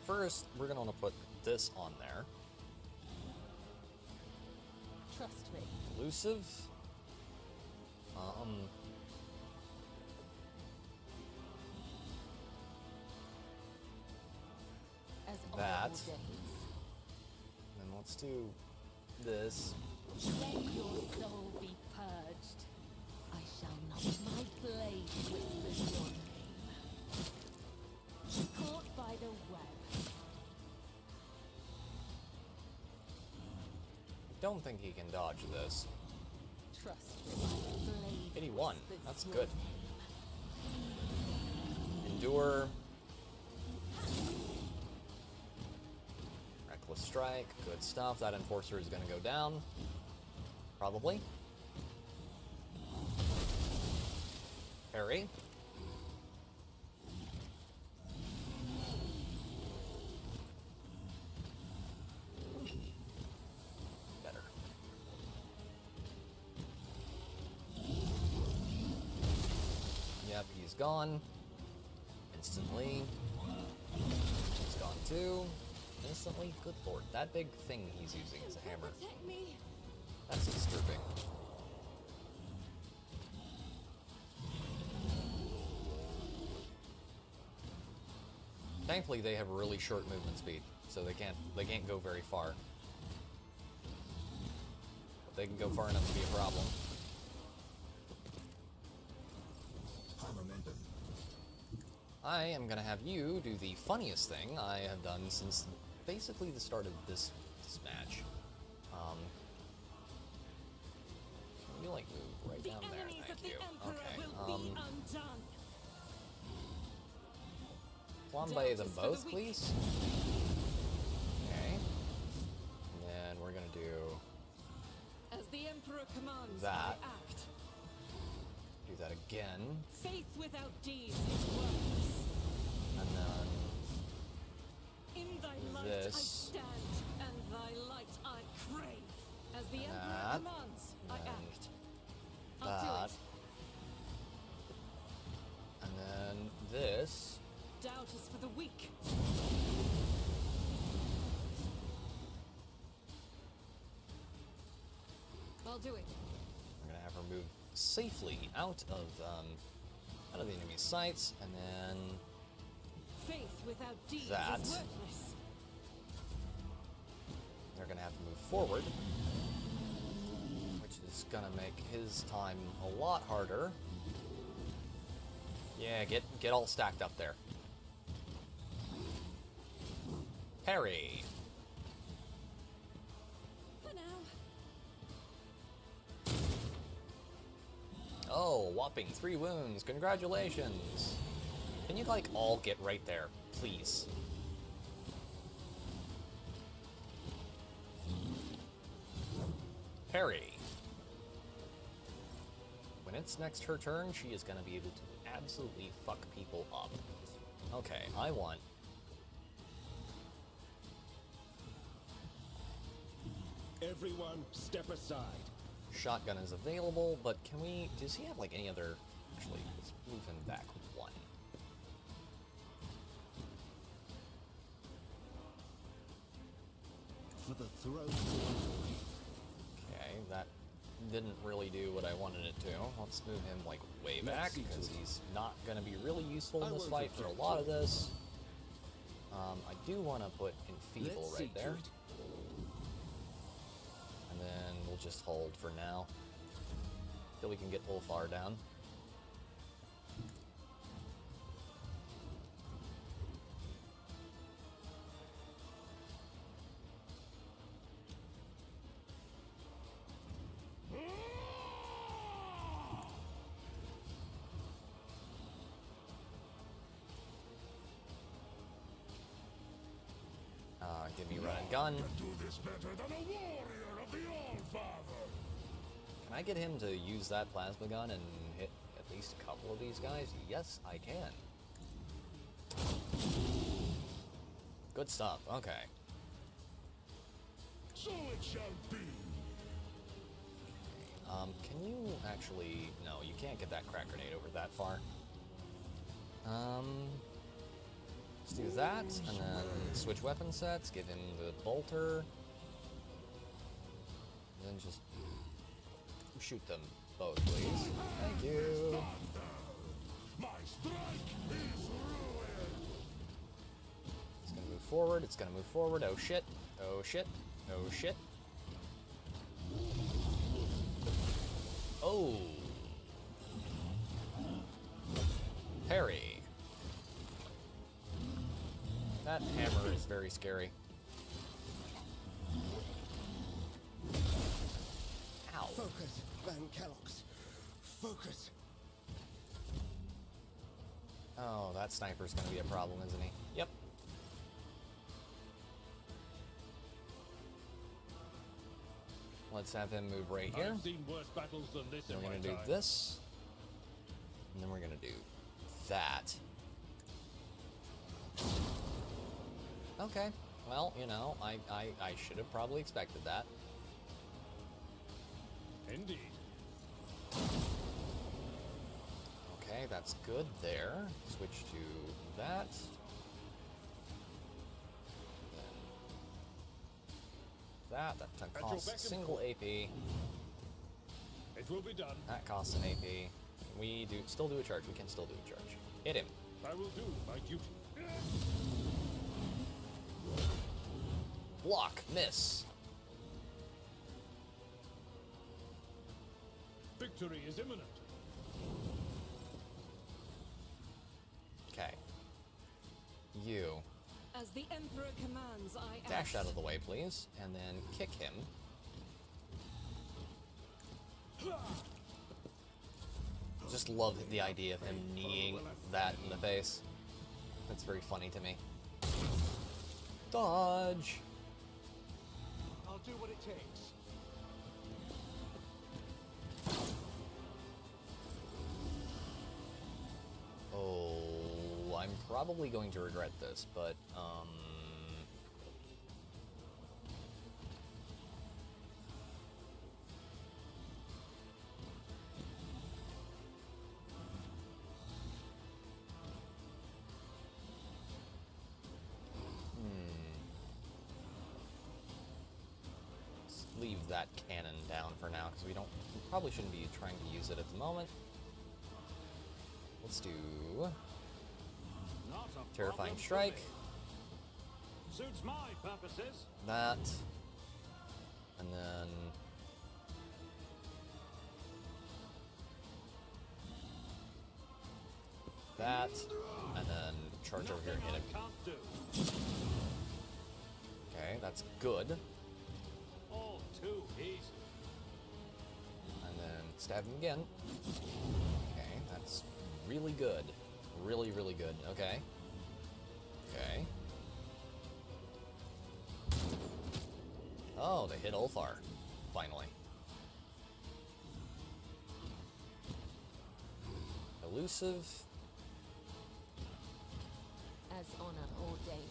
First, we're gonna want to put this on there. Trust me. Elusive. As That. old days. And let's do this. Let your soul be purged. I shall not. My blade whispers your name. Caught by the web. Don't think he can dodge this. Trust me. My blade 81. whispers That's your good. name. Endure. Reckless strike. Good stuff. That enforcer is going to go down. Probably. Parry. Better. Yep, he's gone. Instantly. He's gone too. Instantly. Good lord. That big thing he's using is a hammer. Protect me. That's disturbing. Thankfully, they have really short movement speed, so they can't go very far. But they can go far enough to be a problem. I am gonna have you do the funniest thing I have done since basically the start of this match. Can you like move right The down there? enemies Thank of the you. Emperor Okay. will be undone. Flambe them Justice for both, the weak. please. Okay. And then we're gonna do As the Emperor commands, That. I act. that again, Faith without deeds is worthless. and then In thy light I this. stand, and thy light I crave. As the Emperor That. commands, I And act. I'll that, do it. and then this. Doubt is for the weak. I'll do it. We're gonna have her move safely out of the enemy's sights, and then Faith without deeds That. is worthless. they're gonna have to move forward, which is gonna make his time a lot harder. Yeah, get all stacked up there. Parry. Oh, whopping 3 wounds. Congratulations. Can you, like, all get right there, please? Parry. When it's next her turn, she is going to be able to absolutely fuck people up. Okay, I want... Everyone, step aside. Shotgun is available, but can we... Does he have, like, any other... Actually, let's move him back 1. For the throne. Okay, that didn't really do what I wanted it to. Let's move him, like, way back, because he's not going to be really useful in this fight for a lot of this. I do want to put Enfeeble right there. And then we'll just hold for now. Till we can get Ulfar down. Give me run and gun. Do this better than a warrior of the Allfather. Can I get him to use that plasma gun and hit at least a couple of these guys? Yes, I can. Good stuff. Okay. So it shall be. Can you actually... No, you can't get that crack grenade over that far. Let's do that, and then switch weapon sets, give him the bolter, and then just shoot them both, please. Thank you. My strike is ruined. It's gonna move forward, it's gonna move forward. Oh shit, oh shit, oh shit. Oh. Parry. That hammer is very scary. Ow. Focus, Van Kellogg's. Focus. Oh, that sniper's gonna be a problem, isn't he? Yep. Let's have him move right here. I've seen worse battles than this Then in we're my gonna do time. this. And then we're gonna do that. Okay. Well, you know, I should have probably expected that. Indeed. Okay, that's good there. Switch to that. That costs a single AP. It will be done. That costs an AP. We still do a charge. We can still do a charge. Hit him. I will do my duty. Block. Miss. Victory is imminent. Okay. You. As the Emperor commands, I Dash act. out of the way, please, and then kick him. Just love the idea of him kneeing that in the face. That's very funny to me. Dodge! I'll do what it takes. Oh, I'm probably going to regret this, but, let's leave that cannon down for now, because we probably shouldn't be trying to use it at the moment. Let's do Not a Terrifying problem for Strike. me. Suits my purposes. That. And then... that. And then charge over here and hit him. Can't do. Okay, that's good. All too easy. And then Stab him again. Okay, that's really good. Really, really good. Okay. Okay. Oh, they hit Ulthar. Finally. Elusive. As honor ordains.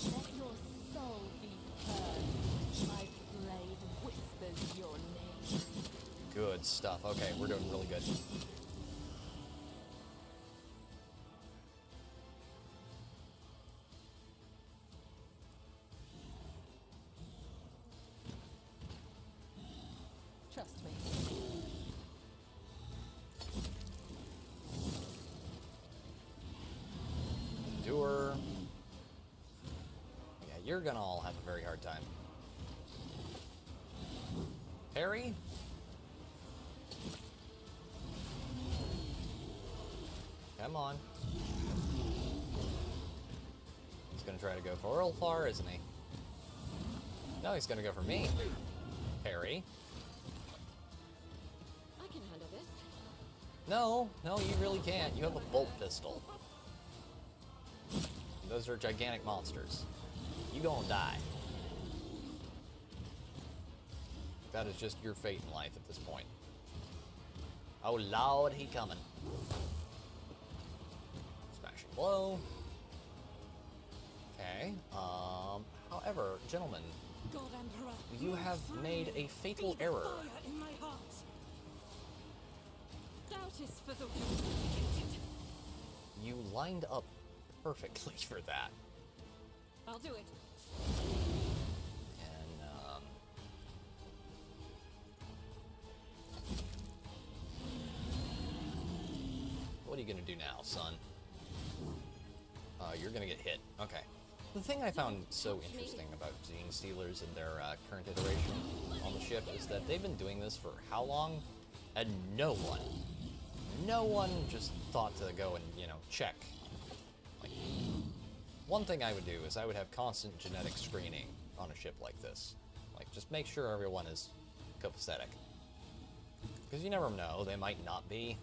Let your soul be purged. My blade whispers your name. Good stuff. Okay, we're doing really good. Trust me. Endure. Yeah, you're gonna all have a very hard time. Parry. Come on. He's gonna try to go for Ulthar, isn't he? No, he's gonna go for me. Parry. I can handle this. No, no, you really can't. You have a bolt pistol. Those are gigantic monsters. You gonna die. That is just your fate in life at this point. Oh Lord, he coming. Smashing blow. Okay. However, gentlemen, God Emperor, you have made a fatal be the error. fire in my heart. Doubt is for the weak. You lined up perfectly for that. I'll do it. And, what are you gonna do now, son? You're gonna get hit. Okay. The thing I found so interesting about Gene Stealers and their current iteration on the ship is that they've been doing this for how long? And no one just thought to go and, you know, check. Like, one thing I would do is I would have constant genetic screening on a ship like this. Like, just make sure everyone is copacetic. Because you never know, they might not be.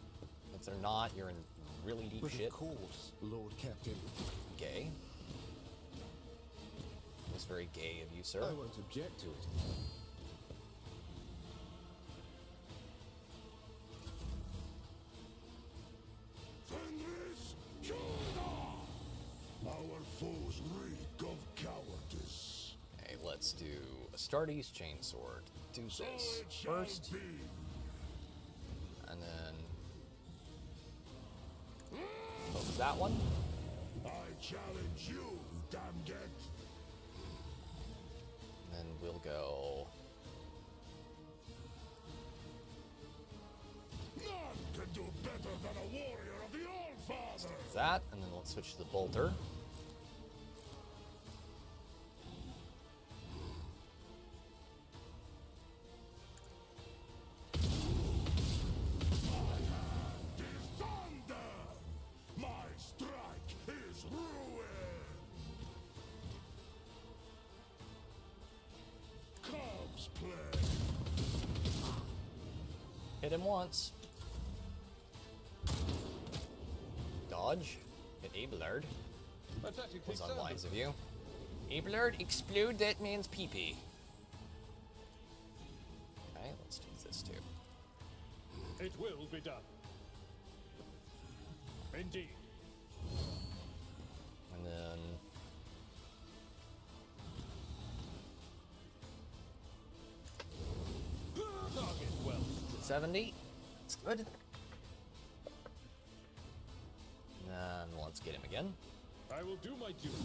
If they're not, you're in really deep shit. Of course, Lord Captain. Gay. It's very gay of you, sir. I won't object to it. Fenris, Jorda! Our foes reek of cowardice. Okay, let's do Astartes Chainsword. Do So this it shall first, be. and then focus that one. I challenge you, damned. Then we'll go. None can do better than a warrior of the All-Father. That, and then let's switch to the bolter. My hand is thunder. My strike is ruin. Cubs play. Hit him once. Dodge. Hit Abelard. Was unwise of you. Abelard, explode, that means pee-pee. Okay, let's do this too. It will be done. Indeed. And then... Target well. 70. That's good. And then let's get him again. I will do my duty.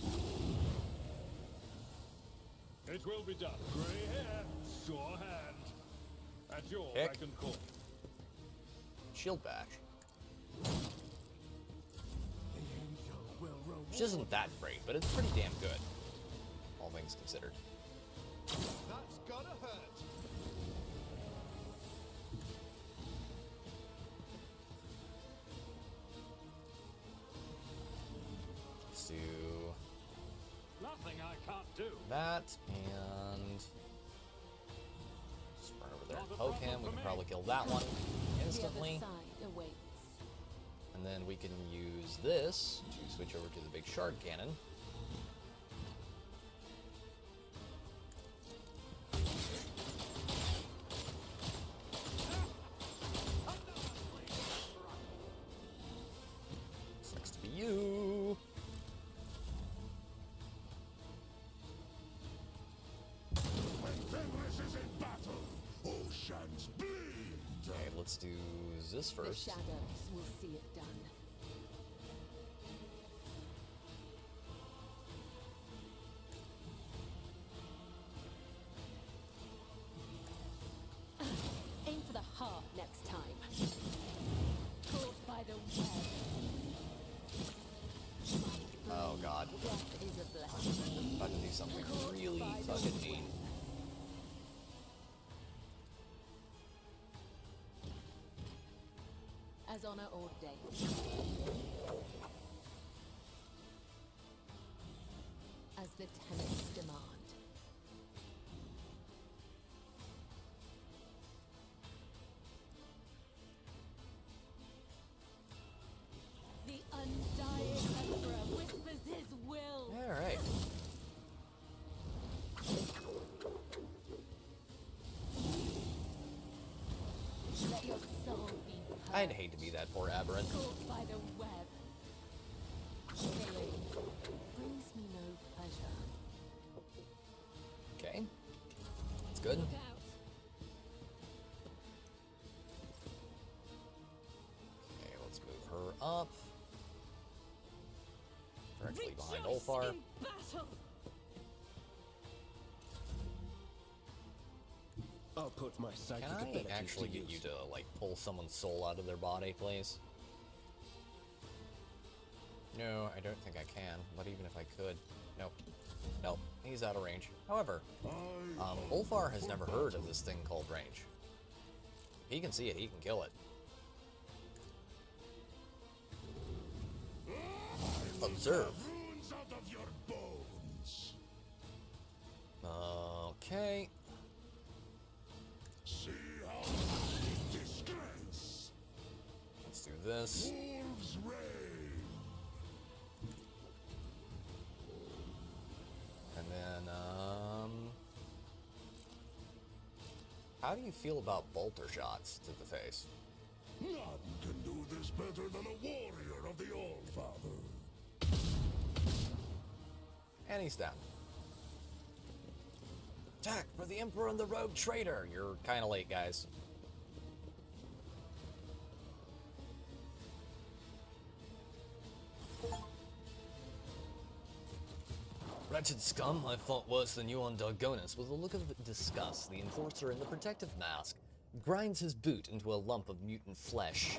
It will be done. Grey hair, sure hand. At your Heck. beck and call. Shield bash. Which isn't that great, but it's pretty damn good. All things considered. That's gonna hurt. Let's do Nothing I can't do. that, and Just run over there and poke him. We can probably kill that one instantly. The other side awaits. And then we can use this to switch over to the big shard cannon. Sucks to be you. When Fenris is in battle, oceans bleed. Okay, let's do this The first. shadows will see it done. Aim for the heart next time. Caught by the web. Oh god. Death is a blessing. About to do something really fucking mean. As honor ordained. As the tenets demand. The undying Emperor whispers his will. Alright. Let your soul be purged. I'd hate to be that poor aberrant. Caught by the web. Killing brings me no pleasure. Okay. That's good. Look out. Okay, let's move her up. Directly behind Ulfar. In battle. I'll put my psychic Can I abilities actually to get use. you to, like, pull someone's soul out of their body, please? No, I don't think I can, but even if I could... Nope. Nope, he's out of range. However, Ulfar has never heard of this thing called range. He can see it, he can kill it. Observe. Runes out of your bones. Okay. See how disgrace. Let's do this. Wolves reign. And then, how do you feel about bolter shots to the face? None can do this better than a warrior of the All-Father. And he's down. Attack for the Emperor and the Rogue Trader! You're kinda late, guys. Wretched scum, I've fought worse than you on Dargonus. With a look of disgust, the Enforcer in the protective mask grinds his boot into a lump of mutant flesh.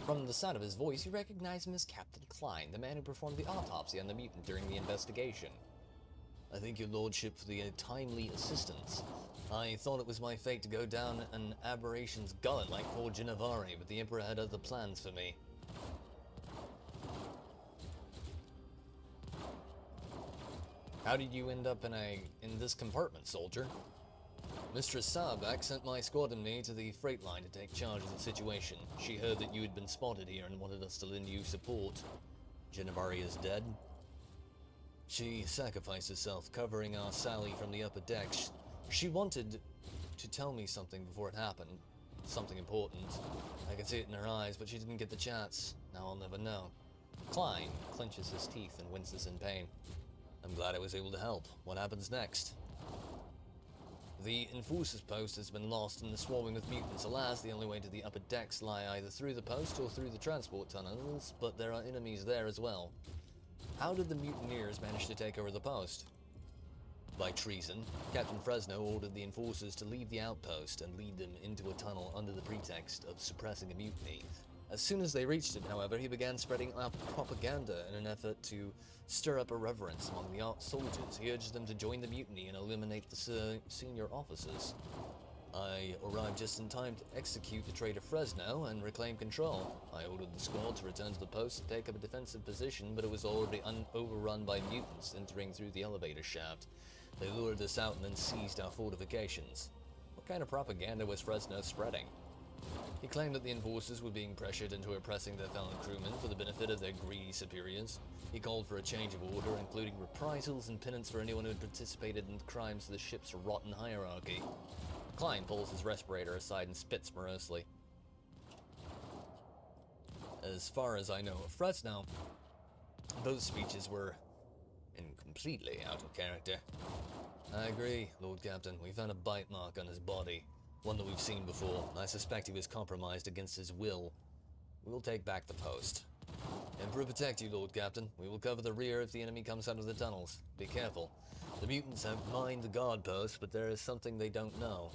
From the sound of his voice, you recognize him as Captain Klein, the man who performed the autopsy on the mutant during the investigation. I thank your lordship for the timely assistance. I thought it was my fate to go down an aberration's gullet like poor Gennevari, but the Emperor had other plans for me. How did you end up in this compartment, soldier? Mistress Sauerbach sent my squad and me to the freight line to take charge of the situation. She heard that you had been spotted here and wanted us to lend you support. Gennevari is dead. She sacrificed herself, covering our Sally from the upper decks. She wanted to tell me something before it happened. Something important. I could see it in her eyes, but she didn't get the chance. Now I'll never know. Klein clenches his teeth and winces in pain. I'm glad I was able to help. What happens next? The Enforcer's post has been lost in the swarming with mutants. Alas, the only way to the upper decks lie either through the post or through the transport tunnels, but there are enemies there as well. How did the mutineers manage to take over the post? By treason, Captain Fresno ordered the Enforcers to leave the outpost and lead them into a tunnel under the pretext of suppressing a mutiny. As soon as they reached it, however, he began spreading out propaganda in an effort to stir up irreverence among the soldiers. He urged them to join the mutiny and eliminate the senior officers. I arrived just in time to execute the traitor Fresno and reclaim control. I ordered the squad to return to the post and take up a defensive position, but it was already overrun by mutants entering through the elevator shaft. They lured us out and then seized our fortifications. What kind of propaganda was Fresno spreading? He claimed that the enforcers were being pressured into oppressing their fellow crewmen for the benefit of their greedy superiors. He called for a change of order, including reprisals and penance for anyone who had participated in the crimes of the ship's rotten hierarchy. Klein pulls his respirator aside and spits morosely. As far as I know of Fresno, those speeches were completely out of character. I agree, Lord Captain. We found a bite mark on his body. One that we've seen before. I suspect he was compromised against his will. We will take back the post. Emperor protect you, Lord Captain. We will cover the rear if the enemy comes out of the tunnels. Be careful. The mutants have mined the guard post, but there is something they don't know.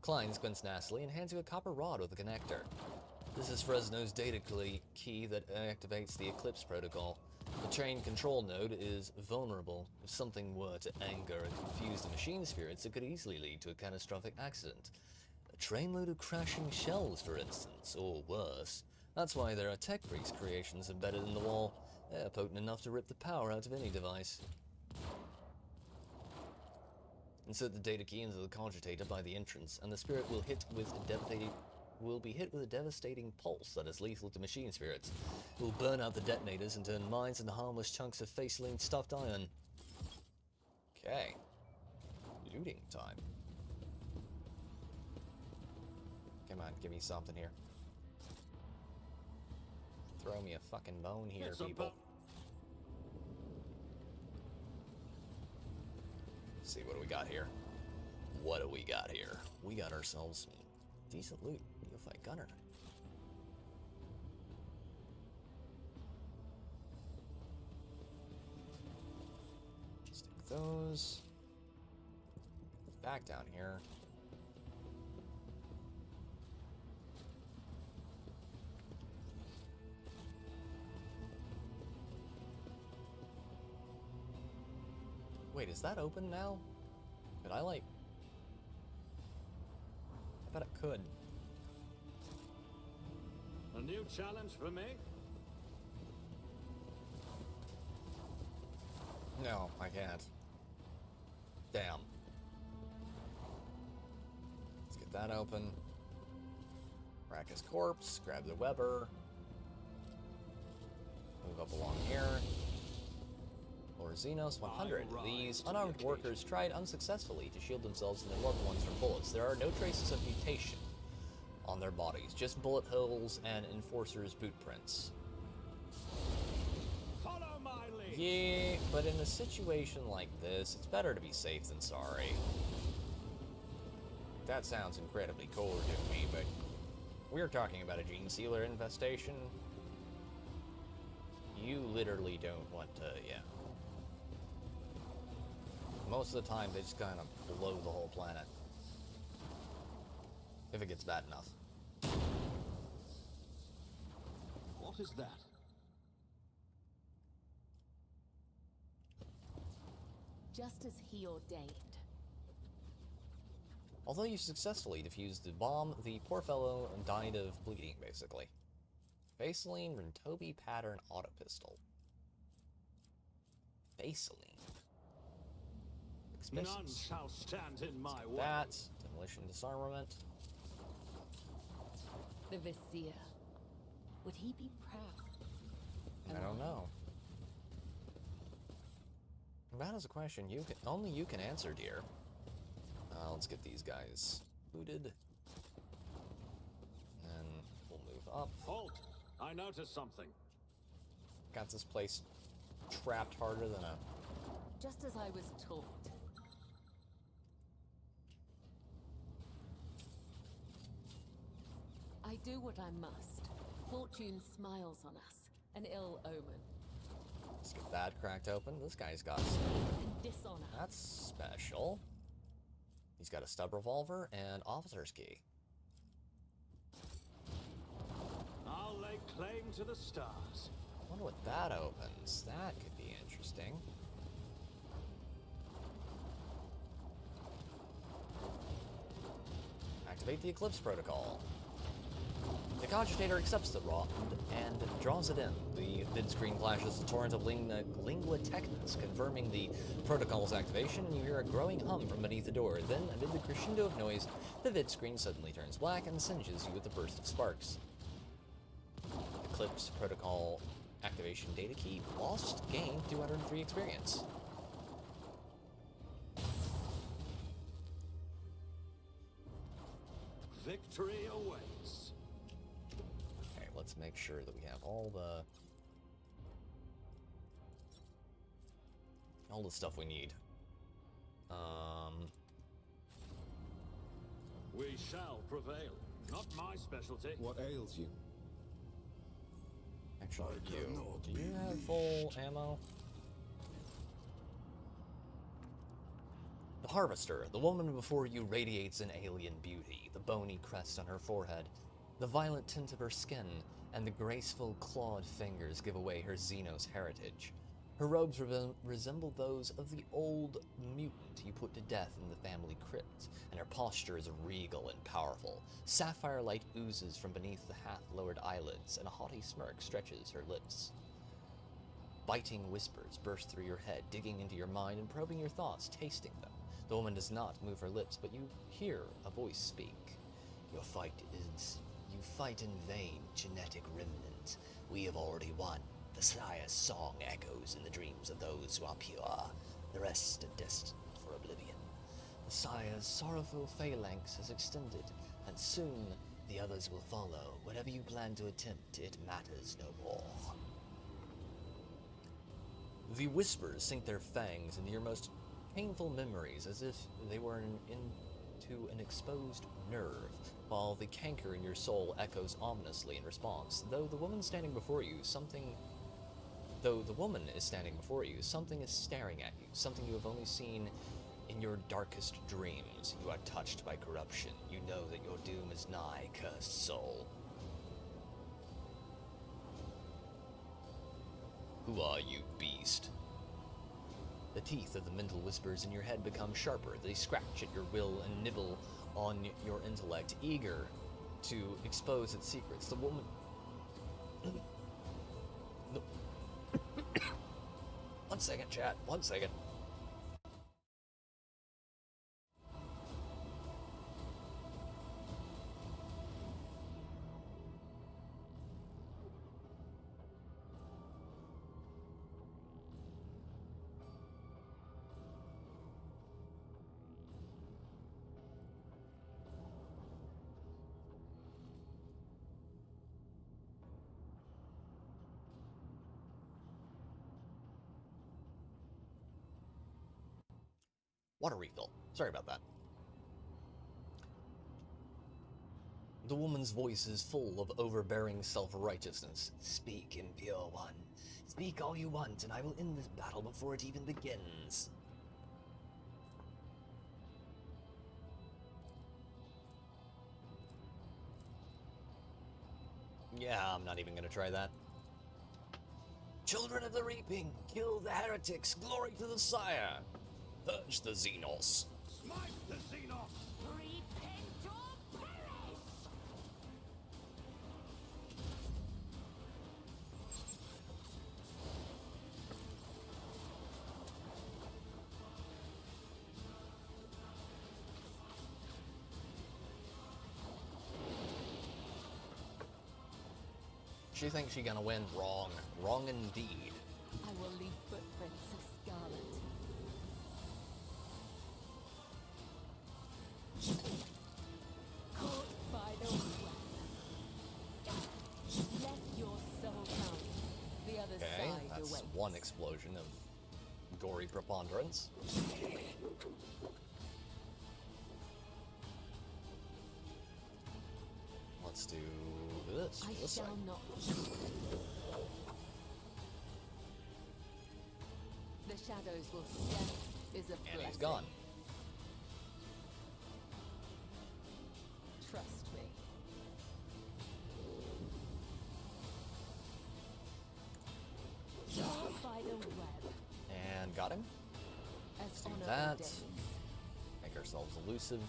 Klein squints nastily and hands you a copper rod with a connector. This is Fresno's data key that activates the Eclipse protocol. The train control node is vulnerable. If something were to anger and confuse the machine spirits, it could easily lead to a catastrophic accident. A trainload of crashing shells, for instance, or worse. That's why there are tech priest creations embedded in the wall. They're potent enough to rip the power out of any device. Insert the data key into the cogitator by the entrance, and the spirit will be hit with a devastating pulse that is lethal to machine spirits. It will burn out the detonators and turn mines into harmless chunks of faceline stuffed iron. Okay. Looting time. Come on, give me something here. Throw me a fucking bone here, people. Let's see, what do we got here? What do we got here? We got ourselves some decent loot. Neophyte gunner. Stick those back down here. Wait, is that open now? Could I, like... I bet it could. A new challenge for me? No, I can't. Damn. Let's get that open. Rack his corpse, grab the Weber. Move up along here. Or Xenos 100. These unarmed workers tried unsuccessfully to shield themselves and their loved ones from bullets. There are no traces of mutation on their bodies, just bullet holes and enforcers' boot prints. Follow my lead. Yeah, but in a situation like this, it's better to be safe than sorry. That sounds incredibly cold to me, but we're talking about a gene sealer infestation. You literally don't want to, yeah. Most of the time, they just kind of blow the whole planet. If it gets bad enough. What is that? Just as he ordained. Although you successfully defused the bomb, the poor fellow died of bleeding, basically. Faceline Rintobi pattern auto pistol. Faceline. None shall stand in my way. That, demolition disarmament. The Vizier. Would he be proud? I don't know. That is a question only you can answer, dear. Let's get these guys looted. And we'll move up. Halt! I noticed something. Got this place trapped harder than a... Just as I was taught. I do what I must. Fortune smiles on us. An ill omen. Let's get that cracked open. This guy's got And dishonor. That's special. He's got a stub revolver and officer's key. I'll lay claim to the stars. I wonder what that opens. That could be interesting. Activate the Eclipse protocol. cogitator accepts the rod and draws it in. The vid screen flashes a torrent of lingua technis, confirming the protocol's activation, and you hear a growing hum from beneath the door. Then, amid the crescendo of noise, the vid screen suddenly turns black and singes you with a burst of sparks. Eclipse protocol activation data key lost, gained 203 experience. Victory awaits. Okay, let's make sure that we have all the stuff we need. We shall prevail. Not my specialty. What ails you? Actually, do you have full ammo? The Harvester, the woman before you radiates an alien beauty, the bony crest on her forehead, the violet tint of her skin, and the graceful clawed fingers give away her Xenos heritage. Her robes resemble those of the old mutant you put to death in the family crypt, and her posture is regal and powerful. Sapphire light oozes from beneath the half-lowered eyelids, and a haughty smirk stretches her lips. Biting whispers burst through your head, digging into your mind and probing your thoughts, tasting them. The woman does not move her lips, but you hear a voice speak. You fight in vain, genetic remnant. We have already won. The Sire's song echoes in the dreams of those who are pure. The rest are destined for oblivion. The Sire's sorrowful phalanx has extended, and soon the others will follow. Whatever you plan to attempt, it matters no more. The whispers sink their fangs into your most painful memories, as if they were into an exposed nerve, while the canker in your soul echoes ominously in response. Though the woman is standing before you, something is staring at you, something you have only seen in your darkest dreams. You are touched by corruption. You know that your doom is nigh, cursed soul. Who are you, beast? The teeth of the mental whispers in your head become sharper. They scratch at your will and nibble on your intellect, eager to expose its secrets. The woman... One second, chat. 1 second. Water refill. Sorry about that. The woman's voice is full of overbearing self-righteousness. Speak, impure one. Speak all you want, and I will end this battle before it even begins. Yeah, I'm not even gonna try that. Children of the Reaping, kill the heretics, glory to the Sire! Purge the Xenos. Smite the Xenos! Repent or perish! She thinks she's gonna win. Wrong. Wrong indeed. I will leave footprints of scarlet. Caught by the web. Let your soul come. The other Okay, side that's awaits. one explosion of gory preponderance. Let's do this. I This shall side. not. The shadows will step is a blessing. And he's gone. Trust me. Caught by the web. And got him. As Do honor that. ordains. Make ourselves elusive.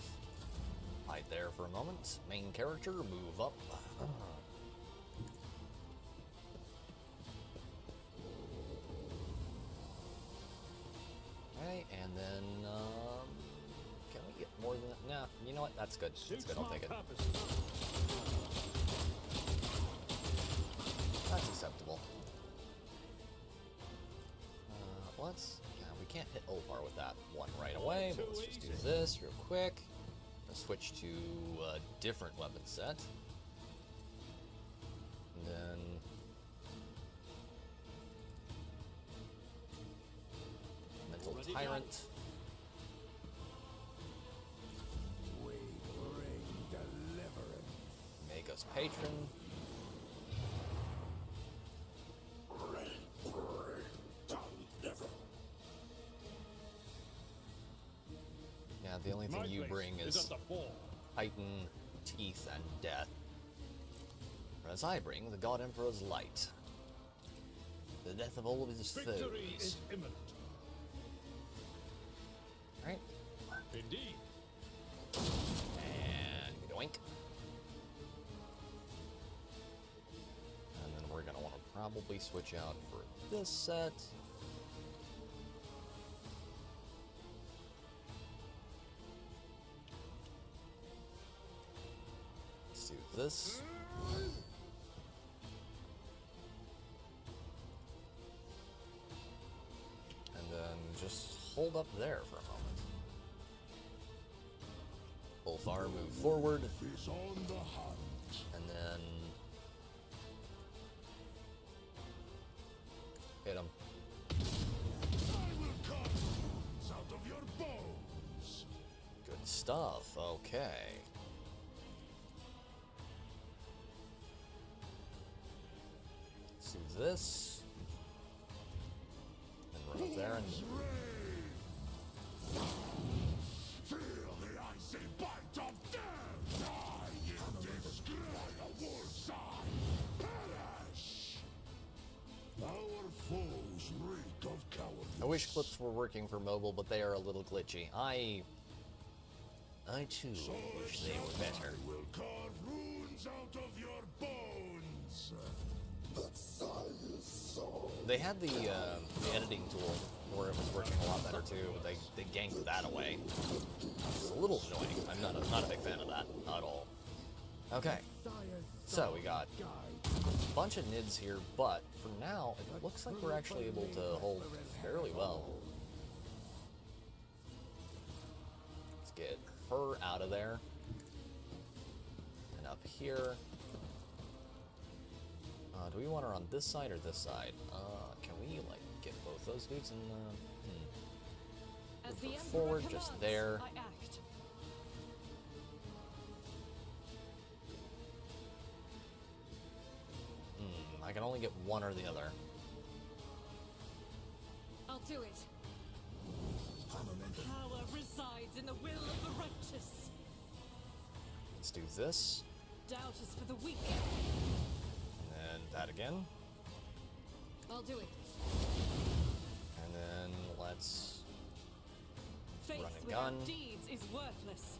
Hide there for a moment. Main character, move up. you know what? That's good. That's good. I'll take it. That's acceptable. We can't hit Eldar with that one right away, but let's just do this real quick. Let's switch to a different weapon set. And then... Mental Tyrant. Make us Patron. Yeah, the only thing you bring is Titan, Teeth, and Death. Whereas I bring the God Emperor's Light. The death of all of his foes. Right? Indeed. And yoink. And then we're gonna want to probably switch out for this set. Let's do this. And then just hold up there for a moment. Ulfar, move forward. And then hit him. I will cut wounds out of your bones. Good stuff. Okay. Let's do this. And run up there and Feel the icy bite of death. Die in disgrace, a wolf's eye. Perish. Our foes reek of cowardice. I wish clips were working for mobile, but they are a little glitchy. I too wish they were better. I will carve runes out of your bones. They had the editing tool where it was working a lot better too, but they ganked that away. It's a little annoying. I'm not a big fan of that at all. Okay, so we got a bunch of nids here, but for now it looks like we're actually able to hold fairly well. Let's get her out of there and up here. Do we want her on this side or this side? Can we, like, get both those dudes in the... As the Emperor forward, commands, just there. I act. I can only get one or the other. I'll do it. Power resides in the will of the righteous. Let's do this. Doubt is for the weak. And that again. I'll do it. And then let's Faith run and without gun. deeds is worthless.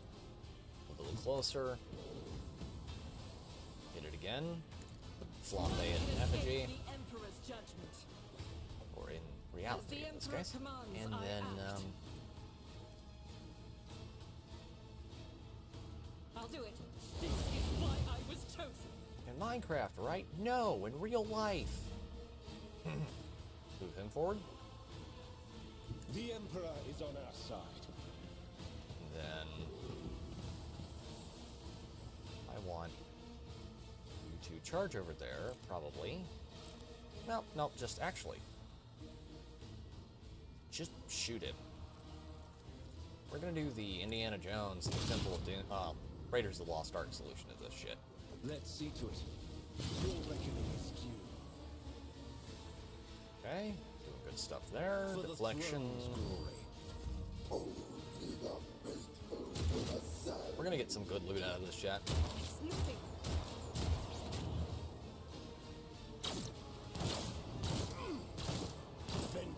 A little closer. Hit it again. Flambe it in effigy. The Emperor's judgment. Or in reality in this case. And then, I'll do it. This is why I was chosen. in Minecraft, right? No, in real life. Move him forward. The Emperor is on our side. Then I want you to charge over there, probably. Nope, just shoot him. We're gonna do the Indiana Jones, the Temple of Doom, Raiders of the Lost Ark solution of this shit. Let's see to it. Your reckoning is due. Okay, doing good stuff there. For Deflection. the throne's glory. We're gonna get some good loot out of this chat. Snooping.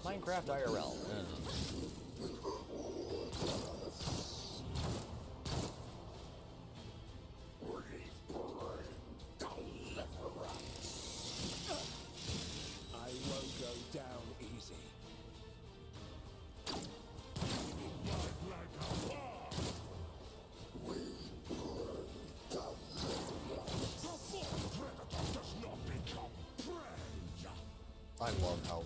Minecraft IRL. I won't go down easy. love how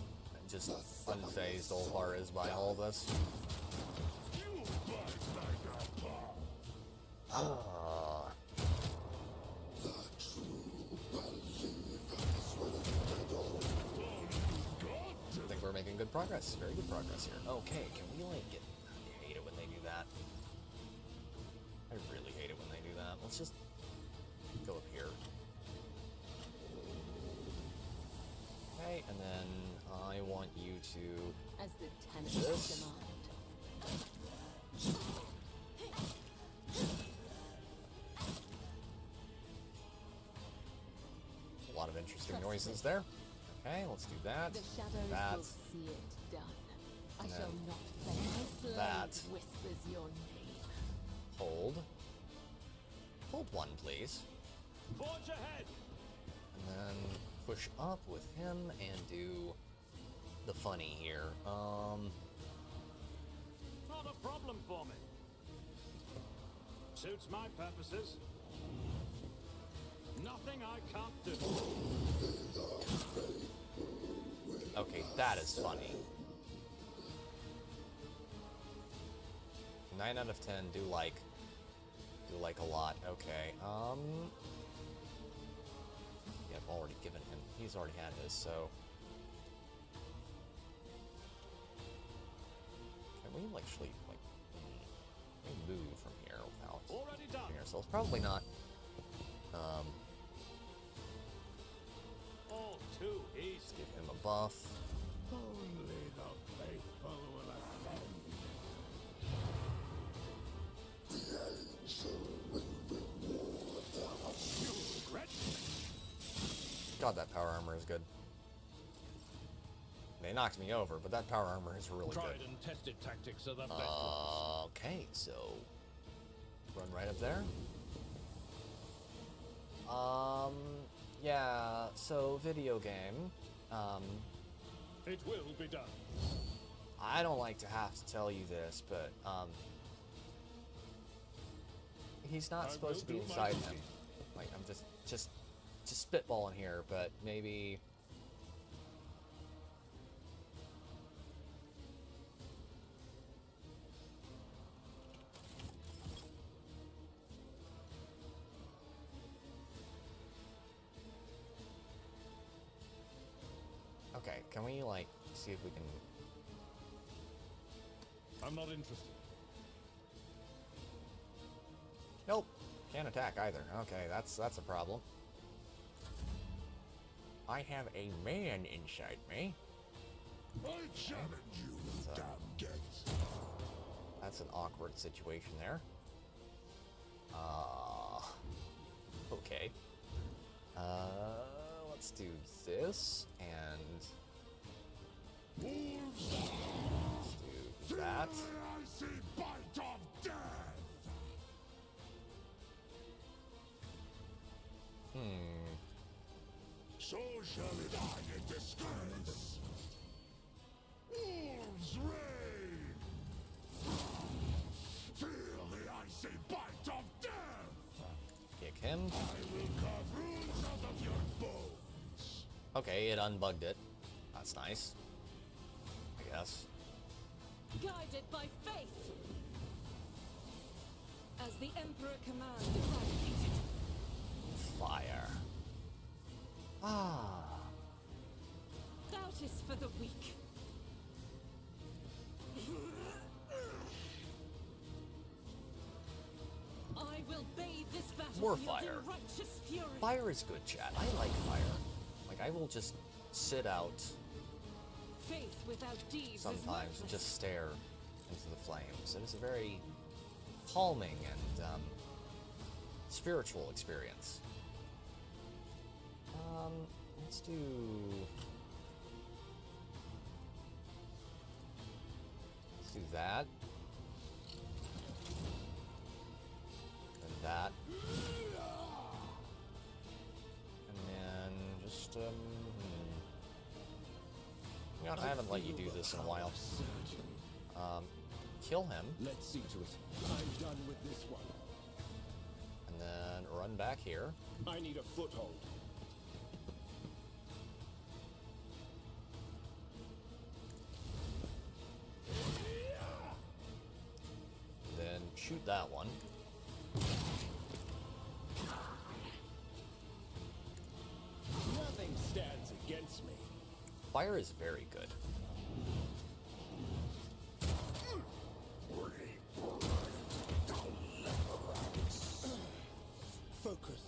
just unfazed Ulfar is by all this. I think we're making good progress. Very good progress here. Okay, can we like get... I hate it when they do that. I really hate it when they do that. Let's just go up here. Okay, and then I want you to... As the tenants demand. A lot of interesting noises there. Okay, let's do that. The shadows That. will see it done. I And shall then not let my blade that. whispers your name. Hold. Hold one, please. Forge ahead! And then push up with him and do the funny here. Not a problem for me. Suits my purposes. Nothing I can't do. Okay, that is funny. 9 out of 10 do like a lot. Okay, yeah, I've already given him, he's already had his, so. Can we actually, like, can we move from here without Already done. hurting ourselves? Probably not. All too easy. Let's give him a buff. Only the faithful will ascend. God, that power armor is good. They knocked me over, but that power armor is really Tried good. and tested tactics are the best ones. Okay, so run right up there. Yeah, so video game. It will be done. I don't like to have to tell you this, but he's not supposed to be inside him. Like, I'm just spitballing here, but maybe. Okay, can we, like, see if we can... I'm not interested. Nope, can't attack either. Okay, that's a problem. I have a man inside me. I challenge you, damn get. That's an awkward situation there. Okay. Let's do this, and Wolves, let's do that. I see bite of death. So shall it die in disgrace. Wolves reign. Feel the icy bite of death. Kick him. I will carve runes out of your bones. Okay, it unbugged it. That's nice. I guess. Guided by faith. As the Emperor commands. Fire. Ah. Doubt is for the weak. I will bathe this battlefield More fire. in righteous fury. Fire is good, chat. I like fire. Like, I will just sit out Faith without deeds sometimes is and worthless. just stare into the flames. It is a very calming and spiritual experience. Let's do... Let's do that. And that. And then just, You know, I haven't let you do this in a while. Kill him. Let's see to it. I'm done with this one. And then run back here. I need a foothold. shoot that one. Nothing stands against me. Fire is very good. Focus.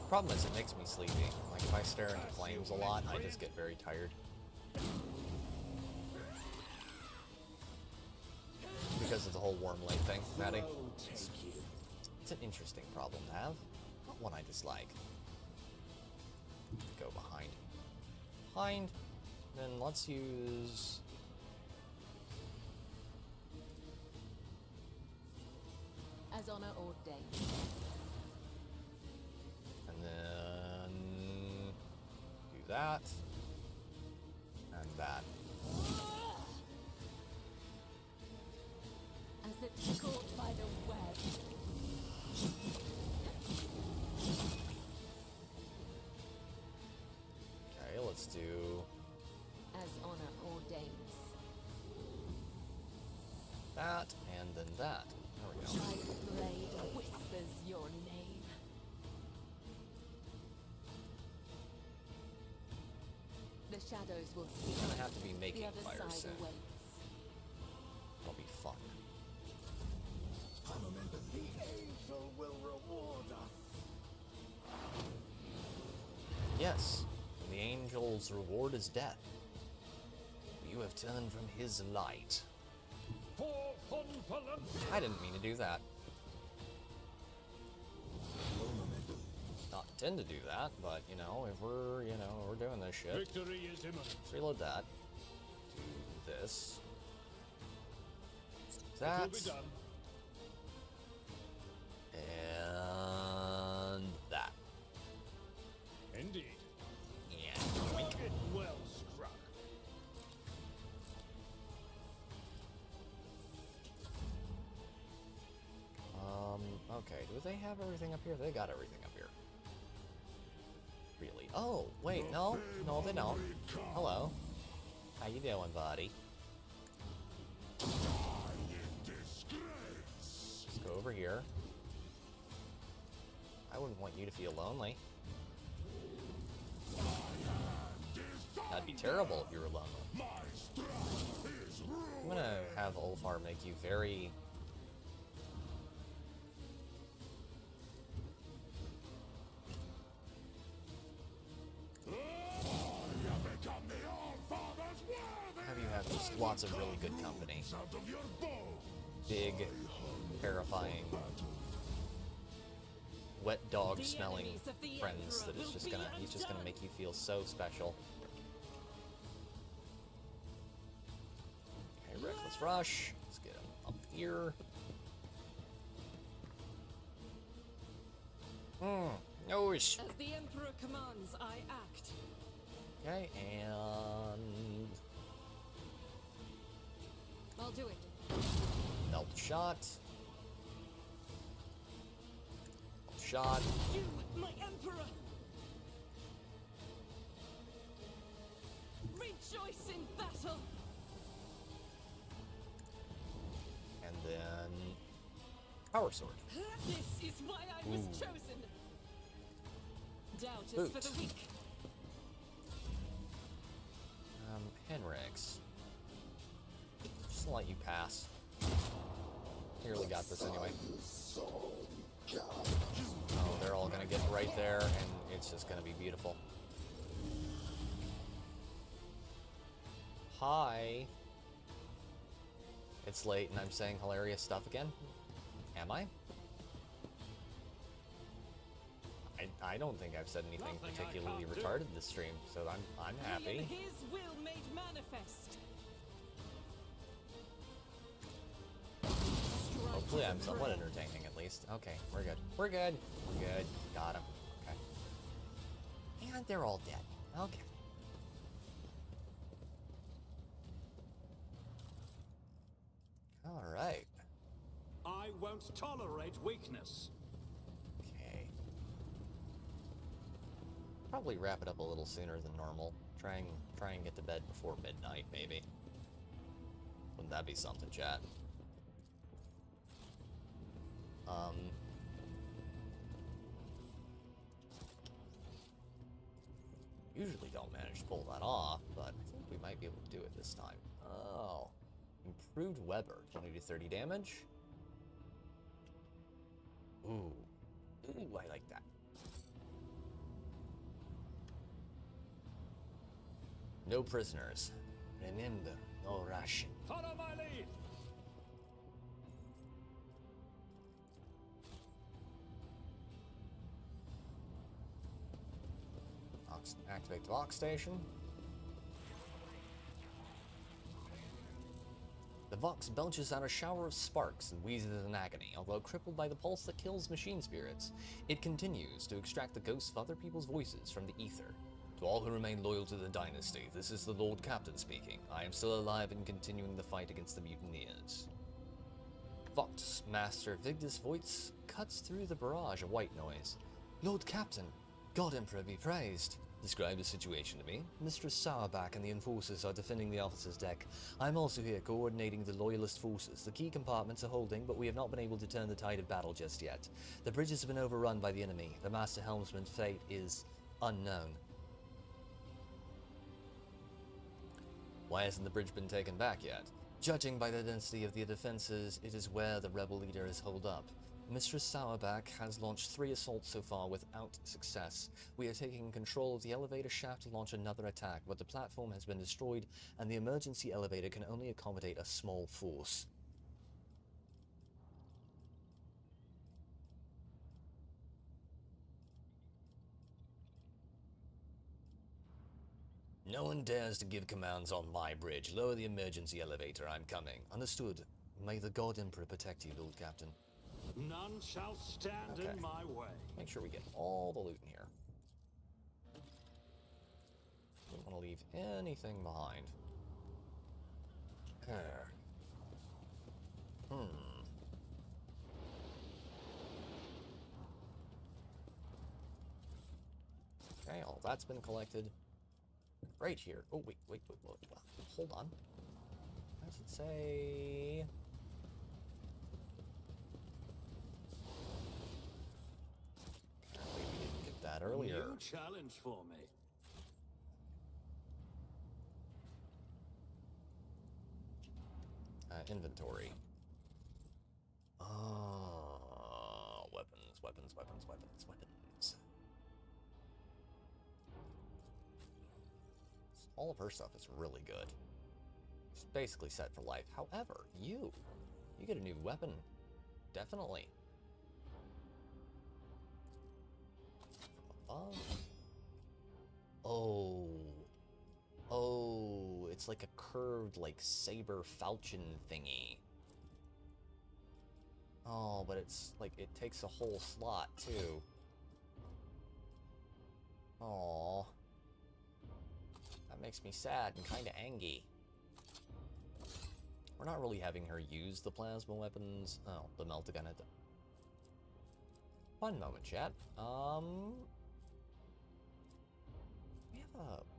Problem is, it makes me sleepy. Like, if I stare into flames a lot, I just get very tired. Because of the whole worm light thing, Maddie. It's an interesting problem to have. Not one I dislike. Go behind. Behind. Then let's use... As honor ordained. And then... do that. And that. As it's caught by the web. Okay, let's do... As honor ordains. that, and then that. There we go. My blade whispers your name. The shadows will see. I'm gonna have to be making the other fire side soon. awaits. It'll be fun. The angel will reward us. Yes, the angel's reward is death. You have turned from his light. I didn't mean to do that. Not intend to do that, but you know, if we're doing this shit. Victory is imminent. Let's reload that. Do this. It will That. be done. And that. Indeed. Yeah. It well struck. Okay, do they have everything up here? They got everything up here. Really? Oh, wait, no, they don't. Hello. How you doing, buddy? Let's go over here. I wouldn't want you to feel lonely. That'd be terrible if you were lonely. I'm gonna have Ulfar make you very... have you have just lots of really good company. Big, terrifying, wet dog smelling friends that is just gonna, he's just gonna make you feel so special. Okay, Reckless Rush. Let's get him up here. No As the Emperor commands, I act. Okay, and I'll do it. melt shot. Shot. You, my Emperor! Rejoice in battle! And then power sword. This is why I was chosen! Doubt is for Boot. the weak. Henrix. Just to let you pass. You really got this anyway. Oh, they're all gonna get right there, and it's just gonna be beautiful. Hi. It's late, and I'm saying hilarious stuff again. Am I? I don't think I've said anything particularly retarded this stream, so I'm happy. His will made manifest. Hopefully I'm somewhat entertaining at least. Okay, we're good. We're good. We're good. Got him. Okay. And they're all dead. Okay. Alright. I won't tolerate weakness. Okay. Probably wrap it up a little sooner than normal. Try and get to bed before midnight, maybe. Wouldn't that be something, chat? Usually don't manage to pull that off, but I think we might be able to do it this time. Oh. Improved Weber. 20 to 30 damage. Ooh. Ooh, I like that. No prisoners. Remember, no ration. Follow my lead! Activate the Vox station. The Vox belches out a shower of sparks and wheezes in agony, although crippled by the pulse that kills machine spirits. It continues to extract the ghosts of other people's voices from the ether. To all who remain loyal to the dynasty, this is the Lord Captain speaking. I am still alive and continuing the fight against the mutineers. Vox Master Vigdis Voice cuts through the barrage of white noise. Lord Captain, God Emperor be praised. Describe the situation to me. Mistress Sauerback and the enforcers are defending the officer's deck. I'm also here coordinating the loyalist forces. The key compartments are holding, but we have not been able to turn the tide of battle just yet. The bridges have been overrun by the enemy. The Master Helmsman's fate is unknown. Why hasn't the bridge been taken back yet? Judging by the density of the defenses, it is where the rebel leader is holed up. Mistress Sauerback has launched 3 assaults so far without success. We are taking control of the elevator shaft to launch another attack, but the platform has been destroyed and the emergency elevator can only accommodate a small force. No one dares to give commands on my bridge. Lower the emergency elevator. I'm coming. Understood. May the God Emperor protect you, Lord Captain. None shall stand in my way. Make sure we get all the loot in here. Don't want to leave anything behind. Okay, all that's been collected. Right here. Oh, wait. Hold on. What does it say? Apparently we didn't get that earlier. New challenge for me. Inventory. Weapons. All of her stuff is really good. She's basically set for life. However, you get a new weapon. Definitely. From above. Oh, it's like a curved, like, saber falchion thingy. Oh, but it's, like, it takes a whole slot, too. Aww. That makes me sad and kinda angry. We're not really having her use the plasma weapons. Oh, the melt-a-gun. One moment, chat. We have,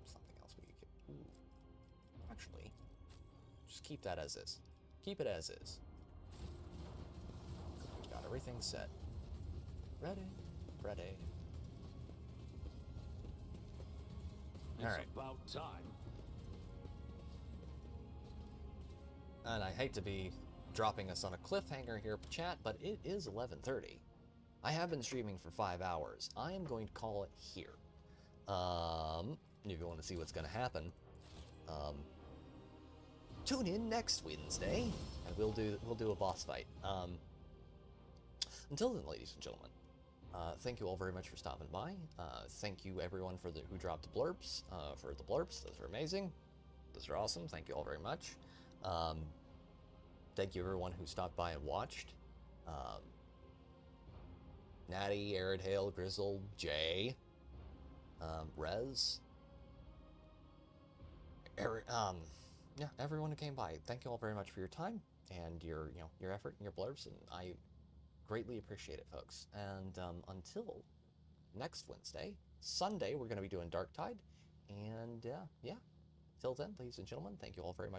something else we could get. Ooh. Actually, just keep that as is. Keep it as is. Got everything set. Ready. It's about time. And I hate to be dropping us on a cliffhanger here, chat, but it is 11:30. I have been streaming for 5 hours. I am going to call it here. If you want to see what's going to happen, tune in next Wednesday, and we'll do a boss fight. Until then, ladies and gentlemen, thank you all very much for stopping by. Thank you everyone who dropped the blurbs. For the blurbs, those are amazing. Those are awesome. Thank you all very much. Thank you everyone who stopped by and watched. Natty, Aridhale, Grizzle, Jay, Rez, yeah, everyone who came by. Thank you all very much for your time and your effort and your blurbs, and I greatly appreciate it, folks. And until next Wednesday, Sunday, we're going to be doing Dark Tide, and yeah. Till then, ladies and gentlemen, thank you all very much.